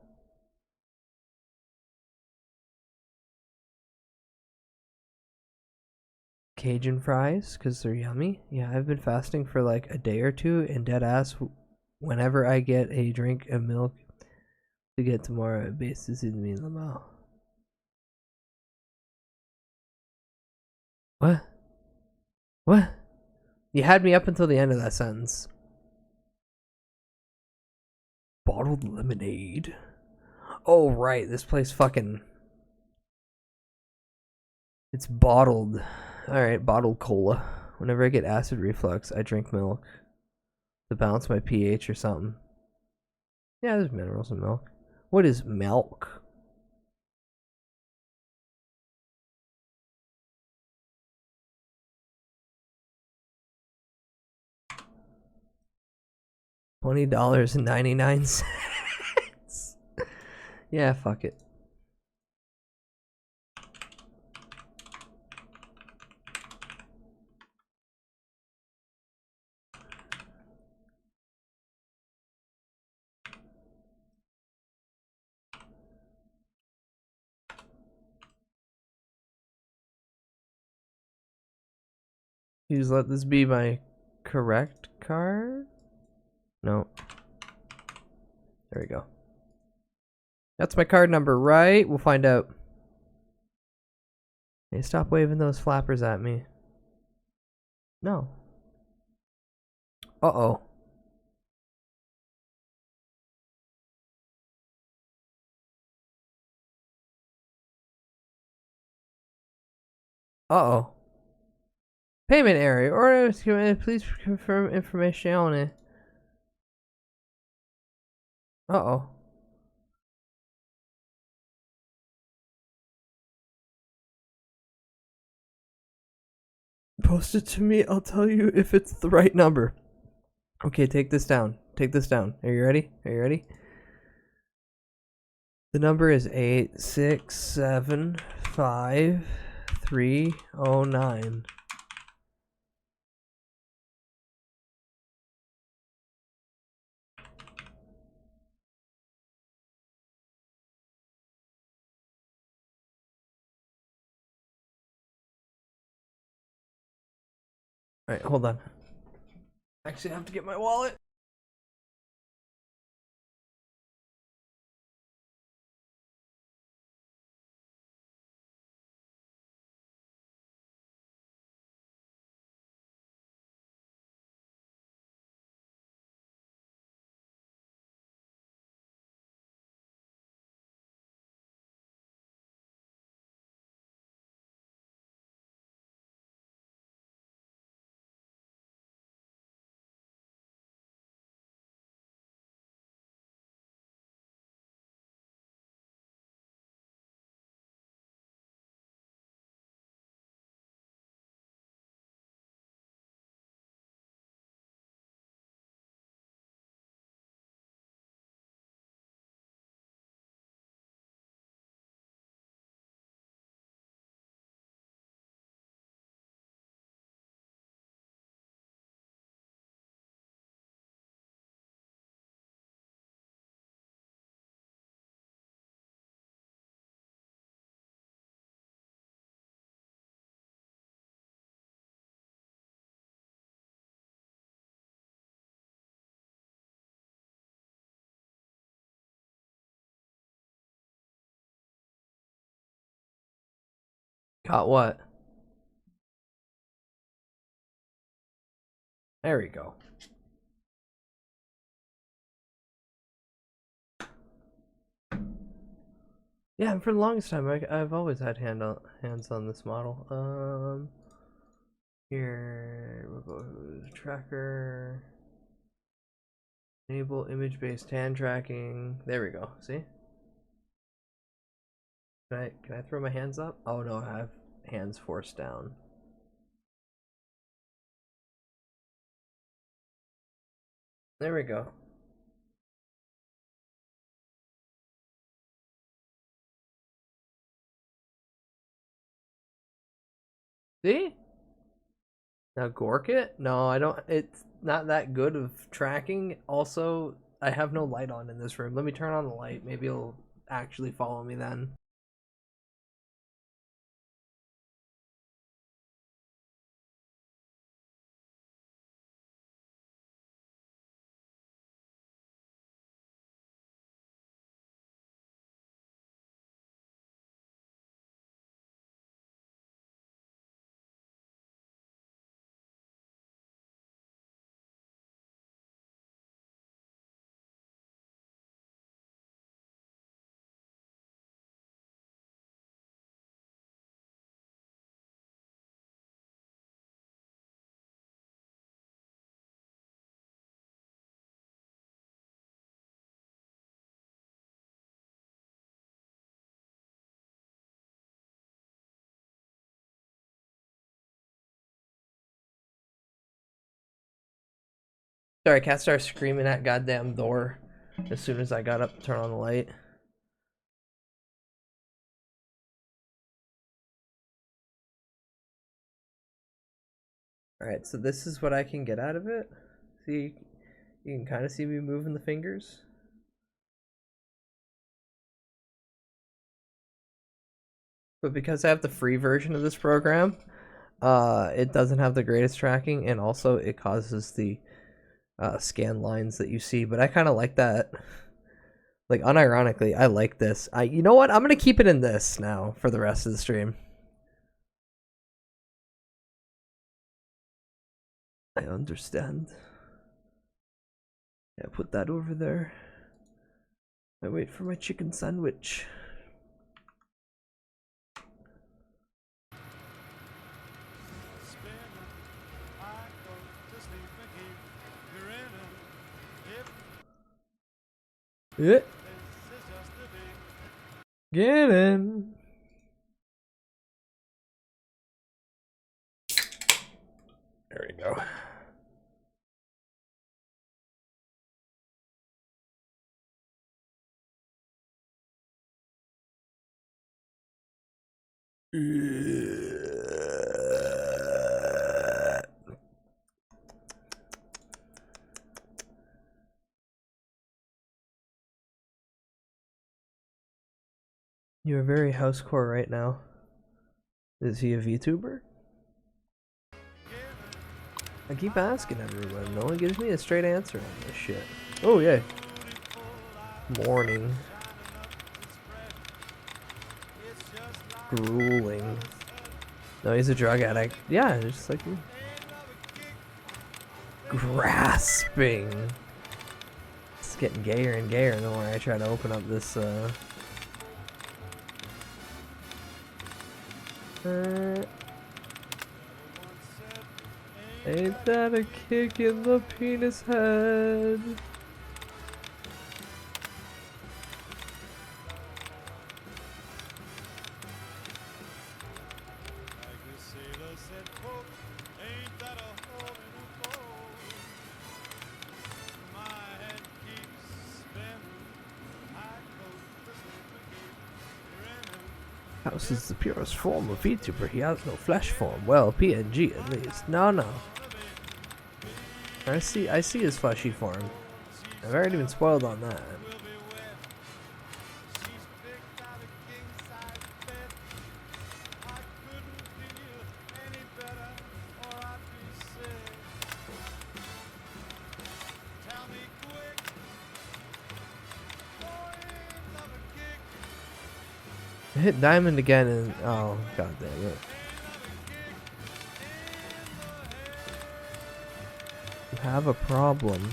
Cajun fries, because they're yummy. Yeah, I've been fasting for like a day or two, and dead ass, Whenever I get a drink of milk to get tomorrow, it basically me in the mouth. What? What? You had me up until the end of that sentence. Bottled lemonade. Oh, right. This place fucking... It's bottled. Alright, bottled cola. Whenever I get acid reflux, I drink milk to balance my pH or something. Yeah, there's minerals in milk. What is milk? $20.99. Yeah, fuck it. Please let this be my correct card? No. There we go. That's my card number, right? We'll find out. Hey, stop waving those flappers at me. No. Uh-oh. Uh-oh. Payment area. Order please confirm information. Uh-oh. Post it to me. I'll tell you if it's the right number. Okay, take this down. Take this down. Are you ready? Are you ready? The number is 8675309. Alright, hold on. Actually, I have to get my wallet. Got what? There we go. Yeah, and for the longest time, I've always had hands on this model. Here we'll go to tracker, enable image-based hand tracking. There we go. See? Can I throw my hands up? Oh no, I have hands forced down. There we go. See? Now gork it? No, I don't. It's not that good of tracking. Also, I have no light on in this room. Let me turn on the light. Maybe it'll actually follow me then. Sorry, cat started screaming at goddamn door as soon as I got up to turn on the light. Alright, so this is what I can get out of it. See, you can kind of see me moving the fingers. But because I have the free version of this program, it doesn't have the greatest tracking, and also it causes the scan lines that you see. But I kind of like that. Like, unironically, I like this. You know what? I'm gonna keep it in this now for the rest of the stream. I understand. Yeah, put that over there. I wait for my chicken sandwich. Yeah. Get in. There we go. You're very housecore right now. Is he a VTuber? I keep asking everyone. No one gives me a straight answer on this shit. Oh, yeah. Morning. Grueling. No, he's a drug addict. Yeah, just like you. Grasping. It's getting gayer and gayer the more I try to open up this, ain't that a kick in the penis head? House is the purest form of VTuber. He has no flesh form. Well, PNG at least. No. I see his fleshy form. I've already been spoiled on that. I hit diamond again and oh god damn it. You have a problem.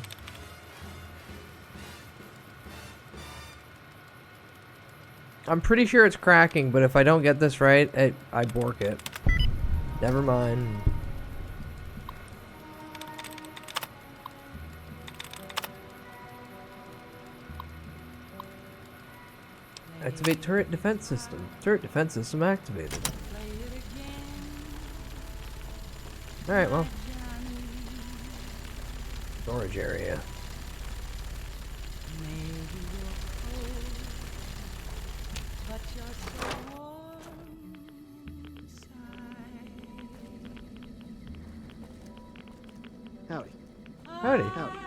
I'm pretty sure it's cracking, but if I don't get this right, I bork it. Never mind. Activate turret defense system. Turret defense system activated. Alright, well. Storage area. Howdy. Howdy. Howdy.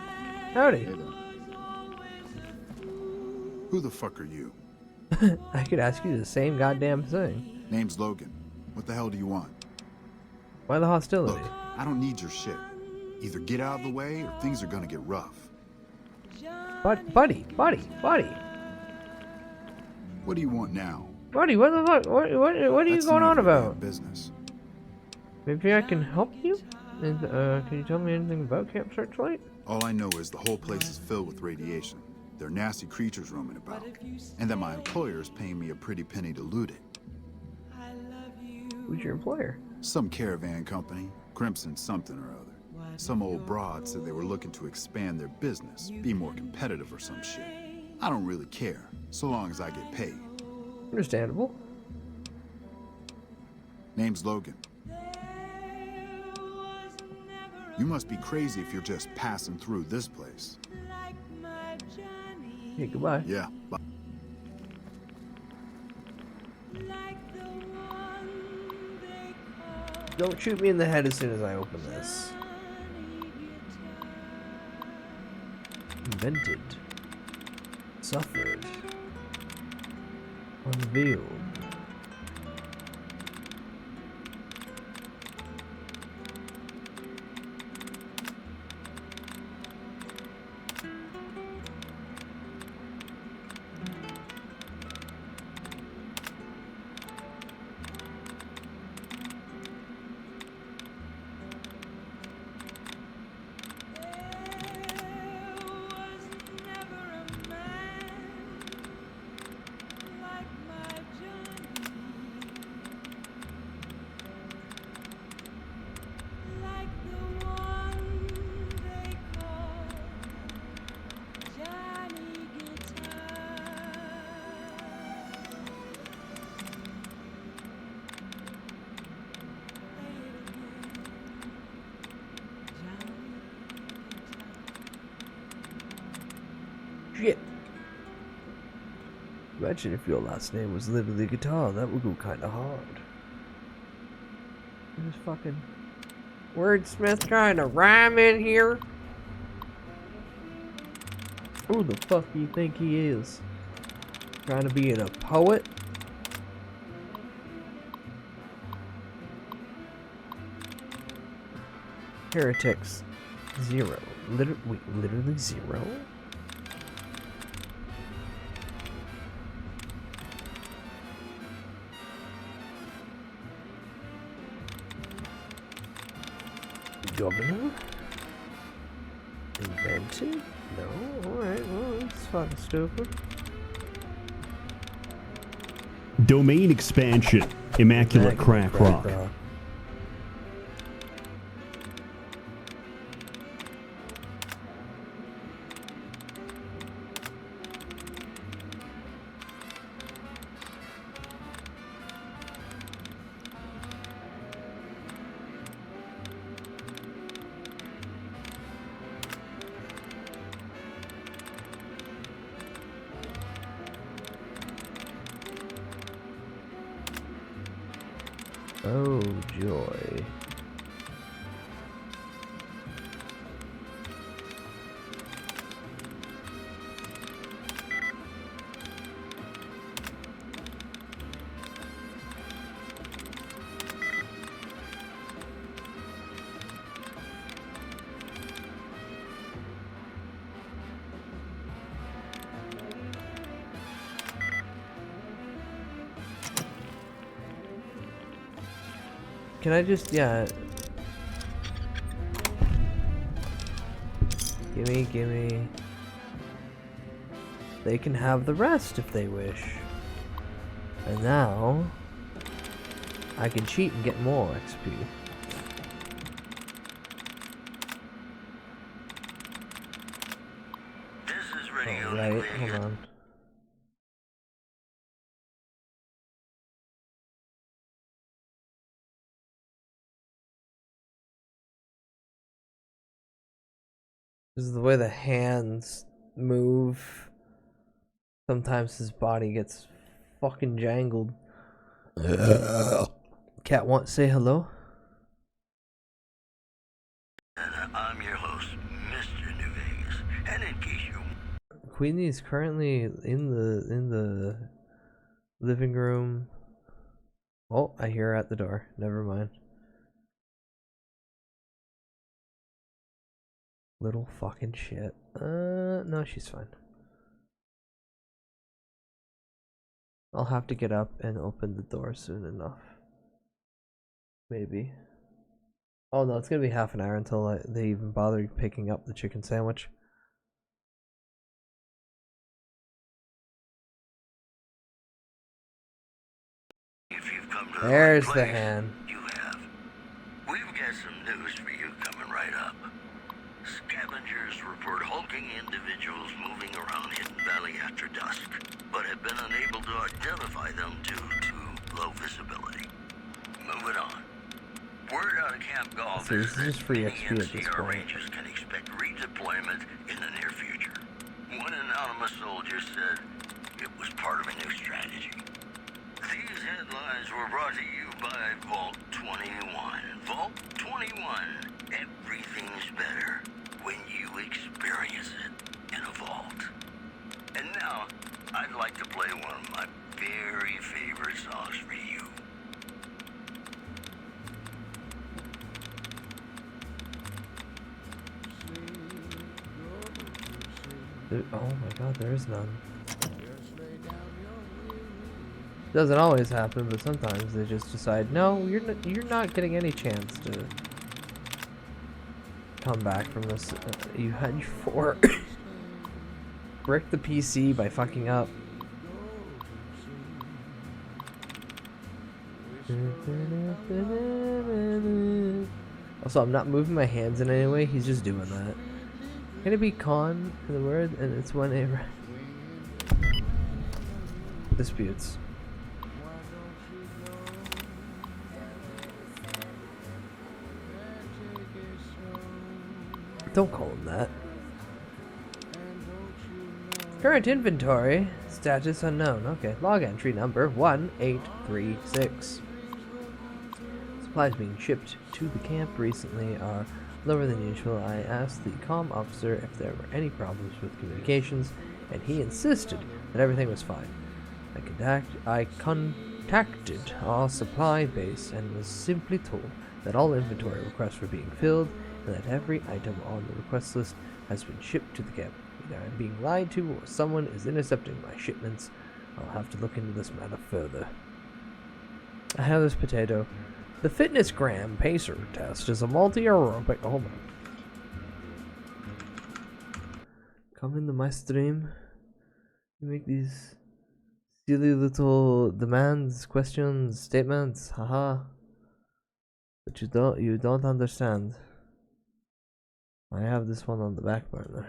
Howdy. Hey there. Who the fuck are you? I could ask you the same goddamn thing. Name's Logan. What the hell do you want? Why the hostility? Look, I don't need your shit. Either get out of the way or things are gonna get rough. Buddy. What do you want now? Buddy, what the fuck? What are you going on about? Business. Maybe I can help you? And, can you tell me anything about Camp Searchlight? All I know is the whole place is filled with radiation. There are nasty creatures roaming about. And that my employer is paying me a pretty penny to loot it. Who's your employer? Some caravan company, Crimson something or other. Some old broad said they were looking to expand their business, be more competitive or some shit. I don't really care, so long as I get paid. Understandable. Name's Logan. You must be crazy if you're just passing through this place. Hey, goodbye. Yeah, bye. Don't shoot me in the head as soon as I open this. Invented. Suffered. Unveiled. Shit. Imagine if your last name was literally Guitar, that would go kinda hard. There's fucking wordsmith trying to rhyme in here. Who the fuck do you think he is? Trying to be a poet? Heretics. 0. Literally 0? Governor? Invented? No? Alright, well, that's fucking stupid. Domain expansion. Immaculate crack rock. Oh, joy. Can I just, yeah. Gimme. They can have the rest if they wish. And now, I can cheat and get more XP. Alright, hold on. This is the way the hands move. Sometimes his body gets fucking jangled. Cat want to say hello? I'm your host, Mr. New Vegas. And in case you... Queenie is currently in the living room. Oh, I hear her at the door. Never mind. Little fucking shit. No, she's fine. I'll have to get up and open the door soon enough. Maybe. Oh no, it's gonna be half an hour until they even bother picking up the chicken sandwich. If you've come to There's the the right place, hand. you have. We've got some news for you coming right up. Scavengers report hulking individuals moving around Hidden Valley after dusk, but have been unable to identify them due to low visibility. Moving on. Word out of Camp Golf So this is is just free many XP at this NCR point. Rangers can expect redeployment in the near future. One anonymous soldier said it was part of a new strategy. These headlines were brought to you by Vault 21. Vault 21. Everything's better when you experience it in a vault. And now, I'd like to play one of my very favorite songs for you. Oh my god, there is none. Doesn't always happen, but sometimes they just decide, no, you're not getting any chance to come back from this. You had your 4. Brick the PC by fucking up. Also, I'm not moving my hands in any way, he's just doing that. Can it be con in the word? And it's when it disputes. Don't call him that. Current inventory status unknown. Okay, log entry number 1836. Supplies being shipped to the camp recently are lower than usual. I asked the comm officer if there were any problems with communications, and he insisted that everything was fine. I contacted our supply base and was simply told that all inventory requests were being filled and that every item on the request list has been shipped to the camp. Either I'm being lied to or someone is intercepting my shipments. I'll have to look into this matter further. I have this potato. The Fitness Gram Pacer test is a multi-aerobic. Oh my. Come into my stream. You make these silly little demands, questions, statements. Haha. But you don't understand. I have this one on the back burner.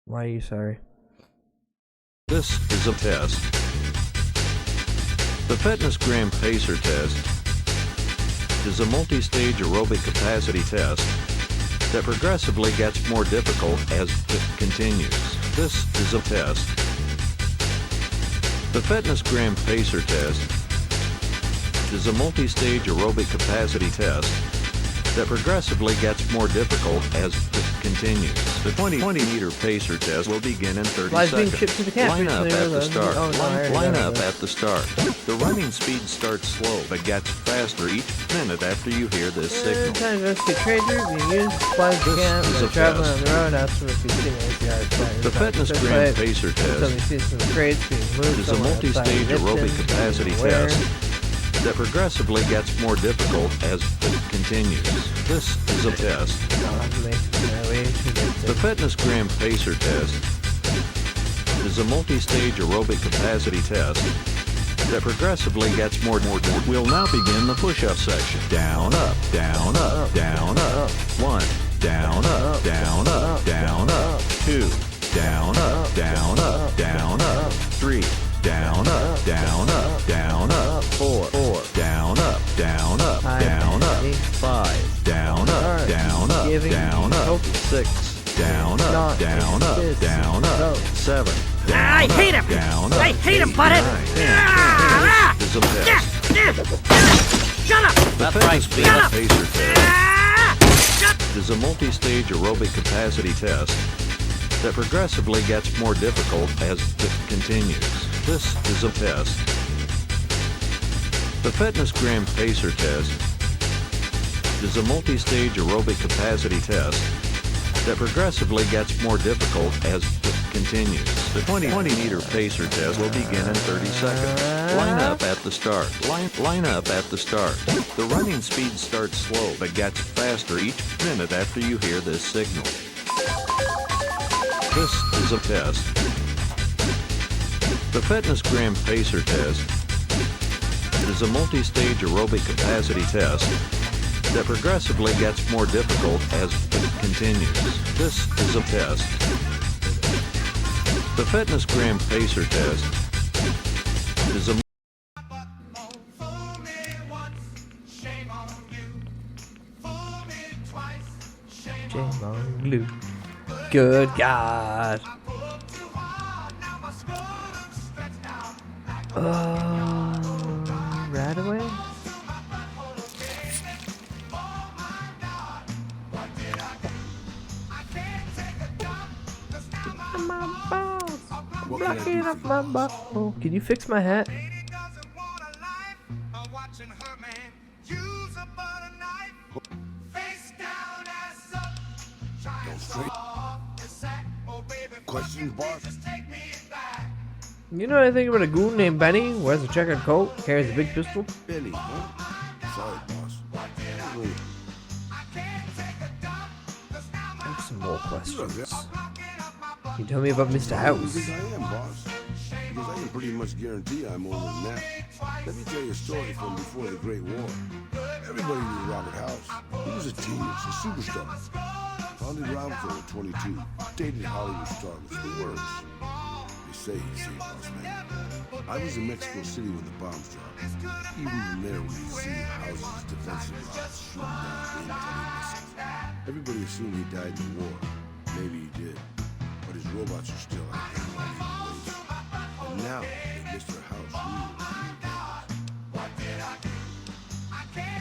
Why are you sorry? This is a test. The Fitness Gram Pacer test is a multi-stage aerobic capacity test that progressively gets more difficult as it continues. This is a test. The Fitness Gram Pacer test is a multi-stage aerobic capacity test that progressively gets more difficult as it continues. The 20-meter pacer test will begin in 30 seconds. Line up at the start. Line up at the start. The running speed starts slow but gets faster each minute after you hear this signal. This is a test. The Fitness Gram Pacer test is a multi-stage aerobic capacity test that progressively gets more difficult as it continues. This is a test. The Fitness Gram Pacer test is a multi-stage aerobic capacity test that progressively gets more. We'll now begin the push-up section. Down, up, down, up, down, up. 1, down, up, down, up, down, up. 2, down, up, down, up, down, up. 3, down, up, down, up, down, up. 4, down, up, down, up, down, up. 5, down, up, down, up, down, up. 6, down, up, down, up, down, up. 7, I hate him! I hate him, butthead! Is a test. Shut up! The Fitness Gram Pacer test is a multi-stage aerobic capacity test that progressively gets more difficult as it continues. This is a test. The Fitness Gram Pacer test is a multi-stage aerobic capacity test that progressively gets more difficult as it continues. The 20-meter pacer test will begin in 30 seconds. Line up at the start. Line up at the start. The running speed starts slow but gets faster each minute after you hear this signal. This is a test. The Fitness Gram Pacer test is a multi-stage aerobic capacity test that progressively gets more difficult as it continues. This is a test. The Fitness Gram Pacer test is a Shame on glue. Good God. Right away? Blocking up my butthole. Can you fix my hat? Questions, boss? You know anything about a goon named Benny? Wears a checkered coat, carries a big pistol? Benny, huh? Sorry, boss. I have some more questions. Can you tell me about Mr. I House? think I am, boss. Because I can pretty much guarantee I'm older than that. Let me tell you a story from before the Great War. Everybody knew Robert House. He was a genius, a superstar. Founded Ralphville at 22. Dated Hollywood starlets, the works. They say he's saved us, man. I was in Mexico City when the bombs dropped. Even from there, we could see houses, defensive rockets shooting down incoming missiles. Everybody assumed he died in the war. Maybe he did. But his robots are still out there running the waves. And now, they Mr. House rules.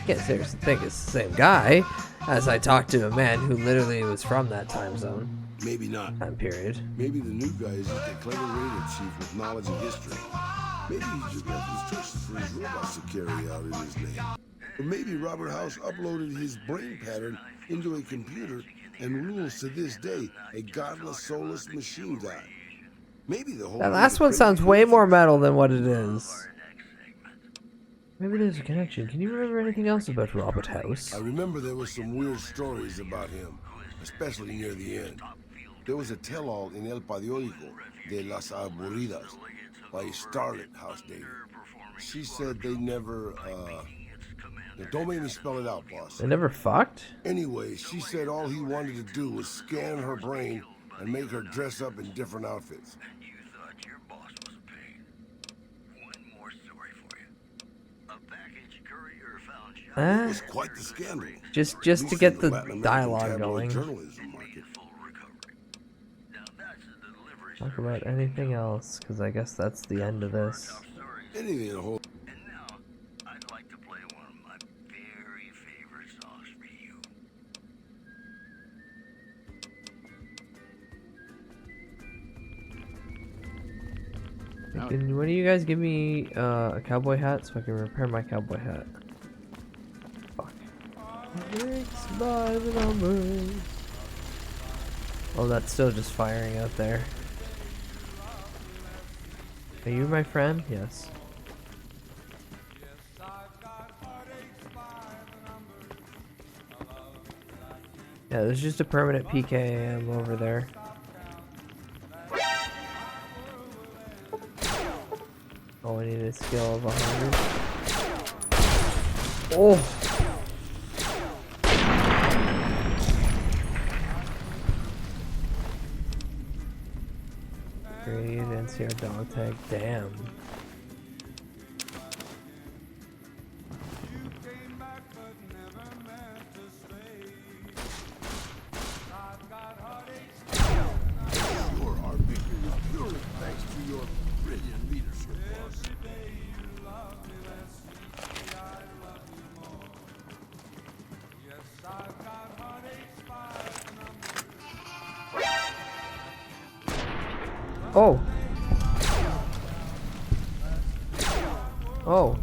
Can't seriously think it's the same guy, as I talked to a man who literally was from that time zone. Maybe not. Time period. Maybe the new guy is just a clever radio chief with knowledge of history. Maybe he just left instructions for his robots to carry out in his name. Or maybe Robert House uploaded his brain pattern into a computer and rules to this day, a godless, soulless machine god. Maybe the whole... That last one sounds way more metal than what it is. Maybe there's a connection. Can you remember anything else about Robert House? I remember there were some weird stories about him, especially near the end. There was a tell-all in El Periódico de las Aburridas by a starlet House dated. She said they never, now don't make me spell it out, boss. They never fucked? Anyway, she said all he wanted to do was scan her brain and make her dress up in different outfits. It was quite the scandal. Just to get the dialogue going. Talk about anything else, because I guess that's the end of this. Anything in a whole... Can one of you guys give me a cowboy hat so I can repair my cowboy hat? Fuck. Breaks by the numbers. Oh, that's still just firing out there. Are you my friend? Yes. Yeah, there's just a permanent PKM over there. Oh, I need a skill of 100. Oh! Create NCR dog tag. Damn. Sure, our victory is purely thanks to your brilliant leadership, boss. Oh. Oh.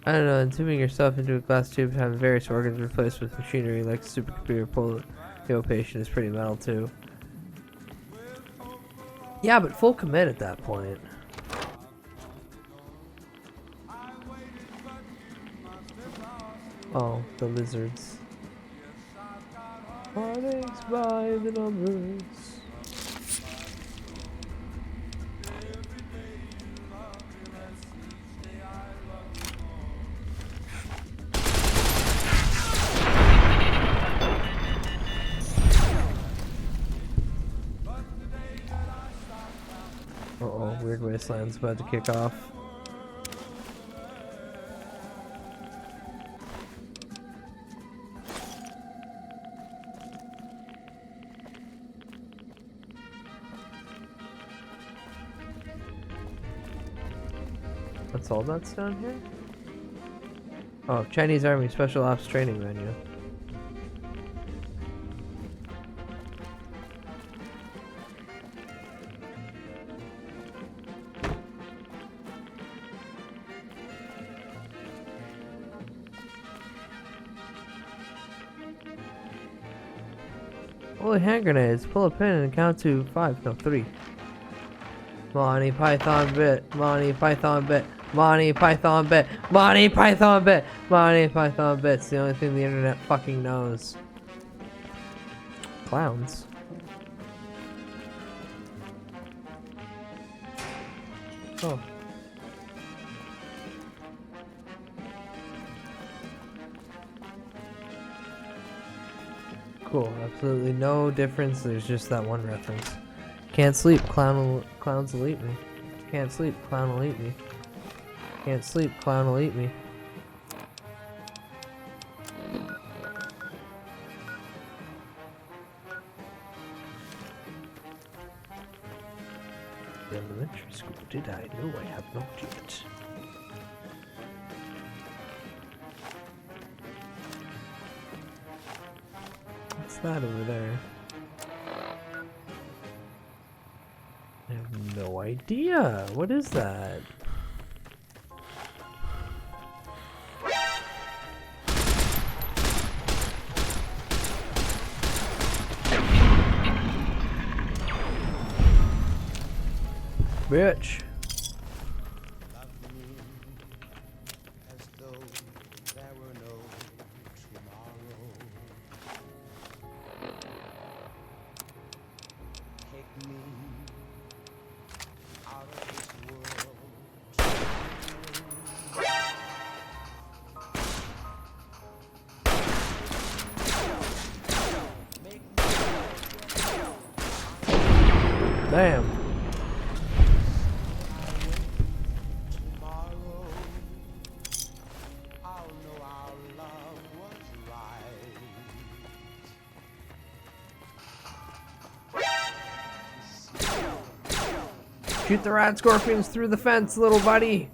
I don't know, tubing yourself into a glass tube and having various organs replaced with machinery like a supercomputer polio patient is pretty metal too. Yeah, but full commit at that point. Oh, the lizards. Heartaches by the numbers. Uh-oh, Weird Wasteland's about to kick off. That's all that's down here? Oh, Chinese Army Special Ops Training Menu. Holy hand grenades. Pull a pin and count to 5. No, 3. Monty Python bit. Monty Python bit. Monty Python bit. Monty Python bit. Monty Python bit's the only thing the internet fucking knows. Clowns. Oh. Cool. Absolutely no difference. There's just that one reference. Can't sleep. Clowns will eat me. Can't sleep. Clown will eat me. Can't sleep. Clown will eat me. Elementary school. Did I? No, I have not yet. What's that over there? I have no idea. What is that? Bitch. Damn. Shoot the rat scorpions through the fence, little buddy.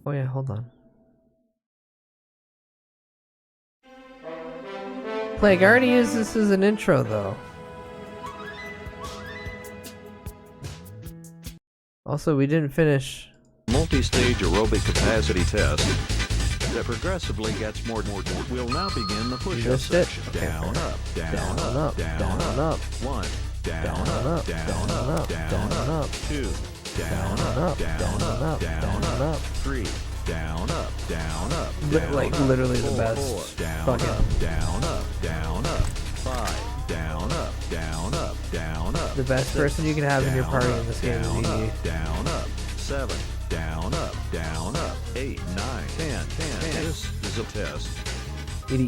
Oh yeah, hold on. Plague, I already used this as an intro though. Also, we didn't finish. Multi-stage aerobic capacity test that progressively gets more. We'll now begin the push-up section. Down, up, down, up, down, up. 1, down, up, down, up, down, up. 2, down, up, down, up, down, up. 3, down, up, down, up. Like literally the best. 4, down, up, down, up, down, up. 5, down, up, down, up, down, up. The best person you can have in your party in this game is ED. Down, up, 7, down, up, 8, 9, 10. This is a test. The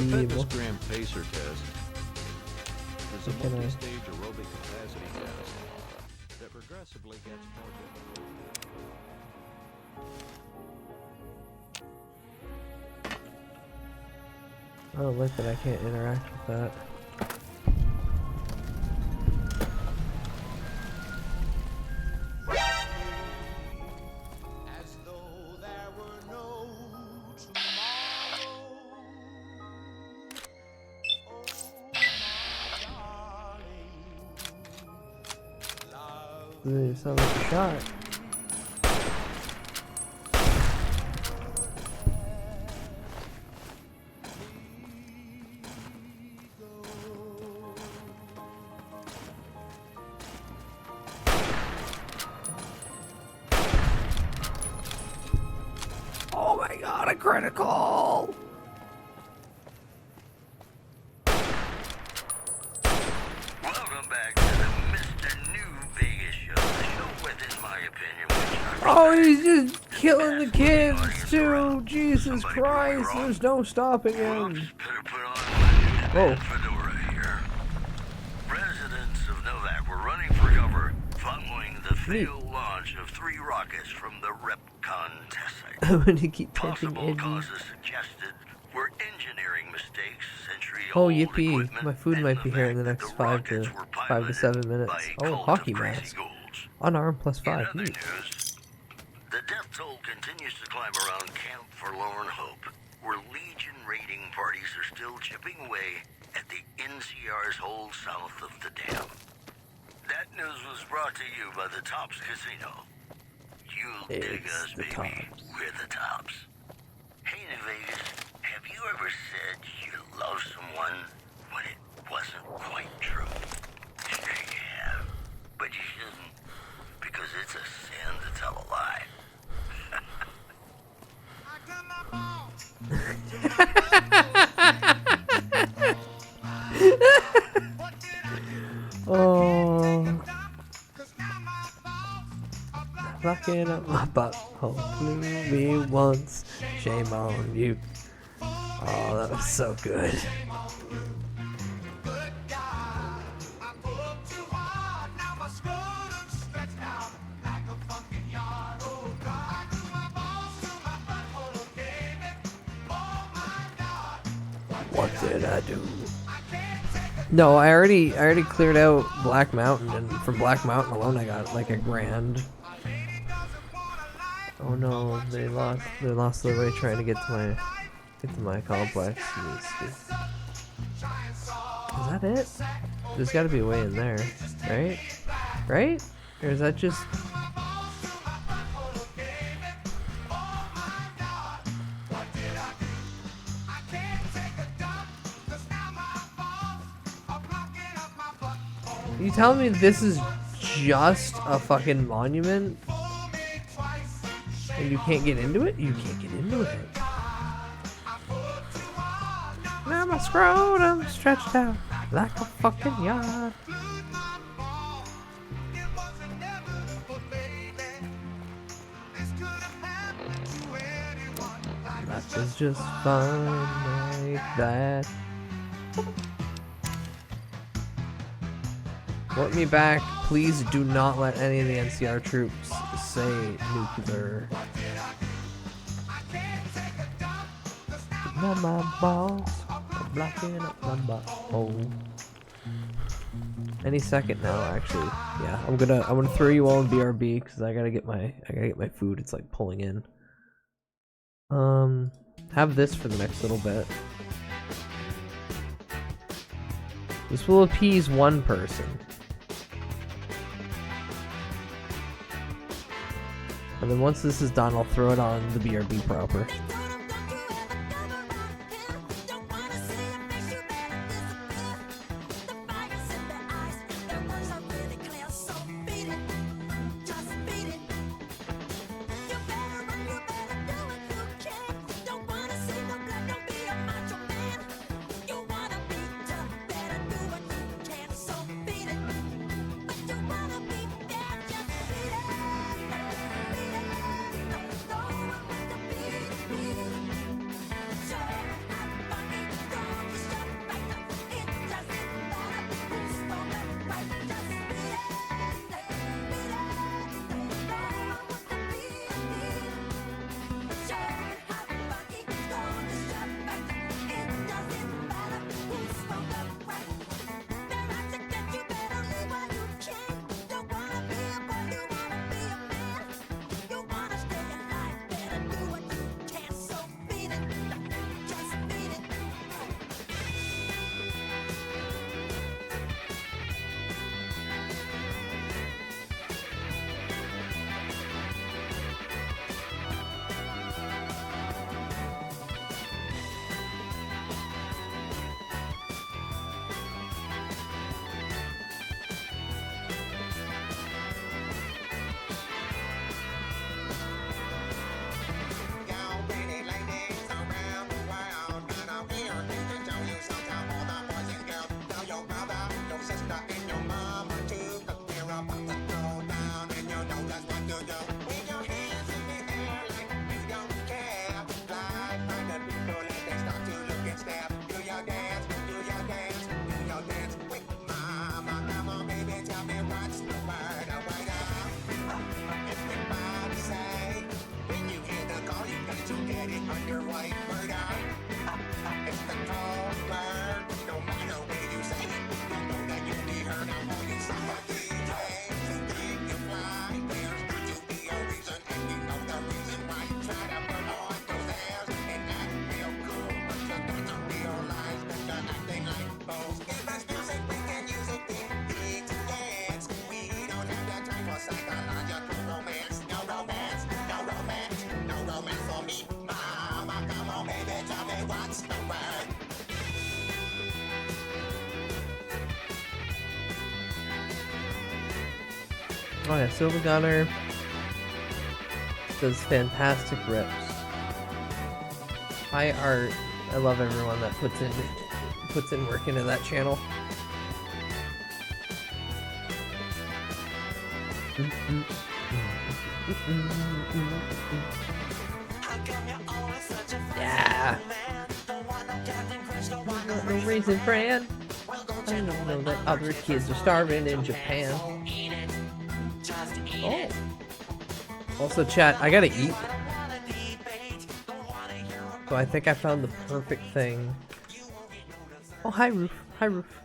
Fitness Gram Pacer test is a multi-stage aerobic capacity test that progressively gets more difficult. I don't like that I can't interact with that. Doesn't sound like a shot. critical. Welcome back to the Mr. New Vegas show. The show with, in my opinion, Oh, he's just killing the kids too. Jesus Christ, there's no stopping him. Oh. Residents of Novak were running for cover following the failed launch of 3 rockets from the Repcon test site. I'm gonna keep punching Possible Eddie. causes suggested were engineering mistakes, Oh, yippee. My food might be here in the next 5 to 7 minutes. Oh, hockey mask. Unarmed +5. Neat. The death toll continues to climb around Camp Forlorn Hope, where Legion raiding parties are still chipping away at the NCR's hold south of the dam. That news was brought to you by the Tops Casino. You'll dig us, baby. Tops. We're the Tops. Hey, New Vegas, have you ever said you love someone when it wasn't quite true? Sure you have, but you shouldn't, because it's a sin to tell a lie. Oh, fucking up my butthole, blew me once. Shame on you. Oh, that was so good. What did I do? No, I already cleared out Black Mountain, and from Black Mountain alone I got like $1,000. Oh no, they lost their way trying to get to my complex. Is that it? There's gotta be a way in there, right? Right? Or is that just... You telling me this is just a fucking monument? And you can't get into it? You can't get into it. Now my scrotum stretched out like a fucking yard. Life is just fun like that. Want me back? Please do not let any of the NCR troops say nuclear. Now my balls are blocking up my butthole. Any second now, actually. Yeah, I'm gonna throw you all in BRB because I gotta get my food. It's like pulling in. Have this for the next little bit. This will appease one person. And then once this is done, I'll throw it on the BRB proper. Oh yeah, Silver Gunner does fantastic rips. High art. I love everyone that puts in work into that channel. Yeah. No reason, Fran. I don't know that other kids are starving in Japan. Oh. Also, chat, I gotta eat. So I think I found the perfect thing. Oh, hi, Roof. Hi, Roof.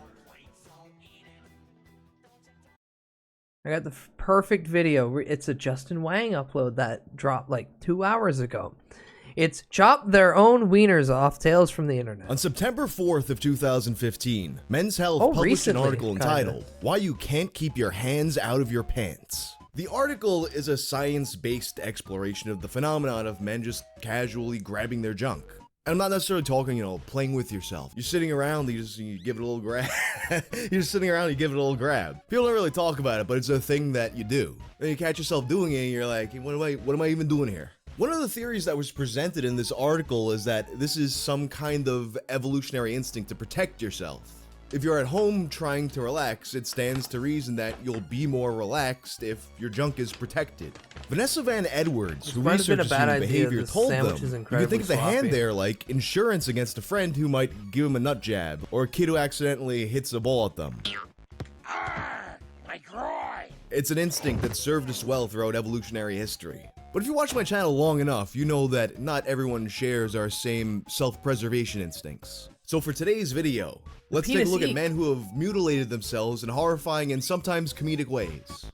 I got the perfect video. It's a Justin Wang upload that dropped like 2 hours ago. It's chop their own wieners off Tales from the Internet. On September 4th of 2015, Men's Health published recently, an article entitled, Why You Can't Keep Your Hands Out of Your Pants. The article is a science-based exploration of the phenomenon of men just casually grabbing their junk. And I'm not necessarily talking, playing with yourself. You're sitting around, you give it a little grab. You're just sitting around, you give it a little grab. People don't really talk about it, but it's a thing that you do. And you catch yourself doing it, and you're like, what am I even doing here? One of the theories that was presented in this article is that this is some kind of evolutionary instinct to protect yourself. If you're at home trying to relax, it stands to reason that you'll be more relaxed if your junk is protected. Vanessa Van Edwards, who researches human behavior, told them, you can think of the hand there like insurance against a friend who might give him a nut jab, or a kid who accidentally hits a ball at them. My groin! It's an instinct that served us well throughout evolutionary history. But if you watch my channel long enough, you know that not everyone shares our same self-preservation instincts. So for today's video, let's take a look at men who have mutilated themselves in horrifying and sometimes comedic ways.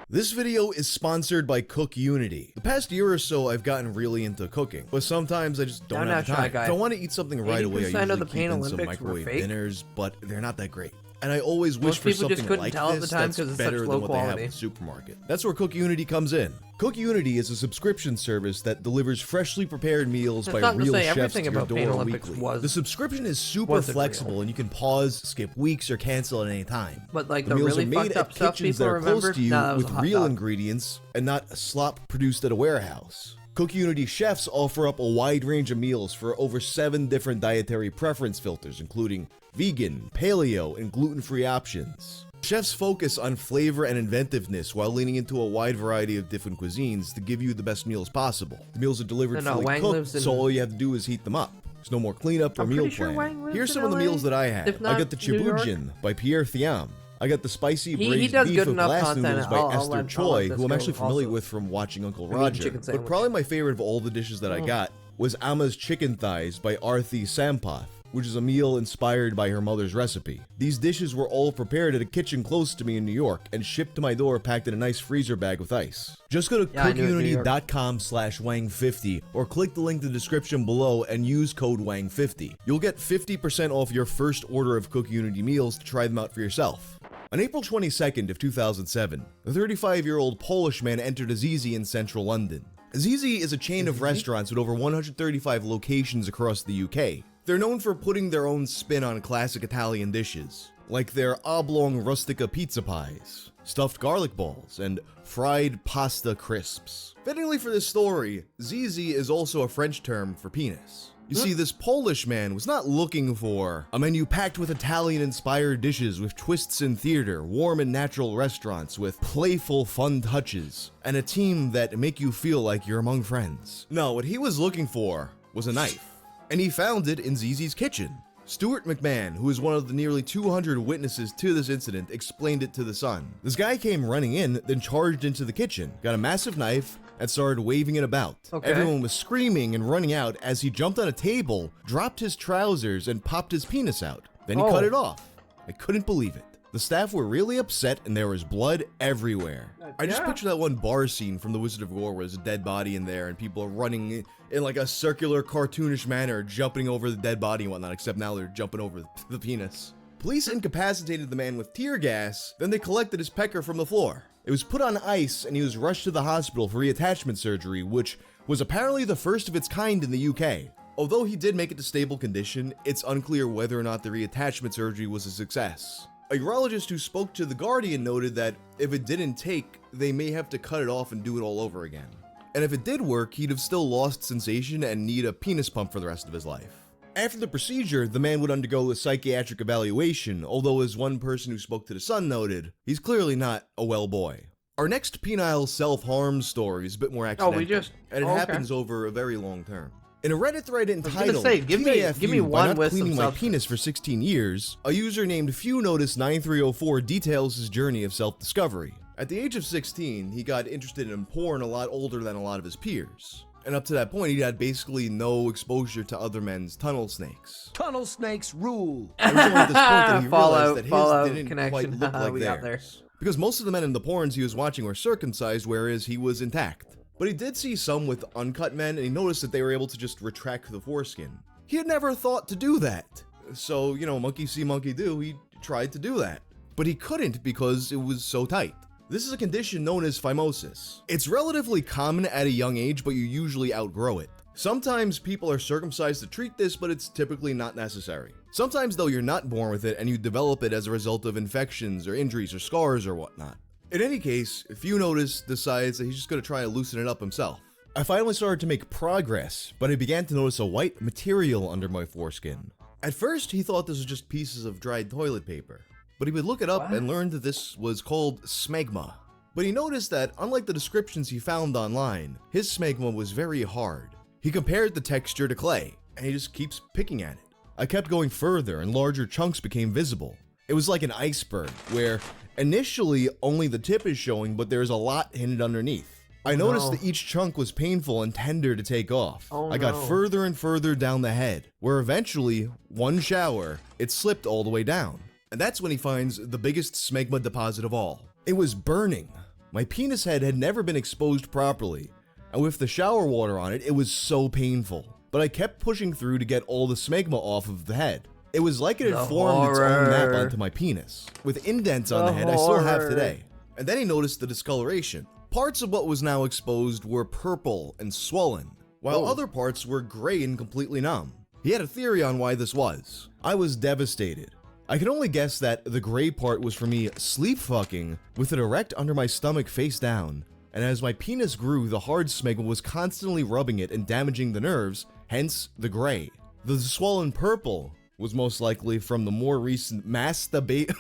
This video is sponsored by Cook Unity. The past year or so, I've gotten really into cooking, but sometimes I just don't have time. If I want to eat something right away, I usually keep in some microwave dinners, but they're not that great. And I always wish for something like this that's better than what they have at the supermarket. That's where Cook Unity comes in. Cook Unity is a subscription service that delivers freshly prepared meals by real chefs to your door weekly. The subscription is super flexible, and you can pause, skip weeks, or cancel at any time. But like the meals are made at kitchens that are close to you with real ingredients and not slop produced at a warehouse. Cook Unity chefs offer up a wide range of meals for over 7 different dietary preference filters, including vegan, paleo, and gluten-free options. Chefs focus on flavor and inventiveness while leaning into a wide variety of different cuisines to give you the best meals possible. The meals are delivered fully cooked, so all you have to do is heat them up. There's no more cleanup or meal planning. Here's some of the meals that I had. I got the Chibujin by Pierre Thiam. I got the spicy braised beef with glass noodles by Esther Choi, who I'm actually familiar with from watching Uncle Roger. But probably my favorite of all the dishes that I got was Amma's chicken thighs by Arthi Sampath, which is a meal inspired by her mother's recipe. These dishes were all prepared at a kitchen close to me in New York and shipped to my door packed in a nice freezer bag with ice. Just go to cookunity.com/wang50 or click the link in the description below and use code WANG50. You'll get 50% off your first order of Cook Unity meals to try them out for yourself. On April 22nd of 2007, a 35-year-old Polish man entered a Zizi in central London. Zizi is a chain of restaurants with over 135 locations across the UK. They're known for putting their own spin on classic Italian dishes, like their oblong rustica pizza pies, stuffed garlic balls, and fried pasta crisps. Fittingly for this story, Zizi is also a French term for penis. You see, this Polish man was not looking for a menu packed with Italian-inspired dishes with twists in theater, warm and natural restaurants with playful, fun touches, and a team that make you feel like you're among friends. No, what he was looking for was a knife. And he found it in Zizi's kitchen. Stuart McMahon, who is one of the nearly 200 witnesses to this incident, explained it to The Sun. This guy came running in, then charged into the kitchen, got a massive knife, and started waving it about. Everyone was screaming and running out as he jumped on a table, dropped his trousers, and popped his penis out. Then he cut it off. I couldn't believe it. The staff were really upset and there was blood everywhere. I just picture that one bar scene from The Wizard of Gore where there's a dead body in there and people are running in like a circular cartoonish manner, jumping over the dead body and whatnot, except now they're jumping over the penis. Police incapacitated the man with tear gas, then they collected his pecker from the floor. It was put on ice and he was rushed to the hospital for reattachment surgery, which was apparently the first of its kind in the UK. Although he did make it to stable condition, it's unclear whether or not the reattachment surgery was a success. A urologist who spoke to The Guardian noted that if it didn't take, they may have to cut it off and do it all over again. And if it did work, he'd have still lost sensation and need a penis pump for the rest of his life. After the procedure, the man would undergo a psychiatric evaluation, although as one person who spoke to The Sun noted, he's clearly not a well boy. Our next penile self-harm story is a bit more accidental, and it happens over a very long term. In a Reddit thread entitled, give me one not with cleaning some my penis for 16 years, a user named FewNotice9304 details his journey of self-discovery. At the age of 16, he got interested in porn a lot older than a lot of his peers. And up to that point, he had basically no exposure to other men's tunnel snakes. Tunnel snakes rule. It was only at this point that he realized that his Fallout didn't connection. quite look like We got theirs. Because most of the men in the porns he was watching were circumcised, whereas he was intact. But he did see some with uncut men, and he noticed that they were able to just retract the foreskin. He had never thought to do that. So, monkey see, monkey do, he tried to do that. But he couldn't because it was so tight. This is a condition known as phimosis. It's relatively common at a young age, but you usually outgrow it. Sometimes people are circumcised to treat this, but it's typically not necessary. Sometimes though, you're not born with it and you develop it as a result of infections or injuries or scars or whatnot. In any case, FewNotice decides that he's just going to try to loosen it up himself. I finally started to make progress, but I began to notice a white material under my foreskin. At first, he thought this was just pieces of dried toilet paper, but he would look it up and learn that this was called smegma. But he noticed that, unlike the descriptions he found online, his smegma was very hard. He compared the texture to clay, and he just keeps picking at it. I kept going further, and larger chunks became visible. It was like an iceberg, where initially only the tip is showing, but there's a lot hidden underneath. I noticed that each chunk was painful and tender to take off. I got further and further down the head, where eventually, one shower, it slipped all the way down. And that's when he finds the biggest smegma deposit of all. It was burning. My penis head had never been exposed properly, and with the shower water on it, it was so painful. But I kept pushing through to get all the smegma off of the head. It was like it had formed its own map onto my penis, with indents on the head I still have today. And then he noticed the discoloration. Parts of what was now exposed were purple and swollen, while other parts were gray and completely numb. He had a theory on why this was. I was devastated. I could only guess that the gray part was for me sleep fucking with it erect under my stomach face down, and as my penis grew, the hard smegma was constantly rubbing it and damaging the nerves, hence the gray. The swollen purple was most likely from the more recent masturbation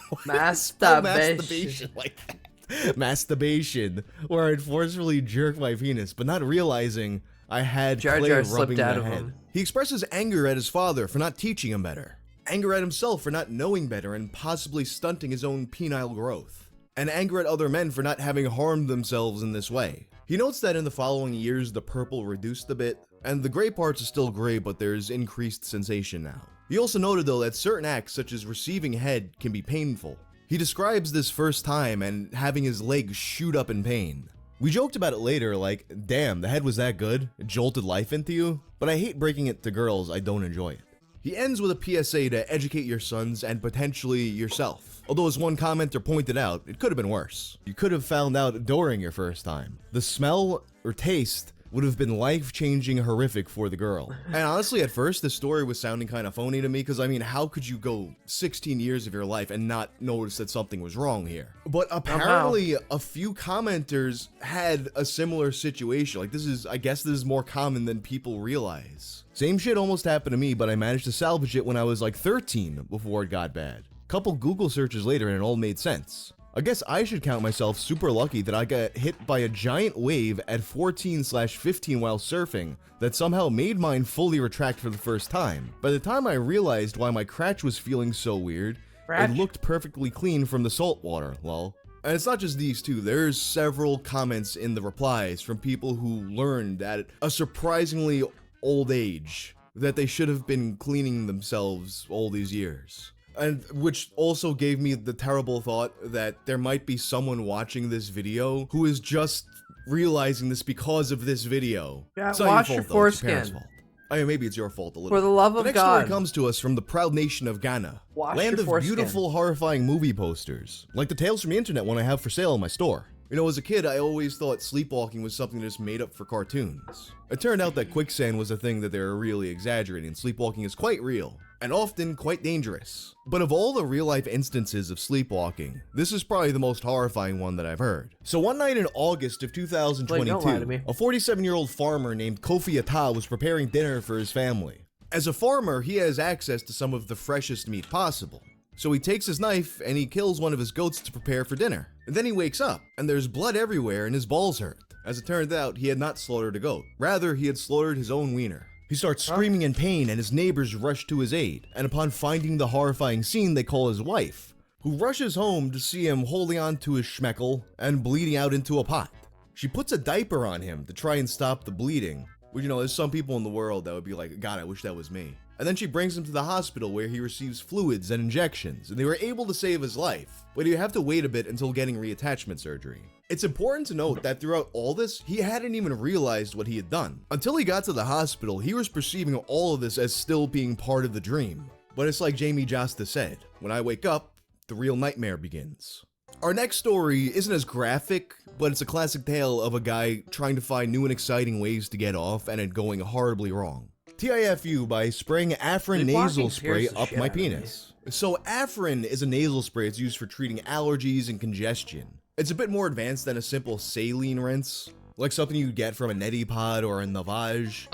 like that. Masturbation, where I'd forcefully jerk my penis, but not realizing I had clay rubbing my head. He expresses anger at his father for not teaching him better, anger at himself for not knowing better and possibly stunting his own penile growth, and anger at other men for not having harmed themselves in this way. He notes that in the following years the purple reduced a bit, and the gray parts are still gray, but there's increased sensation now. He also noted though that certain acts such as receiving head can be painful. He describes this first time and having his legs shoot up in pain. We joked about it later, like, damn, the head was that good? It jolted life into you? But I hate breaking it to girls, I don't enjoy it. He ends with a PSA to educate your sons and potentially yourself. Although as one commenter pointed out, it could have been worse. You could have found out during your first time. The smell or taste would have been life-changing horrific for the girl. And honestly, at first, this story was sounding kind of phony to me, because I mean, how could you go 16 years of your life and not notice that something was wrong here? But apparently, a few commenters had a similar situation. Like, I guess this is more common than people realize. Same shit almost happened to me, but I managed to salvage it when I was like 13 before it got bad. Couple Google searches later and it all made sense. I guess I should count myself super lucky that I got hit by a giant wave at 14/15 while surfing that somehow made mine fully retract for the first time. By the time I realized why my crotch was feeling so weird, it looked perfectly clean from the salt water, lol. And it's not just these two, there's several comments in the replies from people who learned at a surprisingly old age that they should have been cleaning themselves all these years. And which also gave me the terrible thought that there might be someone watching this video who is just realizing this because of this video. Yeah, it's not wash your your fault, though. It's your parents' foreskin. fault. I mean, maybe it's your fault a little. For the love of the next God. story comes to us from the proud nation of Ghana, Wash land your of foreskin. beautiful, horrifying movie posters, like the Tales from the Internet one I have for sale in my store. You know, as a kid, I always thought sleepwalking was something just made up for cartoons. It turned out that quicksand was a thing that they were really exaggerating. Sleepwalking is quite real, and often quite dangerous. But of all the real-life instances of sleepwalking, this is probably the most horrifying one that I've heard. So one night in August of 2022, a 47-year-old farmer named Kofi Ata was preparing dinner for his family. As a farmer, he has access to some of the freshest meat possible. So he takes his knife and he kills one of his goats to prepare for dinner. And then he wakes up, and there's blood everywhere and his balls hurt. As it turned out, he had not slaughtered a goat. Rather, he had slaughtered his own wiener. He starts screaming in pain, and his neighbors rush to his aid. And upon finding the horrifying scene, they call his wife, who rushes home to see him holding on to his schmeckle and bleeding out into a pot. She puts a diaper on him to try and stop the bleeding. Which, you know, there's some people in the world that would be like, God, I wish that was me. And then she brings him to the hospital where he receives fluids and injections, and they were able to save his life, but you have to wait a bit until getting reattachment surgery. It's important to note that throughout all this, he hadn't even realized what he had done. Until he got to the hospital, he was perceiving all of this as still being part of the dream. But it's like Jamie Josta said, when I wake up, the real nightmare begins. Our next story isn't as graphic, but it's a classic tale of a guy trying to find new and exciting ways to get off and it going horribly wrong. TIFU by spraying Afrin nasal spray up my penis. So Afrin is a nasal spray. It's used for treating allergies and congestion. It's a bit more advanced than a simple saline rinse, like something you get from a neti pod or a Navage.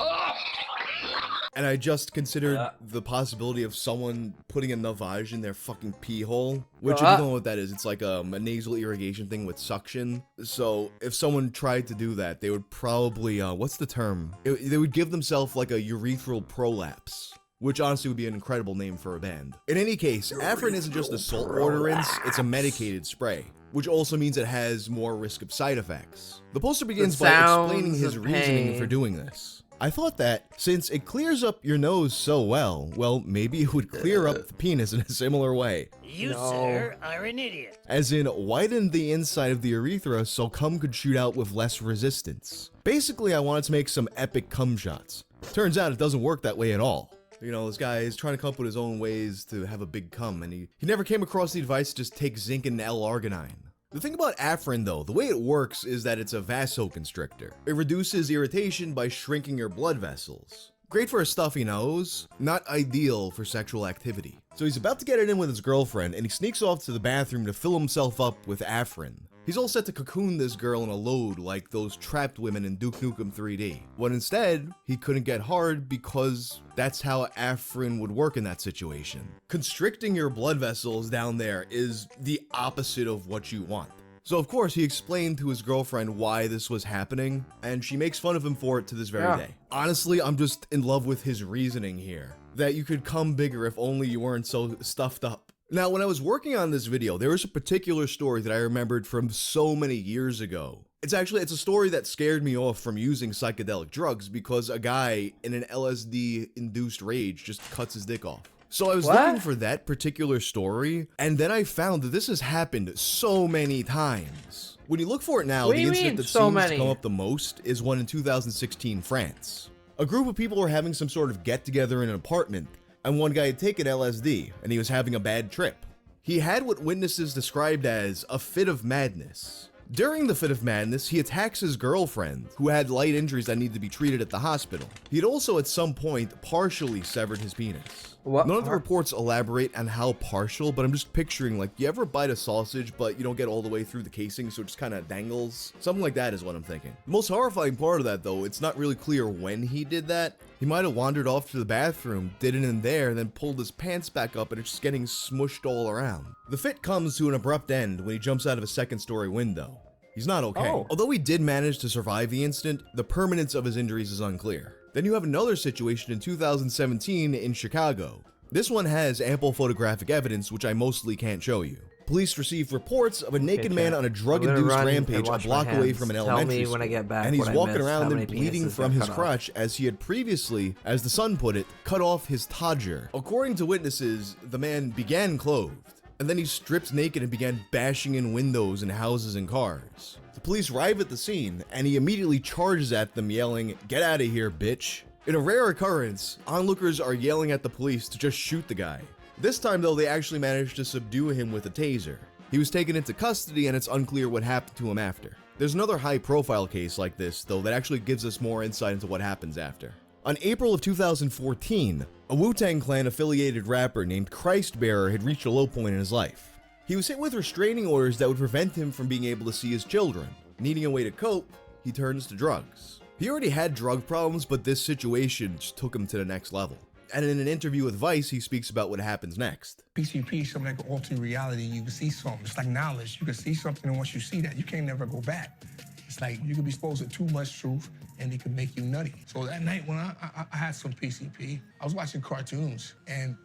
And I just considered the possibility of someone putting a Navage in their fucking pee hole, which if you don't know what that is, it's like a nasal irrigation thing with suction. So if someone tried to do that, they would probably, what's the term? They would give themselves like a urethral prolapse, which honestly would be an incredible name for a band. In any case, Afrin isn't just a saltwater rinse, it's a medicated spray, which also means it has more risk of side effects. The poster begins by explaining his reasoning for doing this. I thought that, since it clears up your nose so well, maybe it would clear up the penis in a similar way. You, sir, are an idiot. As in, widen the inside of the urethra so cum could shoot out with less resistance. Basically, I wanted to make some epic cum shots. Turns out it doesn't work that way at all. You know, this guy is trying to come up with his own ways to have a big cum, and he never came across the advice to just take zinc and L-arginine. The thing about Afrin, though, the way it works is that it's a vasoconstrictor. It reduces irritation by shrinking your blood vessels. Great for a stuffy nose, not ideal for sexual activity. So he's about to get it in with his girlfriend, and he sneaks off to the bathroom to fill himself up with Afrin. He's all set to cocoon this girl in a load like those trapped women in Duke Nukem 3D. When instead, he couldn't get hard because that's how Afrin would work in that situation. Constricting your blood vessels down there is the opposite of what you want. So of course, he explained to his girlfriend why this was happening, and she makes fun of him for it to this very day. Honestly, I'm just in love with his reasoning here. That you could come bigger if only you weren't so stuffed up. Now, when I was working on this video, there was a particular story that I remembered from so many years ago. It's a story that scared me off from using psychedelic drugs because a guy in an LSD-induced rage just cuts his dick off. So I was looking for that particular story, and then I found that this has happened so many times. When you look for it now, the incident that seems to come up the most is one in 2016 France. A group of people were having some sort of get-together in an apartment, and one guy had taken LSD, and he was having a bad trip. He had what witnesses described as a fit of madness. During the fit of madness, he attacks his girlfriend, who had light injuries that needed to be treated at the hospital. He had also at some point partially severed his penis. None of the reports elaborate on how partial, but I'm just picturing, like, you ever bite a sausage, but you don't get all the way through the casing, so it just kind of dangles? Something like that is what I'm thinking. The most horrifying part of that, though, it's not really clear when he did that. He might have wandered off to the bathroom, did it in there, then pulled his pants back up, and it's just getting smushed all around. The fit comes to an abrupt end when he jumps out of a second-story window. He's not okay. Although he did manage to survive the incident, the permanence of his injuries is unclear. Then you have another situation in 2017 in Chicago. This one has ample photographic evidence, which I mostly can't show you. Police received reports of a naked man on a drug-induced rampage a block away from an elementary school, and he's walking around and bleeding from his crotch as he had previously, as the Sun put it, cut off his todger. According to witnesses, the man began clothed, and then he stripped naked and began bashing in windows and houses and cars. The police arrive at the scene, and he immediately charges at them, yelling, "Get out of here, bitch." In a rare occurrence, onlookers are yelling at the police to just shoot the guy. This time, though, they actually managed to subdue him with a taser. He was taken into custody and it's unclear what happened to him after. There's another high-profile case like this, though, that actually gives us more insight into what happens after. On April of 2014, a Wu-Tang Clan affiliated rapper named Christbearer had reached a low point in his life. He was hit with restraining orders that would prevent him from being able to see his children. Needing a way to cope, he turns to drugs. He already had drug problems, but this situation just took him to the next level. And in an interview with Vice, he speaks about what happens next. PCP is something like an alternate reality. You can see something. It's like knowledge. You can see something, and once you see that, you can't never go back. It's like you can be exposed to too much truth, and it can make you nutty. So that night when I had some PCP, I was watching cartoons, and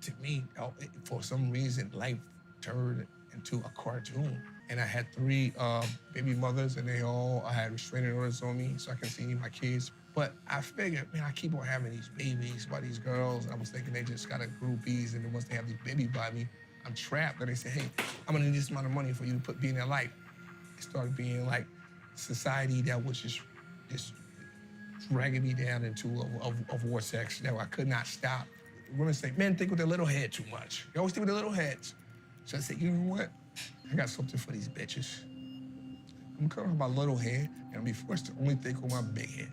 to me, for some reason, life turned into a cartoon. And I had 3 baby mothers, and I had restraining orders on me, so I can see my kids. But I figured, man, I keep on having these babies by these girls. I was thinking they just got a groupies, and then once they have these babies by me, I'm trapped. And they say, hey, I'm gonna need this amount of money for you to be in their life. It started being like society that was just dragging me down into a vortex that I could not stop. Women say, men think with their little head too much. They always think with their little heads. So I said, you know what? I got something for these bitches. I'm cutting off my little head, and I'll be forced to only think with my big head.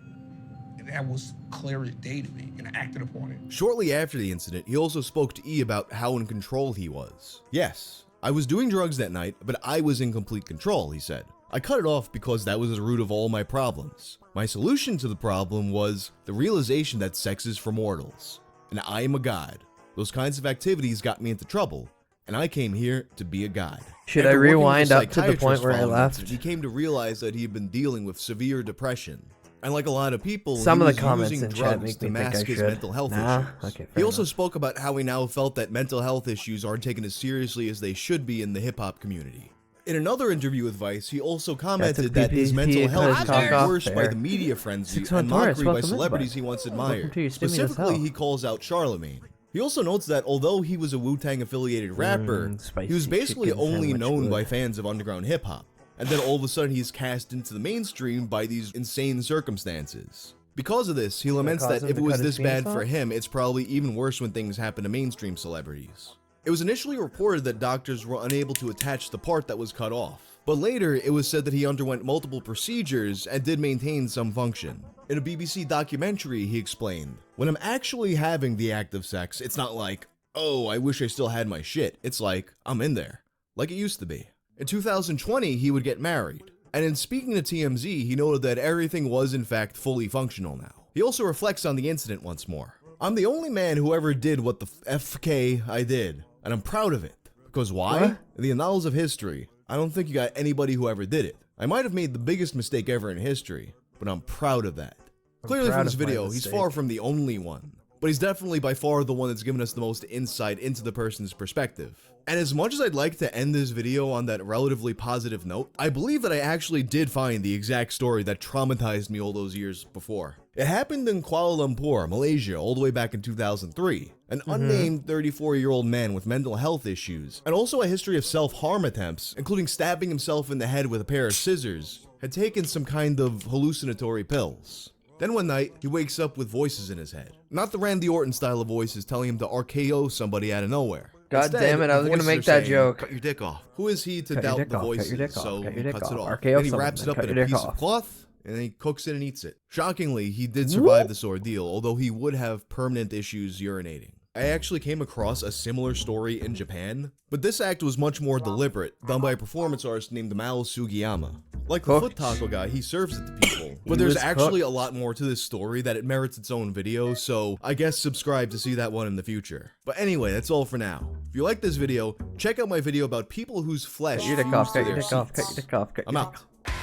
And that was clear as day to me, and I acted upon it. Shortly after the incident, he also spoke to E about how in control he was. Yes, I was doing drugs that night, but I was in complete control, he said. I cut it off because that was the root of all my problems. My solution to the problem was the realization that sex is for mortals, and I am a god. Those kinds of activities got me into trouble, and I came here to be a god. Should I rewind up to the point where I left? He came to realize that he had been dealing with severe depression. And like a lot of people, some of he the was comments using in chat drugs make to me think mask I his should. mental health Nah? issues. Okay, He fair also enough. spoke about how he now felt that mental health issues aren't taken as seriously as they should be in the hip-hop community. In another interview with Vice, he also commented that his mental health is made worse by the media frenzy and mockery by celebrities he once admired. Specifically, he calls out Charlemagne. He also notes that although he was a Wu-Tang affiliated rapper, he was basically only known by fans of underground hip-hop. And then all of a sudden he's cast into the mainstream by these insane circumstances. Because of this, he laments that if it was this bad for him, it's probably even worse when things happen to mainstream celebrities. It was initially reported that doctors were unable to attach the part that was cut off, but later it was said that he underwent multiple procedures and did maintain some function. In a BBC documentary, he explained, "When I'm actually having the act of sex, it's not like, oh, I wish I still had my shit. It's like, I'm in there, like it used to be." In 2020, he would get married. And in speaking to TMZ, he noted that everything was in fact fully functional now. He also reflects on the incident once more. "I'm the only man who ever did what the FK I did, and I'm proud of it. Because why? What? In the annals of history, I don't think you got anybody who ever did it. I might have made the biggest mistake ever in history, but I'm proud of that." Clearly from this video, he's far from the only one, but he's definitely by far the one that's given us the most insight into the person's perspective. And as much as I'd like to end this video on that relatively positive note, I believe that I actually did find the exact story that traumatized me all those years before. It happened in Kuala Lumpur, Malaysia, all the way back in 2003. An unnamed 34-year-old man with mental health issues, and also a history of self-harm attempts, including stabbing himself in the head with a pair of scissors, had taken some kind of hallucinatory pills. Then one night, he wakes up with voices in his head. Not the Randy Orton style of voices telling him to RKO somebody out of nowhere. God Instead, damn it, I was the gonna voices make are that saying, joke. "Cut your dick off." Who is he to Cut your doubt dick the off, cut your voices? dick off, So cut he your cuts dick it off. off. RKO Then he someone, wraps it then up cut in your a dick piece off. of cloth, and then he cooks it and eats it. Shockingly, he did survive this ordeal, although he would have permanent issues urinating. I actually came across a similar story in Japan, but this act was much more deliberate, done by a performance artist named Mao Sugiyama. Like the foot taco guy, he serves it to people, but there's actually a lot more to this story that it merits its own video, so I guess subscribe to see that one in the future. But anyway, that's all for now. If you like this video, check out my video about people whose flesh Cut your dick fused off, to cut your their dick off, cut seats. your dick off, cut I'm your out. dick off.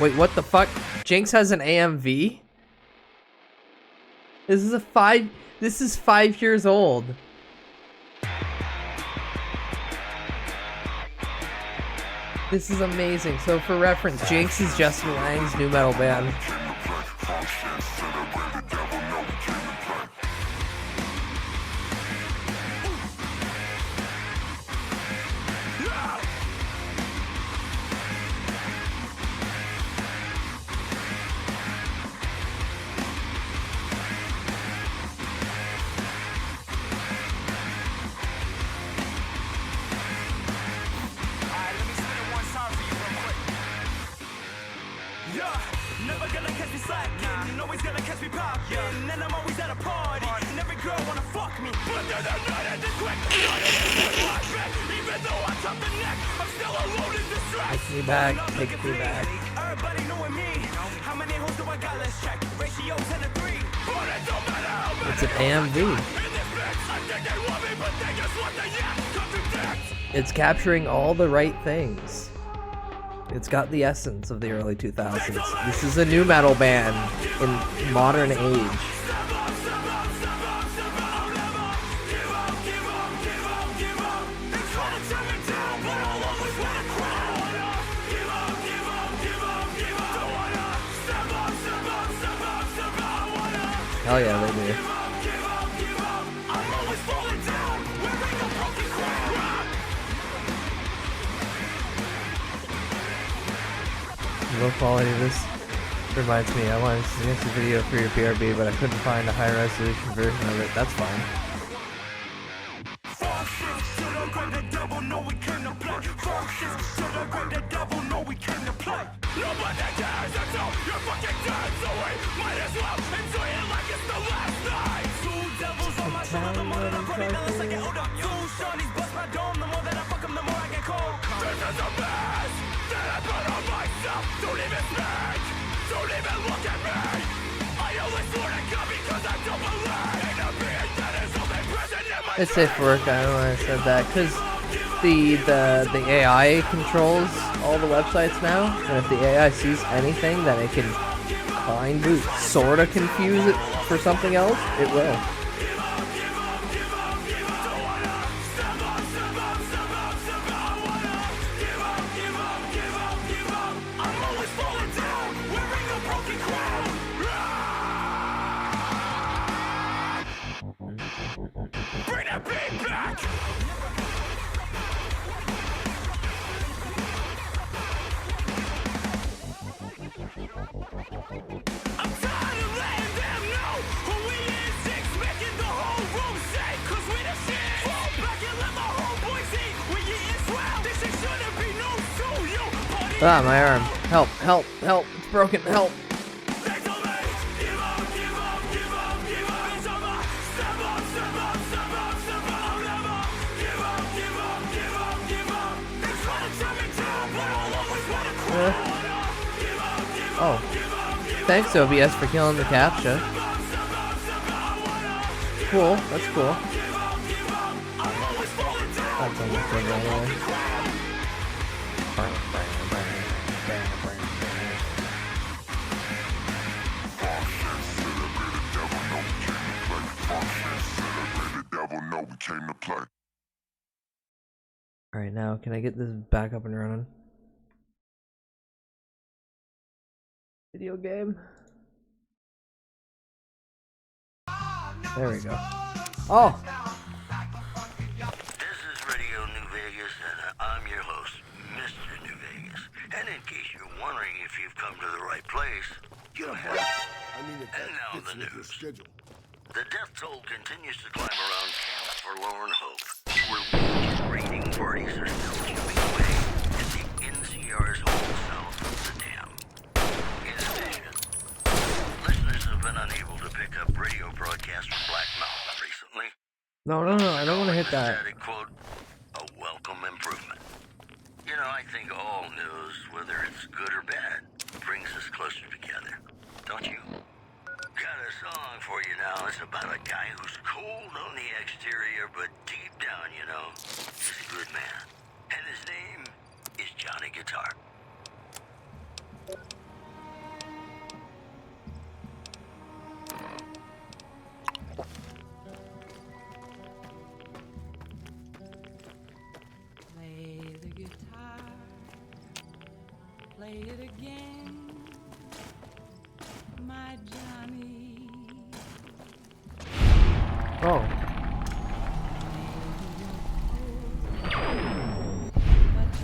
Wait, what the fuck? Jinx has an AMV? This is 5 years old. This is amazing. So for reference, Jinx is Justin Lang's new metal band. and I'm always at a party. And every girl wanna fuck me, but they're not at the quick. Even though I top the neck, I'm still alone in distress. Take me back, take me back. Everybody knowing me. How many hoes do I got? Let's check. Ratio 10 to 3. But it don't matter how many. It's an AMV. It's capturing all the right things. It's got the essence of the early 2000s. This is a new metal band in modern age. Hell yeah, they do. Low quality of this reminds me, I wanted to suggest a video for your BRB, but I couldn't find a high resolution version of it. That's fine. Don't even think, don't even look at me. I only swear to God because I don't believe in a being that is only present in my It's safe for work. I don't know why I said that, because the AI controls all the websites now, and if the AI sees anything that it can kind of sort of confuse it for something else, it will. Bring that beat back! I'm tired of letting them know who we is, six, making the whole room shake, cause we the shit. Fall back and let my homeboys eat when you eat swell. This shit shouldn't be news to you. Ah, my arm. Help, help, help. It's broken. Help. Oh. Thanks, OBS, for killing the captcha. Cool. That's cool. That's almost over anyway. Alright, now can I get this back up and running? Video game. There we go. Oh! This is Radio New Vegas, and I'm your host, Mr. New Vegas. And in case you're wondering if you've come to the right place, you have. And now the news. The death toll continues to climb around Camp Forlorn Hope, where religious raiding parties are still chipping away at the NCR's home south of the dam. In addition, listeners have been unable to pick up radio broadcasts from Black Mountain recently. No, I don't want to hit that. Quote, a welcome improvement. You know, I think all news, whether it's good or bad, brings us closer together. Don't you? Got a song for you now. It's about a guy who's cold on the exterior, but deep down, you know, he's a good man. And his name is Johnny Guitar. Play the guitar, play it again, my Johnny. Oh.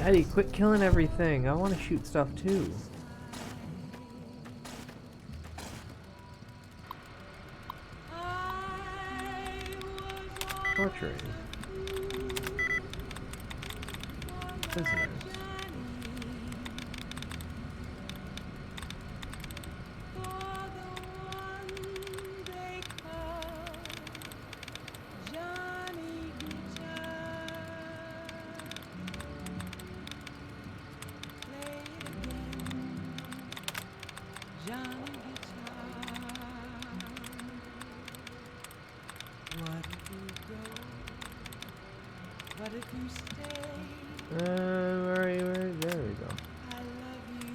Eddie, quit killing everything. I want to shoot stuff too. Torturing. Prisoners. What if you go? What if you stay? Where are you? There we go. I love you.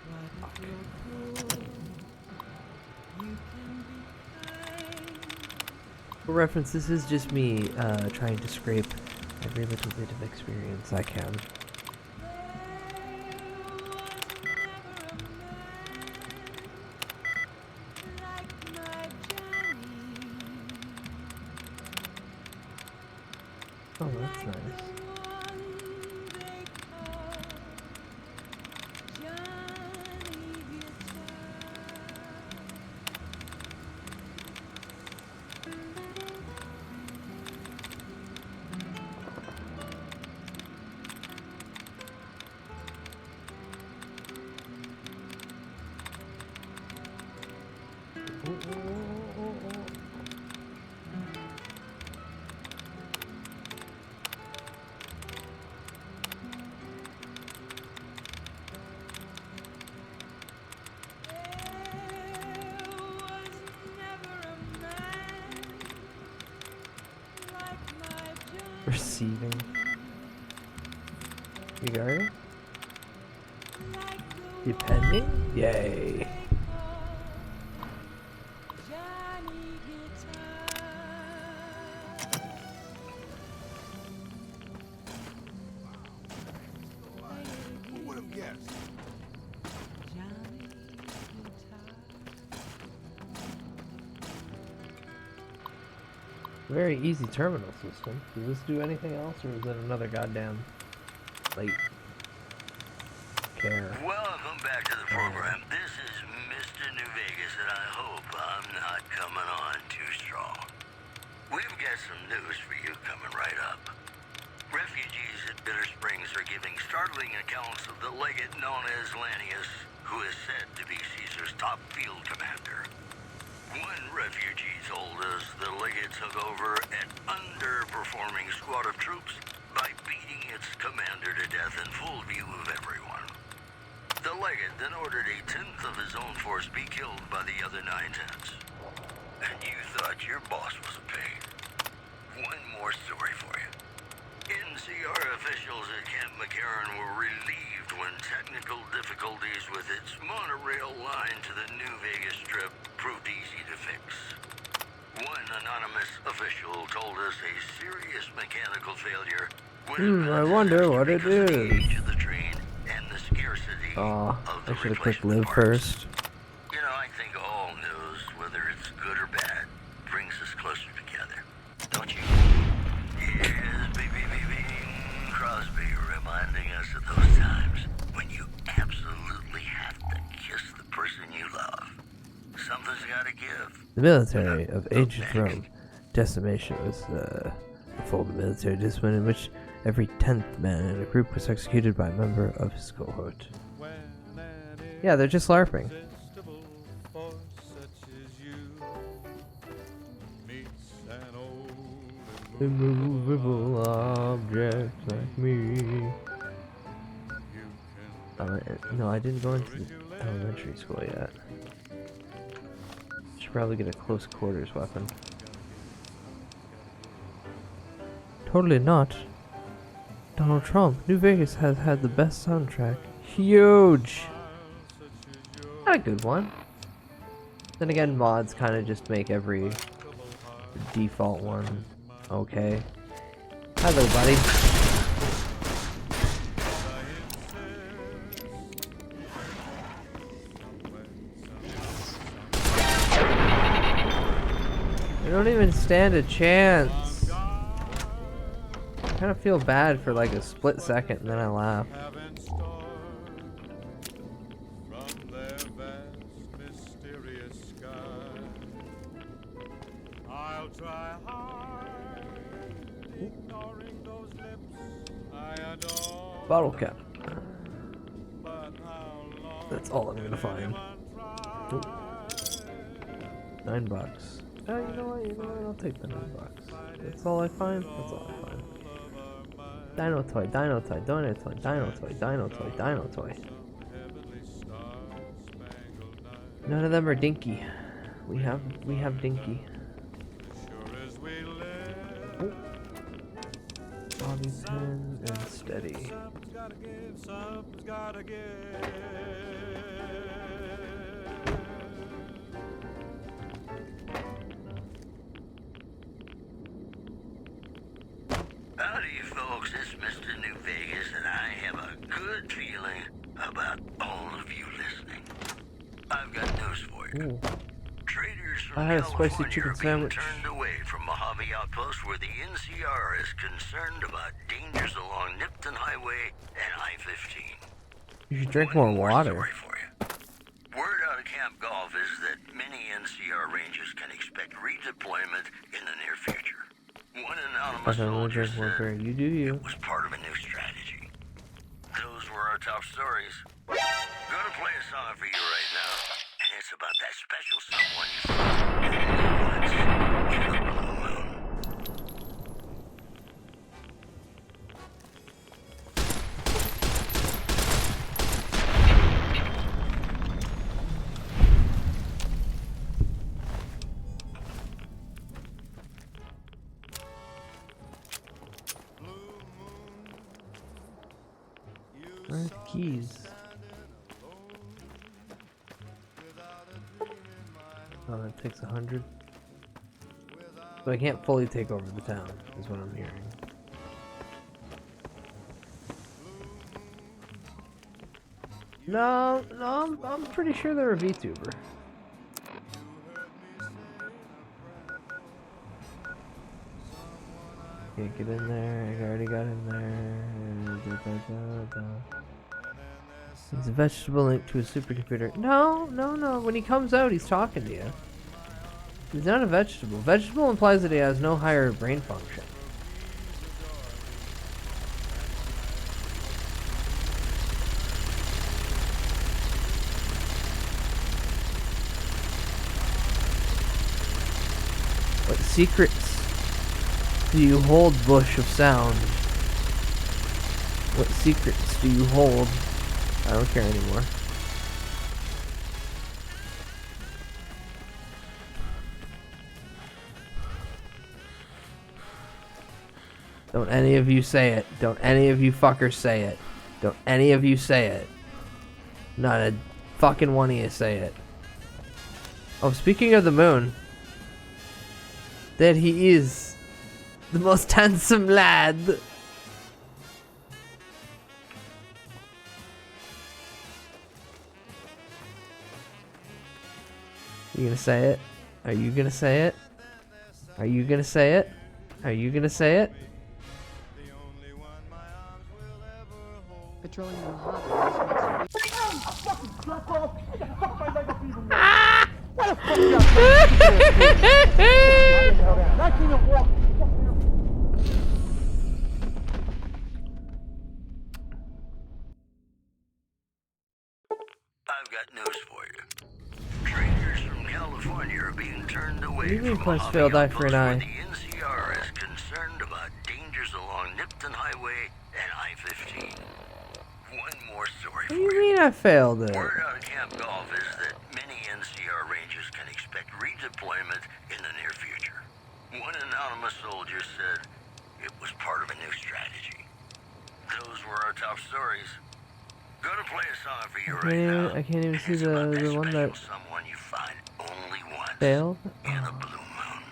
What if you're cruel? You can be kind. For reference, this is just me trying to scrape every little bit of experience I can. Oh, that's nice. Receiving. You got it? Depending? Yay. Who would have guessed? Very easy terminal system. Does this do anything else, or is it another goddamn late care? Welcome back to the program. This is Mr. New Vegas, and I hope I'm not coming on too strong. We've got some news for you coming right up. Refugees at Bitter Springs are giving startling accounts of the legate known as Lanius, who is said to be Caesar's top field commander. One refugee told us the legate took over an underperforming squad of troops by beating its commander to death in full view of everyone. The legate then ordered a tenth of his own force be killed by the other 9/10. And you thought your boss was a pig. One more story for you. NCR officials at Camp McCarran were relieved when technical difficulties with its monorail line to the New Vegas Strip proved easy to fix. One anonymous official told us a serious mechanical failure would have been I wonder what it because of the is. age of the train and the scarcity Aw, of I the should have clicked replacement live parts. first. You know, I think all news, whether it's good or bad, brings us closer together. Don't you? Yes, baby, Crosby reminding us of those times when you absolutely have to kiss the person you love. Something's gotta give. The military of ancient Rome decimation was a form of military discipline in which every 10th man in a group was executed by a member of his cohort. Yeah, they're just LARPing. Immovable object like me. No, I didn't go into the elementary school yet. Should probably get a close quarters weapon. Totally not. Donald Trump. New Vegas has had the best soundtrack. Huge! Not a good one. Then again, mods kind of just make every default one okay. Hello, buddy. They don't even stand a chance. I kind of feel bad for like a split second, and then I laugh. I'll try hard, ignoring those lips I adore. Bottle cap. That's all I'm gonna find. Ooh. $9. Oh, you know what? I'll take the $9. That's all I find. That's all I find. Dino toy, dino toy, dino toy, dino toy, dino toy, dino toy. None of them are dinky. We have Dinky. Oh. Bobby pin and steady. Howdy, folks. It's Mr. New Vegas, and I have a good feeling about all of you listening. I've got news for you. Ooh. Traders I from had a California spicy chicken are being sandwich. turned away from Mojave Outpost, where the NCR is concerned about dangers along Nipton Highway and I-15. You should drink more water. Story for you. Word out of Camp Golf is that many NCR rangers can expect redeployment in the near future. One anonymous soldier said You do you. it was part of a new strategy. Those were our top stories. Gonna play a song for you right now, and it's about that special someone you find in the blue moon. Where's the keys? Oh, that takes 100. So I can't fully take over the town, is what I'm hearing. No, I'm pretty sure they're a VTuber. Can't get in there. I already got in there. He's a vegetable linked to a supercomputer. No. When he comes out, he's talking to you. He's not a vegetable. Vegetable implies that he has no higher brain function. What secrets do you hold, Bush of Sound? What secrets do you hold? I don't care anymore. Don't any of you say it. Don't any of you fuckers say it. Don't any of you say it. Not a fucking one of you say it. Oh, speaking of the moon, that he is the most handsome lad. You gonna say it? Are you gonna say it? Are you gonna say it? Are you gonna say it? Patrolling the Mojave. I've got news for you. Traders from California are being turned away What do you mean from quest Mojave failed? Die for an Outpost, where eye. the NCR is concerned about dangers along Nipton Highway and I-15. One more story What do you mean I failed it? Word out of Camp Golf is that many NCR rangers can expect redeployment in the near future. One anonymous soldier said it was part of a new strategy. Those were our top stories. Gonna play a song for you right now. I can't even see the one that Someone you find only once failed. in a blue moon.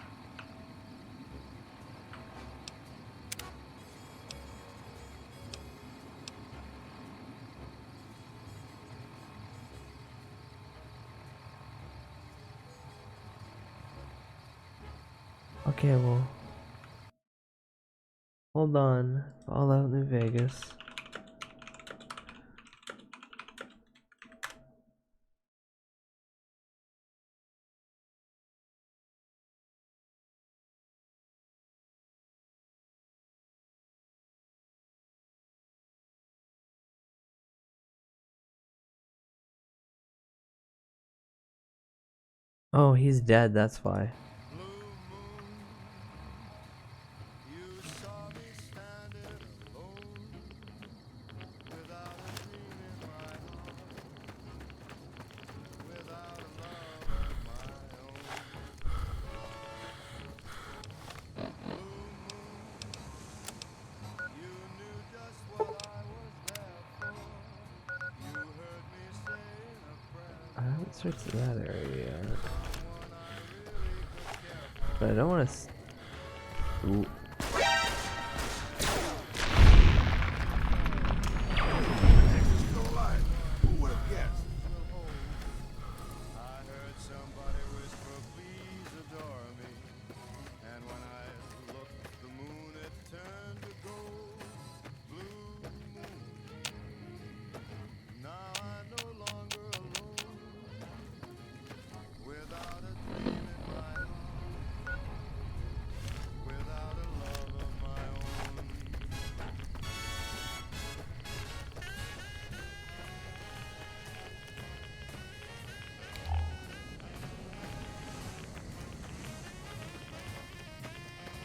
Okay, well, hold on. Fallout New Vegas. Oh, he's dead, that's why. Switch to that area. But I don't want to. Ooh.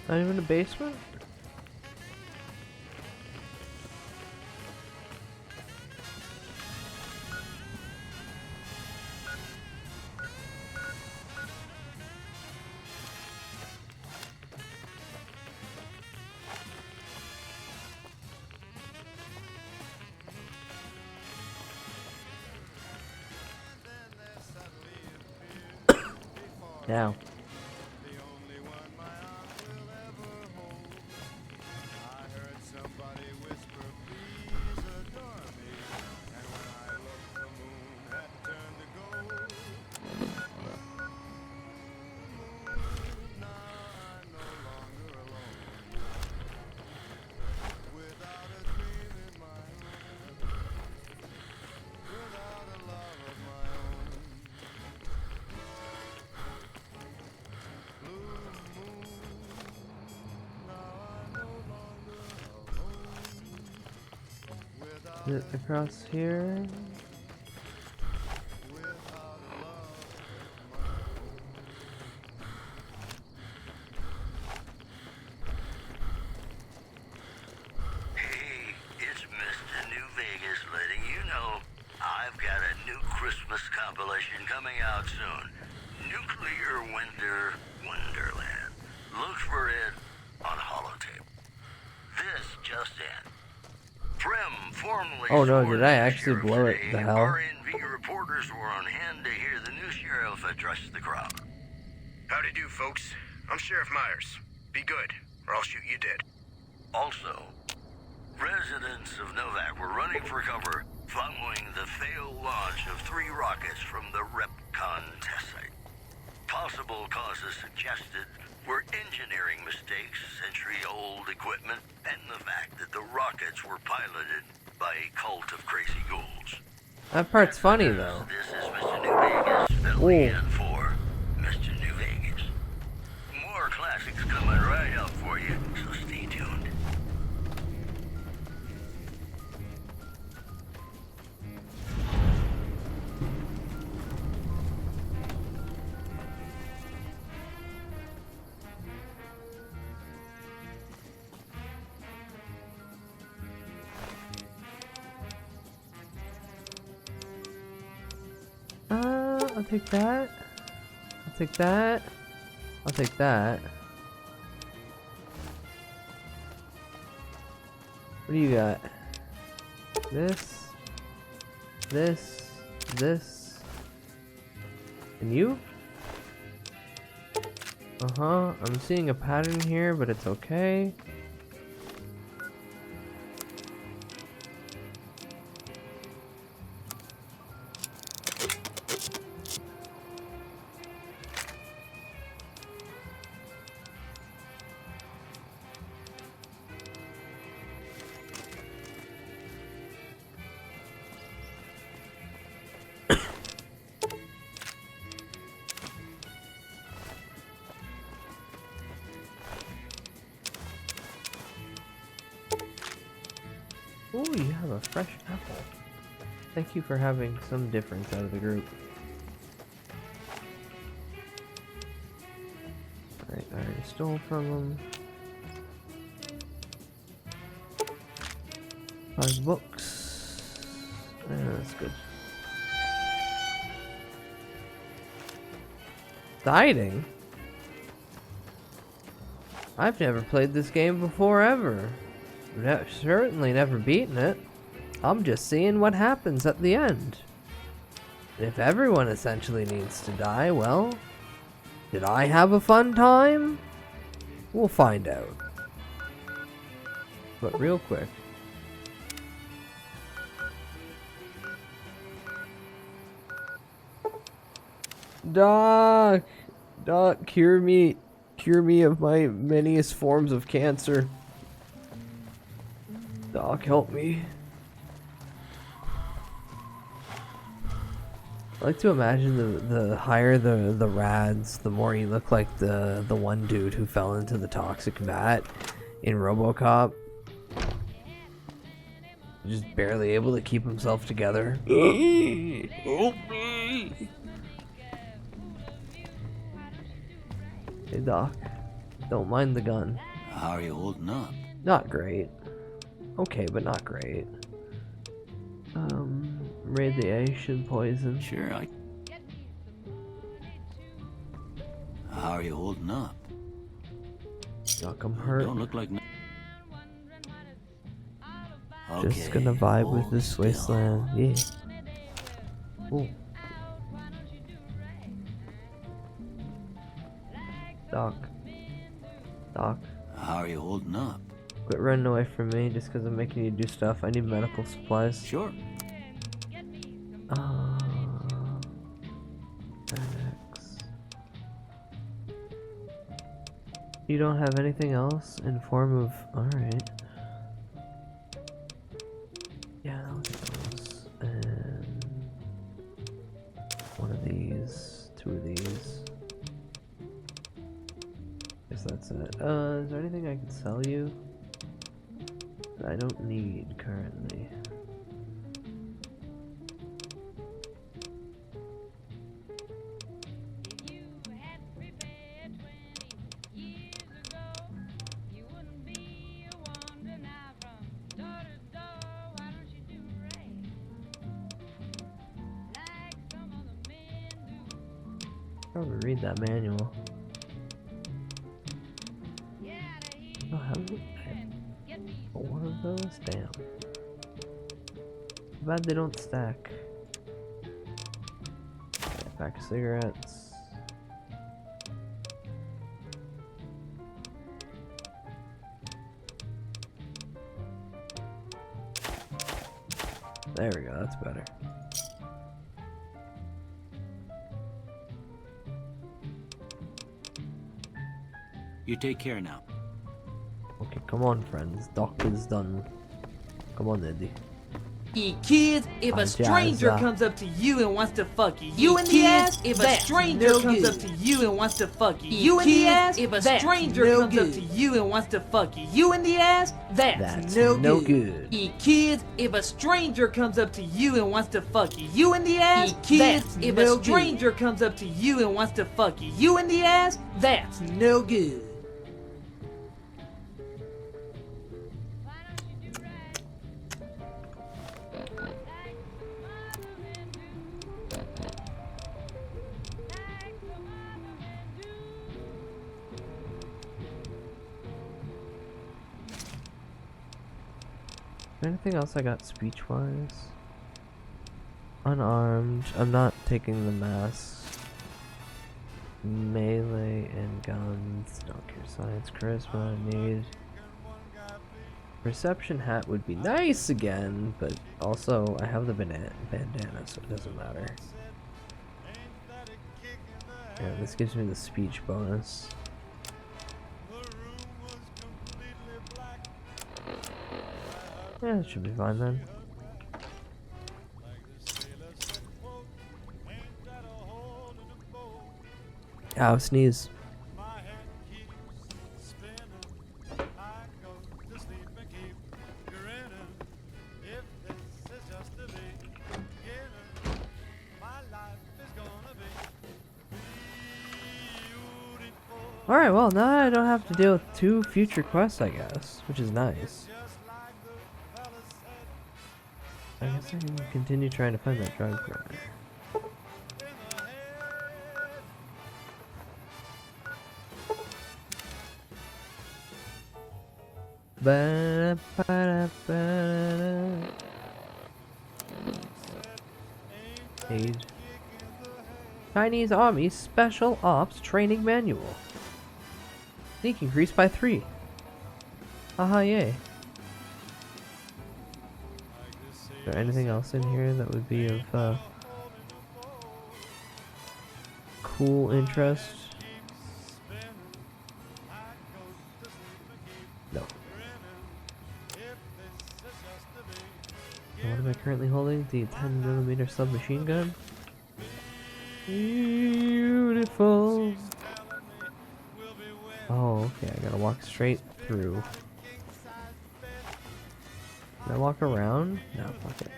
Not even a basement? Now. Is it across here? Hey, it's Mr. New Vegas letting you know I've got a new Christmas compilation coming out soon. Nuclear Winter Wonderland. Look for it on holotape. This just in. Prim formally Oh no, did I actually blow it the hell? RNV reporters were on hand to hear the new sheriff address the crowd. Howdy do, folks. I'm Sheriff Myers. Be good, or I'll shoot you dead. Also, residents of Novak were running for cover following the failed launch of 3 rockets from the Repcon test site. Possible causes suggested were engineering mistakes, century-old equipment, and the fact that the rockets were piloted by a cult of crazy ghouls. That part's funny though. This is Mr. New Vegas filling in for Mr. New Vegas. More classics coming right up for you, so stay tuned. I'll take that. I'll take that. I'll take that. What do you got? This. This. And you? Uh-huh. I'm seeing a pattern here, but it's okay. Ooh, you have a fresh apple. Thank you for having some difference out of the group. Alright, I already stole from him. 5 books. That's good. Dieting? I've never played this game before ever. Certainly never beaten it. I'm just seeing what happens at the end. If everyone essentially needs to die, well, did I have a fun time? We'll find out. But real quick. Doc! Doc, cure me of my manyest forms of cancer. Doc, help me. I like to imagine the higher the rads, the more you look like the one dude who fell into the toxic vat in RoboCop. Just barely able to keep himself together. Help me! Hey Doc, don't mind the gun. How are you holding up? Not great. Okay, but not great. Radiation poison. Sure, How are you holding up? Doc, I'm hurt. Don't look like... Just gonna vibe with this wasteland. Yeah. Ooh. Doc. Doc. How are you holding up? Quit running away from me just because I'm making you do stuff. I need medical supplies. Sure. FedEx. You don't have anything else in form of... Alright. Yeah, I'll get those. And... one of these. Two of these. Guess that's it. Is there anything I can sell you that I don't need currently? I want to read that manual. Oh, how many? Oh, one of those? Damn. Too bad they don't stack. Pack of cigarettes. There we go, that's better. You take care now. Okay, come on, friends. Doctor's done. Come on, Eddie. Kids, if a stranger comes up to you and wants to fuck you, you in the ass. If a stranger comes up to you and wants to fuck you, you in the ass. If a stranger comes up to you and wants to fuck you, you in the ass. That's no good. Kids, if a stranger comes up to you and wants to fuck you, you in the ass. Kids, if a stranger comes up to you and wants to fuck you, you in the ass. That's no good. Anything else I got speech-wise? Unarmed. I'm not taking the mask. Melee and guns. Don't care science. Charisma. I need. Perception hat would be nice again, but also I have the bandana, so it doesn't matter. Yeah, this gives me the speech bonus. Yeah, it should be fine then. Ow, sneeze. Alright, well, now I don't have to deal with 2 future quests, I guess, which is nice. I guess I can continue trying to find that drug runner. Aid. Chinese Army Special Ops Training Manual. Sneak increased by 3. Haha, yay. Is there anything else in here that would be of cool interest? No. What am I currently holding? The 10mm submachine gun? Beautiful. Oh, okay, I gotta walk straight through. Can I walk around? No, fuck it.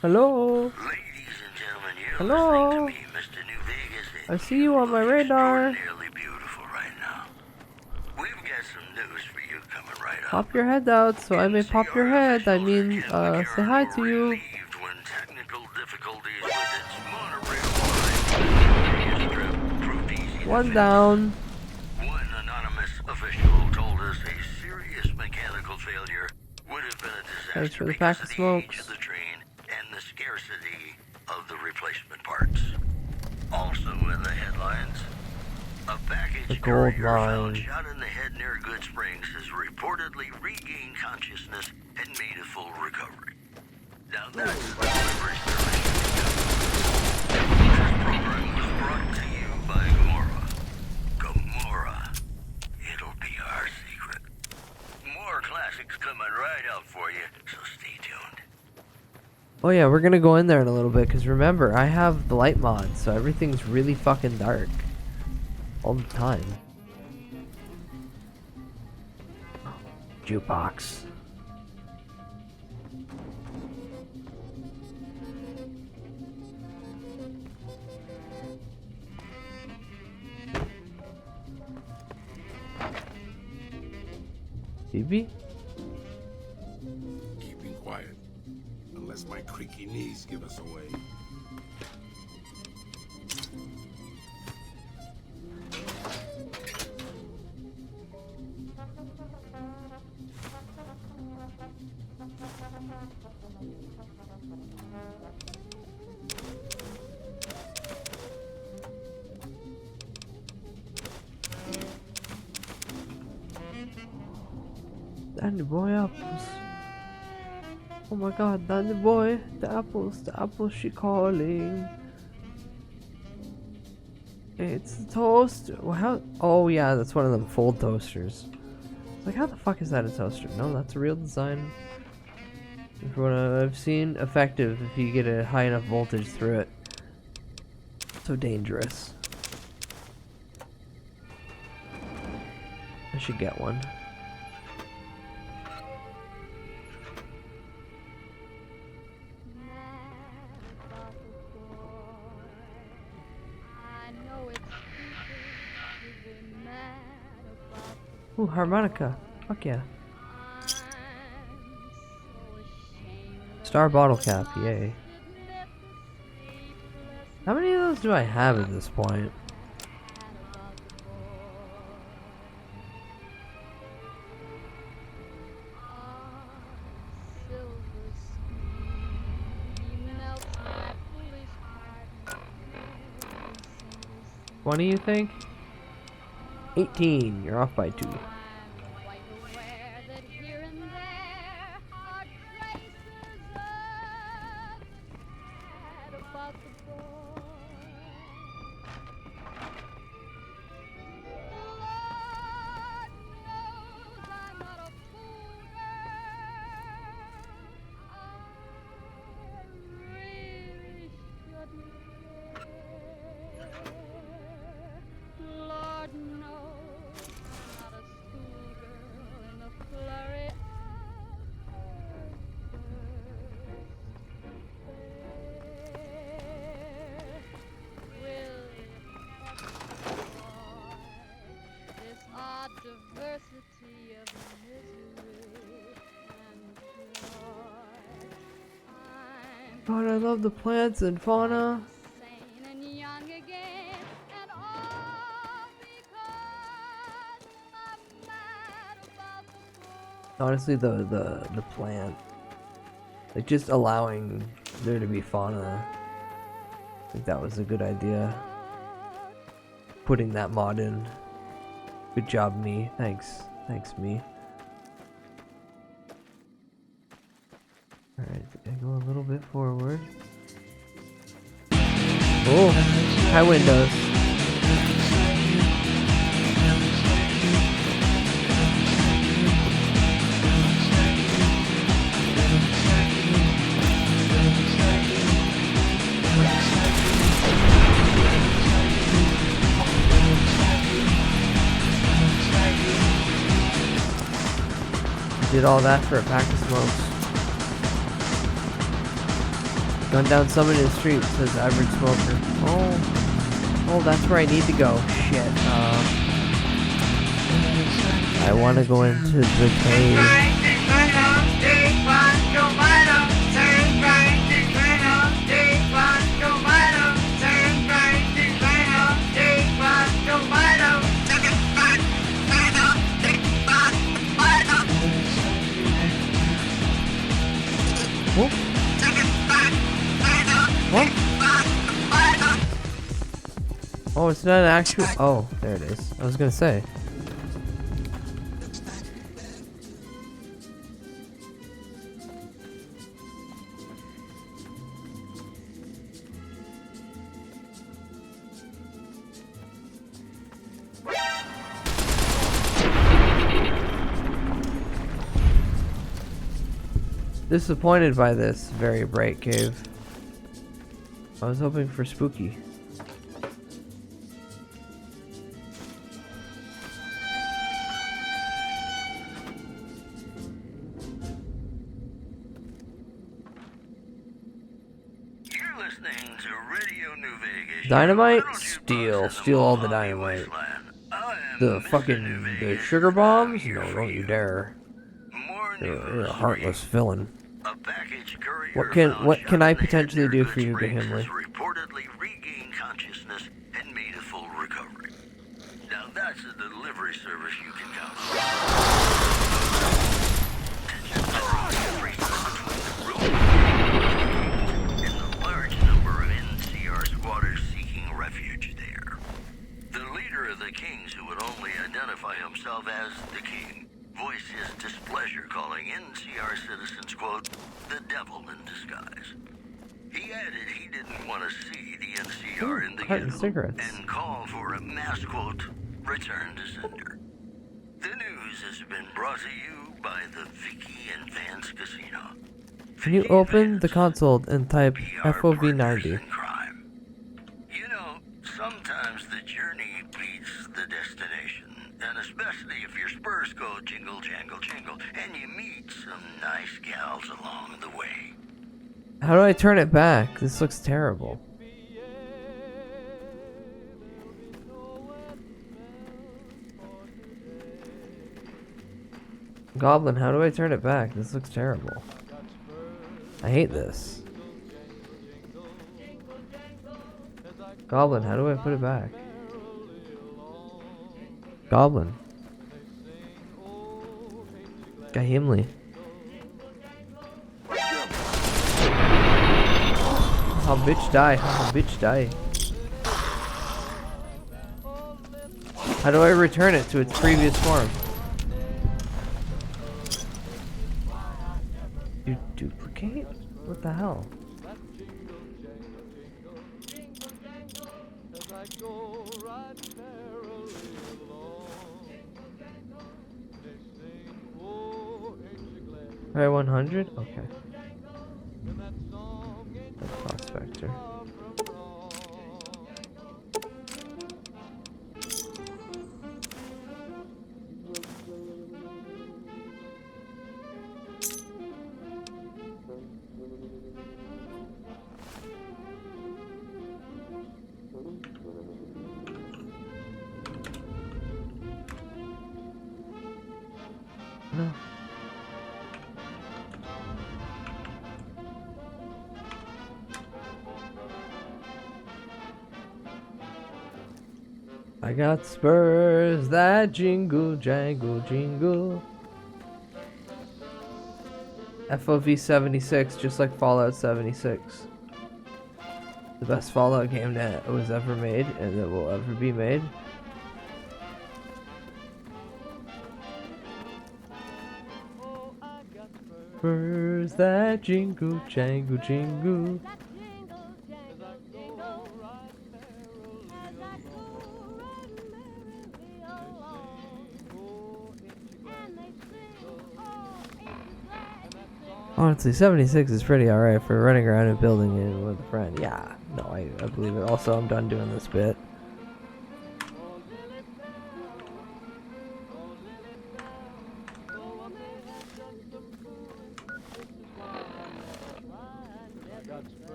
Hello? Hello? I see you on my radar. Pop your head out so I may pop your head. I mean, say hi to you. One down. One anonymous official told us a serious mechanical failure would have been a disaster. Thanks for the pack of smokes. The train and the scarcity of the replacement parts. Also in the headlines, a package courier found shot in the head near Good Springs has reportedly regained consciousness and made a full recovery. Now that's the delivery service. This program was brought to you by Gamora. It'll be our secret. More classics coming right up for you, so stay tuned. Oh yeah, we're gonna go in there in a little bit, because remember, I have the light mod, so everything's really fucking dark. All the time. Jukebox. BB? Keeping quiet. Unless my creaky knees give us away. Danny boy apples. Oh my god, Danny boy, the apples she calling. It's a toaster. Well, how? Oh yeah, that's one of them fold toasters. It's like, how the fuck is that a toaster? No, that's a real design. From what I've seen, effective if you get a high enough voltage through it. So dangerous. I should get one. Ooh, harmonica. Fuck yeah. Star bottle cap, yay. How many of those do I have at this point? What do you think? 18. You're off by 2. God, I love the plants and fauna. Honestly, the plant, like just allowing there to be fauna, I think that was a good idea. Putting that mod in. Good job, me. Thanks, me. Alright, I go a little bit forward. Oh, high windows. Did all that for a pack of smokes. Gun down someone in the street, says average smoker. Oh, that's where I need to go. Shit. I want to go into the cave. What? Oh, it's not an actual. Oh, there it is. I was gonna say. Disappointed by this very bright cave. I was hoping for spooky. You're listening to Radio New Vegas. Dynamite? Steal all the dynamite. The sugar bombs? No, don't you dare. You're a heartless villain. What can I potentially do for you, Gahimli? Reportedly regained consciousness and made a full recovery. Now that's a delivery service you can count on. And the large number of NCR squatters seeking refuge there. The leader of the Kings, who would only identify himself as the King, voiced his displeasure, calling NCR citizens, quote, the devil in disguise. He added he didn't want to see the NCR in the ghetto and called for a mass, quote, return to sender. The news has been brought to you by the Vicky and Vance Casino. Can you open the console and type FOV90? You know, sometimes the journey beats the destination, and especially if your spurs go jingle, jangle, jingle, and you meet some nice gals along the way. How do I turn it back? This looks terrible. Goblin, how do I turn it back? This looks terrible. I hate this. Goblin, how do I put it back? Goblin. Gahimli. How bitch die? How bitch die? How do I return it to its previous form? You duplicate? What the hell? Alright, 100? Okay. Prospector. No. I got spurs that jingle, jangle, jingle. FOV 76, just like Fallout 76. The best Fallout game that was ever made and that will ever be made. Spurs that jingle, jangle, jingle. Honestly, 76 is pretty alright for running around and building it with a friend. Yeah, no, I believe it. Also, I'm done doing this bit.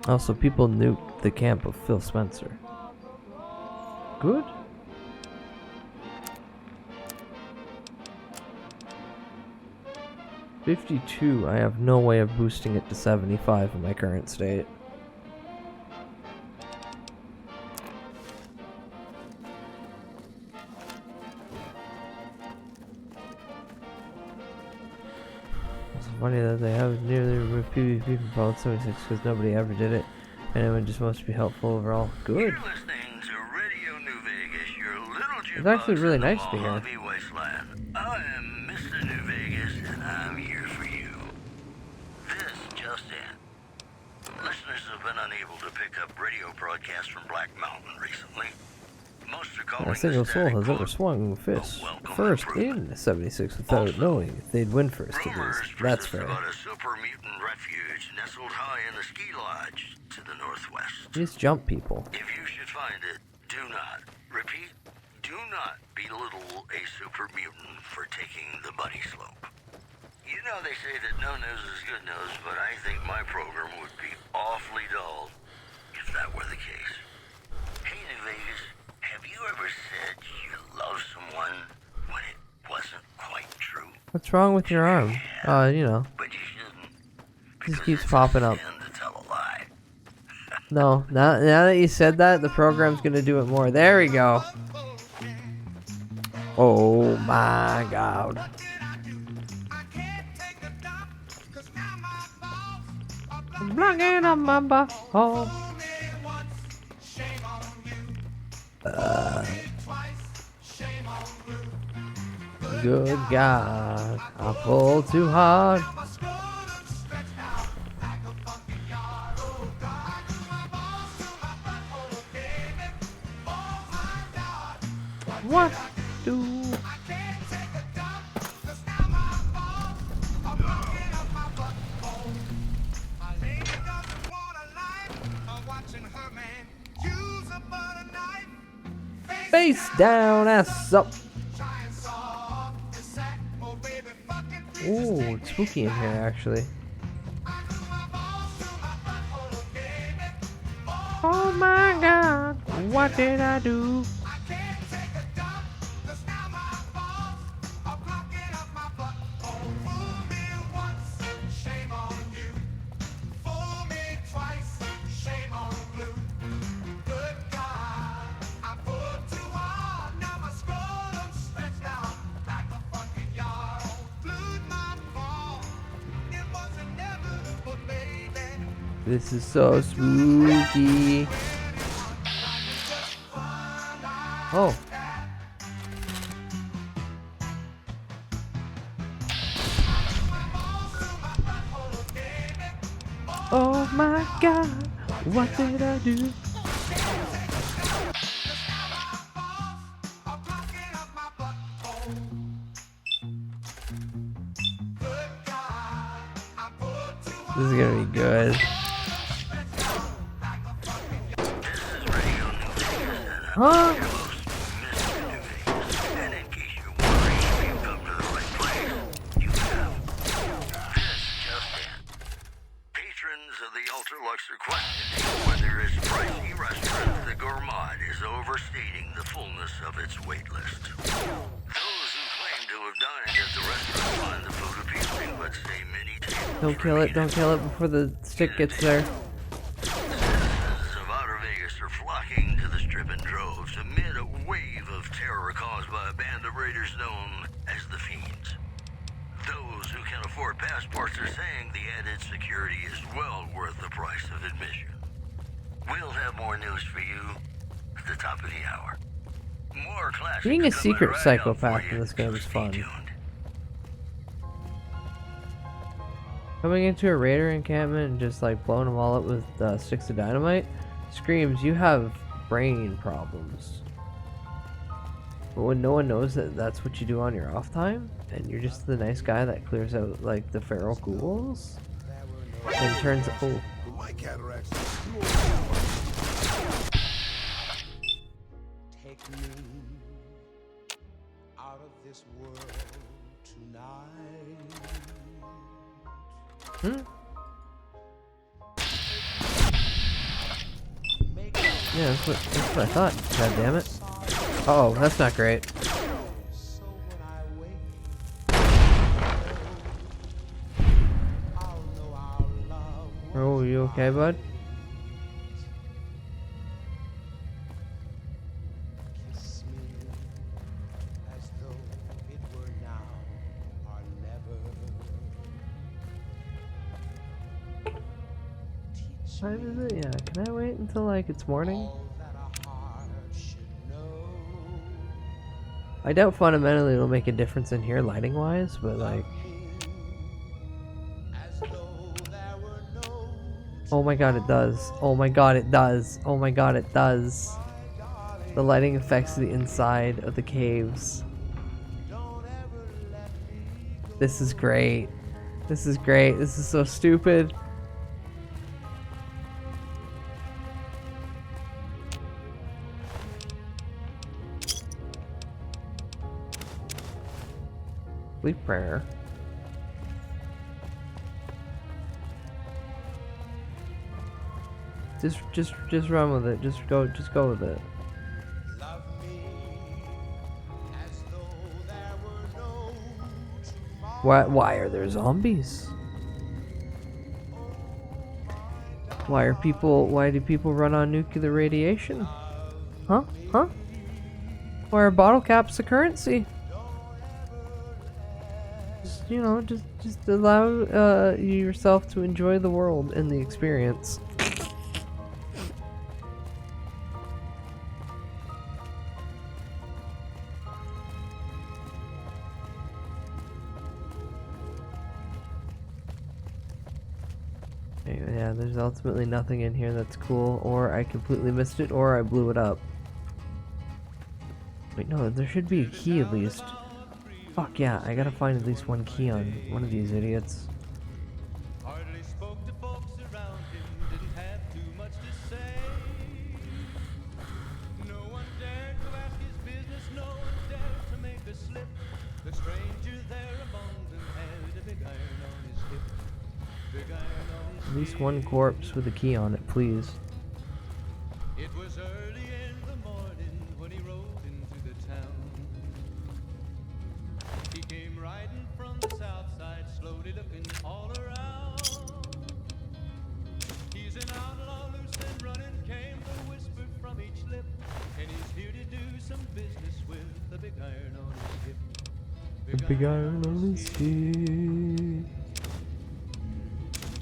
Also, people nuked the camp of Phil Spencer. Good. $52. I have no way of boosting it to 75 in my current state. It's funny that they have nearly removed PvP from Fallout 76 because nobody ever did it, and it would just must be helpful overall. Good. It's actually really nice to hear. I am Mr. New Vegas, and I'm here for you. This just in. Listeners have been unable to pick up radio broadcasts from Black Mountain recently. Most are calling Not a single soul has ever swung first in 76 without knowing they'd win first at least. That's fair. about a super mutant refuge nestled high in the ski lodge to the northwest. These jump people. If you should find it, do not, repeat, do not belittle a super mutant for taking the bunny slope. You know they say that no news is good news, but I think my program would be awfully dull if that were the case. Hey, New Vegas, have you ever said you love someone when it wasn't quite true? What's wrong with your arm? You know. But you shouldn't. It just keeps popping up. To tell a lie. No, now that you said that, the program's gonna do it more. There we go. Oh my god. I'm blocking on my butthole. Good God, I pulled too hard. What do? Face down, ass up. Ooh, it's spooky in here actually. Oh my god, what did I do? This is so spooky. Oh. Oh my god, what did I do? This is gonna be good. Huh? wait list. Those who claim to have dined at the restaurant find the food appealing, but say many tables Don't kill it, don't kill it before the stick gets there. Citizens of Outer Vegas are flocking to the strip in droves amid a wave of terror caused by a band of raiders known as the Fiends. Those who can afford passports are saying the added security is well worth the price of admission. We'll have more news for you at the top of the hour. More classics Being a coming secret right up psychopath for in you. this game is fun. Coming into a raider encampment and just like blowing them all up with sticks of dynamite screams you have brain problems. But when no one knows that that's what you do on your off time, and you're just the nice guy that clears out like the feral ghouls, and turns My cataracts. Take me out of this world tonight. Yeah, that's what I thought. God damn it. Oh, that's not great. Oh, you okay, bud? Kiss me as though it were now or never. Time is it? Yeah, can I wait until like it's morning? I doubt fundamentally it'll make a difference in here lighting wise, but like... Oh my god, it does. Oh my god, it does. Oh my god, it does. The lighting affects the inside of the caves. This is great. This is great. This is so stupid. Sleep prayer. Just run with it. Just go with it. Why are there zombies? Why do people run on nuclear radiation? Huh? Why are bottle caps the currency? Just, you know, just allow yourself to enjoy the world and the experience. Yeah, there's ultimately nothing in here that's cool, or I completely missed it, or I blew it up. Wait, no, there should be a key at least. Fuck yeah, I gotta find at least one key on one of these idiots. Hardly spoke to folks around him, didn't have too much to say. No one dared to ask his business, no one dared to make a slip. The stranger there among them had a big iron on his hip. Big iron on his At least one corpse with a key on it, please. It was early in the morning when he rode into the town. He came riding from the south side, slowly looking all around. He's an outlaw, loose and running, came the whisper from each lip. And he's here to do some business with the big iron on his hip. The big iron on his hip.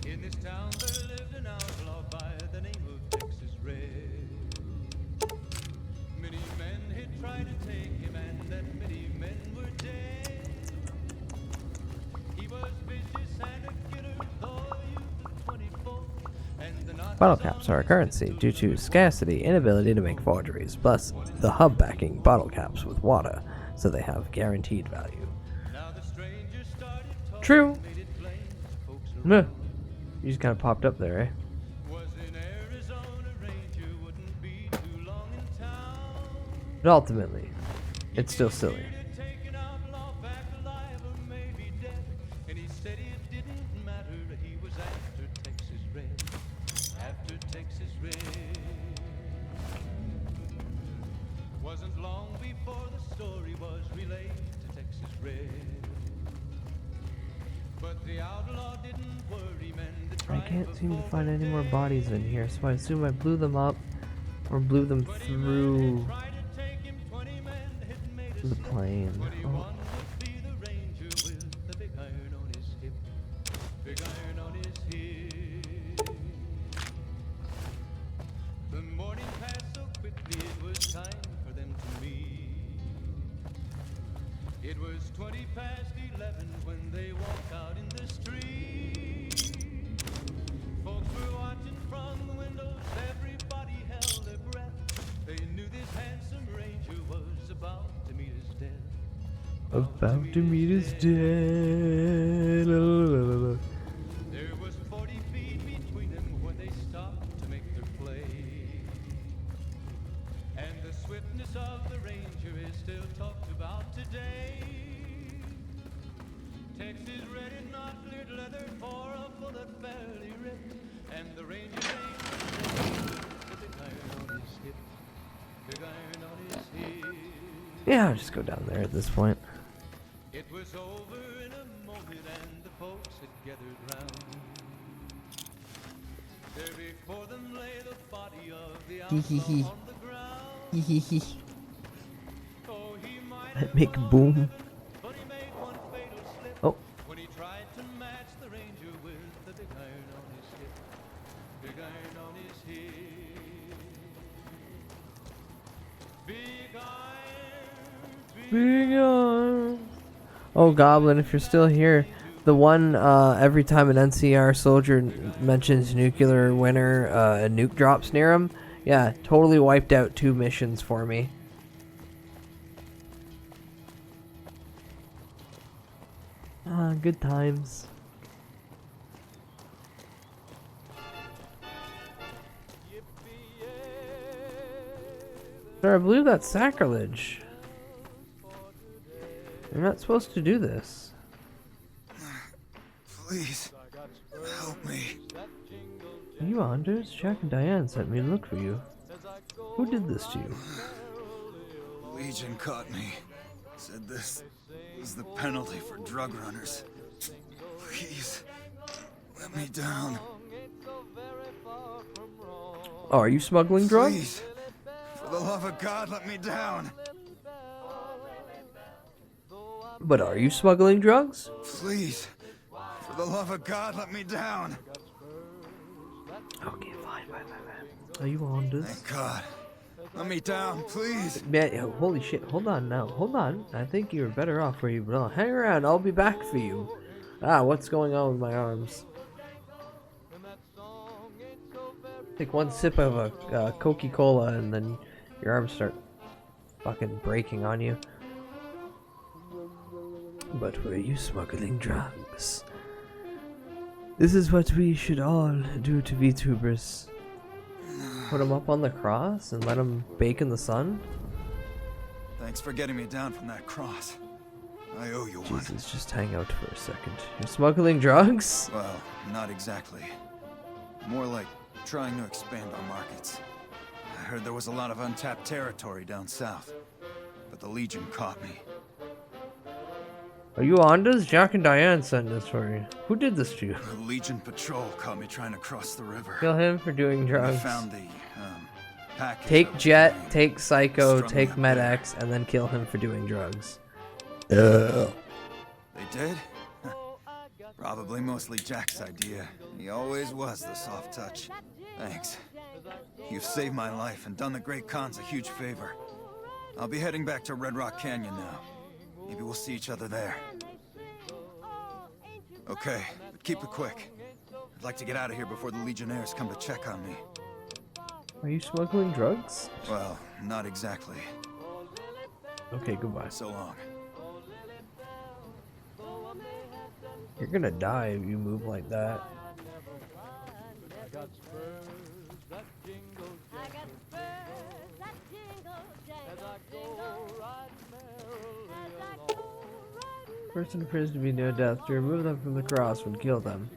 In this town there lived an outlaw by the name of Texas Red. Many men had tried to take him, and that many men were dead. He was vicious and a killer, though a youth of 24. And the Nazis Bottle caps are a currency due to scarcity, inability to make forgeries, plus the hub backing bottle caps with water, so they have guaranteed value. True. Meh. You just kind of popped up there, eh? But ultimately, it's still silly. Wasn't long before the story was relayed to Texas Red. But the outlaw didn't worry, men. I can't seem to find any more bodies in here, so I assume I blew them up or blew them through the plane. Oh. Big iron on his hip. The morning passed so quickly, it was time for them to meet. It was 20 past 11 when they walked out in the street. Folks were watching from the windows, everybody held their breath. They knew this handsome ranger was about to meet his death. About to meet his death. There was 40 feet between them when they stopped to make their play. And the swiftness of the ranger is still talked about today. Texas Red had not cleared leather for a bullet fairly ripped. And the ranger's aim was the big iron on his hip. Big iron on his hip. Yeah, I'll just go down there at this point. It was over in a moment and the folks had gathered round. There before them lay the body of the outlaw on the ground. Oh, he might have Make boom. but he made one fatal slip. Oh. When he tried to match the ranger with the big iron on his hip. Big iron on his hip. Big iron. Big iron. Oh, Goblin, if you're still here, the one every time an NCR soldier mentions nuclear winter, a nuke drops near him. Yeah, totally wiped out 2 missions for me. Ah, good times. Sir, I believe that's sacrilege. You're not supposed to do this. Please, help me. Are you Anders? Jack and Diane sent me to look for you. Who did this to you? Legion caught me. Said this was the penalty for drug runners. Please, let me down. Oh, are you smuggling drugs? Please, for the love of God, let me down. But are you smuggling drugs? Please, for the love of God, let me down. Okay, fine. Are you Anders? Thank God. Let me down, please. Man, holy shit. Hold on now. Hold on. I think you're better off where you belong. Hang around. I'll be back for you. Ah, what's going on with my arms? Take one sip of a Coca-Cola and then your arms start fucking breaking on you. But were you smuggling drugs? This is what we should all do to VTubers. Put them up on the cross and let them bake in the sun? Thanks for getting me down from that cross. I owe you one. Jesus, just hang out for a second. You're smuggling drugs? Well, not exactly. More like trying to expand our markets. I heard there was a lot of untapped territory down south, but the Legion caught me. Are you Anders? Jack and Diane sent this for you. Who did this to you? The Legion patrol caught me trying to cross the river. Kill him for doing drugs. I found the package. Take Jet, take Psycho, take Med-X, and then kill him for doing drugs. They did? Probably mostly Jack's idea. He always was the soft touch. Thanks. You've saved my life and done the Great Khans a huge favor. I'll be heading back to Red Rock Canyon now. Maybe we'll see each other there. Okay, but keep it quick. I'd like to get out of here before the Legionnaires come to check on me. Are you smuggling drugs? Well, not exactly. Okay, goodbye. So long. You're gonna die if you move like that. Person appears to be near death. To remove them from the cross would kill them.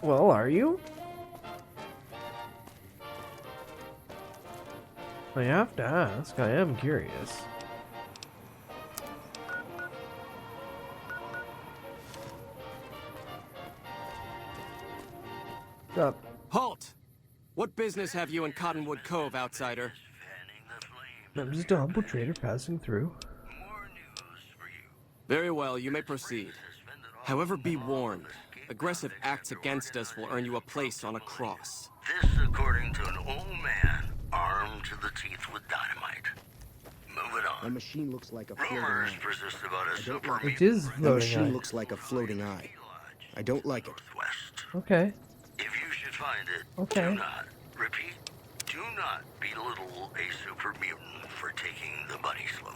Well, are you? I have to ask. I am curious. Up. Halt! What business have you in Cottonwood Cove, outsider? I'm just a humble trader passing through. Very well, you may proceed. However, be warned. Aggressive acts against us will earn you a place on a cross. This according to an old man armed to the teeth with dynamite. Moving on. My machine looks like a Rumors floating eye. persist about a I don't super like It is My floating machine eye. looks like a floating eye. I don't like it. Okay. If you should find it, Okay. do not, repeat, do not belittle a super mutant for taking the bunny slope.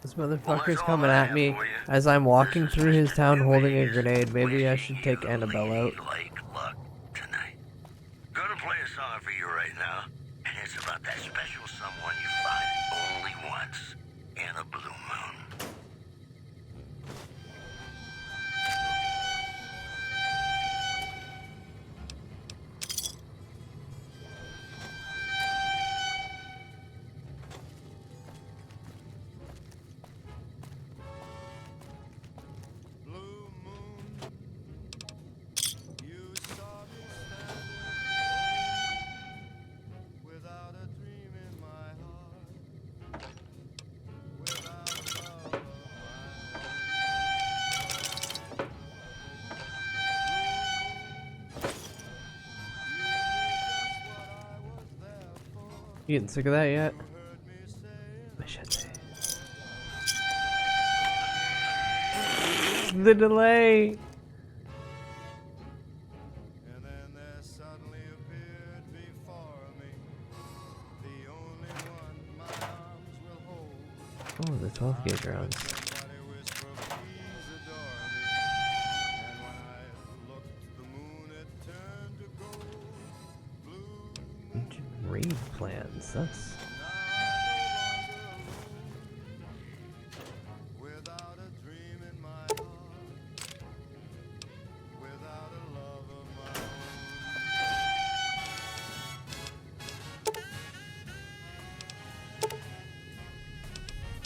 This motherfucker's coming at me as I'm walking through his town holding a grenade. Maybe I should take Annabelle out. Like luck tonight. Gonna play a song for you right now, and it's about that special someone you find only once in a blue moon. You getting sick of that yet? I should say. The delay. Oh, the 12 gauge rounds. Ancient raid plans. That's.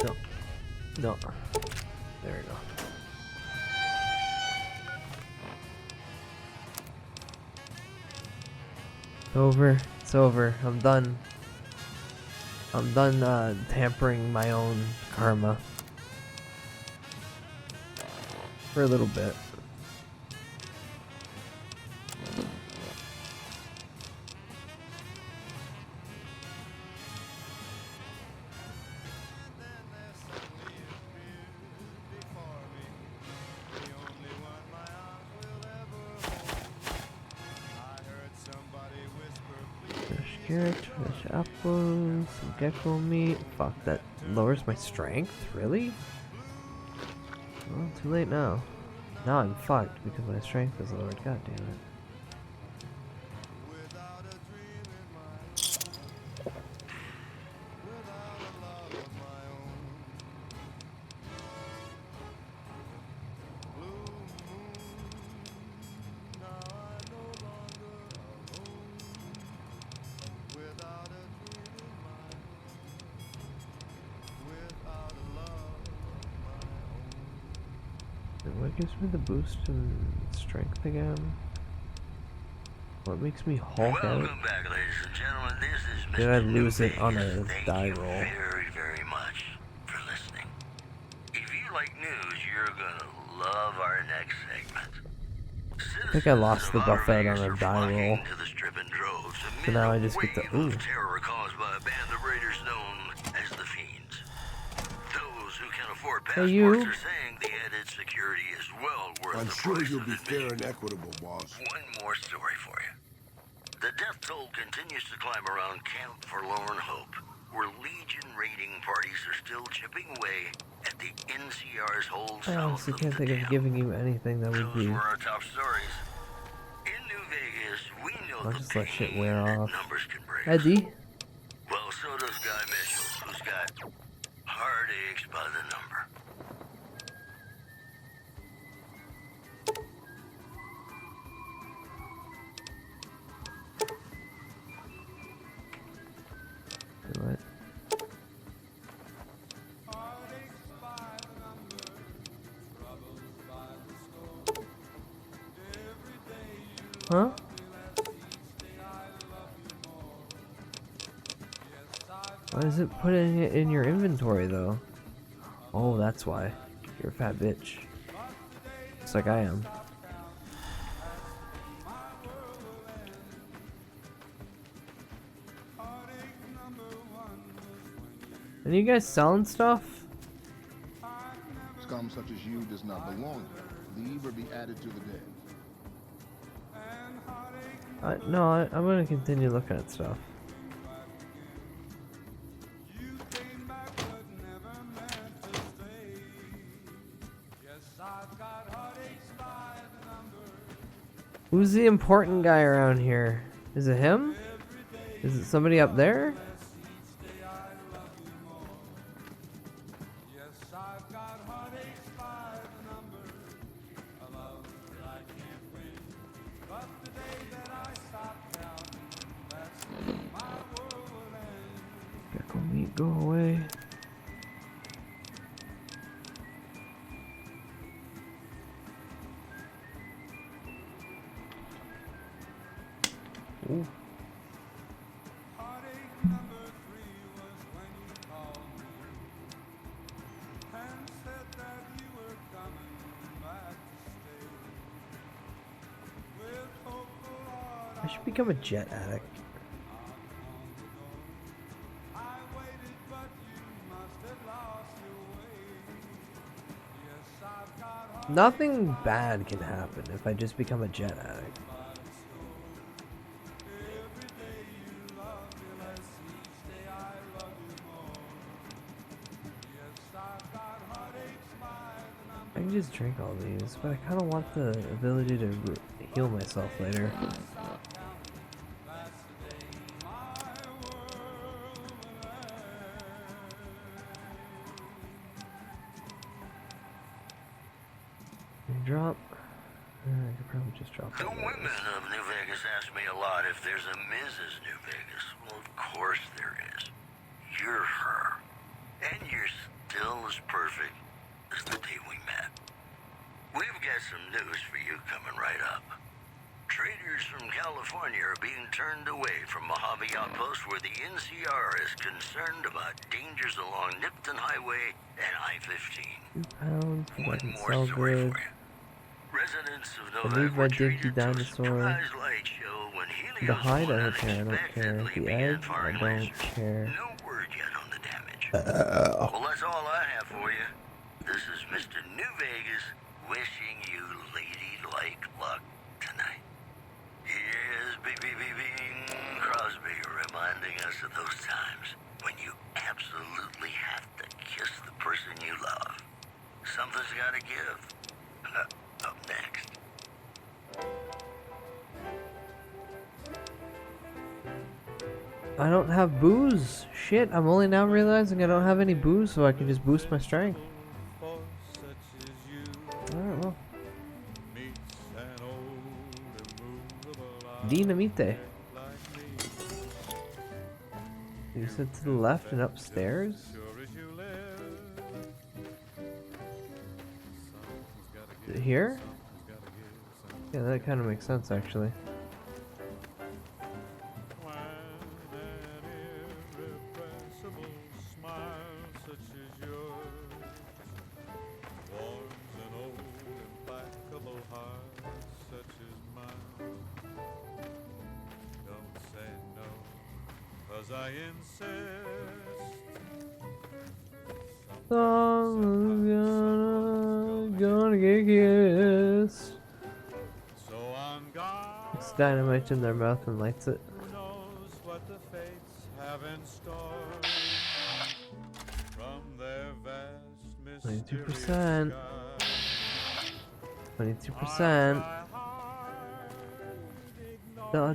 No. No. There we go. Over. It's over. I'm done. I'm done tampering my own karma. For a little bit. Fresh carrot, fresh apples, some gecko meat. Fuck, that lowers my strength? Really? Well, too late now. Now I'm fucked because my strength is lowered. God damn it. And what gives me the boost in strength again? What makes me Hulk out? Welcome back, ladies and gentlemen. This is Mr. Did I lose it on a Thank die you roll? very, very much for listening. If you like news, you're gonna love our next segment. I think I lost the buffet on a die roll. To the strip in droves So now I just get the ooh. terror caused by a band of raiders known as the Fiends. Those who can afford Hey, passports you. are saying the added security is well worth I'm the sure price you'll of be admission. fair and equitable, boss. One more story for you. The death toll continues to climb around Camp Forlorn Hope, where Legion raiding parties are still chipping away at the NCR's hold I south honestly of can't the think of dam. giving you anything that would Those be. were our top stories. In New Vegas, we know I'll the just let shit pain wear that off. numbers can bring. Eddie? Well, so does Guy Mitchell, who's got heartaches by the number. Huh? Why is it putting it in your inventory though? Oh, that's why. You're a fat bitch. Just like I am. Are you guys selling stuff? Scum such as you does not belong here. Leave or be added to the dead. No, I'm gonna continue looking at stuff. Who's the important guy around here? Is it him? Is it somebody up there? Pickle meat, go away. Ooh. I should become a jet addict. Nothing bad can happen if I just become a jet addict. I can just drink all these, but I kind of want the ability to heal myself later. Drop. I could probably just drop The all those. women of New Vegas ask me a lot if there's a Mrs. New Vegas. Well, of course there is. You're her. And you're still as perfect as the day we met. We've got some news for you coming right up. Traders from California are being turned away from Mojave Outpost where the NCR is concerned about dangers along Nipton Highway and I-15. 2 pounds, One I can more sell story good. for you. Residents of I Novak need my were dinky treated to a dinosaur. surprise light show when The Helios hide, I 1 don't care. unexpectedly The began egg, I firing don't lasers. care. No word yet on the damage. Well, that's all I have for you. This is Mr. New Vegas wishing you ladylike luck tonight. Here's Bing Crosby reminding us of those times when you absolutely have to kiss the person you love. Something's gotta give. Up next. I don't have booze. Shit, I'm only now realizing I don't have any booze, so I can just boost my strength. Alright, well. Dynamite. You said to the left and upstairs? Is it here? Yeah, that kind of makes sense actually. I insist. Someone's gonna get kissed. So on God It's dynamite in their mouth and lights it. knows what the fates have in store. From their vast 22%. 22%. Oh,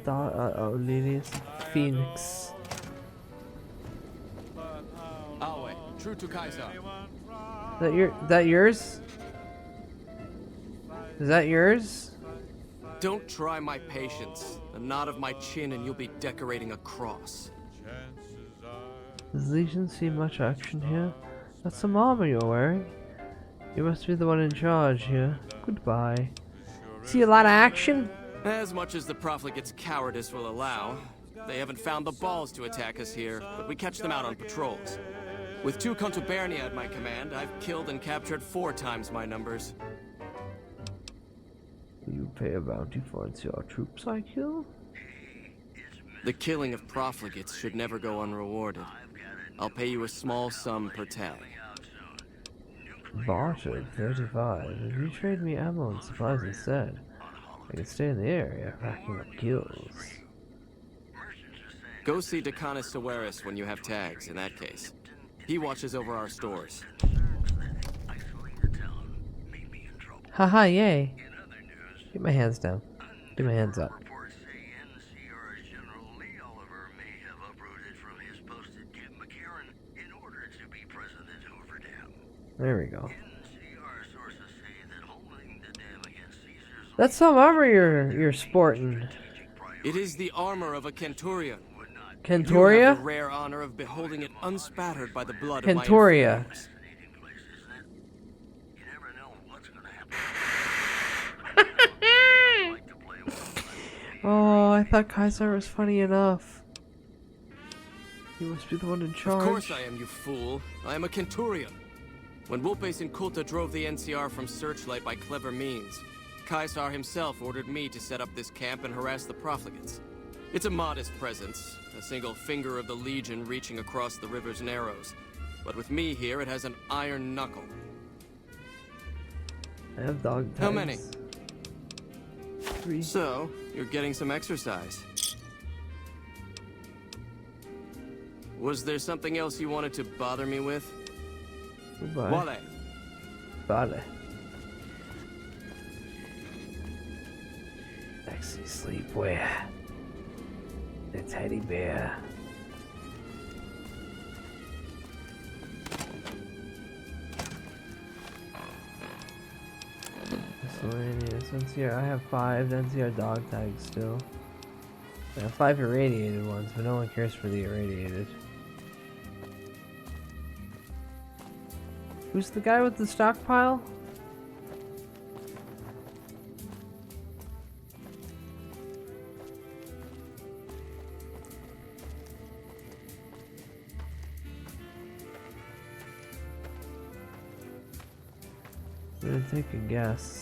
Lilius Phoenix. Awe, true to Kaiser. That yours? Is that yours? Don't try my patience. A nod of my chin and you'll be decorating a cross. Does Legion see much action here? That's some armor you're wearing. You must be the one in charge here. Goodbye. See a lot of action? As much as the profligates' cowardice will allow, they haven't found the balls to attack us here, but we catch them out on patrols. With 2 contubernia at my command, I've killed and captured 4 times my numbers. You pay a bounty for NCR troops I kill? The killing of profligates should never go unrewarded. I'll pay you a small sum per tag. Bartered 35. If you trade me ammo and supplies instead, I can stay in the area, racking up kills. Go see Decanus Severus when you have tags, in that case. He watches over our stores. Haha, yay. Get my hands down. Get my hands up. There we go. That's some armor you're sporting. It is the armor of a Centurion. Centuria? You have the rare honor of beholding it unspattered by the blood of my Centuria. inferiors. Oh, I thought Kaiser was funny enough. He must be the one in charge. Of course I am, you fool. I am a Centurion. When Vulpes and Kulta drove the NCR from Searchlight by clever means, Caesar himself ordered me to set up this camp and harass the profligates. It's a modest presence, a single finger of the Legion reaching across the river's narrows. But with me here, it has an iron knuckle. I have dog tags. How many? 3. So, you're getting some exercise. Was there something else you wanted to bother me with? Goodbye. Wale. Vale. Sexy sleepwear. The teddy bear. Miscellaneous NCR. I have 5 NCR dog tags still. I have 5 irradiated ones, but no one cares for the irradiated. Who's the guy with the stockpile? I'm gonna take a guess.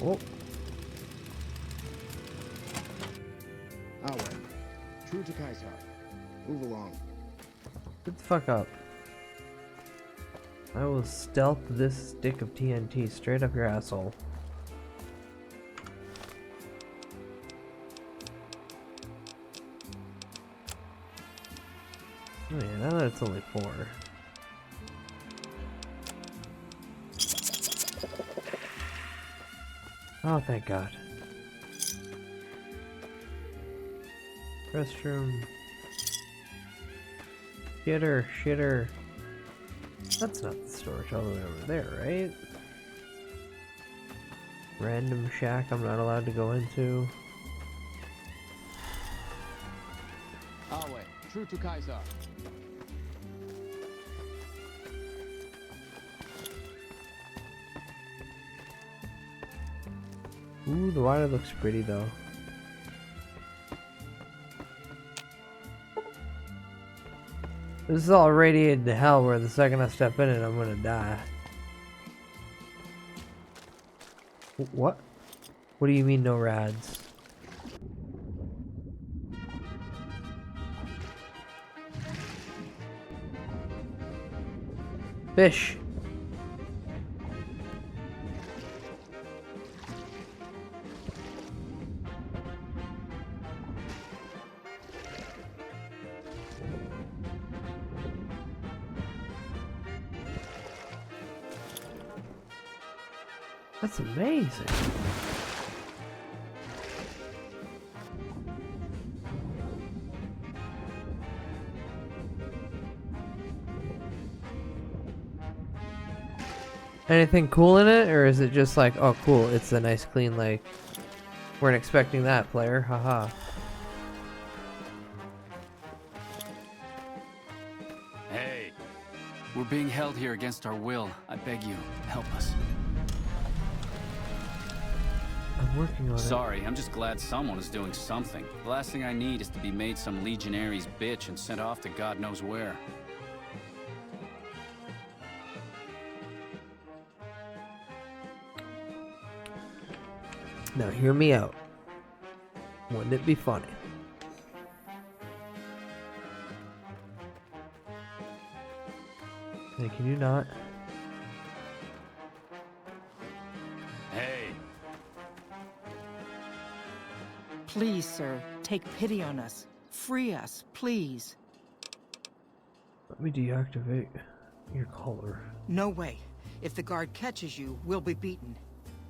Oh. Our way. True to Kaisar. Move along. Get the fuck up. I will stealth this stick of TNT straight up your asshole. Oh yeah, now that it's only 4. Oh, thank God. Restroom. Shitter. That's not the storage all the way over there, right? Random shack I'm not allowed to go into. Our way. True to Kaisar. Ooh, the water looks pretty though. This is all radiated to hell where the second I step in it, I'm gonna die. What? What do you mean no rads? Fish. That's amazing. Anything cool in it, or is it just like, oh cool, it's a nice clean lake? Weren't expecting that, player. Haha. Hey, we're being held here against our will. I beg you, help us. I'm working on it. Sorry, I'm just glad someone is doing something. The last thing I need is to be made some legionary's bitch and sent off to God knows where. Now hear me out. Wouldn't it be funny? Hey, can you not? Hey. Please, sir, take pity on us. Free us, please. Let me deactivate your collar. No way. If the guard catches you, we'll be beaten.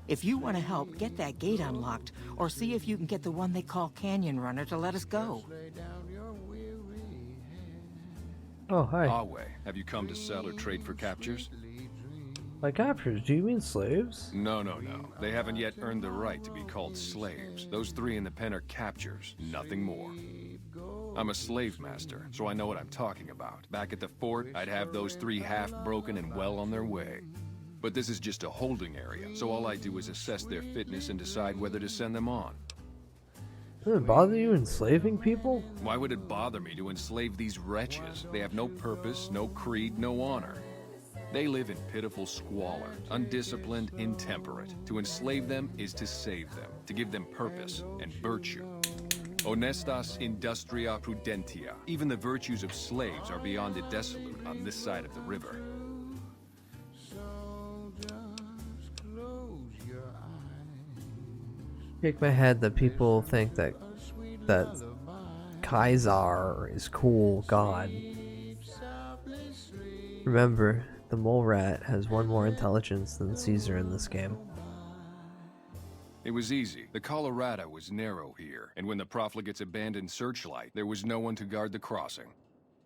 If you want to help, get that gate unlocked, or see if you can get the one they call Canyon Runner to let us go. Oh, hi. Awe, have you come to sell or trade for captures? By captures, do you mean slaves? No. They haven't yet earned the right to be called slaves. Those 3 in the pen are captures, nothing more. I'm a slave master, so I know what I'm talking about. Back at the fort, I'd have those 3 half-broken and well on their way. But this is just a holding area, so all I do is assess their fitness and decide whether to send them on. Does it bother you enslaving people? Why would it bother me to enslave these wretches? They have no purpose, no creed, no honor. They live in pitiful squalor, undisciplined, intemperate. To enslave them is to save them, to give them purpose and virtue. Honestas industria prudentia. Even the virtues of slaves are beyond the dissolute on this side of the river. Shake my head that people think that Kaisar is cool god. Remember, the mole rat has 1 more intelligence than Caesar in this game. It was easy. The Colorado was narrow here, and when the profligates abandoned Searchlight, there was no one to guard the crossing.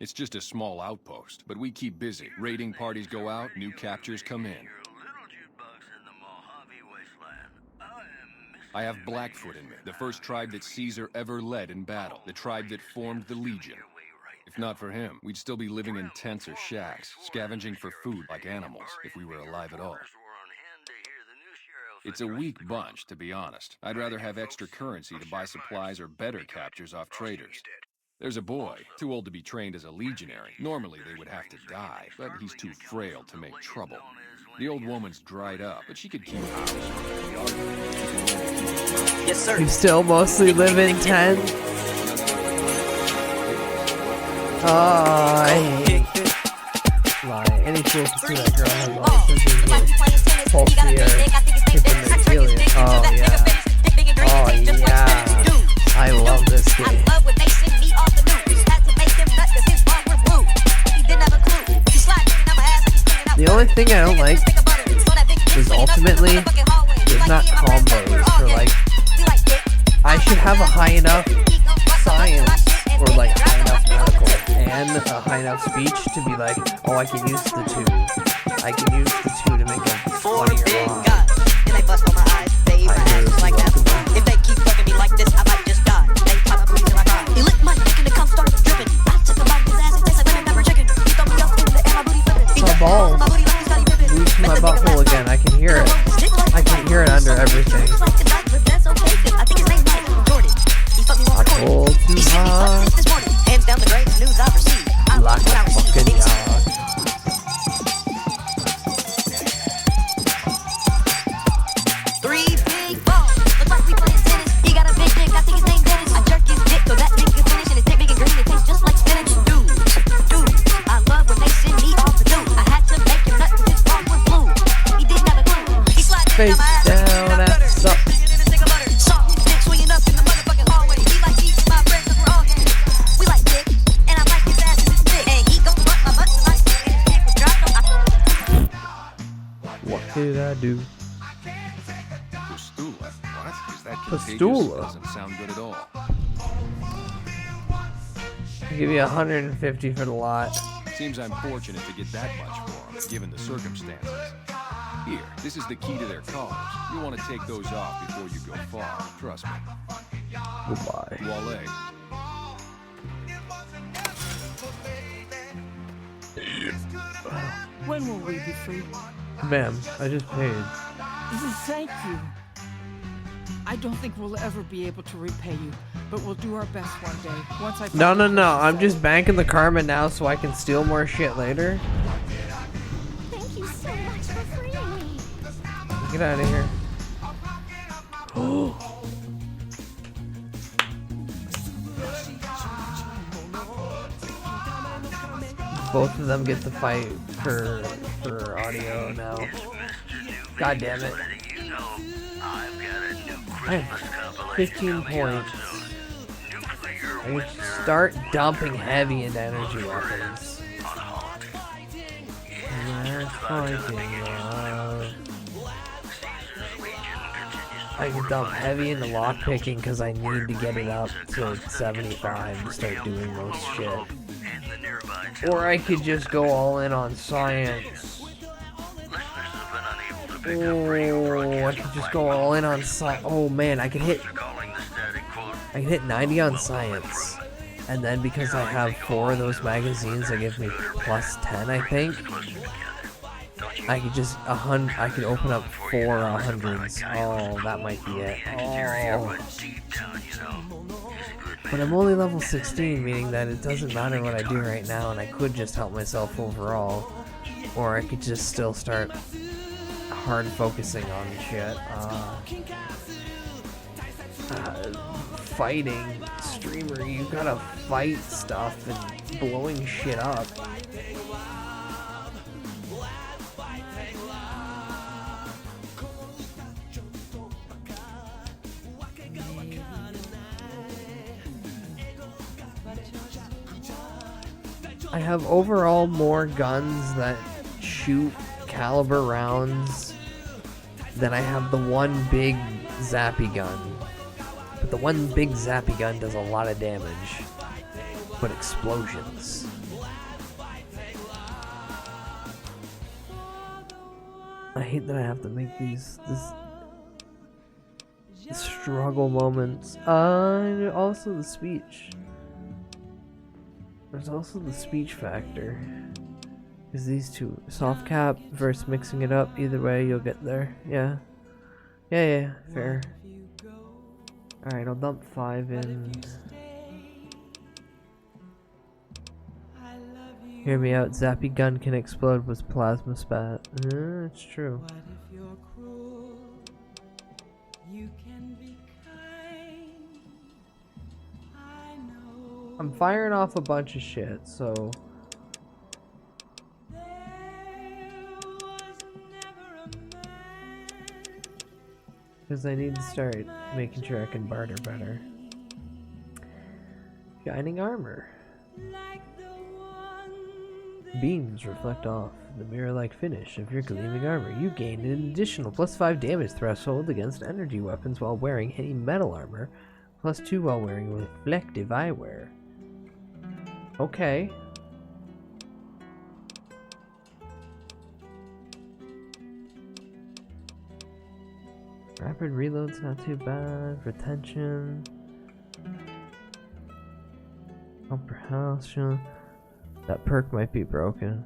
It's just a small outpost, but we keep busy. Raiding parties go out, new captures come in. I have Blackfoot in me, the first tribe that Caesar ever led in battle, the tribe that formed the Legion. If not for him, we'd still be living in tents or shacks, scavenging for food like animals, if we were alive at all. It's a weak bunch, to be honest. I'd rather have extra currency to buy supplies or better captures off traders. There's a boy, too old to be trained as a legionary. Normally they would have to die, but he's too frail to make trouble. The old woman's dried up, but she could keep house. Yes, sir. You still mostly live in tents? Oh, I hate lie. Any fool can see that girl has all scissors with pulse here, tipping the Celia. Oh yeah. Oh yeah. I love this game. The only thing I don't like is ultimately there's not combos for like I should have a high enough science or like high enough medical and a high enough speech to be like, oh, I can use the 2. I can use the 2 to make a funnier line. If they keep fucking me like this, I might just die. They pop my booty till I cry. He licked my dick and the cum starts dripping. I took a bite of his ass, it tastes like women never chicken. He throw me up in the air, my booty flipping. It's my balls. Move to my butthole again. I can hear it. I can hear it under everything. Butthole too hot. Hands down the greatest news I've received. Like a fucking yard. Face down, ass up. What did I do? Pastula? What? Is that contagious? Pastula? Doesn't sound good at all. I'll give you 150 for the lot. Seems I'm fortunate to get that much for him, given the circumstances. Here, this is the key to their collars. You want to take those off before you go far. Trust me. Goodbye. Wale. When will we be free? Ma'am, I just paid. Thank you. I don't think we'll ever be able to repay you, but we'll do our best one day. Once I No, no, no. I'm just banking the karma now so I can steal more shit later. Thank you so much for freeing me. Get out of here. Both of them get to fight for audio now. God damn it. I have 15 points. I can start dumping heavy into energy weapons. I can dump heavy into lockpicking because I need to get it up to 75 to start doing most shit. Or I could just go all in on science. Oh, I could just go all in on science. Oh man, I can hit 90 on science. And then because I have 4 of those magazines that give me plus 10, I think. I could just I could open up 4 100s. Oh, that might be it. Oh. But I'm only level 16, meaning that it doesn't matter what I do right now, and I could just help myself overall. Or I could just still start hard focusing on shit. Fighting. Streamer, you gotta fight stuff and blowing shit up. I have overall more guns that shoot caliber rounds than I have the one big zappy gun. But the one big zappy gun does a lot of damage. But explosions. I hate that I have to make these struggle moments. Also the speech. There's also the speech factor. Because these two, soft cap versus mixing it up, either way you'll get there. Yeah. Yeah, fair. Alright, I'll dump 5 in. Hear me out, zappy gun can explode with plasma spat. It's true. I'm firing off a bunch of shit, so... Because I need to start making sure I can barter better. Shining armor. Beams reflect off the mirror-like finish of your gleaming armor. You gain an additional +5 damage threshold against energy weapons while wearing any metal armor, +2 while wearing reflective eyewear. Okay. Rapid reload's not too bad. Retention. Comprehension. That perk might be broken.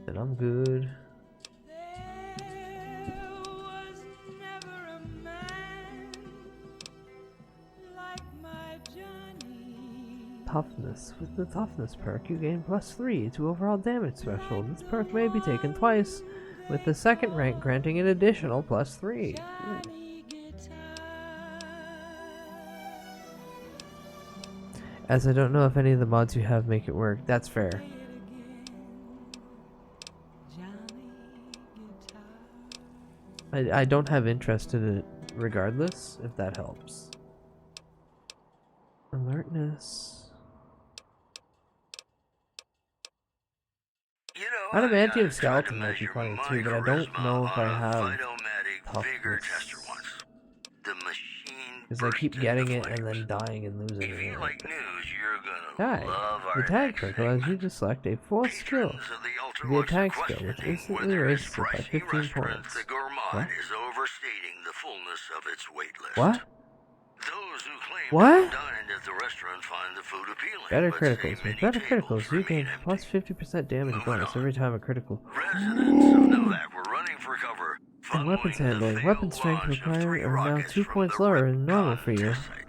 Then I'm good. Toughness. With the toughness perk, you gain +3 to overall damage threshold. This perk may be taken twice, with the second rank granting an additional +3. As I don't know if any of the mods you have make it work. That's fair. I don't have interest in it regardless, if that helps. Alertness. Adamantium skeleton might be funny too, but I don't know if I have toughness. Because I keep getting it and then dying and losing it. If you like news, you're gonna Tag. love The our tag next critical as you just select a fourth skill. Patrons of the Ultra The wants to attack skill, question which me instantly whether raises its it by pricey 15 restaurant, points. the Gourmand, What? is overstating the fullness of its wait list. What? Those who claim What? to have dined at the restaurant find the food appealing, Better but say criticals. With many better tables criticals, you remain gain empty. plus 50% damage bonus every time a critical. Residents of Novak were running for cover, And weapons following the handling. failed Weapon strength launch of required 3 are now rockets 2 from points the lower than normal Ripcon for you. test site.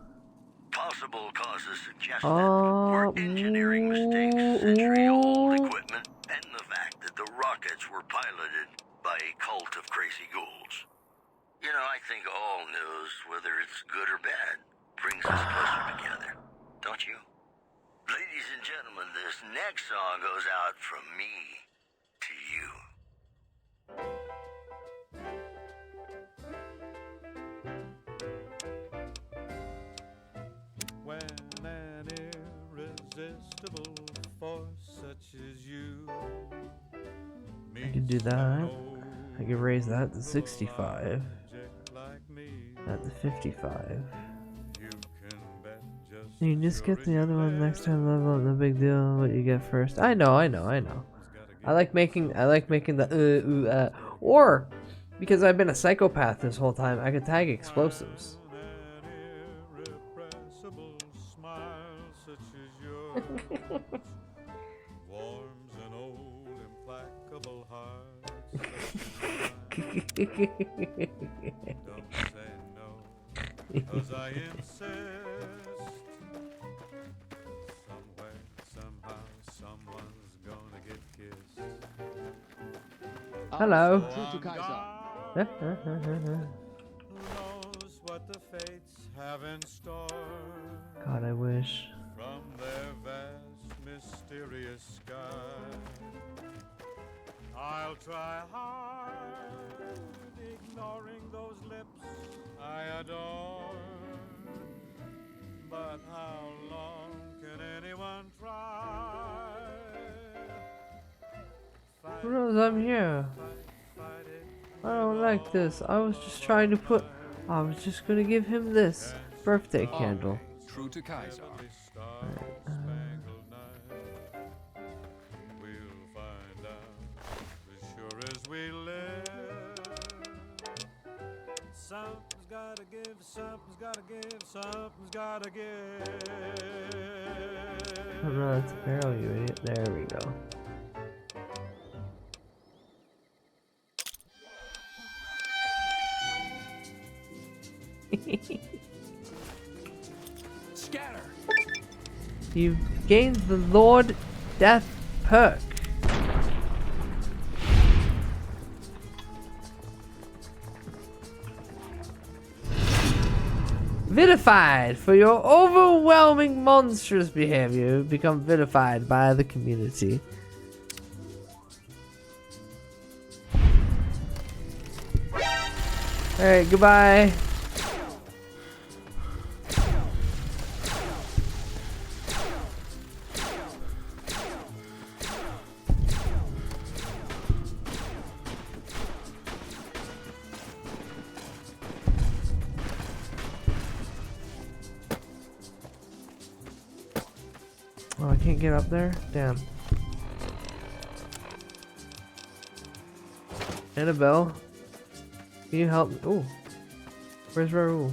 Possible causes suggest that were engineering mistakes, century-old equipment, and the fact that the rockets were piloted by a cult of crazy ghouls. You know, I think all news, whether it's good or bad, brings us closer together. Don't you? Ladies and gentlemen, this next song goes out from me to you. When an irresistible force such as you I can do that. I can raise that to 65. That to 55. You can just get the other one next time level, no big deal what you get first. I know. I like making the or because I've been a psychopath this whole time, I could tag explosives. Warms an old implacable heart. Don't say no, 'cause I insist. Somewhere, somehow, someone's gonna get kissed. Hello. True to Kaiser. Who knows what the fates have in store? God, I wish. From their vast, mysterious sky, I'll try hard, ignoring those lips I adore. But how long can anyone try? Who knows I'm here? I don't like this. I was just gonna give him this birthday candle. True to Kaiser. We'll find out as sure as we live. Something's gotta give, something's gotta give, something's gotta give. Oh no, that's a barrel, you idiot. There we go. Scatter. You've gained the Lord Death perk. Vilified for your overwhelming monstrous behavior. You become vilified by the community. Alright, goodbye. Oh, I can't get up there? Damn. Annabelle, can you help me? Ooh. Where's Raoul?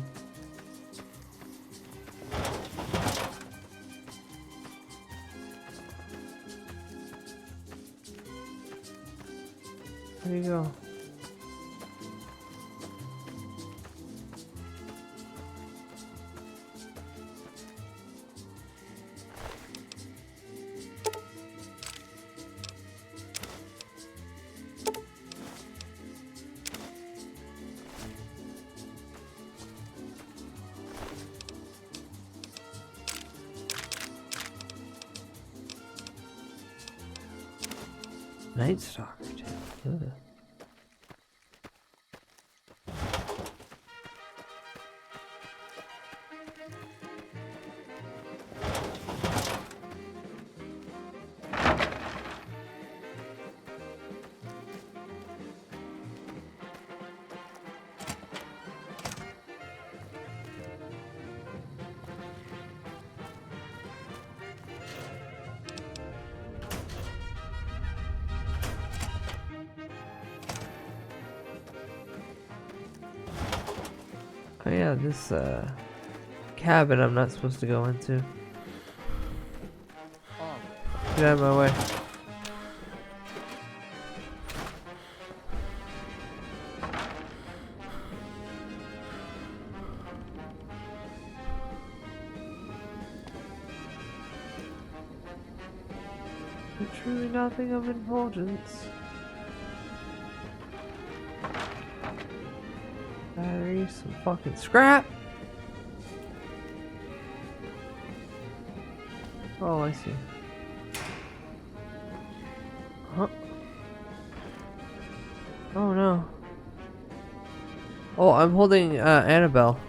There you go. Night Stalker too. Ugh. Oh yeah, this cabin I'm not supposed to go into. Get out of my way. But truly nothing of importance. Battery, some fucking scrap. Oh, I see. Huh? Oh no. Oh, I'm holding Annabelle.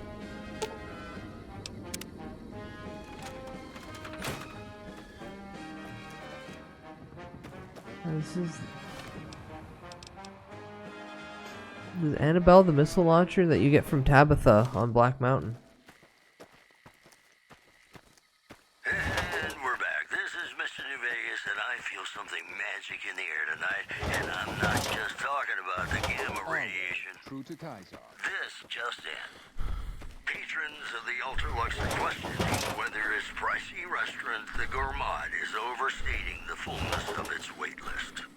This is Annabelle, the missile launcher that you get from Tabitha on Black Mountain. And we're back. This is Mr. New Vegas, and I feel something magic in the air tonight. And I'm not just talking about the gamma radiation. True to Kaiser. This just in. Patrons of the Ultralux are questioning whether its pricey restaurant, the Gourmand, is overstating the fullness of its wait list.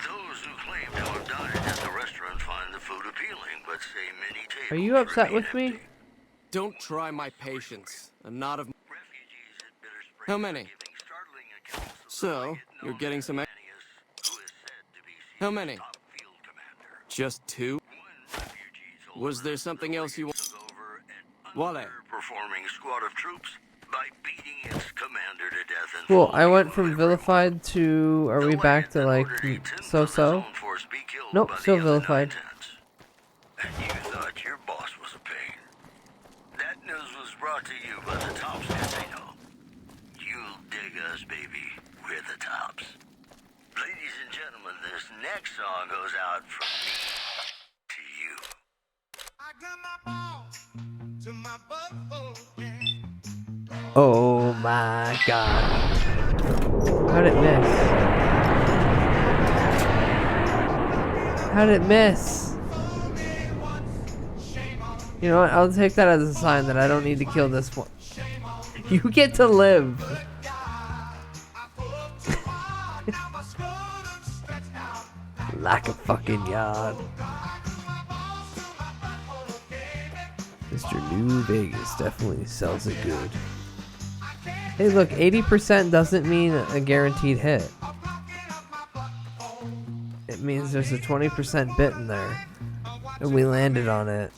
Those who claim to have dined at the restaurant find the food appealing, but say many tables. Are you upset with me? Don't try my patience. A knot of... How many? So, you're getting some... How many? Just 2? Was there something else you want? Wale. Performing squad of troops by beating its commander to death and Cool, I went from vilified to... Are we back to like so-so? Nope, still vilified. And you thought your boss was a pain. That news was brought to you by the Tops Casino. You'll dig us, baby. We're the Tops. Ladies and gentlemen, this next song goes out from me to you. I got my balls to my butt. Oh my god. How'd it miss? How'd it miss? You know what? I'll take that as a sign that I don't need to kill this one. You get to live. Like a fucking yard. Mr. New Vegas definitely sells it good. Hey look, 80% doesn't mean a guaranteed hit. It means there's a 20% bit in there. And we landed on it.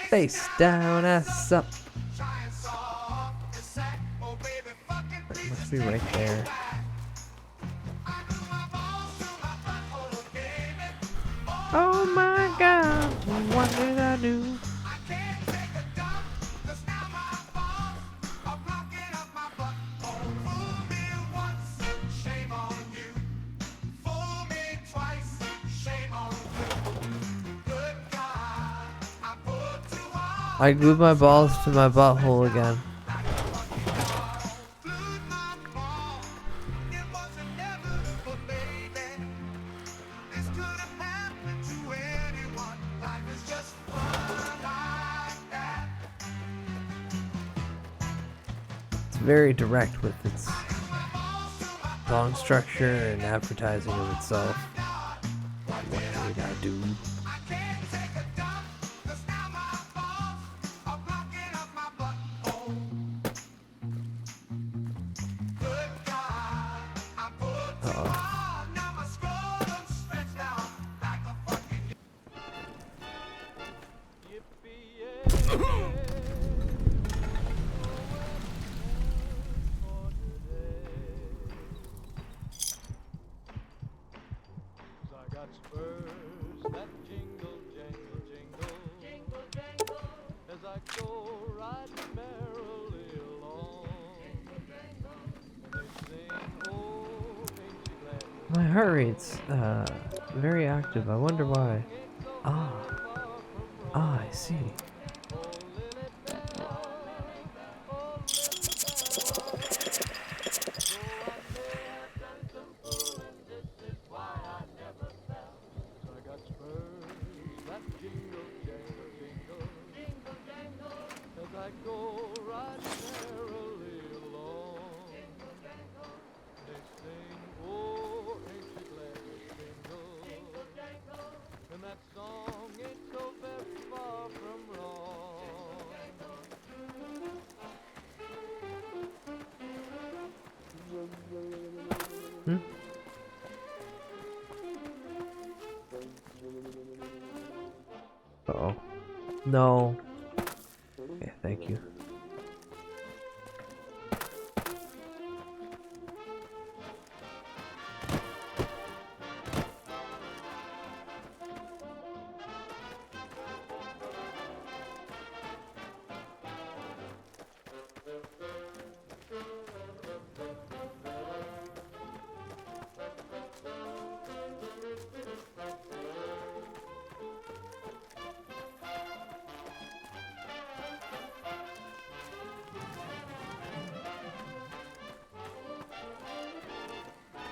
Face down, ass up. It must be right there. Oh my god, what did I do? I glued my balls to my butthole again. It's very direct with its song structure and advertising of itself. What did I do? My heart rate's very active. I wonder why. Ah, I see. Hmm? Uh-oh. No. Okay, thank you.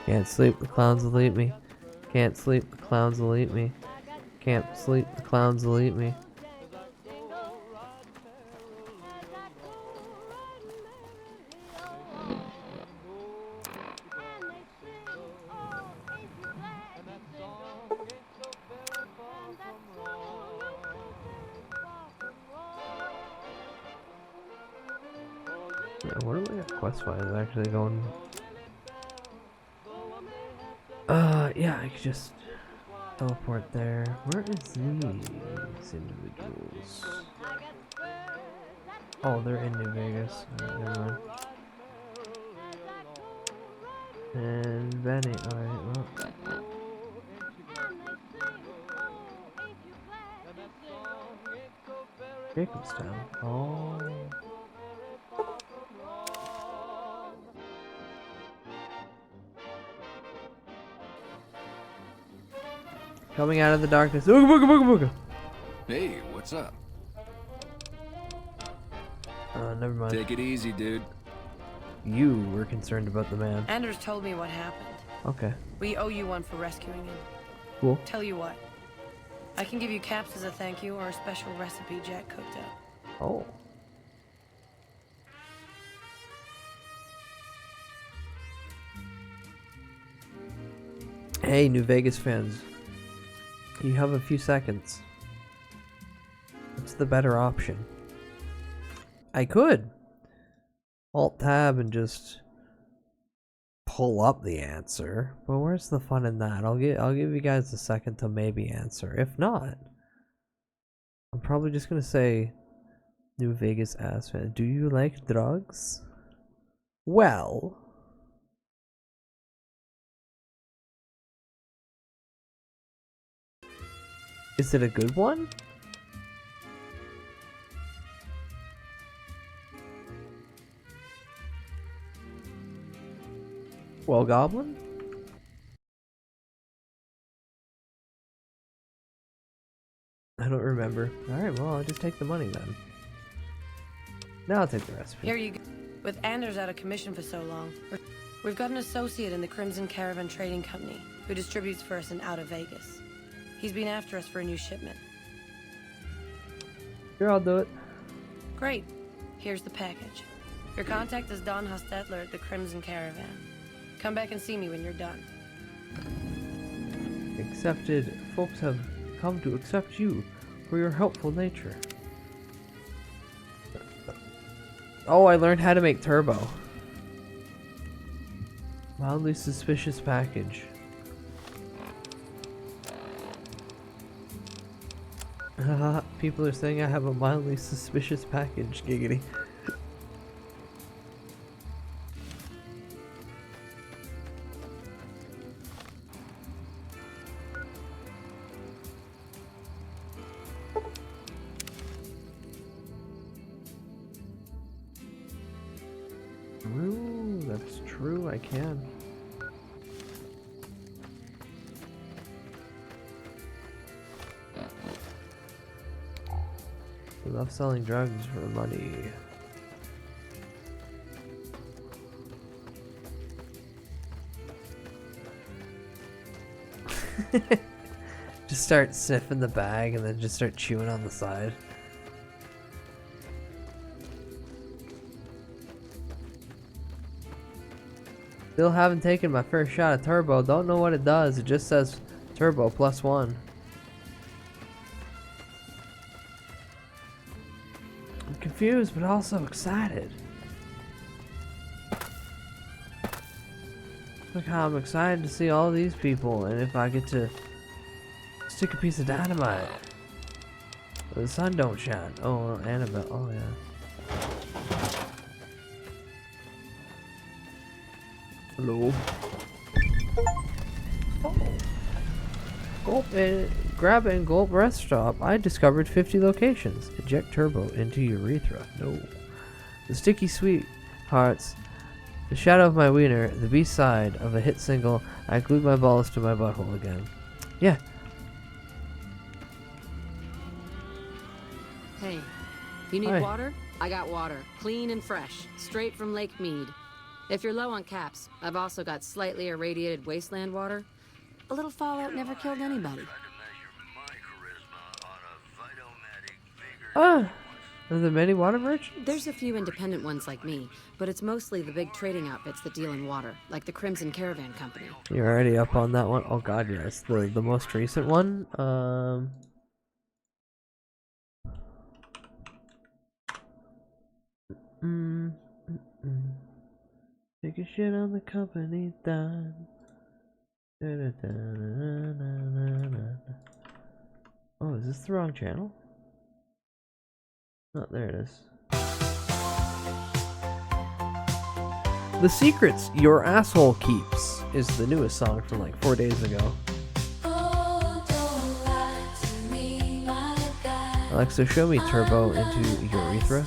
Can't sleep, the clowns will eat me. Can't sleep, the clowns will eat me. Can't sleep, the clowns will eat me. What are my quest files actually going? Yeah, I could just teleport there. Where is these individuals? Oh, they're in New Vegas. Alright, never mind. And Benny, alright, well. Jacobstown. Oh. Coming out of the darkness. Ooga booga booga booga. Hey, what's up? Never mind. Take it easy, dude. You were concerned about the man. Anders told me what happened. Okay. We owe you one for rescuing him. Cool. Tell you what. I can give you caps as a thank you or a special recipe Jack cooked up. Oh. Hey, New Vegas fans. You have a few seconds. What's the better option? I could Alt tab and just pull up the answer, but where's the fun in that? I'll give you guys a second to maybe answer. If not, I'm probably just gonna say New Vegas ass fan. Do you like drugs? Well, is it a good one? Well, Goblin? I don't remember. Alright, well, I'll just take the money then. Now I'll take the recipe. Here you go. With Anders out of commission for so long, we've got an associate in the Crimson Caravan Trading Company who distributes for us in out of Vegas. He's been after us for a new shipment. Sure, I'll do it. Great. Here's the package. Your contact is Don Hostetler at the Crimson Caravan. Come back and see me when you're done. Accepted. Folks have come to accept you for your helpful nature. Oh, I learned how to make turbo. Mildly suspicious package. People are saying I have a mildly suspicious package, giggity. Ooh, that's true, I can. I love selling drugs for money. Just start sniffing the bag and then just start chewing on the side. Still haven't taken my first shot of turbo. Don't know what it does. It just says turbo +1. confused, but also excited. Look how I'm excited to see all these people, and if I get to stick a piece of dynamite, the sun don't shine. Oh, Annabelle. Oh yeah. Hello. Oh. Gulp and grab and gulp rest stop. I discovered 50 locations. Eject turbo into urethra. No. The sticky sweet hearts. The shadow of my wiener. The B-side of a hit single. I glued my balls to my butthole again. Yeah. Hey, you need Hi. water? I got water. Clean and fresh. Straight from Lake Mead. If you're low on caps, I've also got slightly irradiated wasteland water. A little fallout never killed anybody. Ah. Are there many water merchants? There's a few independent ones like me, but it's mostly the big trading outfits that deal in water, like the Crimson Caravan Company. You're already up on that one? Oh god, yes. The most recent one? Take a shit on the company dime. Oh, is this the wrong channel? Oh, there it is. The Secrets Your Asshole Keeps is the newest song from like 4 days ago. Alexa, show me turbo into urethra.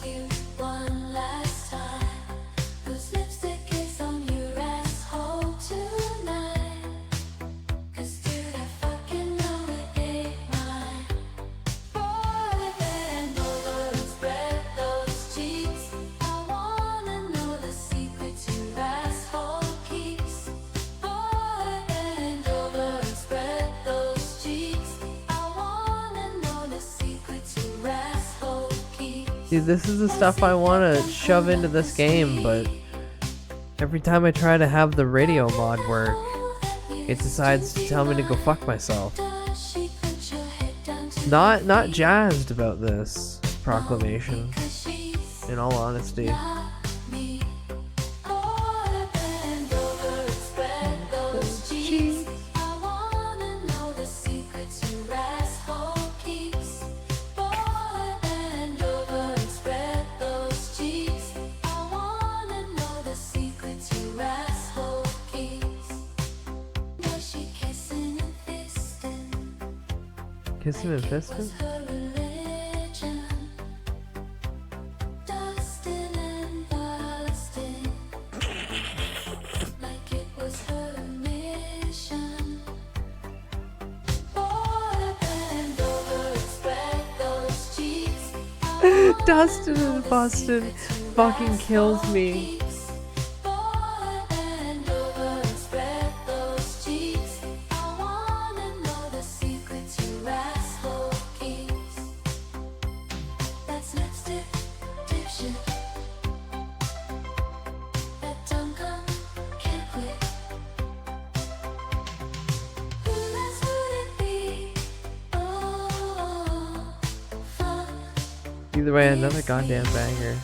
See, this is the stuff I want to shove into this game, but every time I try to have the radio mod work, it decides to tell me to go fuck myself. Not jazzed about this proclamation, in all honesty. Kissing and fisting? Dustin and Bustin fucking kills me. Either way, another goddamn banger.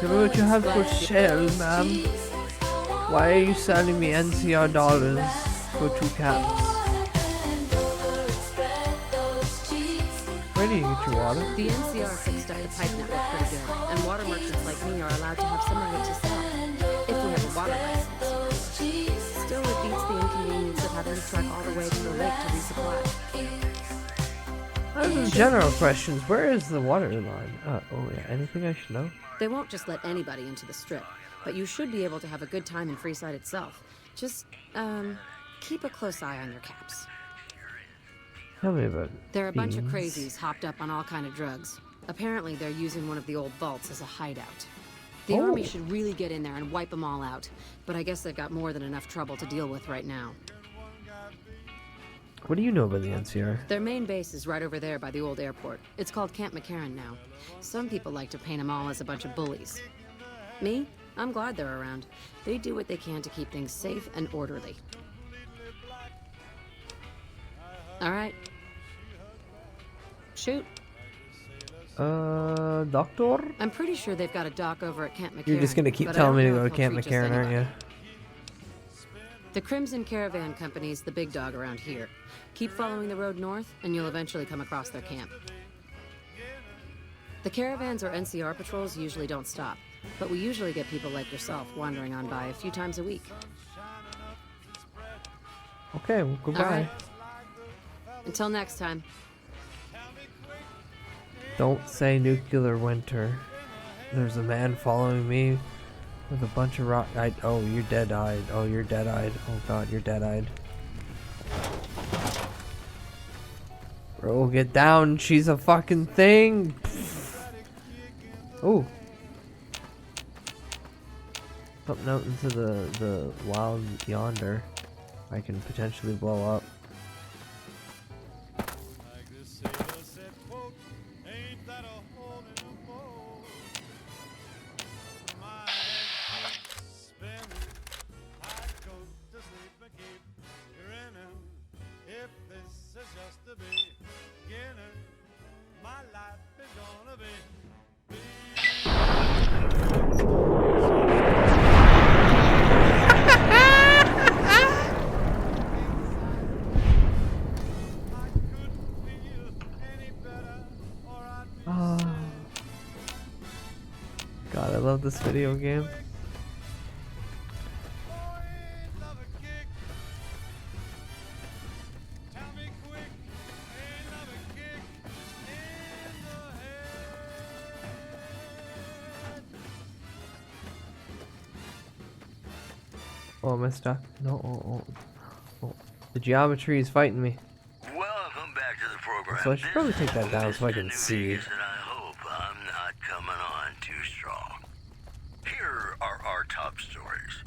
Tell me what you have for sale, ma'am. Why are you selling me NCR dollars for 2 caps? Where do you get your water? The NCR fixed up the pipe network pretty good, and water merchants like me are allowed to have some of it to sell, if we have a water license. Still, it beats the inconvenience of having to trek all the way to the lake to resupply. I have some general questions. Where is the water line? Oh yeah, anything I should know? They won't just let anybody into the strip, but you should be able to have a good time in Freeside itself. Just, keep a close eye on your caps. Tell me about it. There are a bunch of crazies hopped up on all kind of drugs. Apparently, they're using one of the old vaults as a hideout. The army should really get in there and wipe them all out, but I guess they've got more than enough trouble to deal with right now. What do you know about the NCR? Their main base is right over there by the old airport. It's called Camp McCarran now. Some people like to paint them all as a bunch of bullies. Me? I'm glad they're around. They do what they can to keep things safe and orderly. All right. Shoot. Doctor? I'm pretty sure they've got a dock over at Camp McCarran. You're just gonna keep but telling I me don't to know go if to Camp he'll treat just McCarran, aren't you? anybody. The Crimson Caravan Company's the big dog around here. Keep following the road north, and you'll eventually come across their camp. The caravans or NCR patrols usually don't stop, but we usually get people like yourself wandering on by a few times a week. Okay, well, goodbye. All right. Until next time. Don't say nuclear winter. There's a man following me with a bunch of rock. Oh, you're dead-eyed. Oh, you're dead-eyed. Oh god, you're dead-eyed. Bro, get down. She's a fucking thing. Oh. Something out into the wild yonder. I can potentially blow up. God, I love this video game. Oh, am I stuck? No, oh. The geometry is fighting me. Welcome back to the program. So I should probably take that down so I can see. And I hope I'm not coming on too strong. Here are our top stories.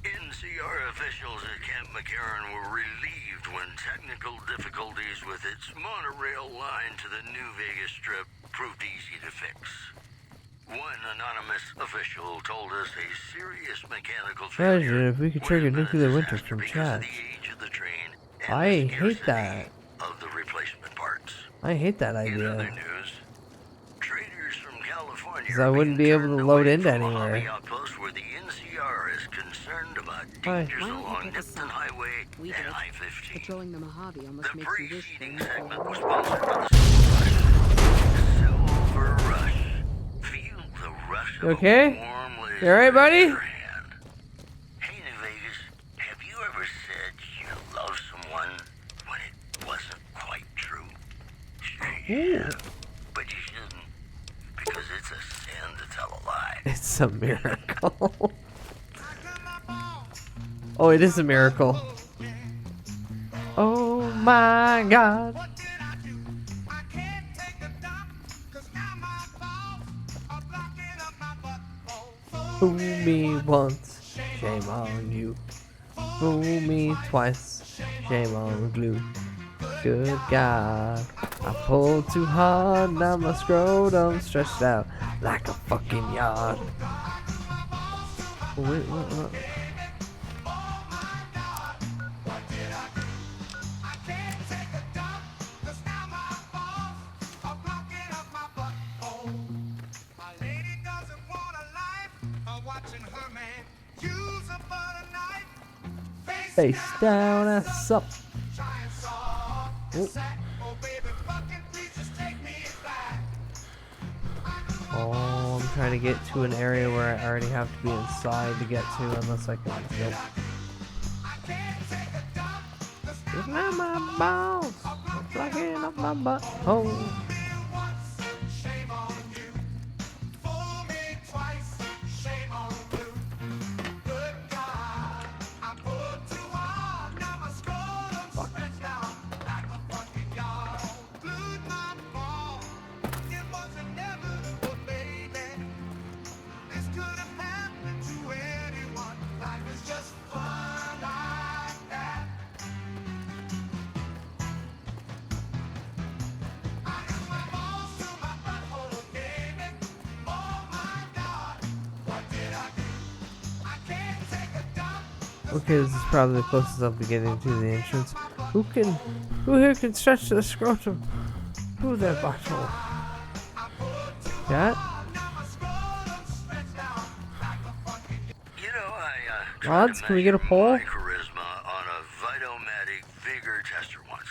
NCR officials at Camp McCarran were relieved when technical difficulties with its monorail line to the New Vegas Strip proved easy to fix. One anonymous official told us a serious mechanical failure. Imagine if we could trigger nuclear winter from chat. I hate that. Of the replacement parts. I hate that In idea. other news, traders from California Because I wouldn't be able to load into hobby anywhere. outpost where the NCR is concerned about Hi. dangers along Nipton Highway We and did. I-15. Patrolling the Mojave almost makes you wish Preceding things segment were was right. sponsored by the Silver Rush. Feel the rush You of okay? a warm lace You alright, buddy? in your hand. Hey, New Vegas, have you ever said you love someone when it wasn't quite true? Yeah, but you shouldn't, because it's a sin to tell a lie. It's a miracle. Oh, it is a miracle. Oh my god. Fool me once, shame on you. Fool me twice, shame on glue. Good God, I pulled too hard, now my scrotum stretched out like a fucking yard. Oh, wait, what? Face down, ass up. Oh, I'm trying to get to an area where I already have to be inside to get to, unless I can. Nope. It's not my balls, it's blocking up my butt. Oh. Okay, this is probably the closest I'll be getting to the entrance. Who here can stretch the scrotum through their butthole? That? You know, I Rods, can we get a poll? my charisma on a Vitomatic vigor tester once.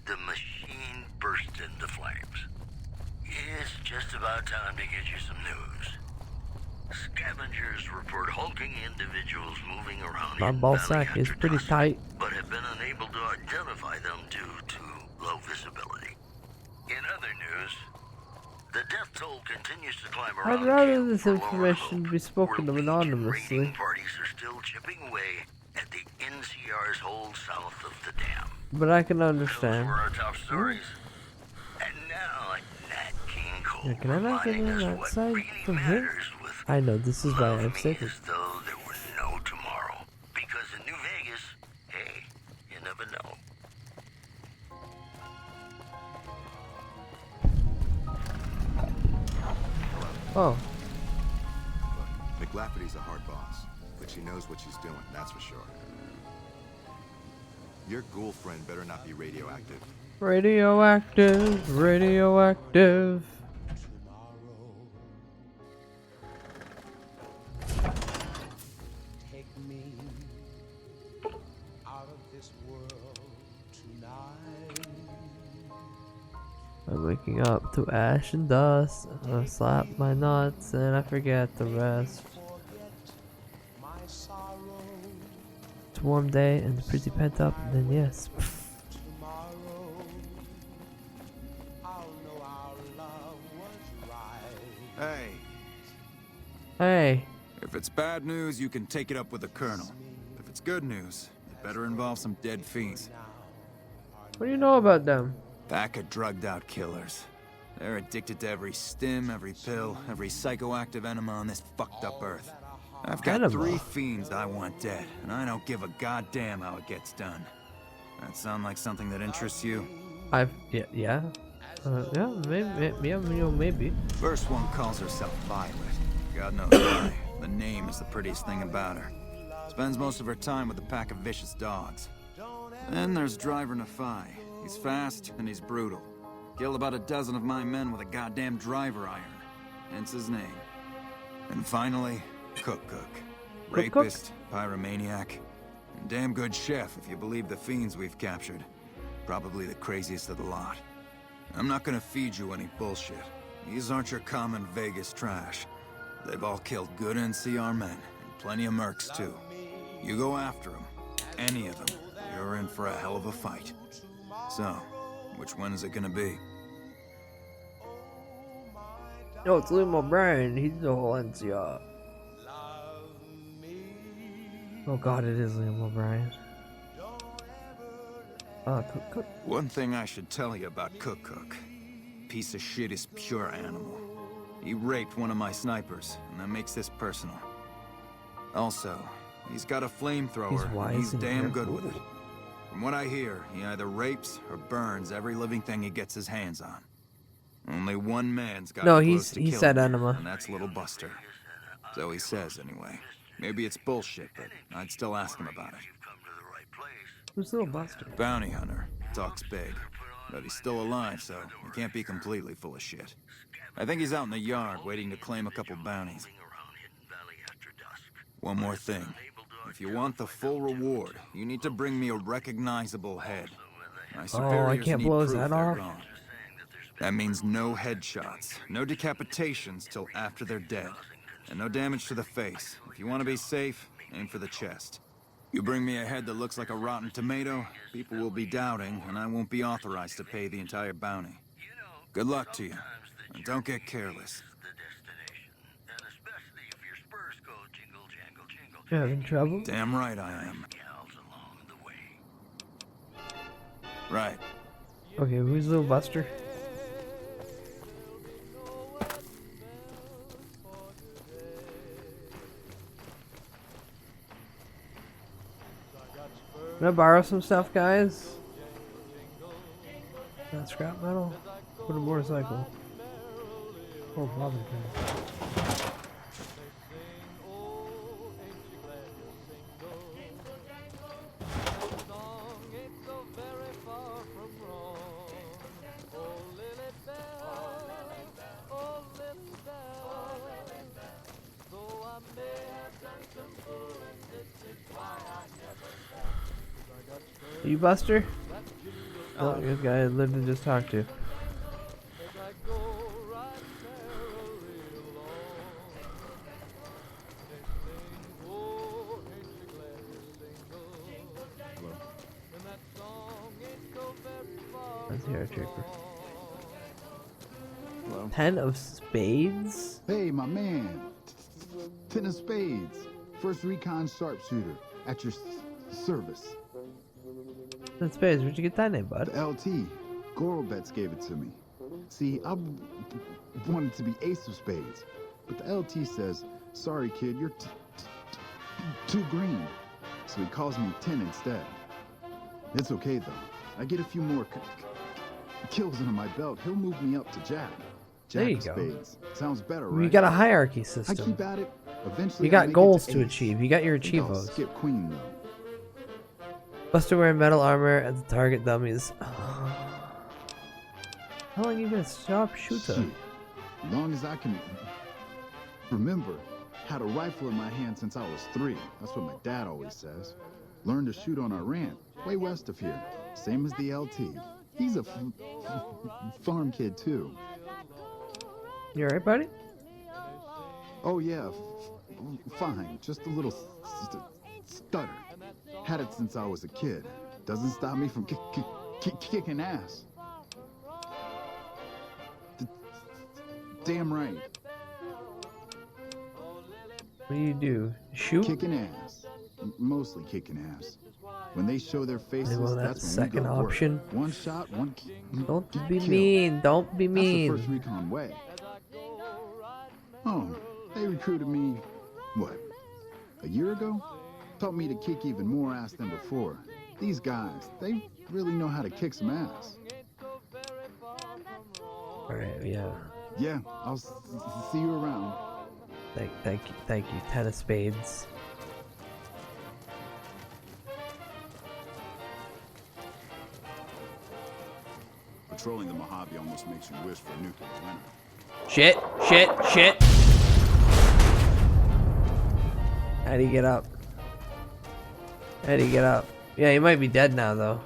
The machine burst into flames. It's just about time to get you some news. Scavengers report hulking individuals moving around My in ball Valley sack is after pretty dusk, tight. but have been unable to identify them due to low visibility. In other news, the death toll continues to climb around. I'd rather this information be spoken of anonymously. Raiding parties are still chipping away at the NCR's hold south of the dam. But I can Those understand. were our top stories. And now, Nat King Cole Yeah, can I not get reminding in us that what side really from here? matters with I know, this is why I've said it. as though there were no tomorrow. Because in New Vegas, hey, you never know. Oh. Look, McLafferty's a hard boss, but she knows what she's doing, that's for sure. Your ghoul friend better not be radioactive. Radioactive, radioactive. Take me out of this world tonight. I'm waking up to ash and dust. I slap my nuts and I forget the rest. It's a warm day and pretty pent up, then yes. Hey. Hey. If it's bad news, you can take it up with the Colonel. If it's good news, it better involve some dead fiends. What do you know about them? Pack of drugged-out killers. They're addicted to every stim, every pill, every psychoactive enema on this fucked up Earth. I've got Enema? 3 fiends I want dead, and I don't give a goddamn how it gets done. That sound like something that interests you? Yeah. Maybe. First one calls herself Violet. God knows why. The name is the prettiest thing about her. Spends most of her time with a pack of vicious dogs. Then there's Driver Nafai. He's fast and he's brutal. Killed about a dozen of my men with a goddamn driver iron. Hence his name. And finally, Cook. Rapist, pyromaniac, and damn good chef if you believe the fiends we've captured. Probably the craziest of the lot. I'm not gonna feed you any bullshit. These aren't your common Vegas trash. They've all killed good NCR men, and plenty of mercs too. You go after them, any of them, you're in for a hell of a fight. So, which one is it gonna be? No, it's Liam O'Brien. He's the whole NCR. Oh god, it is Liam O'Brien. Cook. One thing I should tell you about Cook. Piece of shit is pure animal. He raped one of my snipers, and that makes this personal. Also, he's got a flamethrower, and he's damn good with it. From what I hear, he either rapes or burns every living thing he gets his hands on. Only one man's got close to he killing said him, enema. and that's Little Buster. So he says, anyway. Maybe it's bullshit, but I'd still ask him about it. Who's Little Buster? Bounty hunter. Talks big. But he's still alive, so he can't be completely full of shit. I think he's out in the yard, waiting to claim a couple bounties. One more thing. If you want the full reward, you need to bring me a recognizable head. My superiors I can't need blow his proof head they're off? gone. That means no headshots, no decapitations till after they're dead, and no damage to the face. If you want to be safe, aim for the chest. You bring me a head that looks like a rotten tomato, people will be doubting, and I won't be authorized to pay the entire bounty. Good luck to you, and don't get careless. You having trouble? Damn right I am. Right. Okay, who's Little Buster? Can I borrow some stuff, guys? Not scrap metal? What a motorcycle. Oh, Robin can. You Buster? Oh, this guy I lived to just talk to. Let's hear a trooper. Hello. 10 of spades? Hey, my man. 10 of spades. First recon sharpshooter at your service. 10 of spades, where'd you get that name, bud? The LT. Gorobets gave it to me. See, I wanted to be ace of spades, but the LT says, sorry kid, you're too green. So he calls me 10 instead. It's okay though. I get a few more kills under my belt. He'll move me up to Jack. There you of go. Spades. Sounds better, right? You got a hierarchy I system. keep at it. Eventually You got I'll make goals it to ace. achieve. You got your Think I'll achievos. skip queen though. Buster wearing metal armor at the target dummies. How long you been a sharpshooter? Shoot. As long as I can remember, had a rifle in my hand since I was 3. That's what my dad always says. Learned to shoot on our ranch, way west of here. Same as the LT. He's a farm kid too. You alright, buddy? Oh yeah, fine. Just a little stutter. Had it since I was a kid. Doesn't stop me from kicking ass. Damn right. What do you do? Shoot? Kicking ass. Mostly kicking ass. When they show their faces, Well, that's that's when we second go to work. option. One shot, one Don't be kill. mean. Don't be That's the mean. first recon way. Oh, they recruited me, what, a year ago? Taught me to kick even more ass than before. These guys, they really know how to kick some ass. Alright, yeah. Yeah, I'll see you around. Thank you. 10 of spades. Patrolling the Mojave almost makes you wish for a nuclear winter. Shit. How'd he get up? Yeah, he might be dead now, though.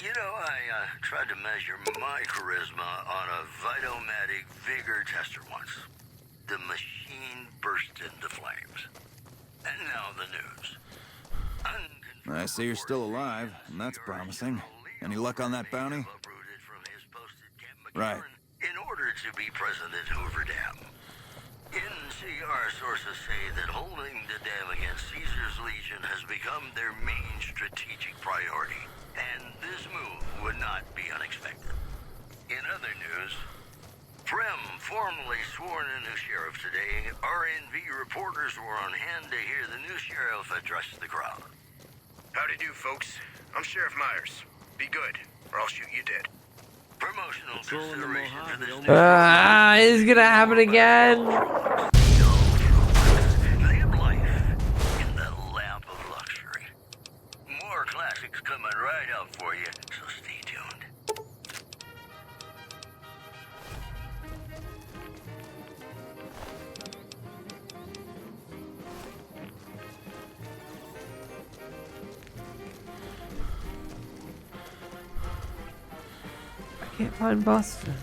You know, I tried to measure my charisma on a Vitomatic vigor tester once. The machine burst into flames. And now the news. I see you're still alive, and that's promising. Any luck on that bounty? Right. In order to be present at Hoover Dam. NCR sources say that holding the dam against Caesar's Legion has become their main strategic priority, and this move would not be unexpected. In other news, Prem formally sworn a new sheriff today. RNV reporters were on hand to hear the new sheriff address the crowd. Howdy do, folks. I'm Sheriff Myers. Be good, or I'll shoot you dead. Promotional consideration for this new It's gonna happen again. live life in the lap of luxury. More classics coming right up for you, so stay tuned. I can't find Buster.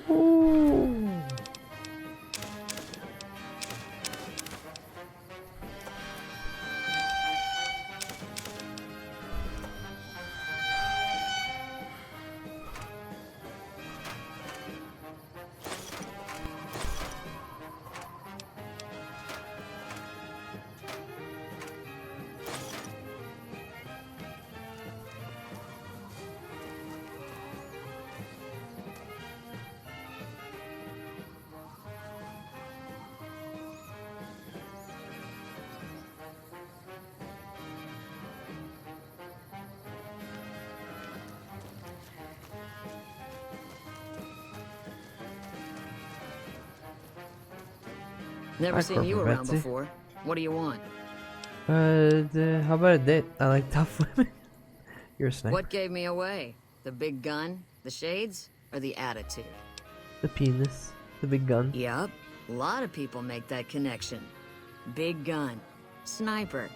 Ooh. Never Hi, seen you Corporal around Betsy. before. What do you want? How about a date? I like tough women. You're a sniper. What gave me away? The big gun, the shades, or the attitude? The penis. The big gun. Yup. A lot of people make that connection. Big gun. Sniper.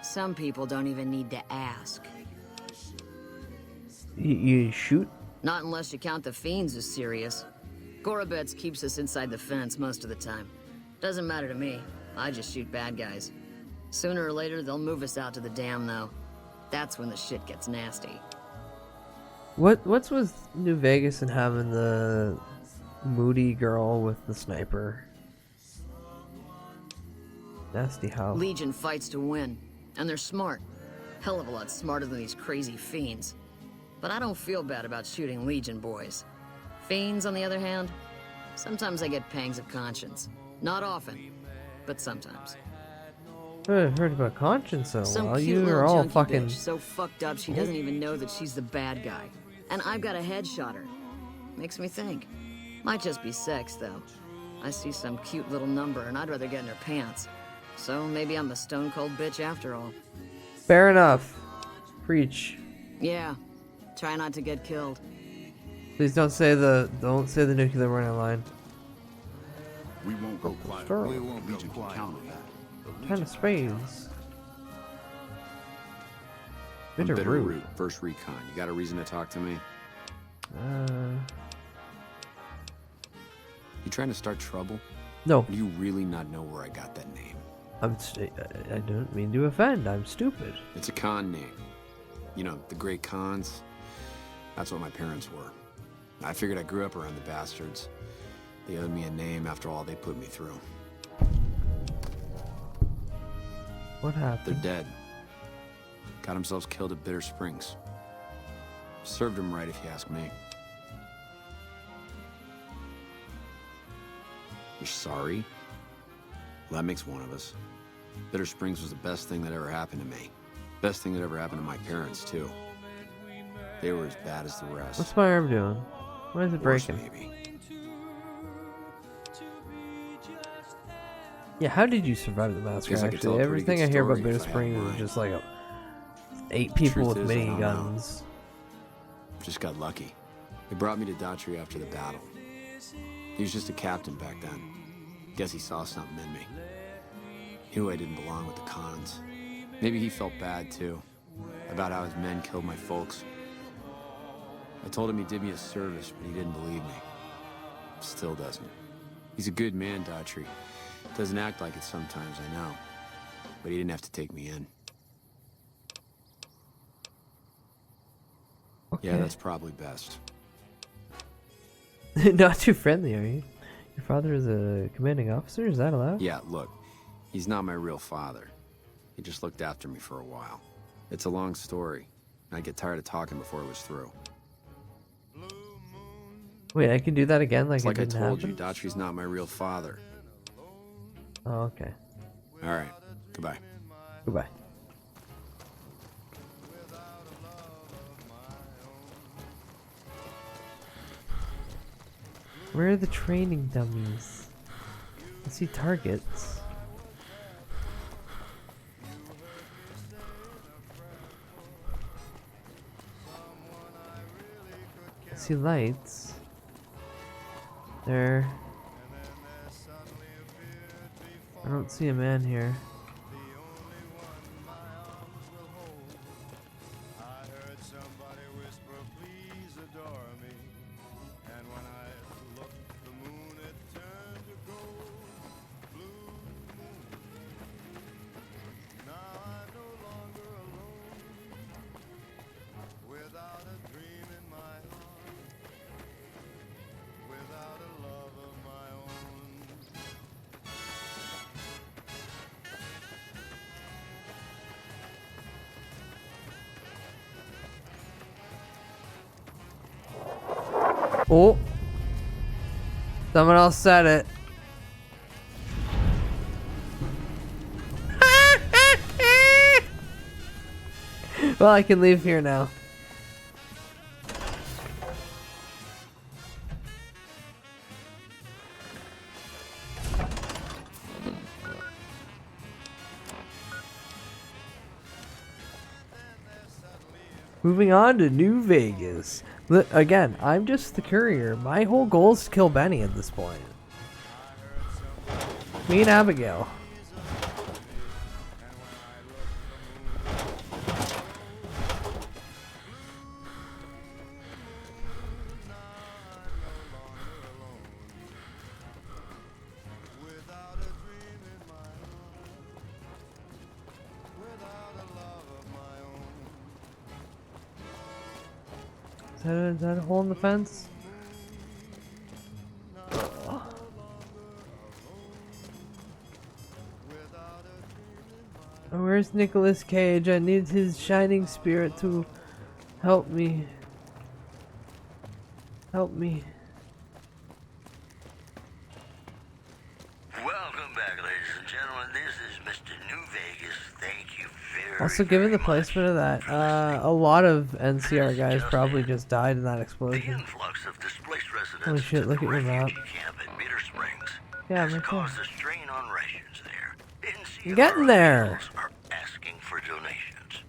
Some people don't even need to ask. You shoot? Not unless you count the fiends as serious. Gorobets keeps us inside the fence most of the time. Doesn't matter to me. I just shoot bad guys. Sooner or later, they'll move us out to the dam, though. That's when the shit gets nasty. What's with New Vegas and having the moody girl with the sniper? Nasty how. Legion fights to win, and they're smart. Hell of a lot smarter than these crazy fiends. But I don't feel bad about shooting Legion boys. Fiends, on the other hand, sometimes I get pangs of conscience. Not often, but sometimes. I've heard about conscience so Some well. cute You little are all junkie fucking. bitch so fucked up she doesn't even know that she's the bad guy. And I've got a headshot her. Makes me think. Might just be sex, though. I see some cute little number and I'd rather get in her pants. So maybe I'm a stone cold bitch after all. Fair enough. Preach. Yeah. Try not to get killed. Please don't say the nuclear warning line. We won't go quiet. We won't go quiet. Count on that. Kind of spades. I'm Bitter Bitterroot, root. First Recon. You got a reason to talk to me? You trying to start trouble? No. Or do you really not know where I got that name? I don't mean to offend. I'm stupid. It's a con name. You know, the great cons. That's what my parents were. I figured I grew up around the bastards. They owed me a name after all they put me through. What happened? They're dead. Got themselves killed at Bitter Springs. Served them right, if you ask me. You're sorry? Well, that makes one of us. Bitter Springs was the best thing that ever happened to me. Best thing that ever happened to my parents, too. They were as bad as the rest. What's my arm doing? Why is it Worse, breaking? maybe. Yeah, how did you survive the massacre? Guess I could tell Actually, a pretty everything good I hear about story Bitter if I had Springs is mine. just like 8 people Truth with is, I mini don't know. guns. Just got lucky. They brought me to Daughtry after the battle. He was just a captain back then. Guess he saw something in me. He knew I didn't belong with the cons. Maybe he felt bad, too. About how his men killed my folks. I told him he did me a service, but he didn't believe me. Still doesn't. He's a good man, Daughtry. Doesn't act like it sometimes, I know. But he didn't have to take me in. Okay. Yeah, that's probably best. Not too friendly, are you? Your father is a commanding officer? Is that allowed? Yeah, look, he's not my real father. He just looked after me for a while. It's a long story. I'd get tired of talking before it was through. Wait, I can do that again like It's it like I didn't told happen? you, Daughtry's not my real father. Oh, okay. All right, goodbye. Goodbye. Where are the training dummies? I see targets. I see lights. There. I don't see a man here. Oh, someone else said it. Well, I can leave here now. Moving on to New Vegas. Again, I'm just the courier. My whole goal is to kill Benny at this point. Me and Abigail. Is that a hole in the fence? Oh, where's Nicolas Cage? I need his shining spirit to help me. Help me. Welcome back, ladies and gentlemen. This is Mr. New Vegas. Thank you very Also, given the placement of that, a lot of NCR guys probably just died in that explosion. influx of displaced residents Holy shit, look at your map. camp at Bitter Springs Yeah, has right there. caused a strain on rations there. I'm getting there! Are asking for donations.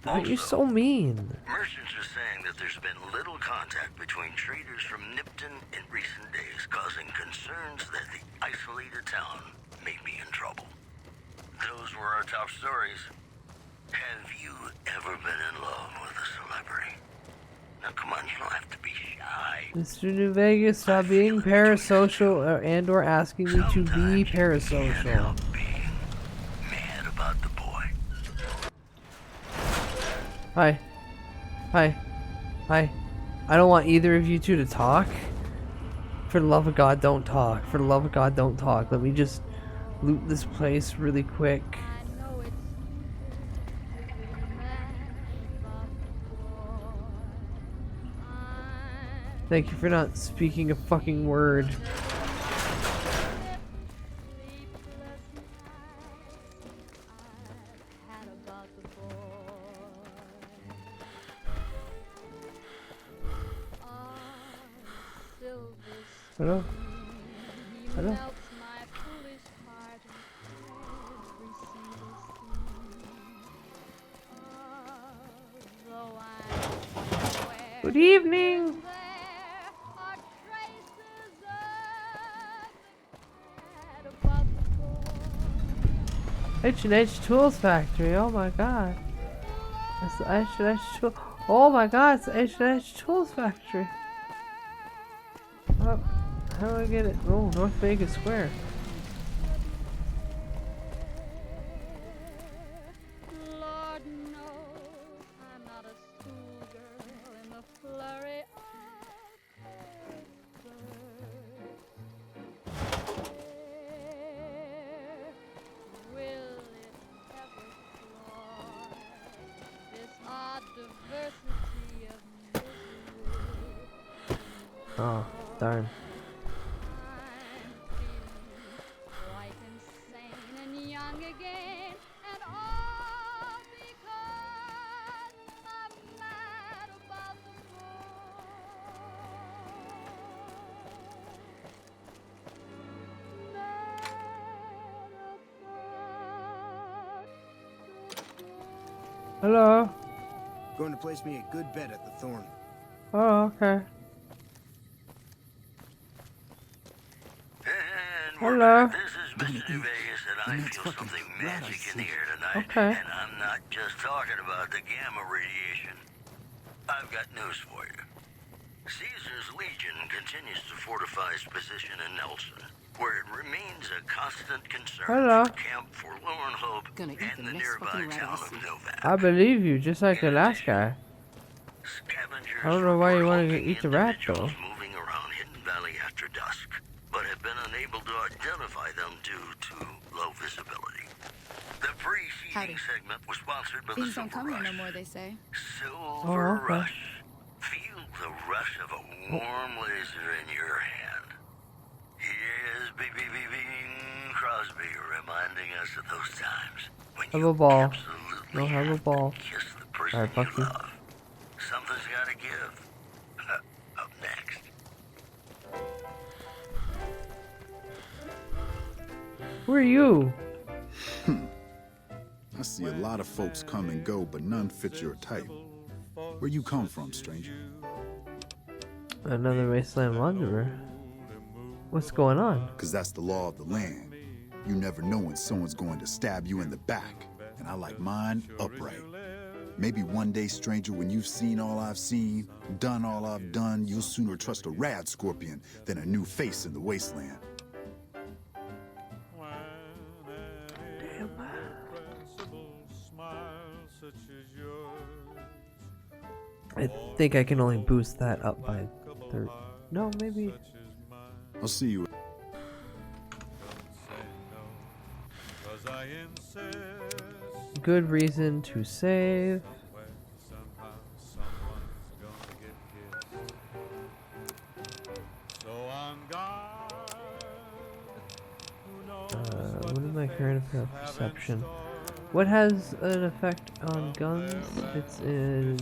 Oh, you're so mean. Merchants are saying that there's been little contact between traders from Nipton in recent days, causing concerns that the isolated town may be in trouble. Those were our top stories. Have you ever been in love with a celebrity? Now come on, you don't have to be shy. Mr. New Vegas, stop being parasocial and or asking me to be parasocial. Mad about the boy. Hi. Hi. Hi. I don't want either of you two to talk. For the love of God, don't talk. For the love of God, don't talk. Let me just loot this place really quick. Thank you for not speaking a fucking word. Hello? Hello? Good evening! H&H Tools Factory, oh my god. It's the H&H Tools. Oh my god, it's the H&H Tools Factory. Oh, how do I get it? Oh, North Vegas Square. Lord knows I'm not a schoolgirl in the flurry will it ever fly this odd diversity of misery? Oh, darn. Quite insane and young again, and all because I'm mad about the Hello? Going to place me a good bet at the Thorn. Oh, okay. Hello? This is Mr. New Vegas, and I feel something magic in the air tonight. Okay. And I'm not just talking about the gamma radiation. I've got news for you. Caesar's Legion continues to fortify its position in Nelson, where it remains a constant concern Hello. for Camp Forlorn Hope and the nearby town of Novak. I believe you, just like the last guy. I don't know why you want to eat the rat, though. Moving around Hidden Valley after dusk, but have been unable to identify them due to low visibility. The preceding segment was sponsored by Things the don't Silver come here Rush. no more, they say. Silver Oh, okay. Rush. Feel the rush of a warm laser in your hand. Here's Bing Crosby reminding us of those times when Have you a ball. absolutely No, have a ball. kiss the person Alright, fuck you you. love. Something's gotta give. Up next. Who are you? I see a lot of folks come and go, but none fit your type. Where you come from, stranger? Another wasteland wanderer. What's going on? Because that's the law of the land. You never know when someone's going to stab you in the back. And I like mine upright. Maybe one day, stranger, when you've seen all I've seen, done all I've done, you'll sooner trust a rad scorpion than a new face in the wasteland. I think I can only boost that up by 30. No, maybe. I'll see you. Good reason to save. What is my current perception? What has an effect on guns? It's in.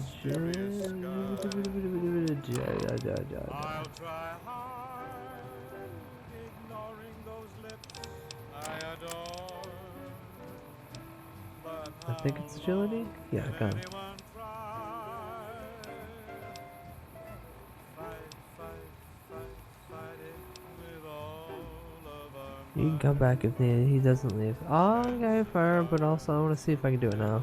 I think it's agility? Yeah, gun. You can come back if needed. He doesn't leave. Oh, okay, fire, but also I want to see if I can do it now.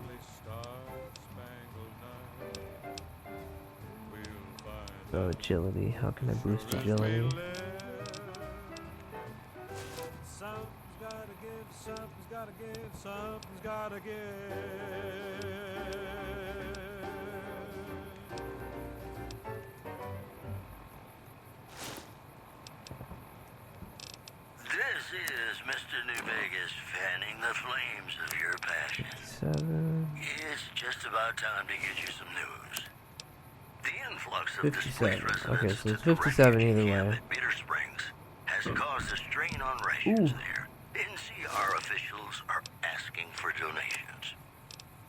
Oh, agility. How can I boost agility? This is Mr. New Vegas fanning the flames of your passion. 57. It's just about time to get you some news. The influx of displaced 57. residents Okay, so it's to the 57 either refugee camp way. at Bitter Springs has caused a strain on rations there. NCR officials are asking for donations.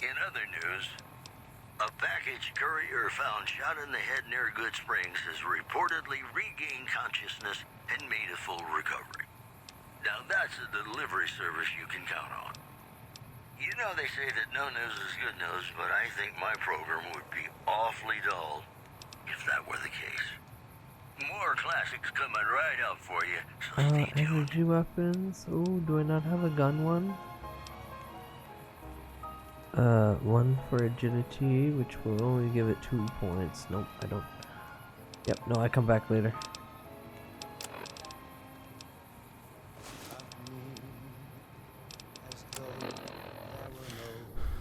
In other news, a package courier found shot in the head near Good Springs has reportedly regained consciousness and made a full recovery. Now that's a delivery service you can count on. You know they say that no news is good news, but I think my program would be awfully dull if that were the case. More classics coming right up for you, so stay tuned. Energy weapons. Oh, do I not have a gun one? One for agility, which will only give it 2 points. Nope, I don't. Yep, no, I come back later.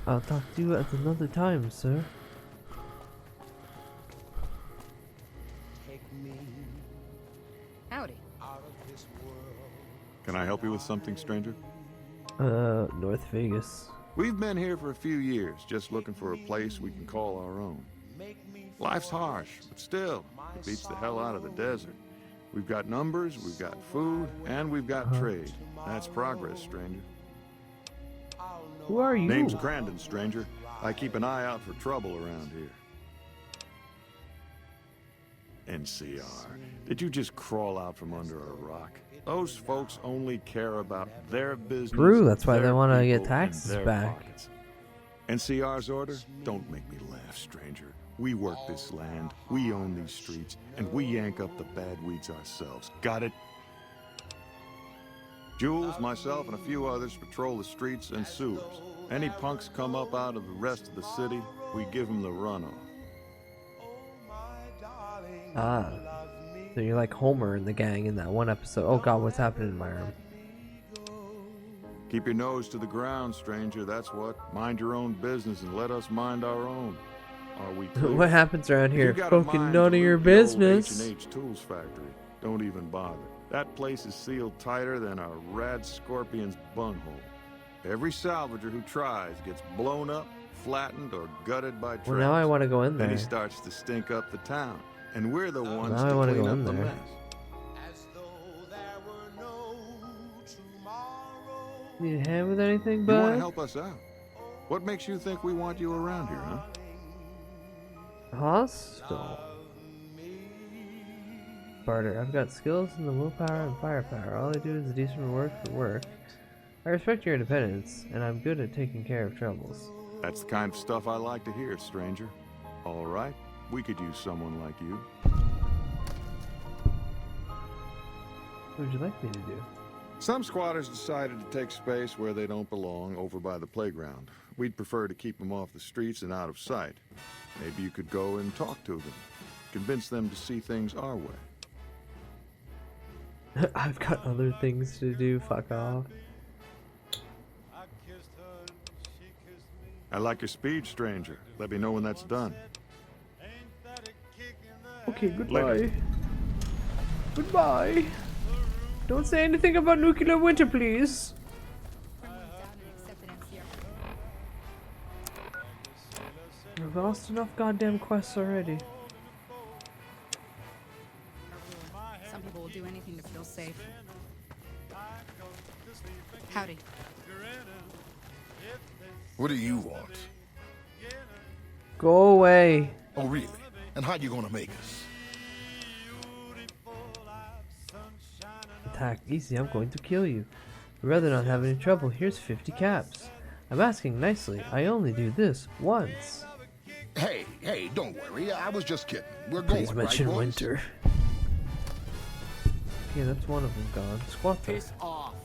I'll talk to you at another time, sir. Howdy. Can I help you with something, stranger? North Vegas. We've been here for a few years, just looking for a place we can call our own. Life's harsh, but still, it beats the hell out of the desert. We've got numbers, we've got food, and we've got trade. That's progress, stranger. Who are you? Name's Grandin, stranger. I keep an eye out for trouble around here. NCR. Did you just crawl out from under a rock? Those folks only care about their business. True, that's why they their want to get people, and taxes their back. pockets. NCR's order? Don't make me laugh, stranger. We work this land, we own these streets, and we yank up the bad weeds ourselves. Got it? Jules, myself, and a few others patrol the streets and sewers. Any punks come up out of the rest of the city, we give them the runoff. Ah. So you're like Homer and the gang in that one episode. Oh god, what's happening in my arm? Keep your nose to the ground, stranger, that's what. Mind your own business and let us mind our own. Are we clear? What happens around here? If you got a Fucking mind none to of your loot the old business. H&H Tools factory, don't even bother. That place is sealed tighter than a rad scorpion's bunghole. Every salvager who tries gets blown up, flattened, or gutted by traps. Well, now I want to go in Then he there. starts to stink up the town, and we're the ones Now I to wanna clean go up in the there. mess. Need a hand with anything, You want to bud? help us out? What makes you think we want you around here, huh? Hostile. Barter. I've got skills in the willpower and firepower. All I do is a decent reward for work. I respect your independence, and I'm good at taking care of troubles. That's the kind of stuff I like to hear, stranger. All right, we could use someone like you. What would you like me to do? Some squatters decided to take space where they don't belong over by the playground. We'd prefer to keep them off the streets and out of sight. Maybe you could go and talk to them. Convince them to see things our way. I've got other things to do, fuck off. I like your speed, stranger. Let me know when that's done. Okay, goodbye. Later. Goodbye. Don't say anything about nuclear winter, please. I've lost enough goddamn quests already. Some people will do anything to feel safe. Howdy. What do you want? Go away. Oh, really? And how you gonna make us? Attack easy, I'm going to kill you. I'd rather not have any trouble. Here's 50 caps. I'm asking nicely. I only do this once. Hey, don't worry. I was just kidding. We're going, Please mention right, boys? winter. Okay, that's one of them gone. Squatter. Piss off.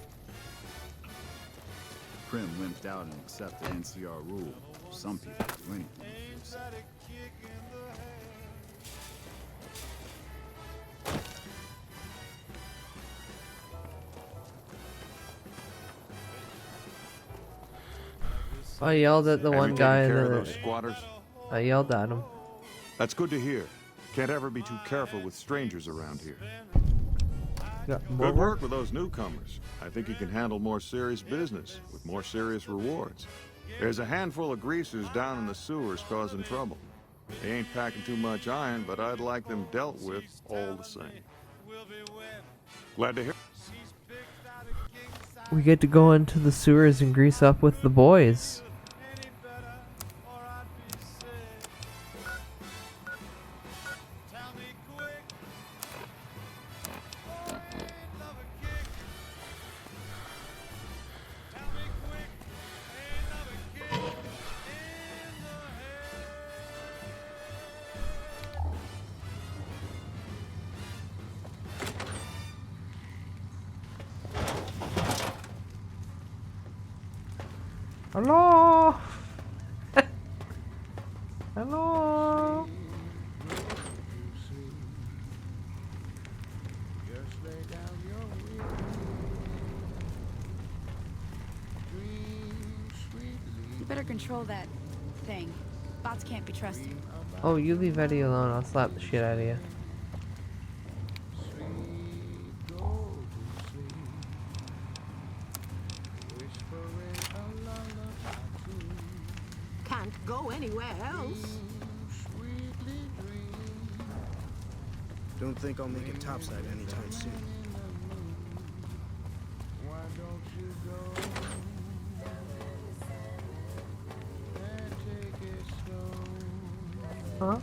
Prim limped out and accepted NCR rule. Some people do anything to feel safe. I yelled at the Have one you guy taken and care of the, those squatters? I yelled at him. That's good to hear. Can't ever be too careful with strangers around here. Got more Good work with those newcomers. I think you can handle more serious business with more serious rewards. There's a handful of greasers down in the sewers causing trouble. They ain't packing too much iron, but I'd like them dealt with all the same. Glad to hear. We get to go into the sewers and grease up with the boys. Hello? Hello? You better control that thing. Bots can't be trusted. Oh, you leave Eddie alone. I'll slap the shit out of you. Can't go anywhere else. Don't think I'll make it topside anytime soon. Huh?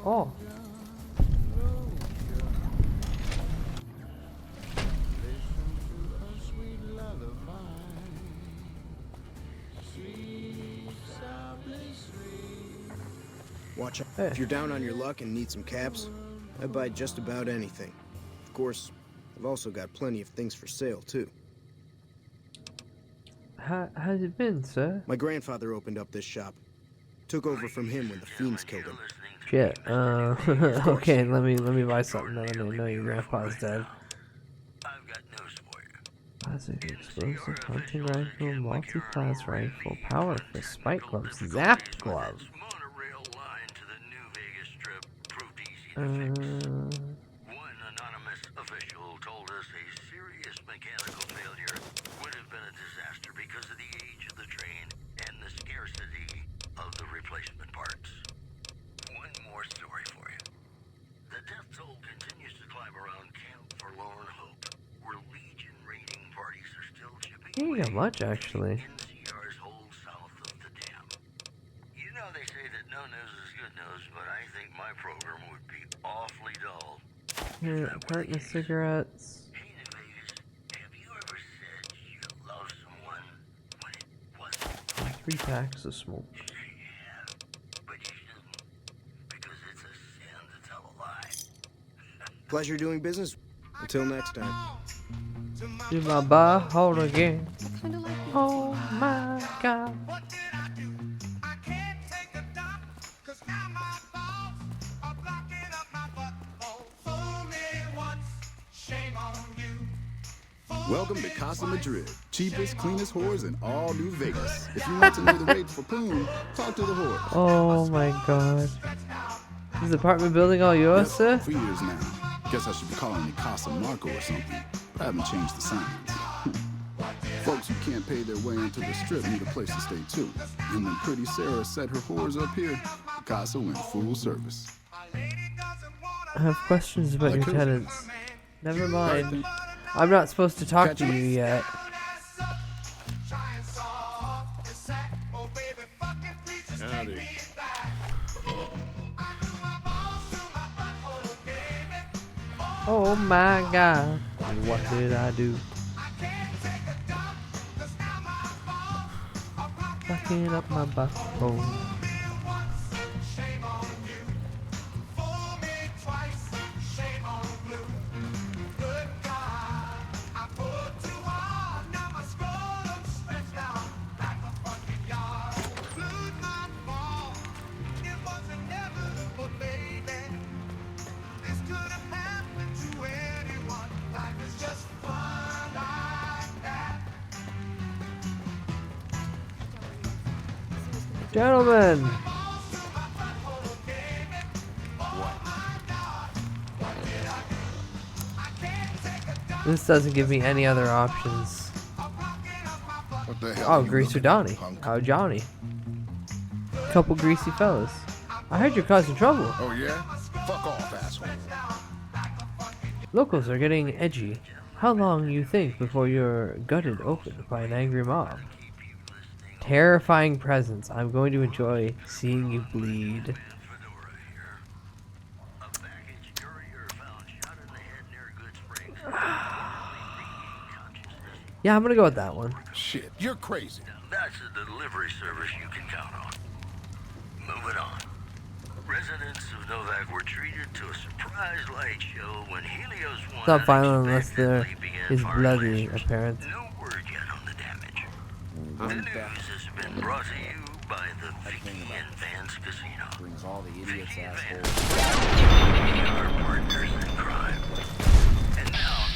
Oh. Watch out. Hey. If you're down on your luck and need some caps, I buy just about anything. Of course, I've also got plenty of things for sale, too. How's it been, sir? My grandfather opened up this shop. Took over from him when the fiends killed him. Shit. Okay, let me buy something. Now that I know your grandpa's dead. Classic explosive hunting rifle, multi-class rifle, power for spike gloves, zap glove. One anonymous official told us a serious mechanical failure would have been a disaster because of the age of the train and the scarcity of the replacement parts. One more story for you. The death toll continues to climb around Camp Forlorn Hope, where Legion raiding parties are still chipping You ain't got much, actually. NCR's hold south of the dam. You know they say that no news is good news, but I think my program would be awfully dull Here, carton of cigarettes. And 3 packs of smoke. Pleasure doing business. Until next time. Do my bar hole again. Oh my god. Welcome to Casa Madrid, cheapest, cleanest whores in all New Vegas. If you want to know the rates for Poon, talk to the whore. Oh my god. Is the apartment building all yours, sir? For years now. Guess I should be calling it Casa Marco or something, but I haven't changed the signs. Folks who can't pay their way into the strip need a place to stay too. And when pretty Sarah set her whores up here, the Casa went full service. I have questions about your tenants. Never mind. I'm not supposed to talk to you yet. Howdy. Oh my god. What did I do? Fucking up my backbone. Gentlemen! This doesn't give me any other options. What the hell? Oh, Greaser Donnie. How Johnny? Couple greasy fellas. I heard you're causing trouble. Oh yeah? Fuck off, asshole. Locals are getting edgy. How long you think before you're gutted open by an angry mob? Terrifying presence. I'm going to enjoy seeing you bleed. Yeah, I'm gonna go with that one. Shit, you're crazy. That's a delivery service you can count on. Moving on. Residents of Novak were treated to a surprise light show when Helios It's not violent unless there is bloody appearance. No word yet on the damage. The news has been brought to you by the Vicky and Vance Casino. Brings all the idiots, assholes. Our partners in crime. And now,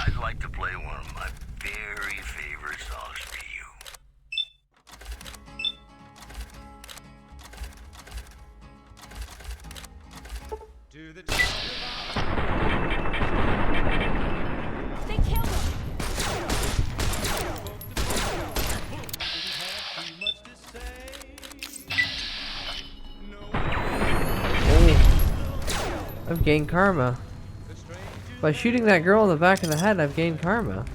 I'd like to play one of my very favorite songs for you. To the They killed him. Hey, I've gained karma. By shooting that girl in the back of the head, I've gained karma.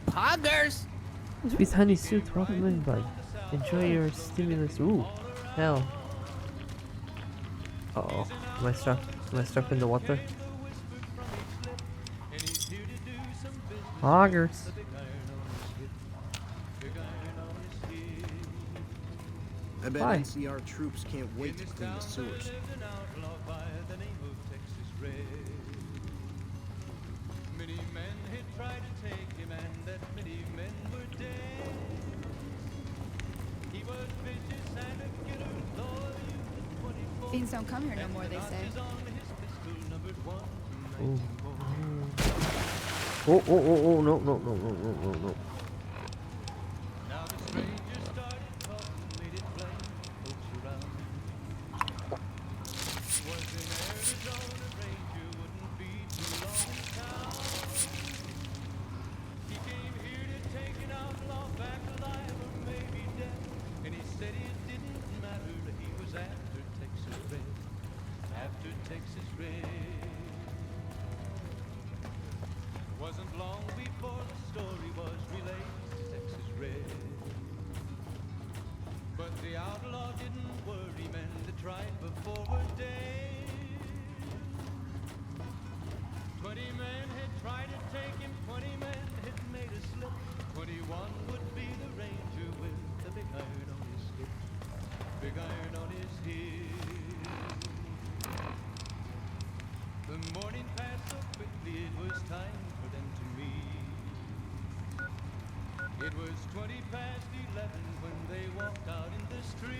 Poggers! Sweet honey suits, welcome in, bud. Enjoy your stimulus. Ooh, hell. Uh oh, am I stuck? Am I stuck in the water? Poggers. I bet Hi. NCR troops can't wait to clean the sewers. Fiends don't come here no more, they say. Ooh. Oh, oh, oh, oh, no, no, no, no, no, no, no. Wasn't long before the story was relayed. The outlaw didn't worry men that tried before were dead. 20 men had tried to take him, 20 men had made a slip. 21 would be the ranger with the big iron on his hip. Big iron on his hip. The morning passed so quickly, it was time for them to meet. It was 20 past 11 when they walked out in the street.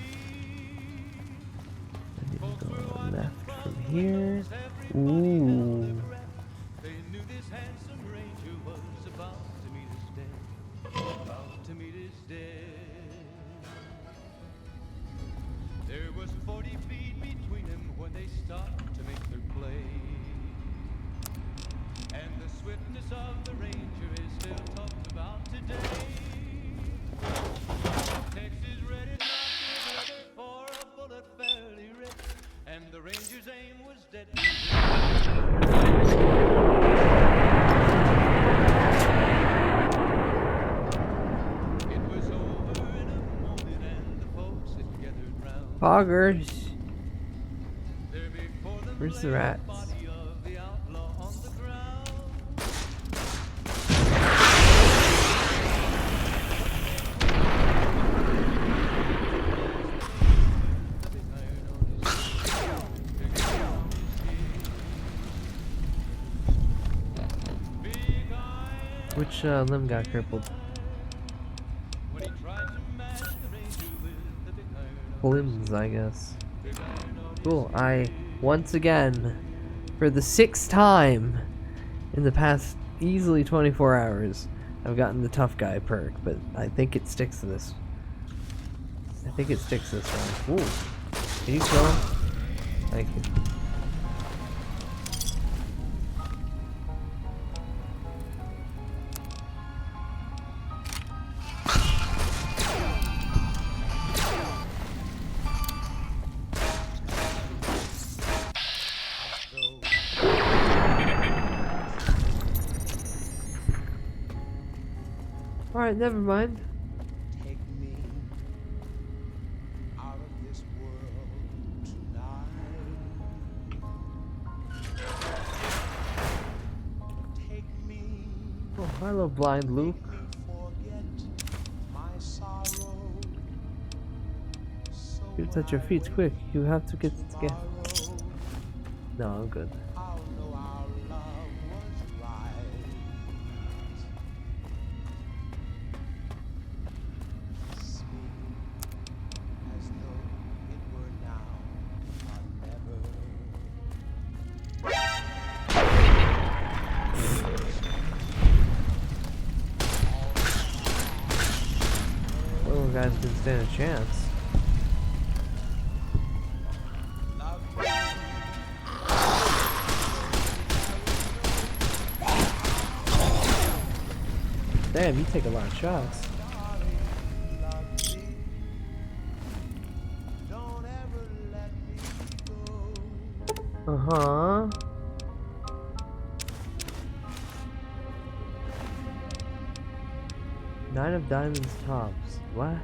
Folks were watching from the windows, everybody held their breath. They knew this handsome ranger was about to meet his death. About to meet his death. There was 40 feet between them when they stopped to make their play. And the swiftness of the ranger is still talked about today. Texas red is not leather for a bullet fairly ripped, and the ranger's aim was deadly. It was over in a moment, and the folks had gathered round. Poggers. Where's the rats? Which limb got crippled? Limbs, I guess. Cool. I, once again, for the 6th time in the past easily 24 hours, I've gotten the tough guy perk, but I think it sticks to this. I think it sticks this one. Ooh. Can you kill him? Thank you. Alright, never mind. Take me out of this world tonight. Take me. Oh, hello, blind Luke. My sorrow. You touch your feet quick. You have to get it together. No, I'm good. Little guys didn't stand a chance. Damn, you take a lot of shots. Uh-huh. Nine of diamonds tops. What?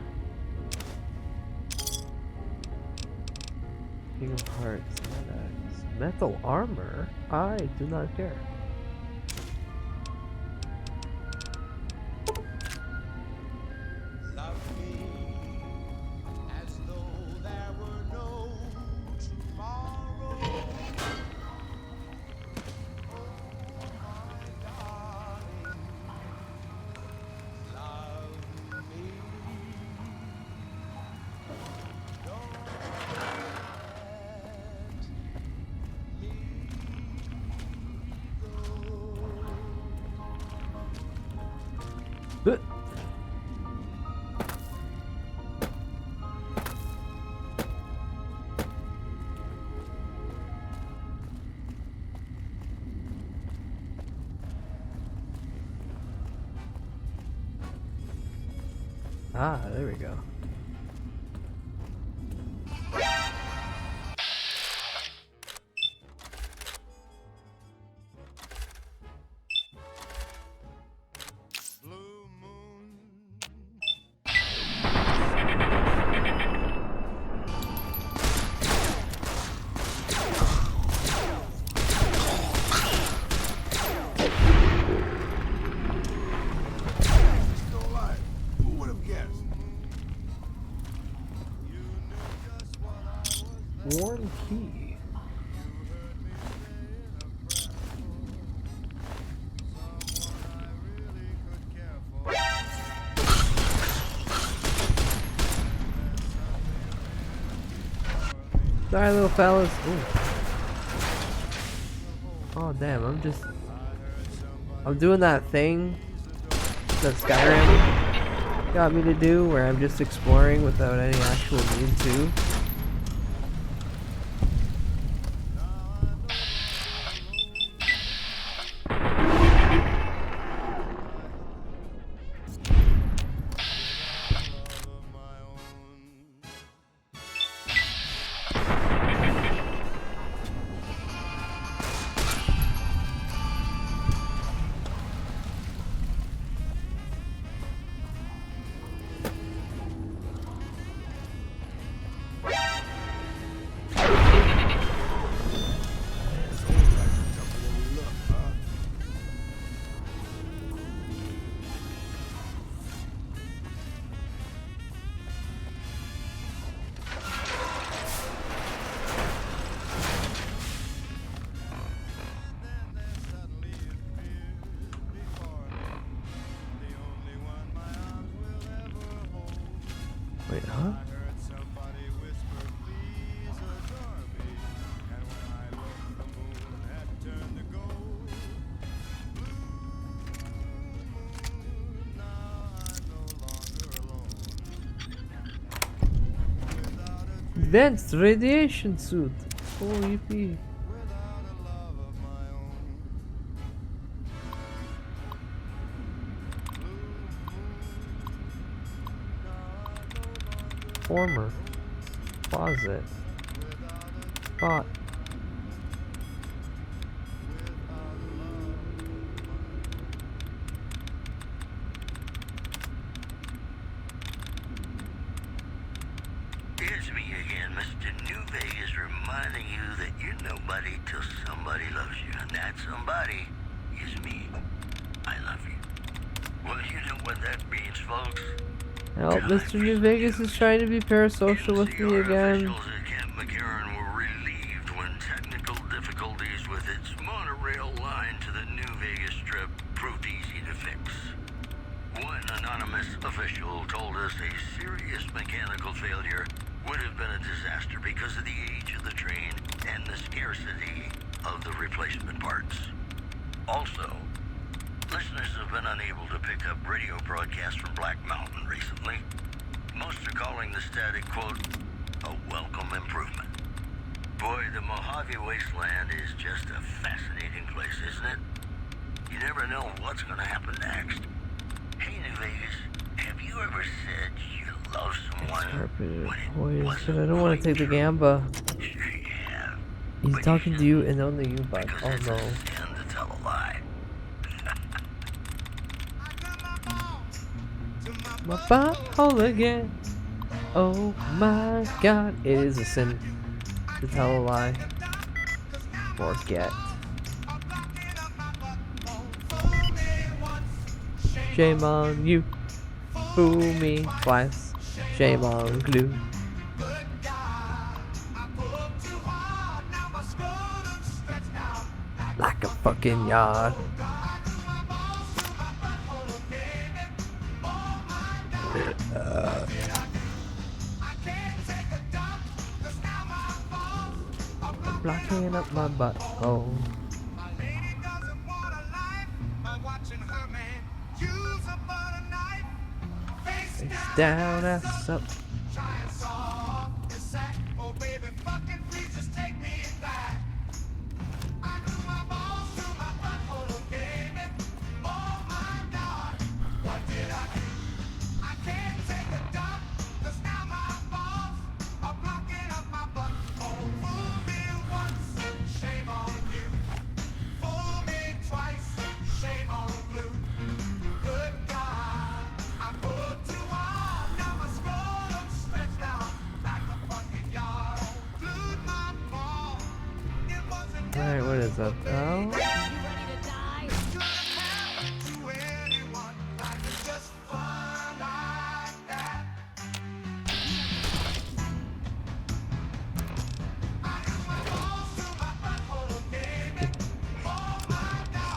King of hearts. Metal armor? I do not care. Ah, there we go. Worn key. Sorry, little fellas. Ooh. Oh damn! I'm doing that thing that Skyrim got me to do, where I'm just exploring without any actual need to. Wait, huh? Advanced radiation suit. Oh, yippee. Former. Closet. Spot. It's me again, Mr. New Vegas, reminding you that you're nobody till somebody loves you. And that somebody is me. I love you. Well, you know what that means, folks. Help, Mr. New Vegas is trying to be parasocial with me again. Officials at Camp McCarran were relieved when technical difficulties with its monorail line to the New Vegas Strip proved easy to fix. One anonymous official told us a serious mechanical failure would have been a disaster because of the age of the train and the scarcity of the replacement parts. Also, listeners have been unable to pick up radio broadcasts from Black Mountain recently. Most are calling the static quote a welcome improvement. Boy, the Mojave Wasteland is just a fascinating place, isn't it? You never know what's going to happen next. Hey, New Vegas, have you ever said you love someone when it wasn't I don't want to take the gamba. Yeah, He's talking to you and only you, but oh no. sin to tell a lie? My butthole again. Oh my god, it is a sin to tell a lie. Forget. Shame on you. Fool me twice. Shame on glue. Like a fucking yard. Blocking up my butt. Oh. Face down, ass up. Alright, what is that? Oh.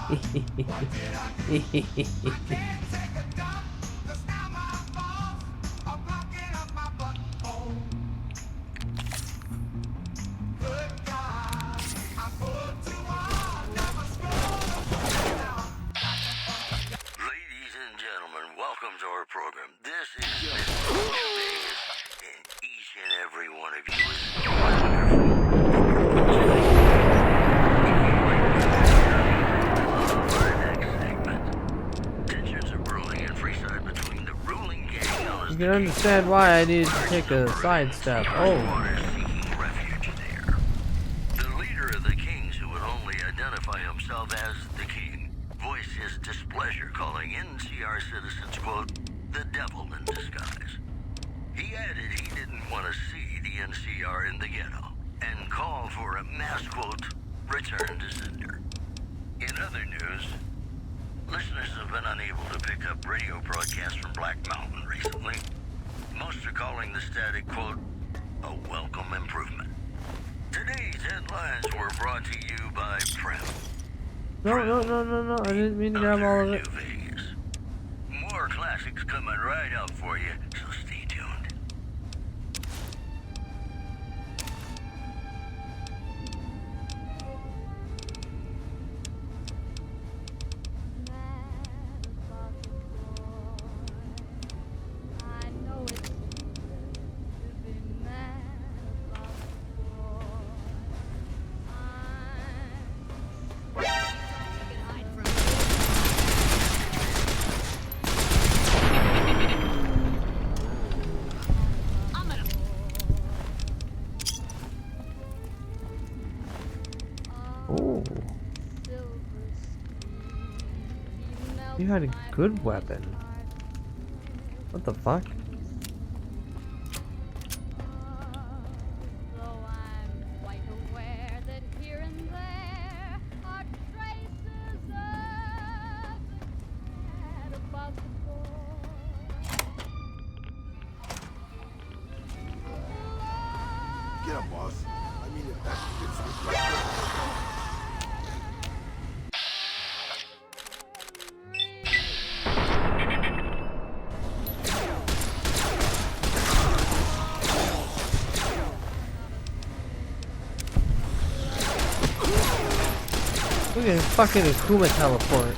Ladies and gentlemen, welcome to our program. This is Mr. Vegas, and each and every one of you is wonderful. Our next segment. Tensions are brewing in Freeside between the ruling gang known as You can understand why I needed to take a sidestep. Oh. the leader of the Kings, who would only identify himself as the King, voiced his displeasure, calling NCR citizens, quote, the devil in disguise. He added he didn't want to see the NCR in the ghetto, and called for a mass, quote, return to sender. In other news, listeners have been unable to pick up radio broadcasts from Black Mountain recently. Most are calling the static, quote, a welcome improvement. Today's headlines were brought to you by Prem. No, I didn't mean to grab all of it. More classics coming right up for you, so stay tuned. Oh. You had a good weapon. What the fuck? Get up, boss. I mean, if that fits with Look at fucking Akuma teleport.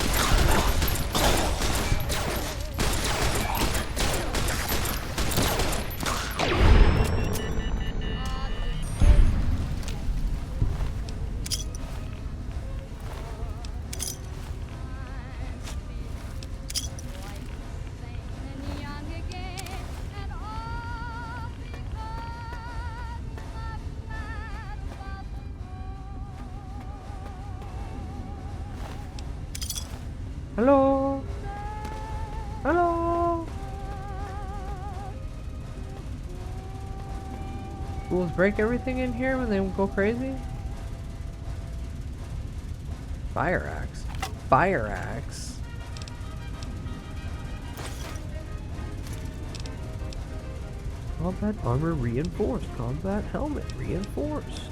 Hello? Hello? Fools break everything in here when they go crazy? Fire axe. Fire axe. Combat armor reinforced. Combat helmet reinforced.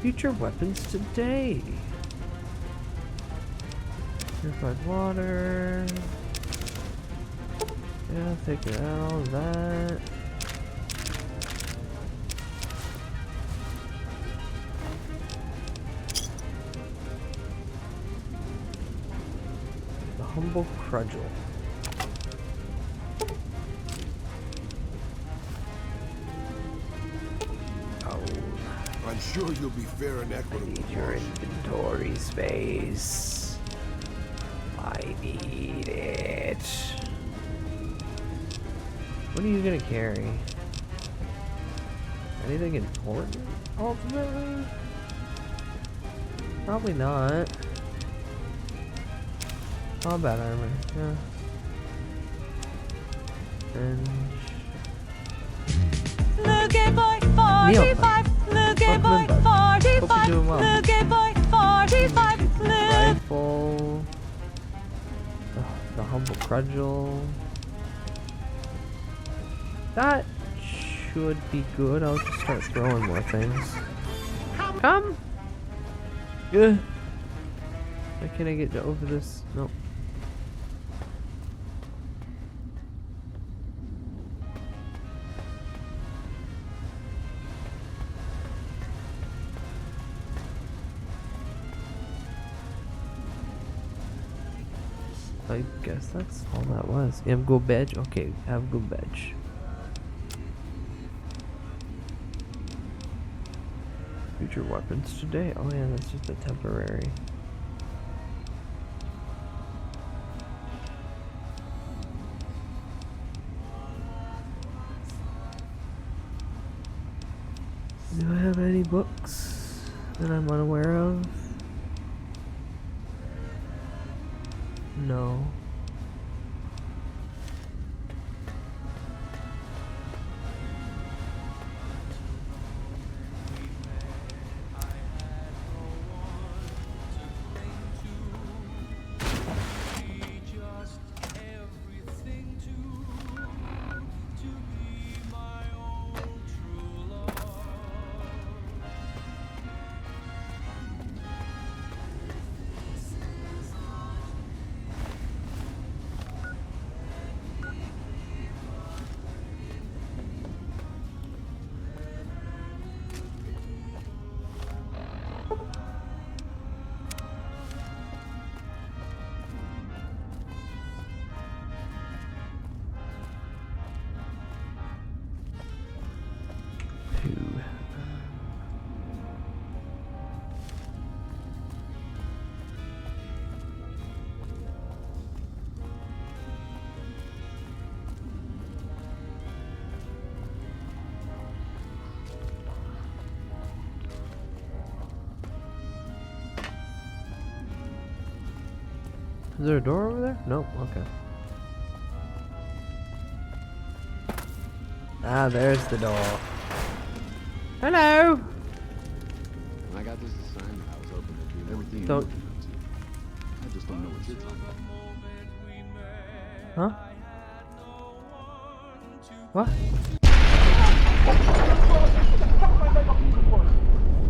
Future weapons today. Purified water. Yeah, take it out, all of that. The humble crudgel. Oh. I'm sure you'll be fair and equitable. I need your inventory space. I need it. What are you gonna carry? Anything important, ultimately? Probably not. Combat armor, yeah. And... Looking boy 45, looking boy 45, looking boy 45, rifle. The humble crudgel. That should be good. I'll just start throwing more things. Come! Good. Why can't I get over this? Nope. I guess that's all that was. Go badge. Okay, have go badge. Future weapons today. Oh yeah, that's just a temporary. Do I have any books that I'm unaware of? No. Is there a door over there? Nope, okay. Ah, there's the door. Hello! When I got this assignment, I was hoping to do everything. Don't. I just don't know what you're talking Huh? about. What?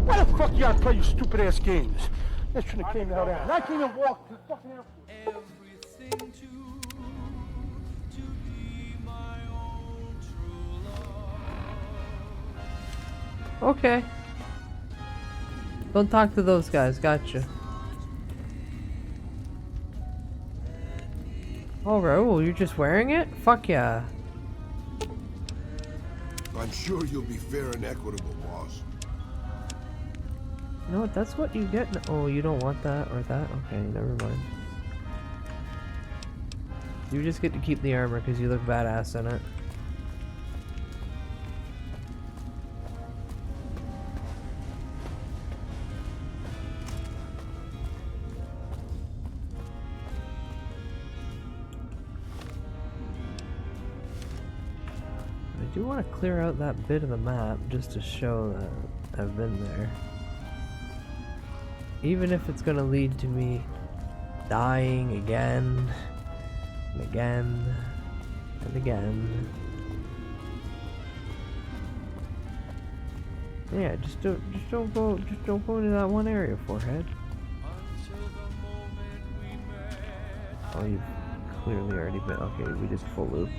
Why the fuck you gotta play your stupid ass games? That shouldn't have came out there. I can't even walk to the fucking airport. Okay. Don't talk to those guys, gotcha. Alright, well, you're just wearing it? Fuck yeah. I'm sure you'll be fair and equitable, boss. You know what, that's what you get. Oh, you don't want that or that? Okay, never mind. You just get to keep the armor because you look badass in it. I do want to clear out that bit of the map just to show that I've been there. Even if it's gonna lead to me dying again and again and again. Yeah, just don't go into that one area, forehead. Oh, you've clearly already been. Okay, we did full loop.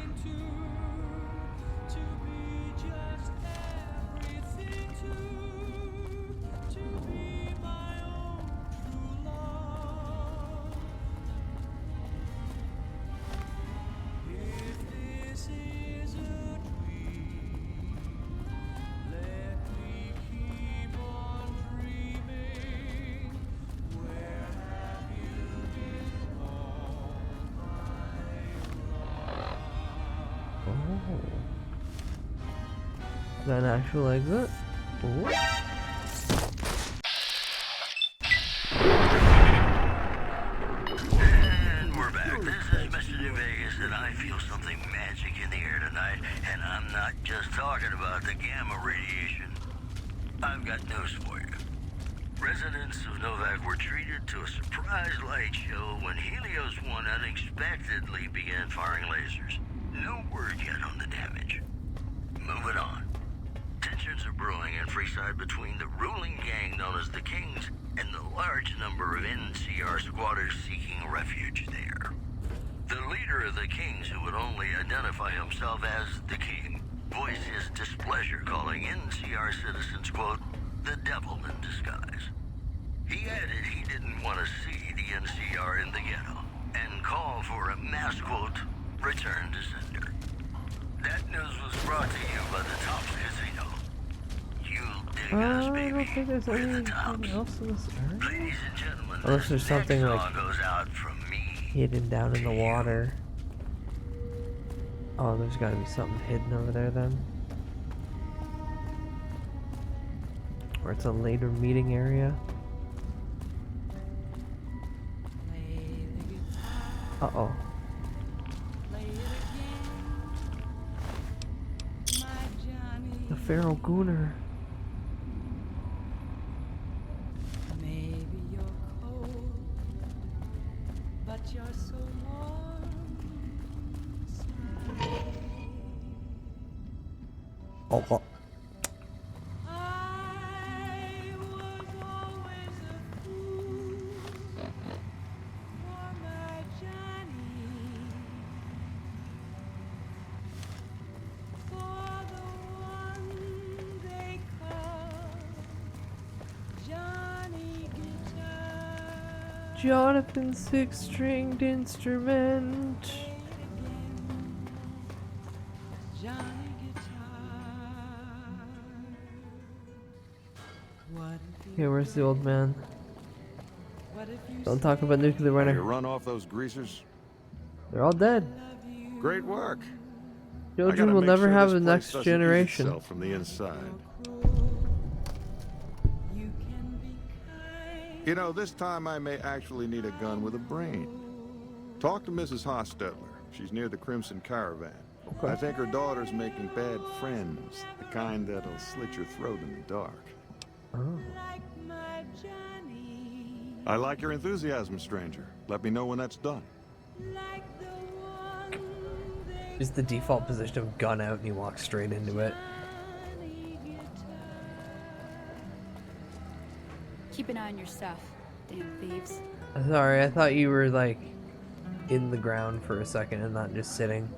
Is that an actual exit? Ooh. And we're back. This is Mr. New Vegas, and I feel something magic in the air tonight, and I'm not just talking about the gamma radiation. I've got news for you. Residents of Novak were treated to a surprise light show when Helios 1 unexpectedly began firing lasers. No word yet on the damage. Moving on. Tensions are brewing and free countryside between the ruling gang known as the Kings and the large number of NCR squatters seeking refuge there. The leader of the Kings, who would only identify himself as the King, voiced his displeasure, calling NCR citizens, quote, the devil in disguise. He added he didn't want to see the NCR in the ghetto and called for a mass, quote, return to sender. That news was brought to you by the Tops Casino. You dig us, I baby. don't think there's We're the anything Tops. else in this area. Ladies and gentlemen, Unless there's something next like song goes out from me. hidden down in the water. Oh, there's gotta be something hidden over there then. Or it's a later meeting area. Uh-oh. The Feral Gooner. Maybe you're cold, but you're so warm. Oh, oh. I was always a fool for my Johnny, for the one they call Johnny Guitar. Jonathan's six-stringed instrument. Johnny Okay, where's the old man? Don't talk about nuclear You winter. run off those greasers? They're all dead. Great work. Children will never have a next generation. Itself from the inside. You know, this time I may actually need a gun with a brain. Talk to Mrs. Hostetler. She's near the Crimson Caravan. Okay. I think her daughter's making bad friends, the kind that'll slit your throat in the dark. Oh. I like your enthusiasm, stranger. Let me know when that's done. Just the default position of gun out and he walks straight into it. Keep an eye on your stuff, damn thieves. Sorry, I thought you were like in the ground for a second and not just sitting.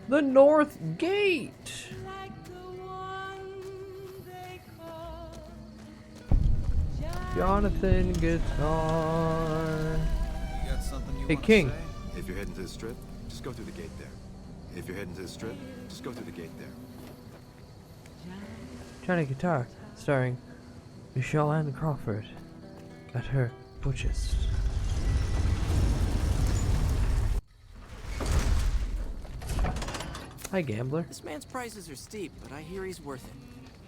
The North Gate! Jonathan guitar. You got something you Hey, want King. to say? If you're heading to the strip, just go through the gate there. If you're heading to the strip, just go through the gate there. Johnny Guitar, starring Michelle Ann Crawford at her butchest. Hi, gambler. This man's prices are steep, but I hear he's worth it.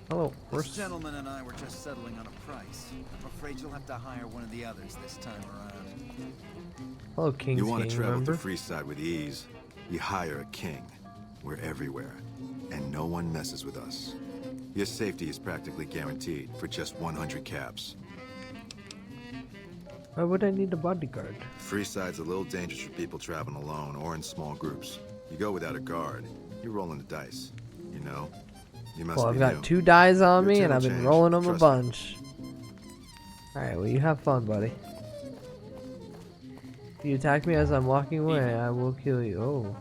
Hello, This gentleman and I were just settling on a price. I'm afraid you'll have to hire one of the others this time around. Hello, King's You want to Game, travel remember? to Freeside with ease, you hire a king. We're everywhere, and no one messes with us. Your safety is practically guaranteed for just 100 caps. Why would I need a bodyguard? Freeside's a little dangerous for people traveling alone or in small groups. You go without a guard, you're rolling the dice. You know? You must Well, I've be got new. 2 dies on Your me, tin and will I've been change, rolling them a trust me. bunch. Alright, well, you have fun, buddy. If you attack me as I'm walking away, I will kill you. Oh.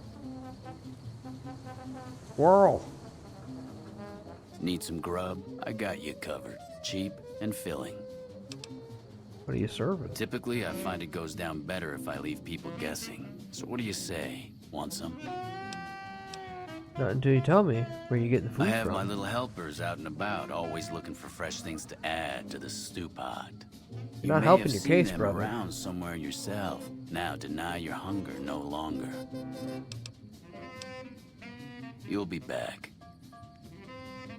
Squirrel! Need some grub? I got you covered. Cheap and filling. What are you serving? Typically, I find it goes down better if I leave people guessing. So what do you say? Want some? Not until you tell me where you get the food I have from. my little helpers out and about, always looking for fresh things to add to the stew pot. You're not may helping have your seen case, them brother. around somewhere yourself. Now deny your hunger no longer. You'll be back.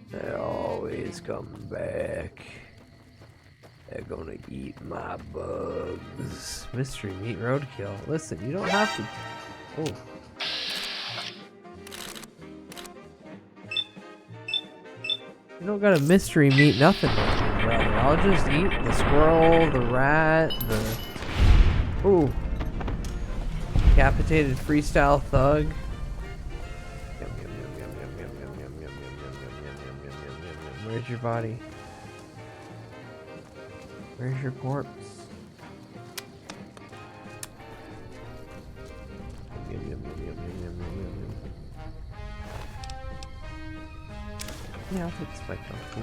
They always come back. They're gonna eat my bugs. Mystery meat roadkill. Listen, you don't have to. Oh. You don't gotta mystery meat nothing with me, brother. I'll just eat the squirrel, the rat, the. Ooh. Decapitated freestyle thug. Where's your body? Where's your corpse? Yeah, I'll take the spike off.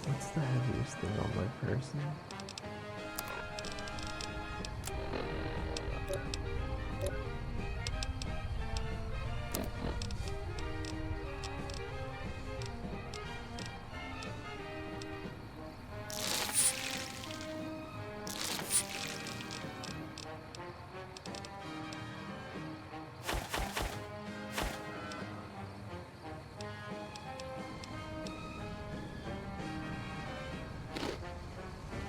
What's the heaviest thing on my person?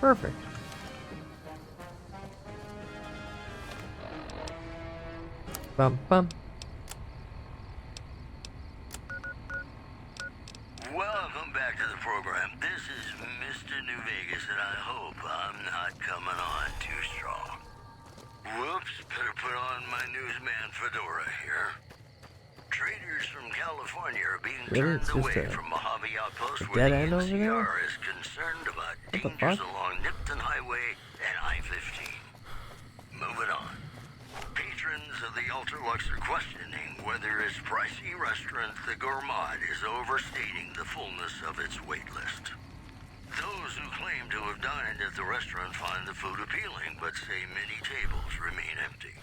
Perfect. Bum bum. Welcome back to the program. This is Mr. New Vegas, and I hope I'm not coming on too strong. Whoops, better put on my newsman fedora here. Traders from California are being turned away from Mojave Outpost where the NCR is concerned about dangers along Nipton Highway and I-15. Moving on. Patrons of the Ultralux are questioning whether its pricey restaurant, the Gourmand, is overstating the fullness of its wait list. Those who claim to have dined at the restaurant find the food appealing, but say many tables remain empty.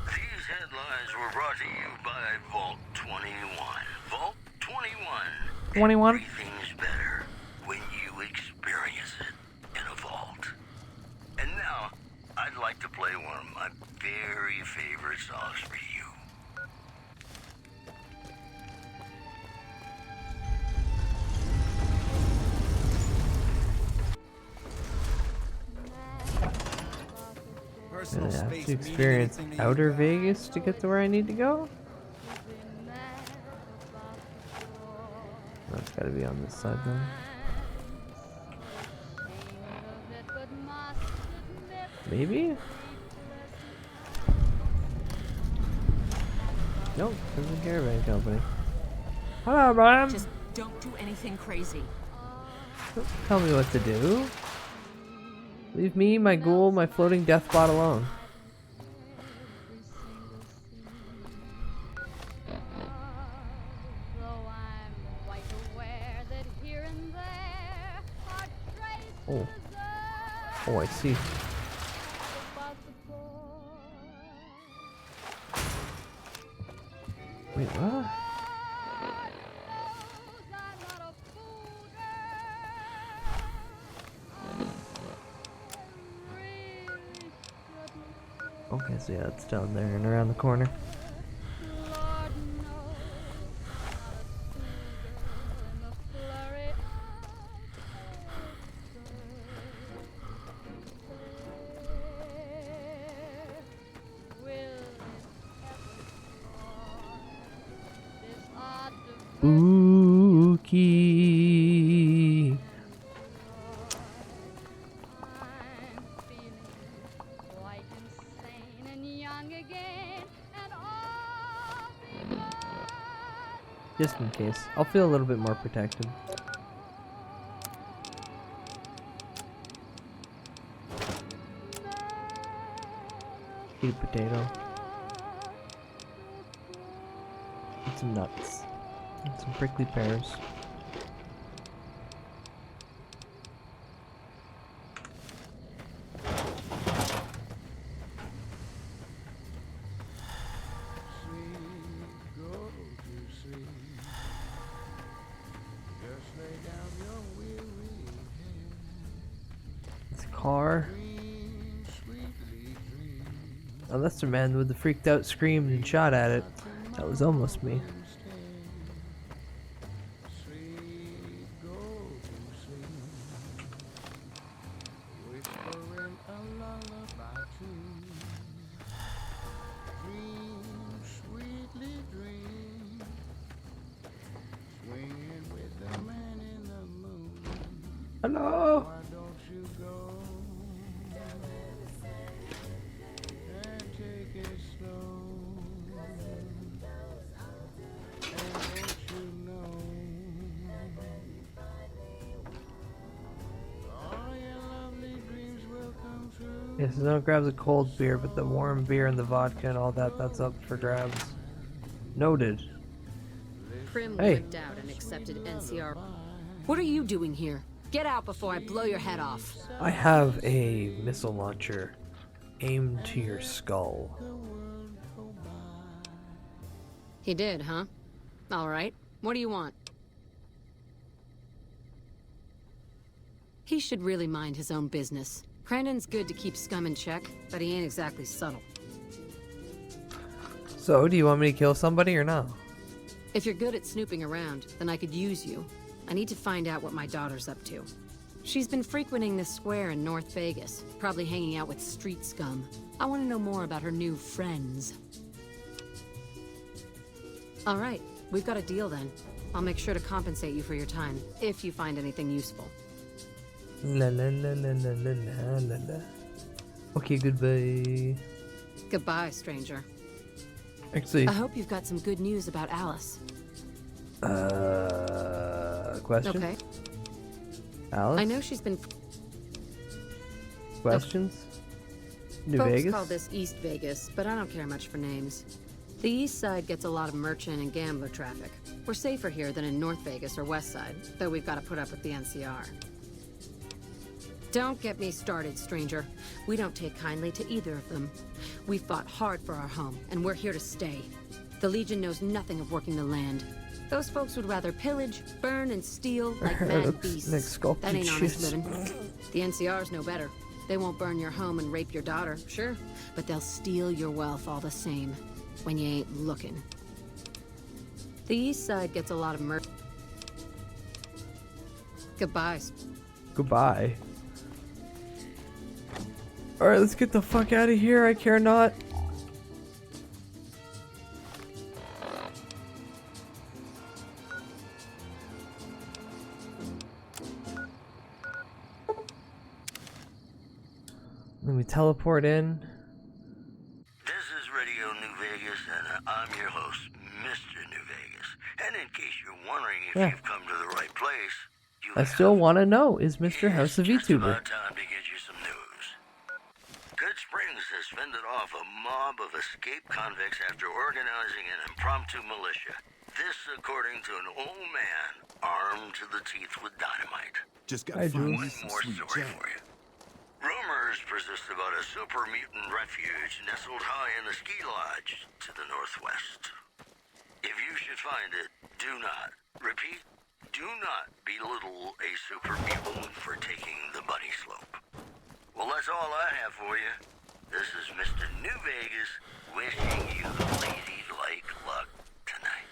These headlines were brought to you by Vault 21. Vault 21. 21? Everything's better when you experience it in a vault. And now, I'd like to play one of my very favorite songs for you. I have to experience Outer Vegas to get to where I need to go? That's gotta be on this side then. Maybe? Nope, doesn't caravan company. Hello, Brian. Just don't do anything crazy. Don't tell me what to do. Leave me, my ghoul, my floating death bot alone. Oh. Oh, I see. Wait, what? Okay, so yeah, it's down there and around the corner. Spooky. Just in case. I'll feel a little bit more protected. Eat a potato. Eat some nuts. And some prickly pears. car. Oh, that's the man with the freaked out scream and shot at it. That was almost me. Hello. Yes, no one grabs a cold beer, but the warm beer and the vodka and all that, that's up for grabs. Noted. Prim Hey. wimped out and accepted NCR. What are you doing here? Get out before I blow your head off. I have a missile launcher aimed to your skull. He did, huh? All right. What do you want? He should really mind his own business. Crandon's good to keep scum in check, but he ain't exactly subtle. So, do you want me to kill somebody or no? If you're good at snooping around, then I could use you. I need to find out what my daughter's up to. She's been frequenting this square in North Vegas, probably hanging out with street scum. I want to know more about her new friends. All right, we've got a deal then. I'll make sure to compensate you for your time, if you find anything useful. La la la la la la la la la. Okay, goodbye. Goodbye, stranger. Actually, I hope you've got some good news about Alice. question? Okay. Alice? I know she's been... Questions? New Folks Vegas? call this East Vegas, but I don't care much for names. The East Side gets a lot of merchant and gambler traffic. We're safer here than in North Vegas or West Side, though we've got to put up with the NCR. Don't get me started, stranger. We don't take kindly to either of them. We fought hard for our home, and we're here to stay. The Legion knows nothing of working the land. Those folks would rather pillage, burn, and steal like mad beasts. That ain't honest living. The NCR's no better. They won't burn your home and rape your daughter, sure, but they'll steal your wealth all the same, when you ain't looking. The East Side gets a lot of murder. Goodbye. Goodbye. Alright, let's get the fuck out of here. I care not. Let me teleport in. This is Radio New Vegas, and I'm your host, Mr. New Vegas. And in case you're wondering if Yeah. you've come to the right place, you I still want to know, is Mr. House a VTuber? about time to get you some news. Good Springs has fended off a mob of escaped convicts after organizing an impromptu militia. This according to an old man armed to the teeth with dynamite. Just I gotta find do. me some More sweet story Jack. for you. Rumors persist about a super mutant refuge nestled high in the ski lodge to the northwest. If you should find it, do not, repeat, do not belittle a super mutant for taking the bunny slope. Well, that's all I have for you. This is Mr. New Vegas wishing you lady-like luck tonight.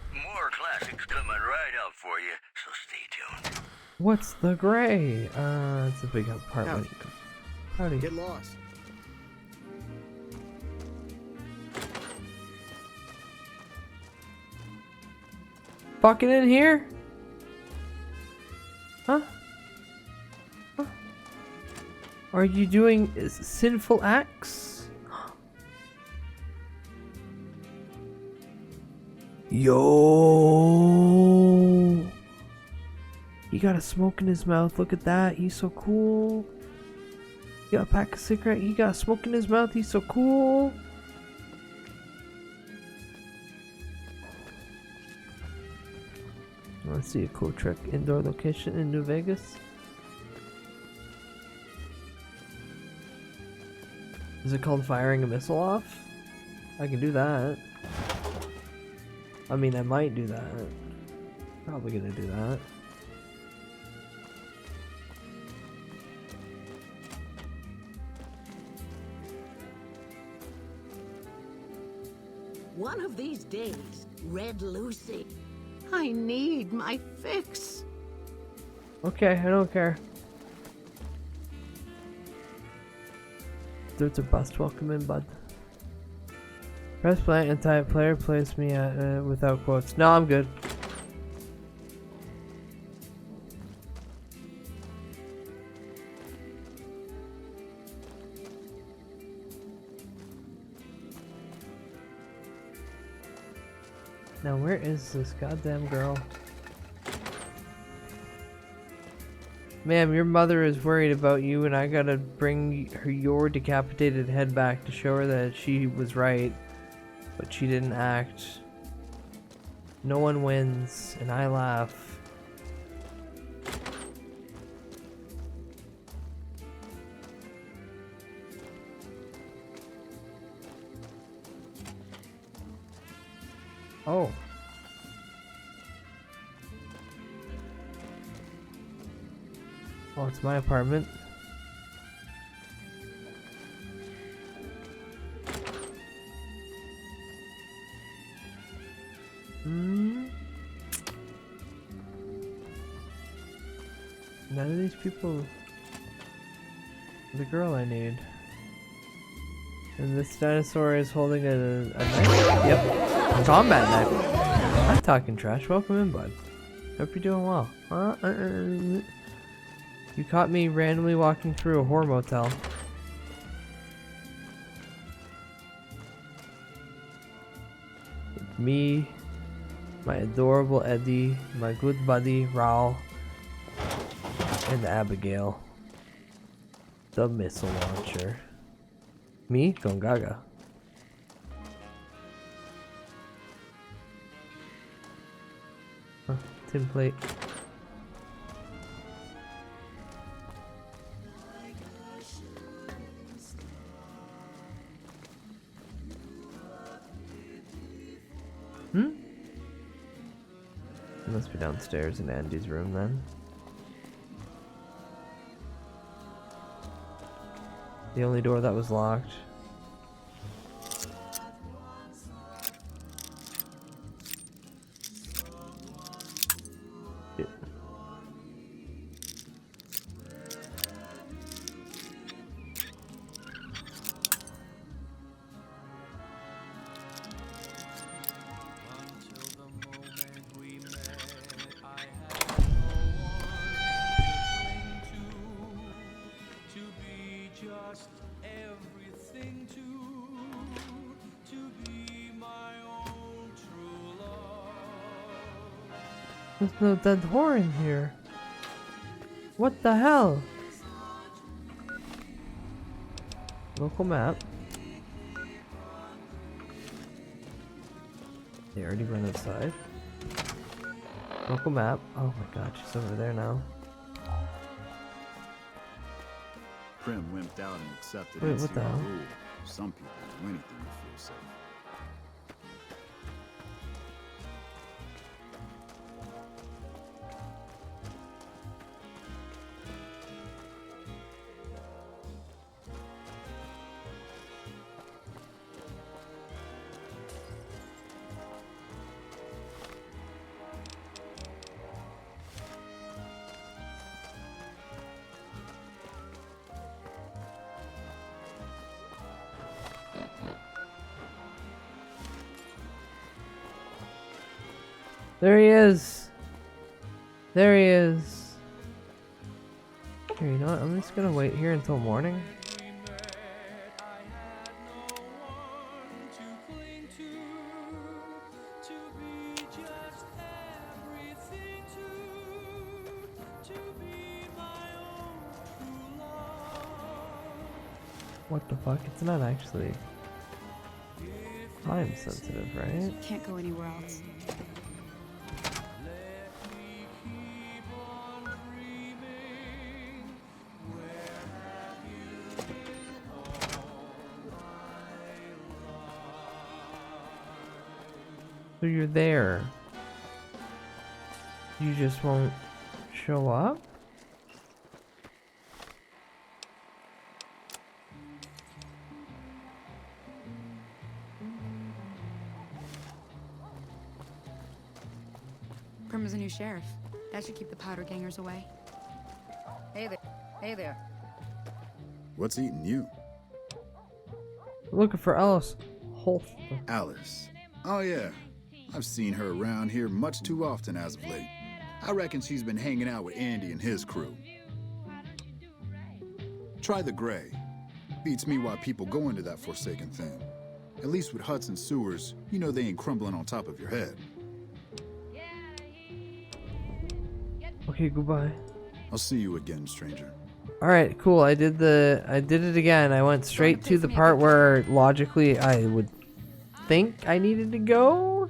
More classics coming right up for you, so stay tuned. What's the gray? It's a big apartment. Howdy. Get lost. Fucking in here? Huh? Huh? Are you doing sinful acts? Yo! He got a smoke in his mouth. Look at that. He's so cool. He got a pack of cigarette. He got a smoke in his mouth. He's so cool. Let's see a cool trick. Indoor location in New Vegas. Is it called firing a missile off? I can do that. I mean, I might do that. Probably gonna do that. One of these days, Red Lucy, I need my fix. Okay, I don't care. There's a bust. Welcome in, bud. Press play and type player place me at without quotes. No, I'm good. Now where is this goddamn girl? Ma'am, your mother is worried about you and I gotta bring your decapitated head back to show her that she was right. But she didn't act. No one wins, and I laugh. Oh. Oh, it's my apartment. None of these people are the girl I need. And this dinosaur is holding a knife? Yep. A combat knife. I'm talking trash. Welcome in, bud. Hope you're doing well. You caught me randomly walking through a horror motel. With me, my adorable Eddie, my good buddy Raul, and Abigail, the missile launcher. Me, Gongaga. Huh, tin plate. It must be downstairs in Andy's room then. The only door that was locked. Yeah. There's no dead whore in here. What the hell? Local map. They already run outside. Local map. Oh my god, she's over there now. Prim wimped out and accepted Wait, what the hell? rule. Some people do anything to feel safe. There he is. There he is. Here, you know what? I'm just gonna wait here until morning. What the fuck? It's not actually time sensitive, right? Can't go anywhere else. So you're there. You just won't show up? Prim is a new sheriff. That should keep the powder gangers away. Hey there. Hey there. What's eating you? Looking for Alice. Alice. Oh yeah. I've seen her around here much too often as of late. I reckon she's been hanging out with Andy and his crew. Try the gray. Beats me why people go into that forsaken thing. At least with huts and sewers, you know they ain't crumbling on top of your head. Okay, goodbye. I'll see you again, stranger. Alright, cool. I did it again. I went straight to the part where logically I would think I needed to go.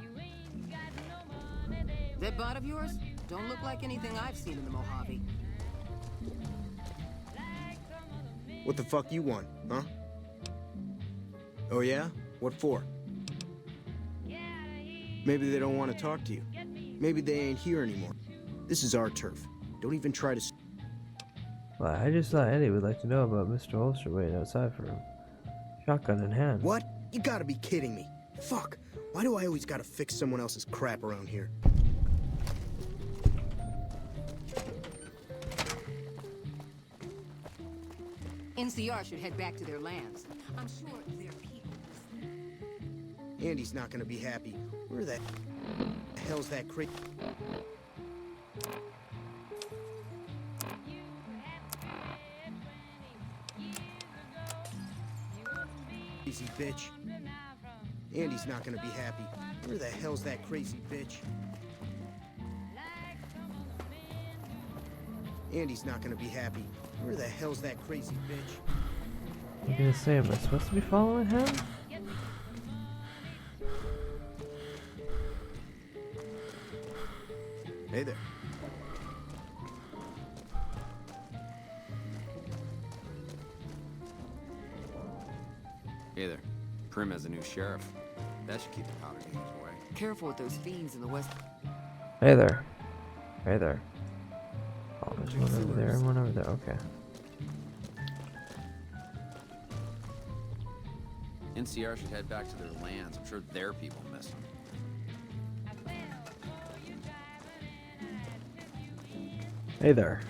That bot of yours don't look like anything I've seen in the Mojave. What the fuck you want, huh? Oh yeah? What for? Maybe they don't want to talk to you. Maybe they ain't here anymore. This is our turf. Don't even try to... Well, I just thought Eddie would like to know about Mr. Holster waiting outside for him. Shotgun in hand. What? You gotta be kidding me. Fuck. Why do I always gotta fix someone else's crap around here? NCR should head back to their lands. I'm sure their people... Andy's not gonna be happy. Where the hell's that crate? Crazy bitch. Andy's not gonna be happy. Where the hell's that crazy bitch? Andy's not gonna be happy. Where the hell's that crazy bitch? I'm gonna say, am I supposed to be following him? Hey there. Hey there. Prim has a new sheriff. That should keep the powder gangers away. Careful with those fiends in the west. Hey there. Hey there. Oh, there's one over there and one over there. Okay. NCR should head back to their lands. I'm sure their people miss them. Hey there.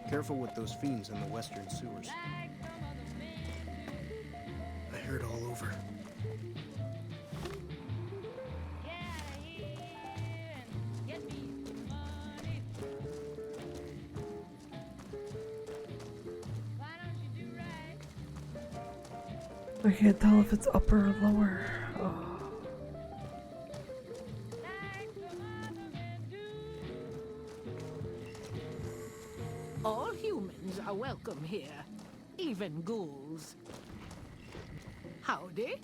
Careful with those fiends in the western sewers. I heard all over. I can't tell if it's upper or lower. Oh. All humans are welcome here, even ghouls. Howdy.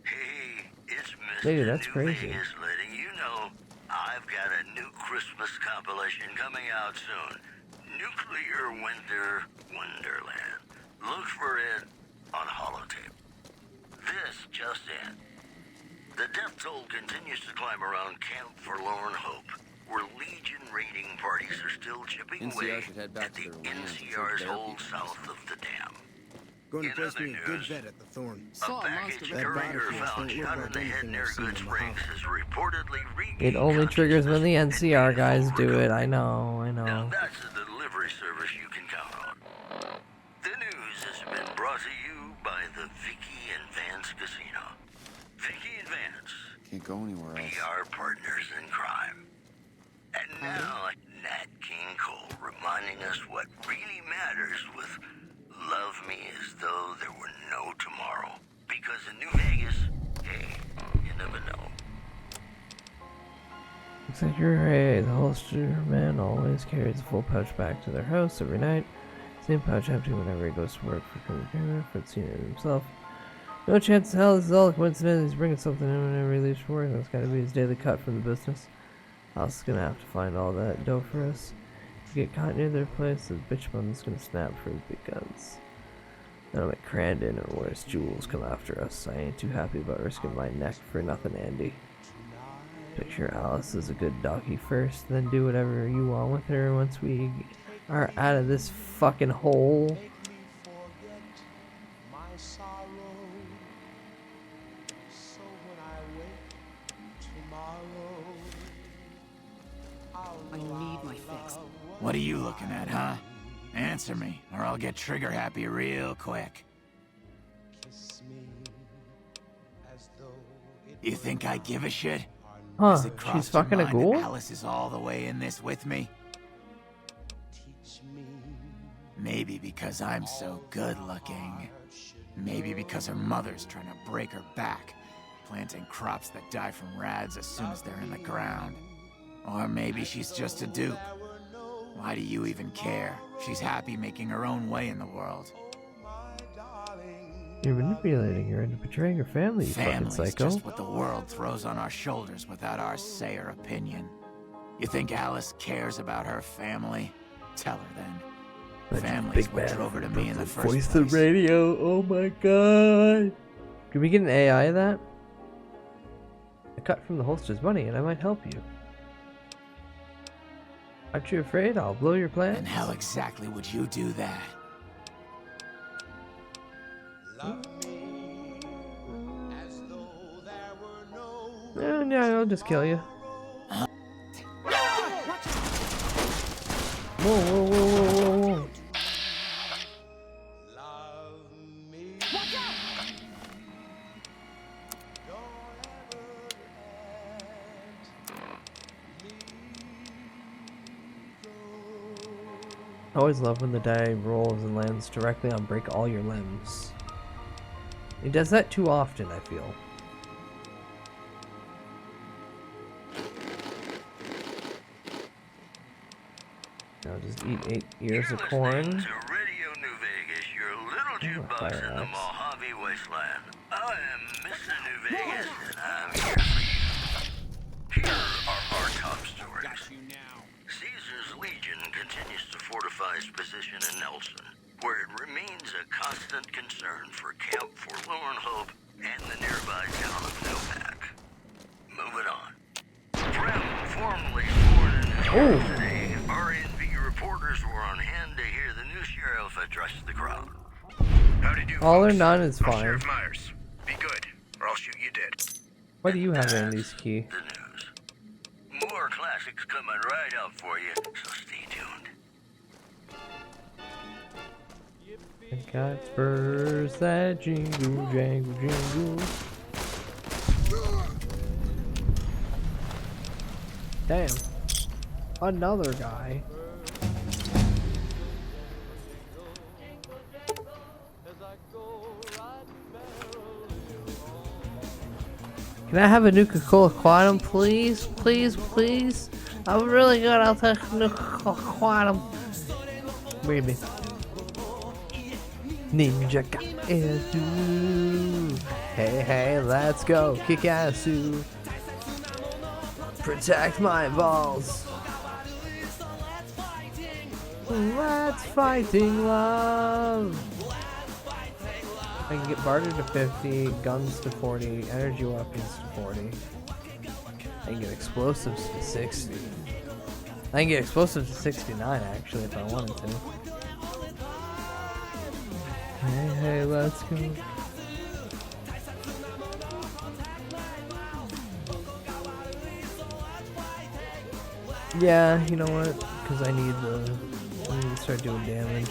Hey, it's Mr. Lady, that's New crazy. Vegas letting you know I've got a new Christmas compilation coming out soon. Nuclear Winter Wonderland. Look for it on holotape. This just in. The death toll continues to climb around Camp Forlorn Hope, where Legion raiding parties are still chipping NCR away should head back at to the their lands. NCR's Their hold people south of the dam. Going to In place other me a good news, vet at the Thorn. a package courier found shot in the head near Good Springs has reportedly It regained only triggers when the NCR guys do it. I know. Now that's a delivery service you can count on. The news has been brought to you by the Vicky and Vance Casino. Vicky and Vance, can't go anywhere else. be our partners in crime. And now, Nat King Cole reminding us what really matters with Love Me As Though There Were No Tomorrow. Because in New Vegas, hey, you never know. Looks like you're right. The holster man always carries a full pouch back to their house every night. Same pouch empty whenever he goes to work for Commander Fred's seen it himself. No chance in hell this is all a coincidence. He's bringing something in whenever he leaves for work. That's gotta be his daily cut from the business. House is gonna have to find all that dough for us. If we get caught near their place, the bitch bun's gonna snap for his big guns. That'll make Crandon or worse Jules come after us. I ain't too happy about risking my neck for nothing, Andy. Picture Alice as a good doggy first, then do whatever you want with her once we are out of this fucking hole. I need my fix. What are you looking at, huh? Answer me, or I'll get trigger happy real quick. You think I give a shit? Huh, Has it she's crossed your fucking a mind ghoul? that Alice is all the way in this with me? Maybe because I'm so good looking. Maybe because her mother's trying to break her back, planting crops that die from rads as soon as they're in the ground. Or maybe she's just a dupe. Why do you even care? She's happy making her own way in the world. You're manipulating her into betraying her family, you fucking Family's psycho. just what the world throws on our shoulders without our say or opinion. You think Alice cares about her family? Tell her then. Family's what drove her to me in the first place. Voice the radio, oh my god. Can we get an AI of that? I cut from the holster's money and I might help you. Aren't you afraid I'll blow your plans? And how exactly would you do that? Yeah, I'll just kill you. Whoa, whoa, whoa, whoa, whoa, whoa. I always love when the die rolls and lands directly on break all your limbs. He does that too often, I feel. I'll just eat 8 ears of corn. To Radio New Vegas, your little jukebox in the Mojave Wasteland. I am Mr. New Vegas, and I'm here for you. Here are our top stories. Caesar's Legion continues to fortify its position in Nelson, where it remains a constant concern for Camp Forlorn Hope and the nearby town of Nopak. Moving on. Prem, formerly sworn in New York today, RNV reporters were on hand to hear the new sheriff address the crowd. How did you All or none is I'm fine. Sheriff Myers. Be good, or I'll shoot you dead. Why do you have Andy's key? More classics coming right up for you, so stay tuned. I got spurs that jingle, jangle, jingle. Damn. Another guy. Can I have a Nuka-Cola Quantum, please? Please, please? I'm really good. I'll take Nuka-Cola Quantum. Maybe. Ninja Gaiju. Hey, hey, let's go. Kick-ass-oo. Protect my balls. Let's fighting love. I can get barter to 50, guns to 40, energy weapons to 40. I can get explosives to 60. I can get explosives to 69 actually if I wanted to. Hey, hey, let's go. Yeah, you know what? Because I need to start doing damage.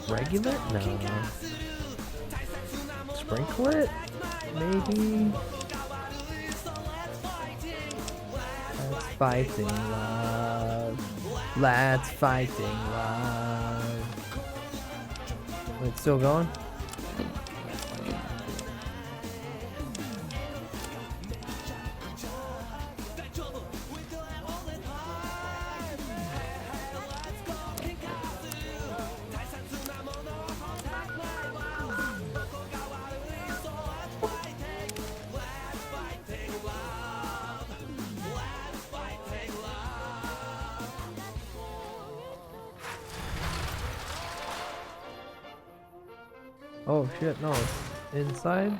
Regular? No. Sprinkle it? Maybe? Let's fighting love. Let's fighting love. It's still going? Oh shit, no, it's inside?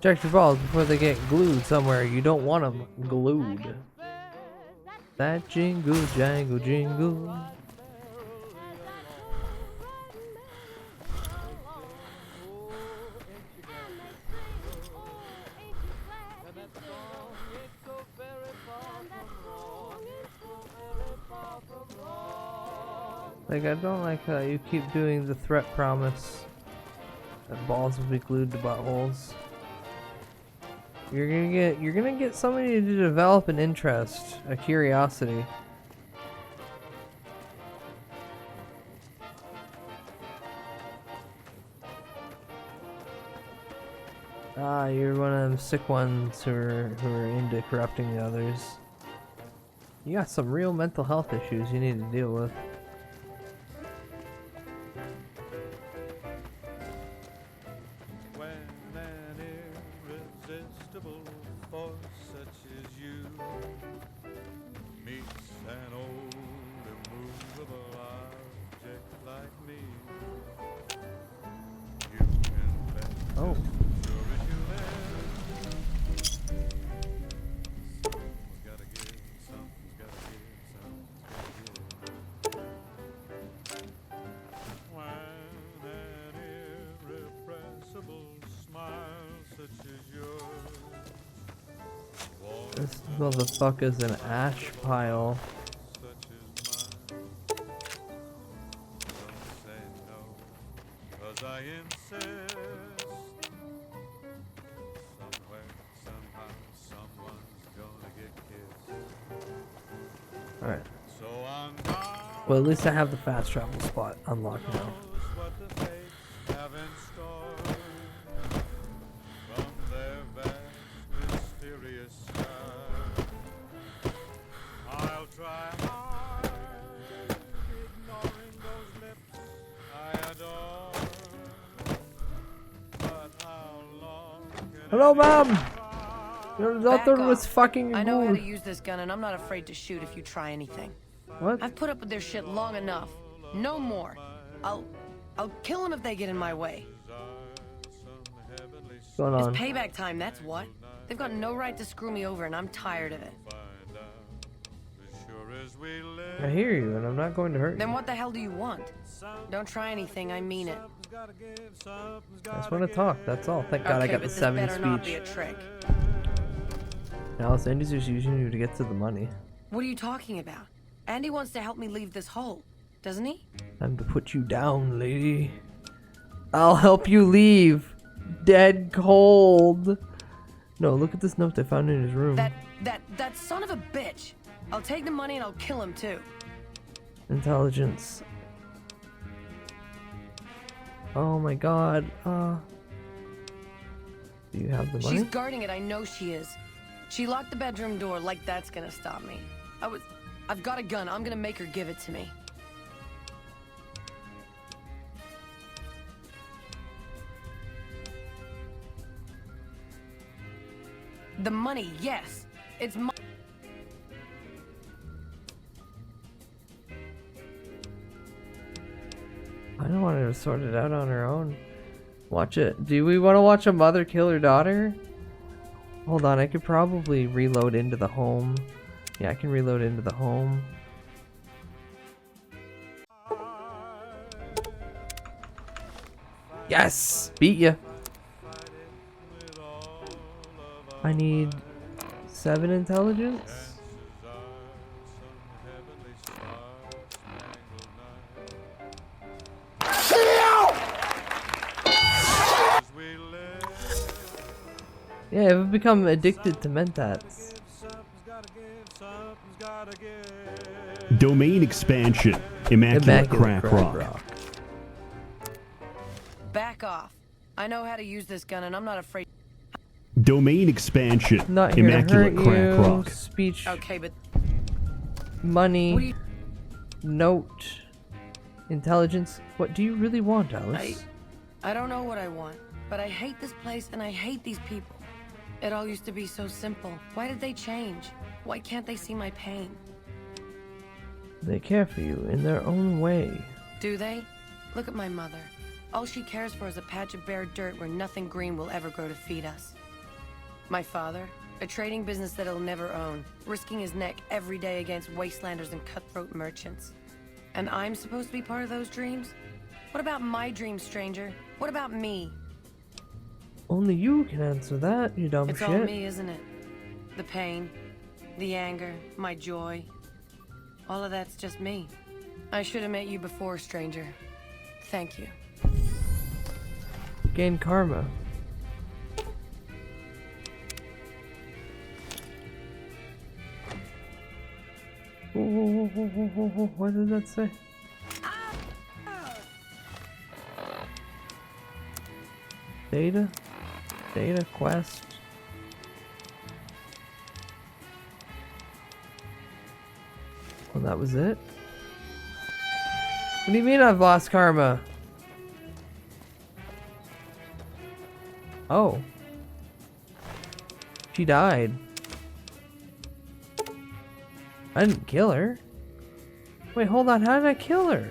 Check your balls before they get glued somewhere. You don't want them glued. That jingle jangle jingle. Like, I don't like how you keep doing the threat promise that balls will be glued to buttholes. You're gonna get somebody to develop an interest, a curiosity. Ah, you're one of them sick ones who are into corrupting the others. You got some real mental health issues you need to deal with. Oh. This motherfucker's an ash pile. Alright. Well, at least I have the fast travel spot unlocked now. Hello, Mom! Your daughter was fucking I know how good. to use this gun, and I'm not afraid to shoot if you try anything. What? I've put up with their shit long enough. No more. I'll kill them if they get in my way. What's going on? It's payback time, that's what. They've got no right to screw me over, and I'm tired of it. I hear you, and I'm not going to hurt Then you. what the hell do you want? Don't try anything, I mean it. I just want to talk, that's all. Thank God I got the 7 better not be speech. a trick. Now, Andy's just using you to get to the money. What are you talking about? Andy wants to help me leave this hole, doesn't he? Time to put you down, lady. I'll help you leave. Dead cold. No, look at this note I found in his room. That son of a bitch. I'll take the money and I'll kill him too. Intelligence. Oh my God. Do you have the money? She's guarding it, I know she is. She locked the bedroom door, like that's gonna stop me. I've got a gun, I'm gonna make her give it to me. The money, yes. It's my... I don't want her to sort it out on her own. Watch it. Do we want to watch a mother kill her daughter? Hold on, I could probably reload into the home. Yeah, I can reload into the home. Yes! Beat ya! I need 7 intelligence? Yeah, I've become addicted to mentats. Domain expansion. Immaculate crack rock. Back off. I know how to use this gun and I'm not afraid. Domain expansion. Not here Immaculate to hurt crack you. rock. Speech. Okay, but Money. Note. Intelligence. What do you really want, Alice? I don't know what I want, but I hate this place and I hate these people. It all used to be so simple. Why did they change? Why can't they see my pain? They care for you in their own way. Do they? Look at my mother. All she cares for is a patch of bare dirt where nothing green will ever grow to feed us. My father? A trading business that he'll never own, risking his neck every day against wastelanders and cutthroat merchants. And I'm supposed to be part of those dreams? What about my dreams, stranger? What about me? Only you can answer that, you dumb It's shit. all me, isn't it? The pain, the anger, my joy. All of that's just me. I should have met you before, stranger. Thank you. Gain karma. What did that say? Data? Data quest? Well, that was it? What do you mean I've lost karma? Oh. She died. I didn't kill her. Wait, hold on. How did I kill her?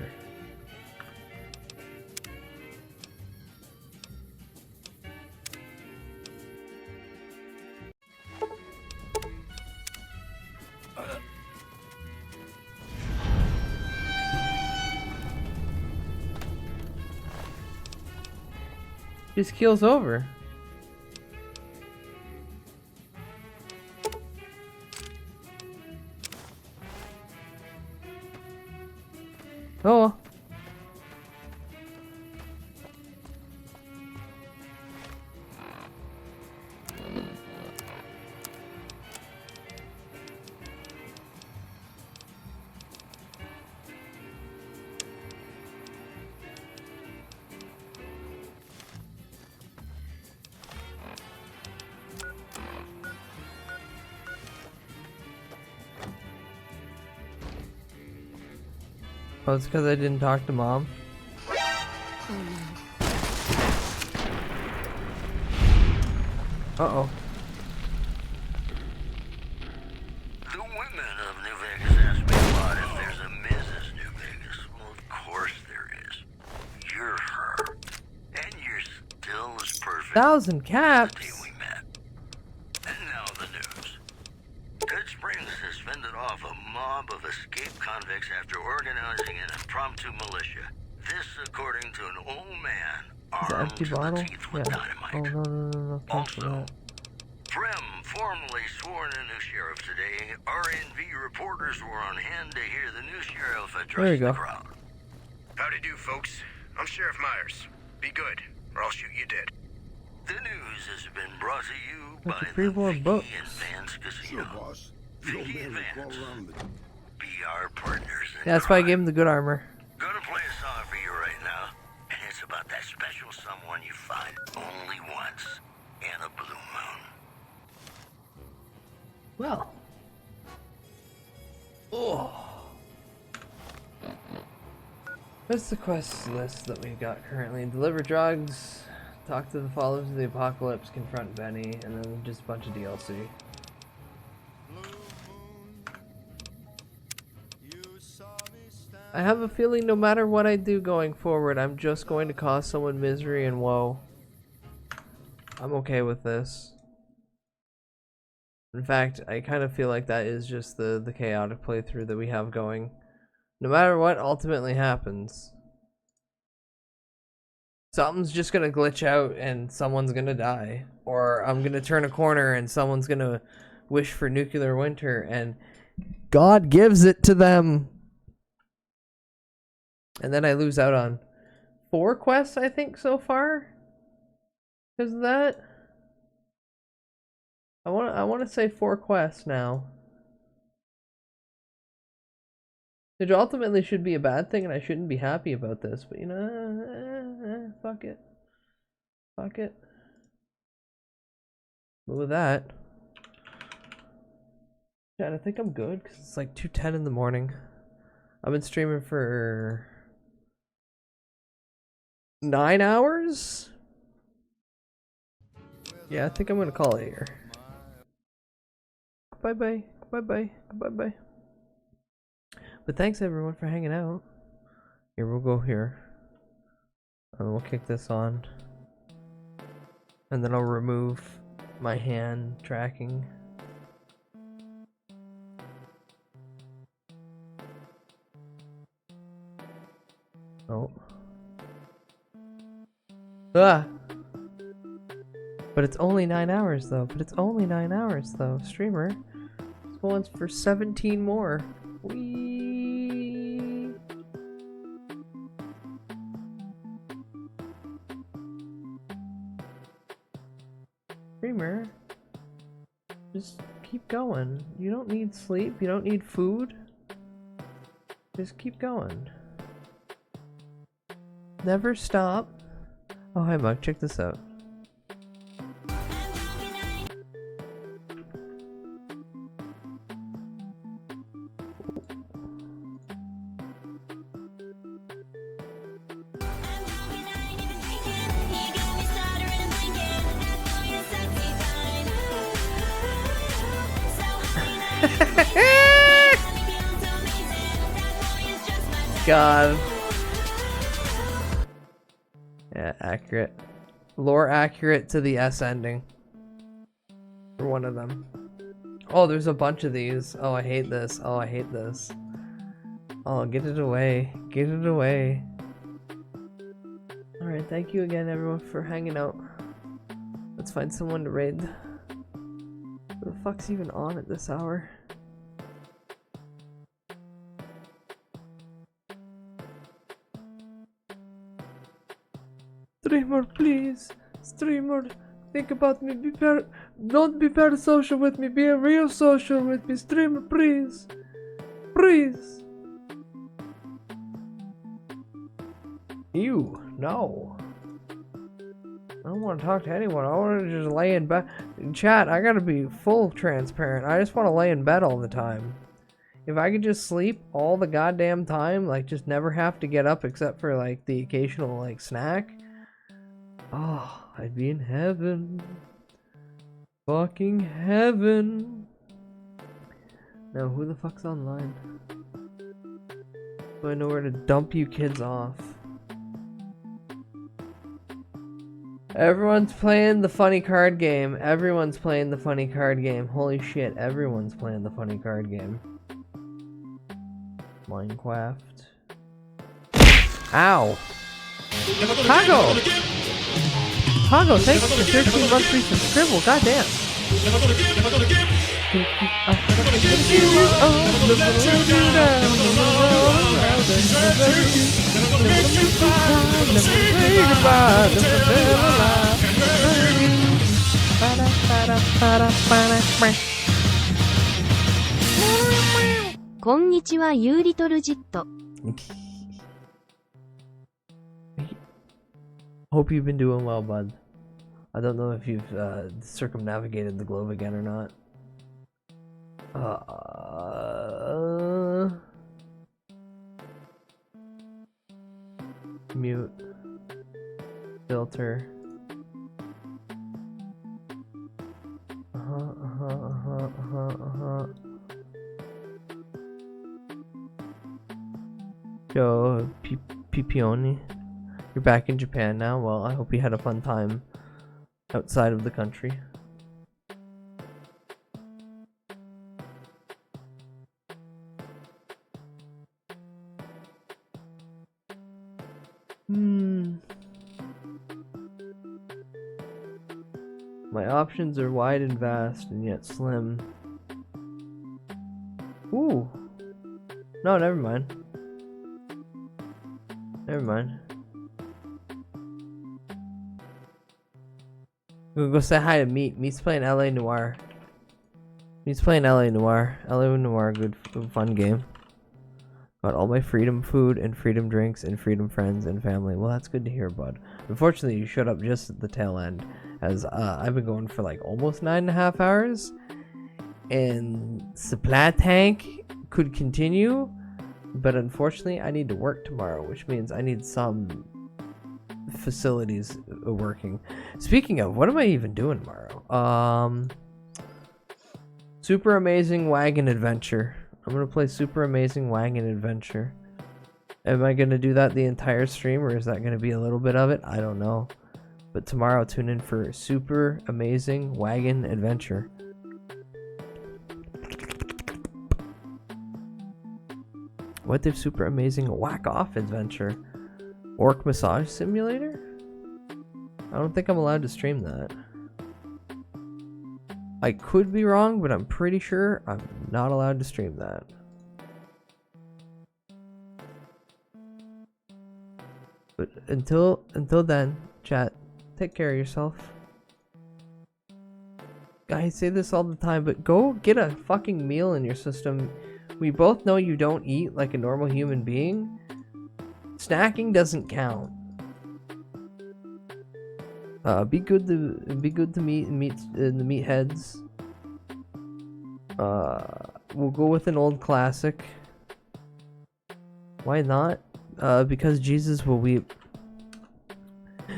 Just keels over. Oh. Oh, it's because I didn't talk to Mom. Uh-oh. The women of New Vegas ask me a lot if there's a Mrs. New Vegas. Well, of course there is. You're her. And you're still as perfect 1,000 caps. as the day we met. And now the news. Good Springs has fended off a mob of escaped convicts after organizing an impromptu militia. This according to an old man Is that armed empty to the bottle? teeth with Yeah. dynamite. Oh, no. Cancel that. Prim formally sworn a new sheriff today. RNV reporters were on hand to hear the new sheriff There address you go. the crowd. Howdy do, folks. I'm Sheriff Myers. Be good, or I'll shoot you dead. The news has been brought to you Like by a pre-war book. Vance Casino. Sure, boss. You don't man will crawl around the... Be our partners in Yeah, that's why I crime. gave him the good armor. Gonna play a song for you right now, and it's about that special someone you find only once in a blue moon. Well. Oh. What's the quest list that we've got currently? Deliver drugs, talk to the followers of the apocalypse, confront Benny, and then just a bunch of DLC. I have a feeling no matter what I do going forward, I'm just going to cause someone misery and woe. I'm okay with this. In fact, I kind of feel like that is just the chaotic playthrough that we have going. No matter what ultimately happens, something's just gonna glitch out and someone's gonna die. Or I'm gonna turn a corner and someone's gonna wish for nuclear winter and God gives it to them. And then I lose out on 4 quests, I think, so far. Because of that. I want to say 4 quests now. Which ultimately should be a bad thing, and I shouldn't be happy about this. But you know, fuck it. Fuck it. But with that, yeah, I think I'm good because it's like 2:10 in the morning. I've been streaming for 9 hours. Yeah, I think I'm gonna call it here. Bye bye. Bye bye. Bye bye. But thanks everyone for hanging out. Here, we'll go here. And we'll kick this on. And then I'll remove my hand tracking. Oh. Ah! But it's only 9 hours though. Streamer. This one's for 17 more. Whee! Streamer. Just keep going. You don't need sleep. You don't need food. Just keep going. Never stop. Oh, hi Mug, check this out. God. Yeah, accurate. Lore accurate to the S ending. For one of them. Oh, there's a bunch of these. Oh, I hate this. Oh, I hate this. Oh, get it away. Get it away. Alright, thank you again, everyone, for hanging out. Let's find someone to raid. Who the fuck's even on at this hour? Streamer, please. Streamer, think about me. Don't be parasocial with me. Be a real social with me. Streamer, please. Please. Ew, no. I don't want to talk to anyone. I want to just lay in bed. Chat, I gotta be full transparent. I just want to lay in bed all the time. If I could just sleep all the goddamn time, like just never have to get up except for like the occasional like snack. Oh, I'd be in heaven. Fucking heaven. Now, who the fuck's online? Do I know where to dump you kids off? Everyone's playing the funny card game. Everyone's playing the funny card game. Holy shit, everyone's playing the funny card game. Minecraft. Ow! Hago! Hago, thanks for 13 months free from Scribble, goddamn. Konnichiwa, you little jit. Hope you've been doing well, bud. I don't know if you've circumnavigated the globe again or not. Mute. Filter. Yo, Pipioni. You're back in Japan now? Well, I hope you had a fun time outside of the country. My options are wide and vast, and yet slim. Ooh. No, never mind. Never mind. We'll go say hi to Meat. Meat's playing LA Noire. Meat's playing LA Noire. LA Noire, good fun game. Got all my freedom food and freedom drinks and freedom friends and family. Well, that's good to hear, bud. Unfortunately, you showed up just at the tail end, as I've been going for like almost 9.5 hours, and supply tank could continue, but unfortunately, I need to work tomorrow, which means I need some facilities working. Speaking of, what am I even doing tomorrow? Super Amazing Wagon Adventure. I'm gonna play Super Amazing Wagon Adventure. Am I gonna do that the entire stream, or is that gonna be a little bit of it? I don't know. But tomorrow, tune in for Super Amazing Wagon Adventure. What if Super Amazing Whack Off Adventure? Orc Massage Simulator? I don't think I'm allowed to stream that. I could be wrong, but I'm pretty sure I'm not allowed to stream that. But until then, chat, take care of yourself. I say this all the time, but go get a fucking meal in your system. We both know you don't eat like a normal human being. Snacking doesn't count. Be good to meet the meatheads. We'll go with an old classic. Why not? Because Jesus will weep.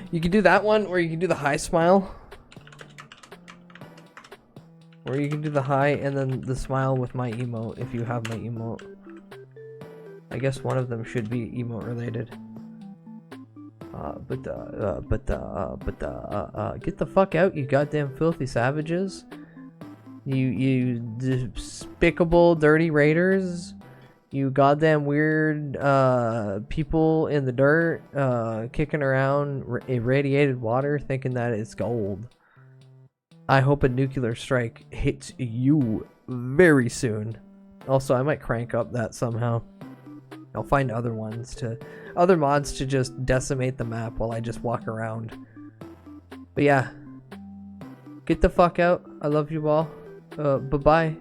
You can do that one, or you can do the high smile. Or you can do the high and then the smile with my emote if you have my emote. I guess one of them should be emote related. Get the fuck out, you goddamn filthy savages. You despicable, dirty raiders. You goddamn weird people in the dirt kicking around irradiated water thinking that it's gold. I hope a nuclear strike hits you very soon. Also, I might crank up that somehow. I'll find other mods to just decimate the map while I just walk around. But yeah, get the fuck out. I love you all. Bye-bye.